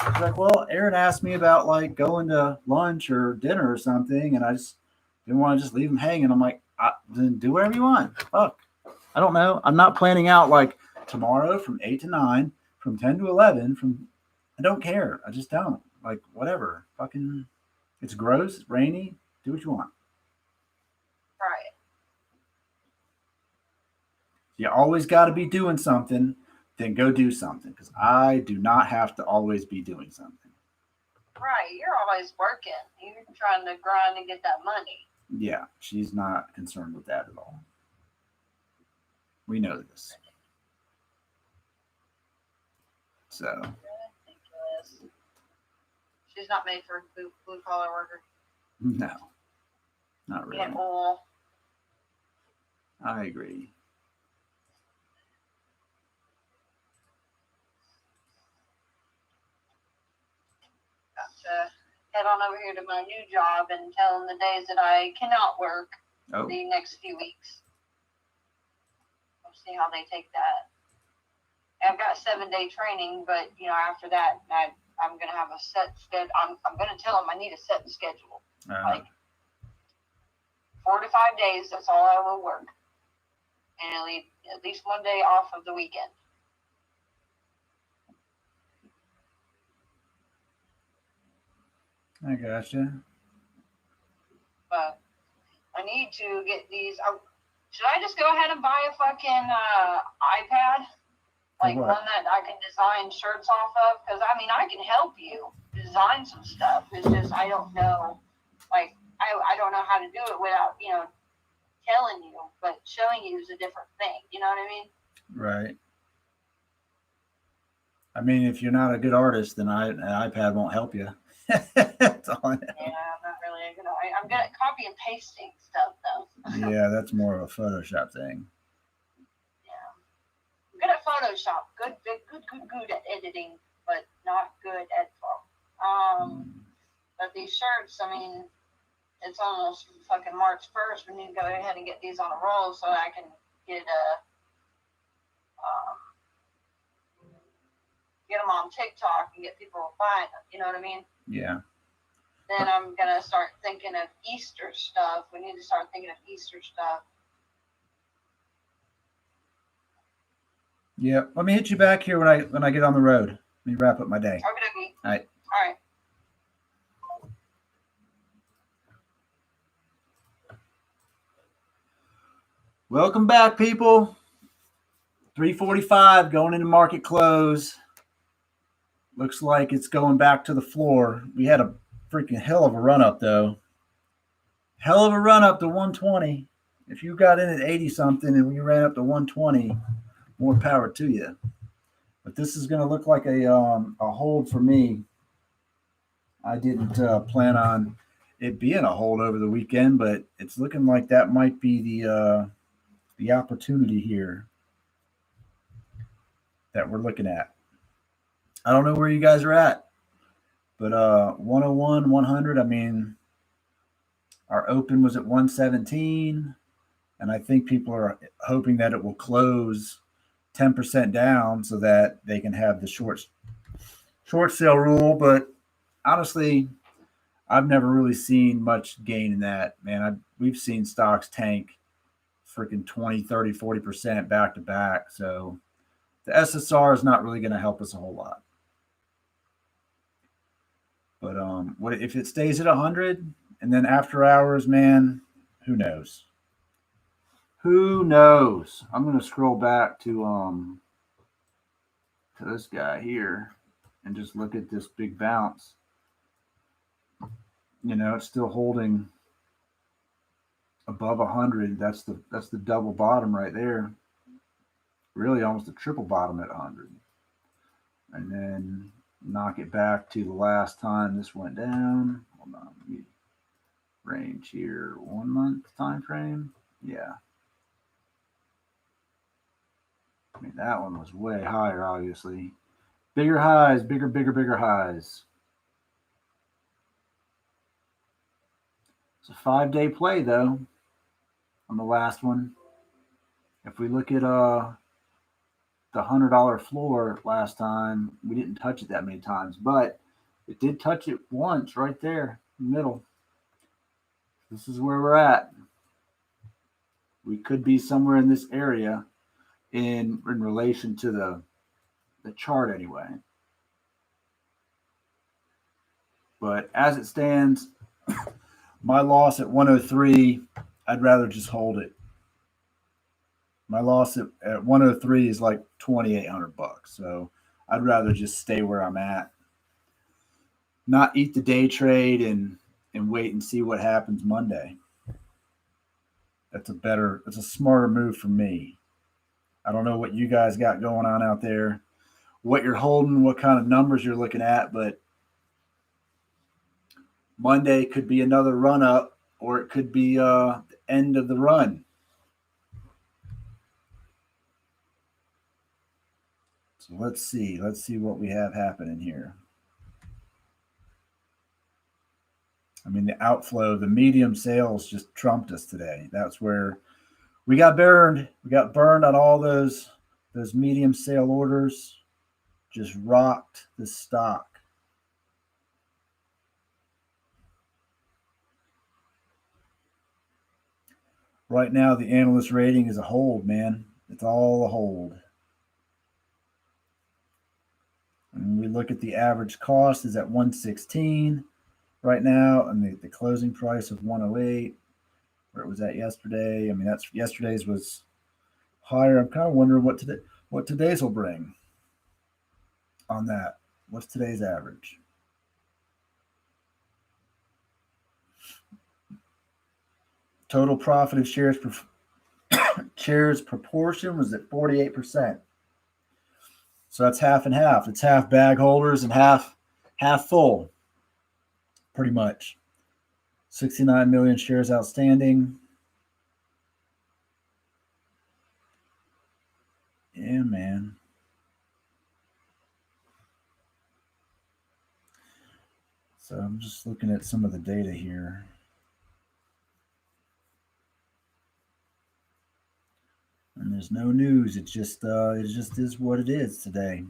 she's like, well, Aaron asked me about like going to lunch or dinner or something. And I just didn't want to just leave him hanging. I'm like, then do whatever you want. Fuck. I don't know. I'm not planning out like tomorrow from 8 to 9, from 10 to 11, I don't care. I just don't. Like, whatever. Fucking, it's gross, it's rainy. Do what you want. Right. You always got to be doing something, then go do something. Because I do not have to always be doing something. Right. You're always working. You're trying to grind and get that money. Yeah, she's not concerned with that at all. We know this. So. Ridiculous. She's not made for a blue collar worker. No, not really. At all. I agree. Got to head on over here to my new job and tell them the days that I cannot work the next few weeks. We'll see how they take that. I've got 7-day training, but after that, I'm gonna have a set schedule. I'm gonna tell them I need a set schedule. Like 4 to 5 days. That's all I will work, and I'll leave at least one day off of the weekend. I gotcha. But I need to get these. Should I just go ahead and buy a fucking iPad? Like what? one that I can design shirts off of? Because, I can help you design some stuff. It's just I don't know. Like, I don't know how to do it without, telling you. But showing you is a different thing. You know what I mean? Right. I mean, if you're not a good artist, then an iPad won't help you. That's all I know. Yeah, I'm not really a good. I'm good at copy and pasting stuff, though. Yeah, that's more of a Photoshop thing. I'm good at Photoshop. Good at editing, but not good at But these shirts, it's almost fucking March 1st. We need to go ahead and get these on a roll so I can get them on TikTok and get people buying them. You know what I mean? Yeah. Then I'm gonna start thinking of Easter stuff. We need to start thinking of Easter stuff. Yeah. Let me hit you back here when I get on the road. Let me wrap up my day. Okay. All right. All right. Welcome back, people. 3:45 going into market close. Looks like it's going back to the floor. We had a freaking hell of a run up, though. Hell of a run up to 120. If you got in at 80 something and we ran up to 120, more power to you. But this is going to look like a hold for me. I didn't plan on it being a hold over the weekend, but it's looking like that might be the opportunity here that we're looking at. I don't know where you guys are at, but 101, 100. Our open was at 117, and I think people are hoping that it will close 10% down so that they can have the short sale rule. But honestly, I've never really seen much gain in that, man. We've seen stocks tank freaking 20, 30, 40% back to back. So the SSR is not really going to help us a whole lot. But what if it stays at 100 and then after hours, man, who knows? Who knows? I'm going to scroll back to to this guy here and just look at this big bounce, it's still holding above 100. That's the double bottom right there. Really almost a triple bottom at 100. And then knock it back to the last time this went down. Hold on, let me range here. 1 month time frame. Yeah. I mean, that one was way higher, obviously. Bigger highs, bigger highs. It's a 5-day play, though, on the last one. If we look at the $100 floor last time, we didn't touch it that many times, but it did touch it once right there in the middle. This is where we're at. We could be somewhere in this area in relation to the chart anyway. But as it stands, my loss at 103, I'd rather just hold it. My loss at 103 is like $2,800, so I'd rather just stay where I'm at. Not eat the day trade and wait and see what happens Monday. That's a smarter move for me. I don't know what you guys got going on out there, what you're holding, what kind of numbers you're looking at, but Monday could be another run up, or it could be the end of the run. So let's see what we have happening here. I mean, the outflow, the medium sales just trumped us today. That's where we got burned. We got burned on all those medium sale orders. Just rocked the stock. Right now, the analyst rating is a hold, man. It's all a hold. And we look at the average cost is at 116 right now, and the closing price of 108, where it was at yesterday. I mean, that's yesterday's was higher. I'm kind of wondering what today's will bring on that. What's today's average? Total profit of shares proportion was at 48%. So that's half and half. It's half bag holders and half full, pretty much. 69 million shares outstanding. Yeah, man. So I'm just looking at some of the data here. And there's no news. It just is what it is today.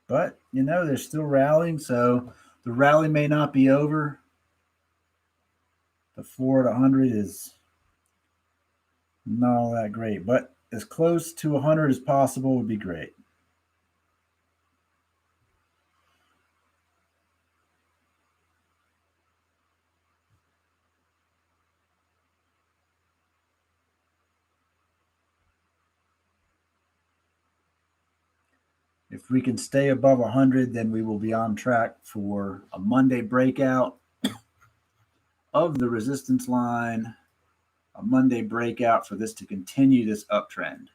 But, they're still rallying, so the rally may not be over. The floor at 100 is not all that great, but as close to 100 as possible would be great. If we can stay above 100, then we will be on track for a Monday breakout of the resistance line, a Monday breakout for this to continue this uptrend.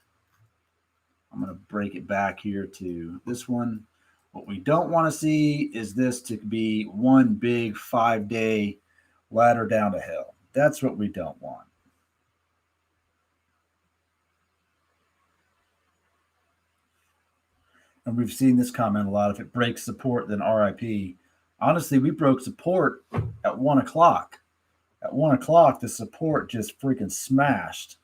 I'm going to break it back here to this one. What we don't want to see is this to be one big 5-day ladder down to hell. That's what we don't want. And we've seen this comment a lot. If it breaks support, then RIP. Honestly, we broke support at 1 o'clock. At 1 o'clock, the support just freaking smashed.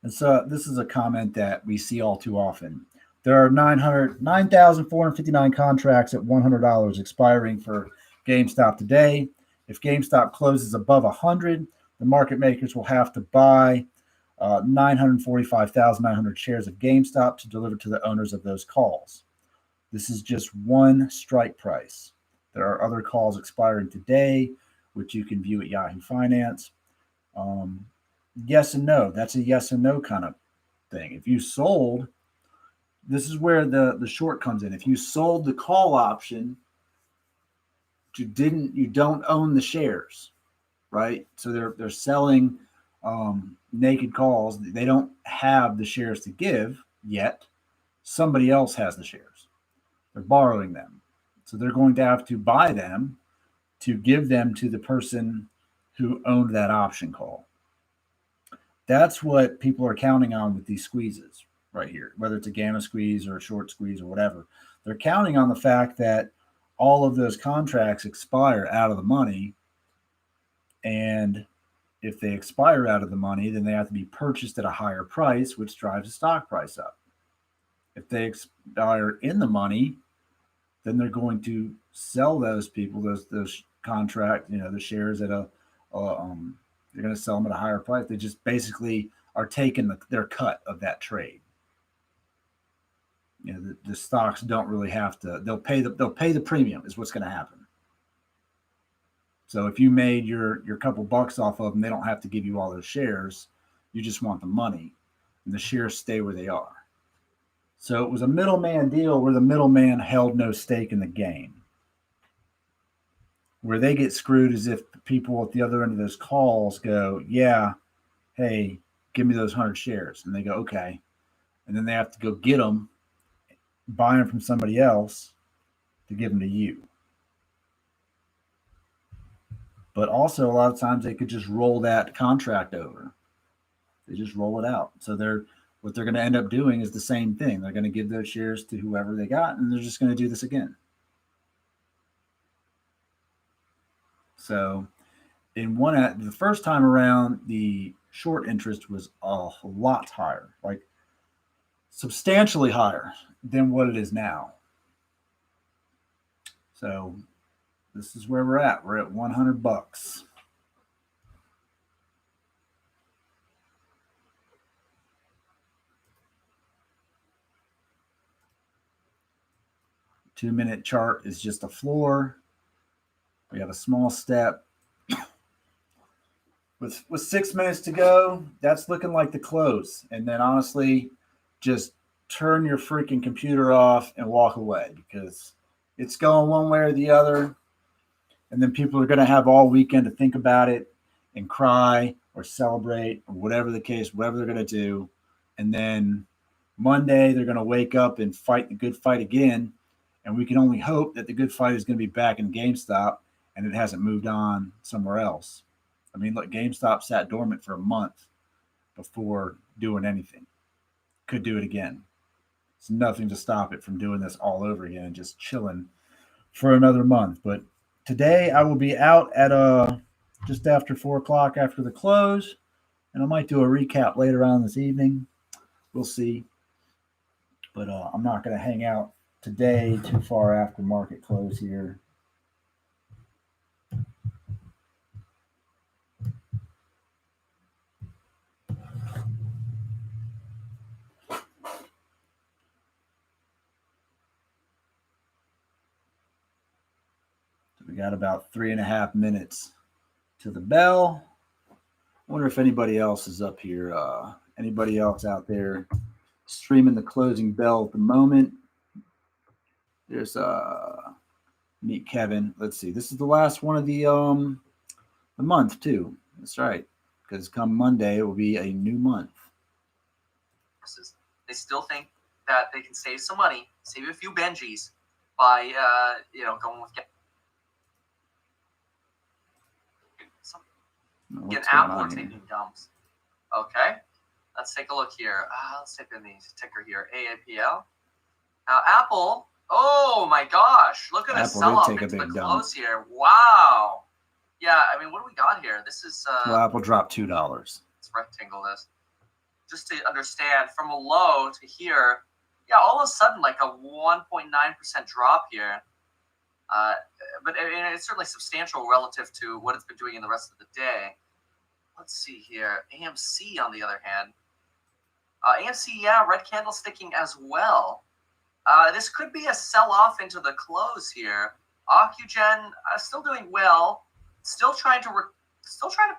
And so this is a comment that we see all too often. There are 9,459 contracts at $100 expiring for GameStop today. If GameStop closes above 100, the market makers will have to buy 945,900 shares of GameStop to deliver to the owners of those calls. This is just one strike price. There are other calls expiring today, which you can view at Yahoo Finance. Yes and no. That's a yes and no kind of thing. If you sold, this is where the short comes in. If you sold the call option, you don't own the shares, right? So they're selling naked calls. They don't have the shares to give yet. Somebody else has the shares. They're borrowing them. So they're going to have to buy them to give them to the person who owned that option call. That's what people are counting on with these squeezes right here, whether it's a gamma squeeze or a short squeeze or whatever. They're counting on the fact that all of those contracts expire out of the money. And if they expire out of the money, then they have to be purchased at a higher price, which drives the stock price up. If they expire in the money, then they're going to sell those people, those contract, the shares at they're going to sell them at a higher price. They just basically are taking their cut of that trade. The stocks don't really have to. They'll pay the premium is what's going to happen. So if you made your couple bucks off of them, they don't have to give you all those shares. You just want the money, and the shares stay where they are. So it was a middleman deal where the middleman held no stake in the game. Where they get screwed is if people at the other end of those calls go, yeah, hey, give me those 100 shares. And they go, okay. And then they have to go get them, buy them from somebody else to give them to you. But also a lot of times they could just roll that contract over. They just roll it out. So what they're going to end up doing is the same thing. They're going to give those shares to whoever they got, and they're just going to do this again. So the first time around, the short interest was a lot higher, like substantially higher than what it is now. So this is where we're at. We're at $100. Two-minute chart is just a floor. We have a small step. With 6 minutes to go, that's looking like the close. And then honestly, just turn your freaking computer off and walk away because it's going one way or the other. And then people are going to have all weekend to think about it and cry or celebrate or whatever the case, whatever they're going to do. And then Monday, they're going to wake up and fight the good fight again. And we can only hope that the good fight is going to be back in GameStop and it hasn't moved on somewhere else. I mean, look, GameStop sat dormant for a month before doing anything. Could do it again. It's nothing to stop it from doing this all over again and just chilling for another month. But today I will be out at just after 4 o'clock after the close, and I might do a recap later on this evening. We'll see. But I'm not going to hang out today too far after market close here. We got about 3.5 minutes to the bell. I wonder if anybody else is up here. Anybody else out there streaming the closing bell at the moment? There's meet Kevin. Let's see. This is the last one of the month too. That's right. Because come Monday it will be a new month. They still think that they can save some money, save a few Benjis by going with get Apple or taking dumps. Okay, let's take a look here. Let's take in the ticker here, AAPL. Now Apple. Oh my gosh! Look at this sell-off into the close here. Wow. Yeah, I mean, what do we got here? This is well, Apple dropped $2. Let's rectangle this just to understand from a low to here. Yeah, all of a sudden like a 1.9% drop here. But it's certainly substantial relative to what it's been doing in the rest of the day. Let's see here. AMC, on the other hand. AMC, yeah, red candle sticking as well. This could be a sell-off into the close here. Ocugen still doing well, still trying to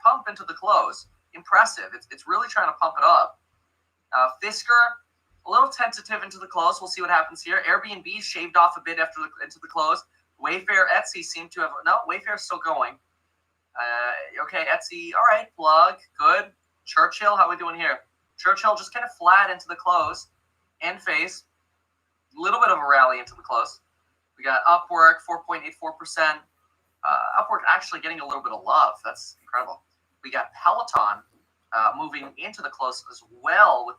pump into the close. Impressive. It's really trying to pump it up. Fisker a little tentative into the close. We'll see what happens here. Airbnb shaved off a bit into the close. Wayfair, Etsy seem to have Wayfair's still going. Okay, Etsy. All right, Plug. Good. Churchill. How are we doing here? Churchill just kind of flat into the close. End phase. A little bit of a rally into the close. We got Upwork, 4.84%. Upwork actually getting a little bit of love. That's incredible. We got Peloton moving into the close as well with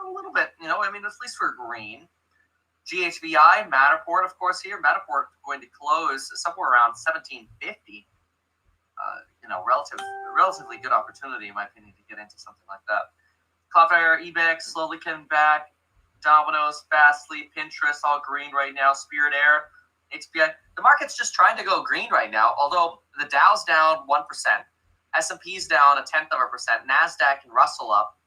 a little bit, at least for green. GHVI, Matterport, of course, here. Matterport going to close somewhere around 1750. Relatively good opportunity, in my opinion, to get into something like that. Cloudflare, Ebex, slowly coming back. Domino's, Fastly, Pinterest, all green right now. Spirit Air, XPI. The market's just trying to go green right now, although the Dow's down 1%. S&P's down 0.1%. NASDAQ and Russell up.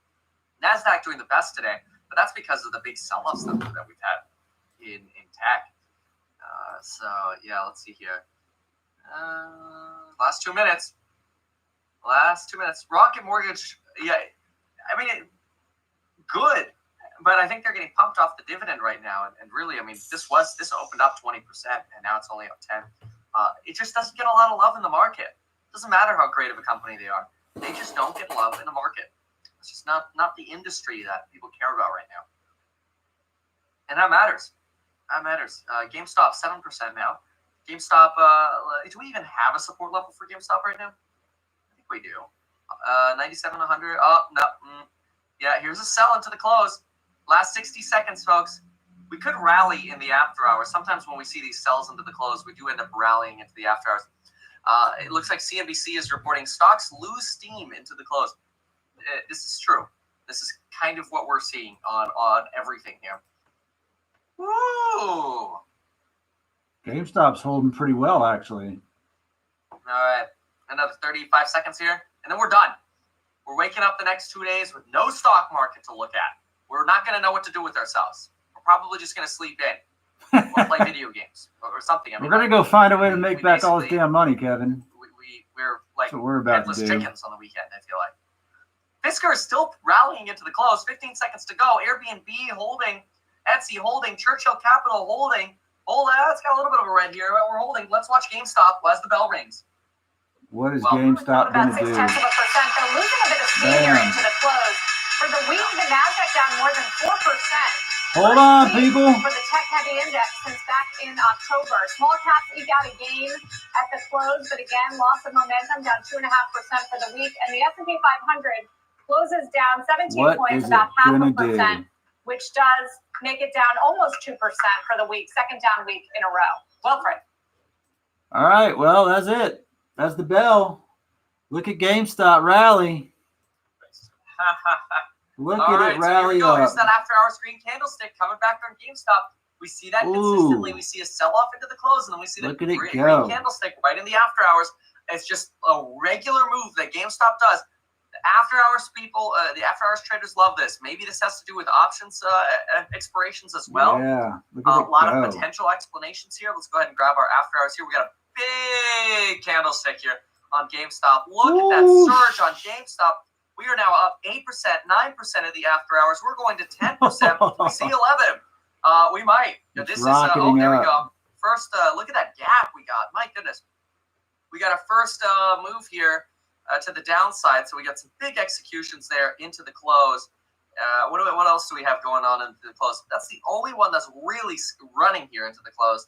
NASDAQ doing the best today, but that's because of the big sell-offs that we've had in tech. Let's see here. Last 2 minutes. Rocket Mortgage, good. But I think they're getting pumped off the dividend right now. And really, this opened up 20%, and now it's only up 10. It just doesn't get a lot of love in the market. It doesn't matter how great of a company they are. They just don't get love in the market. It's just not the industry that people care about right now. And that matters. GameStop, 7% now. GameStop, do we even have a support level for GameStop right now? I think we do. 97, 100. Oh, no. Yeah, here's a sell into the close. Last 60 seconds, folks. We could rally in the after hours. Sometimes when we see these sells into the close, we do end up rallying into the after hours. It looks like CNBC is reporting stocks lose steam into the close. This is true. This is kind of what we're seeing on everything here. Woo! GameStop's holding pretty well, actually. All right. Another 35 seconds here, and then we're done. We're waking up the next 2 days with no stock market to look at. We're not going to know what to do with ourselves. We're probably just going to sleep in or play video games or something. We're going to go find a way to make back all this damn money, Kevin. We're like That's what we're about headless to do. chickens on the weekend, I feel like. Fisker is still rallying into the close. 15 seconds to go. Airbnb holding. Etsy holding. Churchill Capital holding. It's got a little bit of a red here, but we're holding. Let's watch GameStop as the bell rings. What is GameStop going to do? About 0.6%. They're losing a bit of steam here into the close. For the week, the Nasdaq down more than 4%. Hold on, people. For the tech-heavy index since back in October. Small caps eke out a gain at the close, but again, loss of momentum, down 2.5% for the week. And the S&P 500 closes down 17 points, about 0.5%, which does make it down almost 2% for the week. Second down week in a row. Wilfred. All right, well, that's it. That's the bell. Look at GameStop rally. Look at it rally here we go. up. Here's that after-hours green candlestick coming back on GameStop. We see that consistently. We see a sell-off into the close, and then we see the green candlestick right in the after-hours. It's just a regular move that GameStop does. The after-hours people, the after-hours traders love this. Maybe this has to do with options expirations as well. Yeah, look A at lot it go. of potential explanations here. Let's go ahead and grab our after-hours here. We got a big candlestick here on GameStop. Look at that surge on GameStop. We are now up 8%, 9% of the after hours. We're going to 10%. We see 11. We might. It's This is rocketing there we up. go. First, look at that gap we got. My goodness. We got a first move here to the downside. So we got some big executions there into the close. What else do we have going on into the close? That's the only one that's really running here into the close.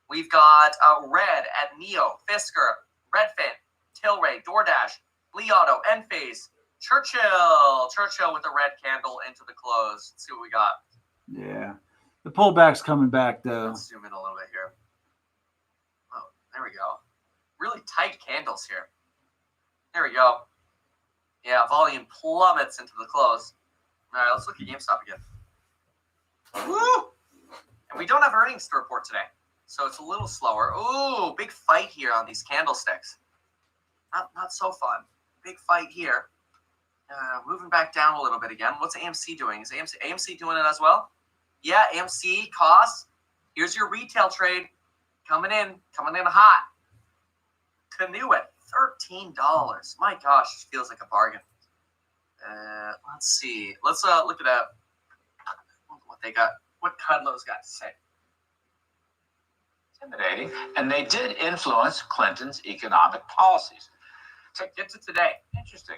We've got Red at Neo, Fisker, Redfin, Tilray, DoorDash, Lee Auto, Enphase, Churchill with a red candle into the close. Let's see what we got. Yeah. The pullback's coming back, though. Let's zoom in a little bit here. Oh, there we go. Really tight candles here. There we go. Yeah, volume plummets into the close. All right, let's look at GameStop again. Woo! And we don't have earnings to report today, so it's a little slower. Ooh, big fight here on these candlesticks. Not so fun. Big fight here. Moving back down a little bit again. What's AMC doing? Is AMC doing it as well? Yeah, MC costs. Here's your retail trade coming in hot. Canoe at $13. My gosh, it feels like a bargain. Let's see. Let's look it up. What they got. What Kudlow's got to say. Intimidating, and they did influence Clinton's economic policies. So get to today. Interesting.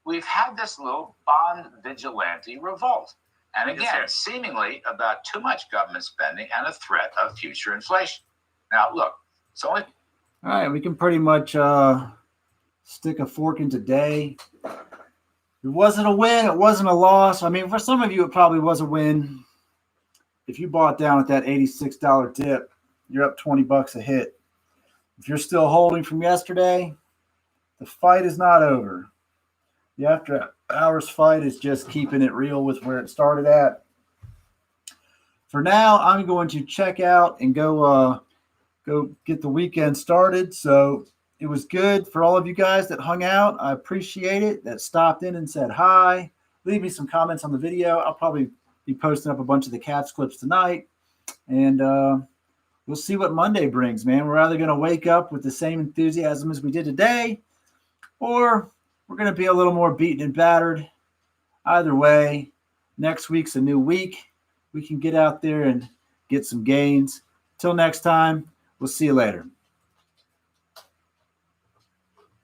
We've had this little bond vigilante revolt. And Yes, again, sir. seemingly about too much government spending and a threat of future inflation. Now, look, it's only. All right, we can pretty much stick a fork in today. It wasn't a win. It wasn't a loss. I mean, for some of you, it probably was a win. If you bought down at that $86 dip, you're up $20 a hit. If you're still holding from yesterday, the fight is not over. The after hours fight is just keeping it real with where it started at. For now, I'm going to check out and go get the weekend started. So it was good for all of you guys that hung out. I appreciate it. That stopped in and said hi. Leave me some comments on the video. I'll probably be posting up a bunch of the Cats clips tonight. And we'll see what Monday brings, man. We're either going to wake up with the same enthusiasm as we did today, or we're going to be a little more beaten and battered. Either way, next week's a new week. We can get out there and get some gains. Till next time, we'll see you later.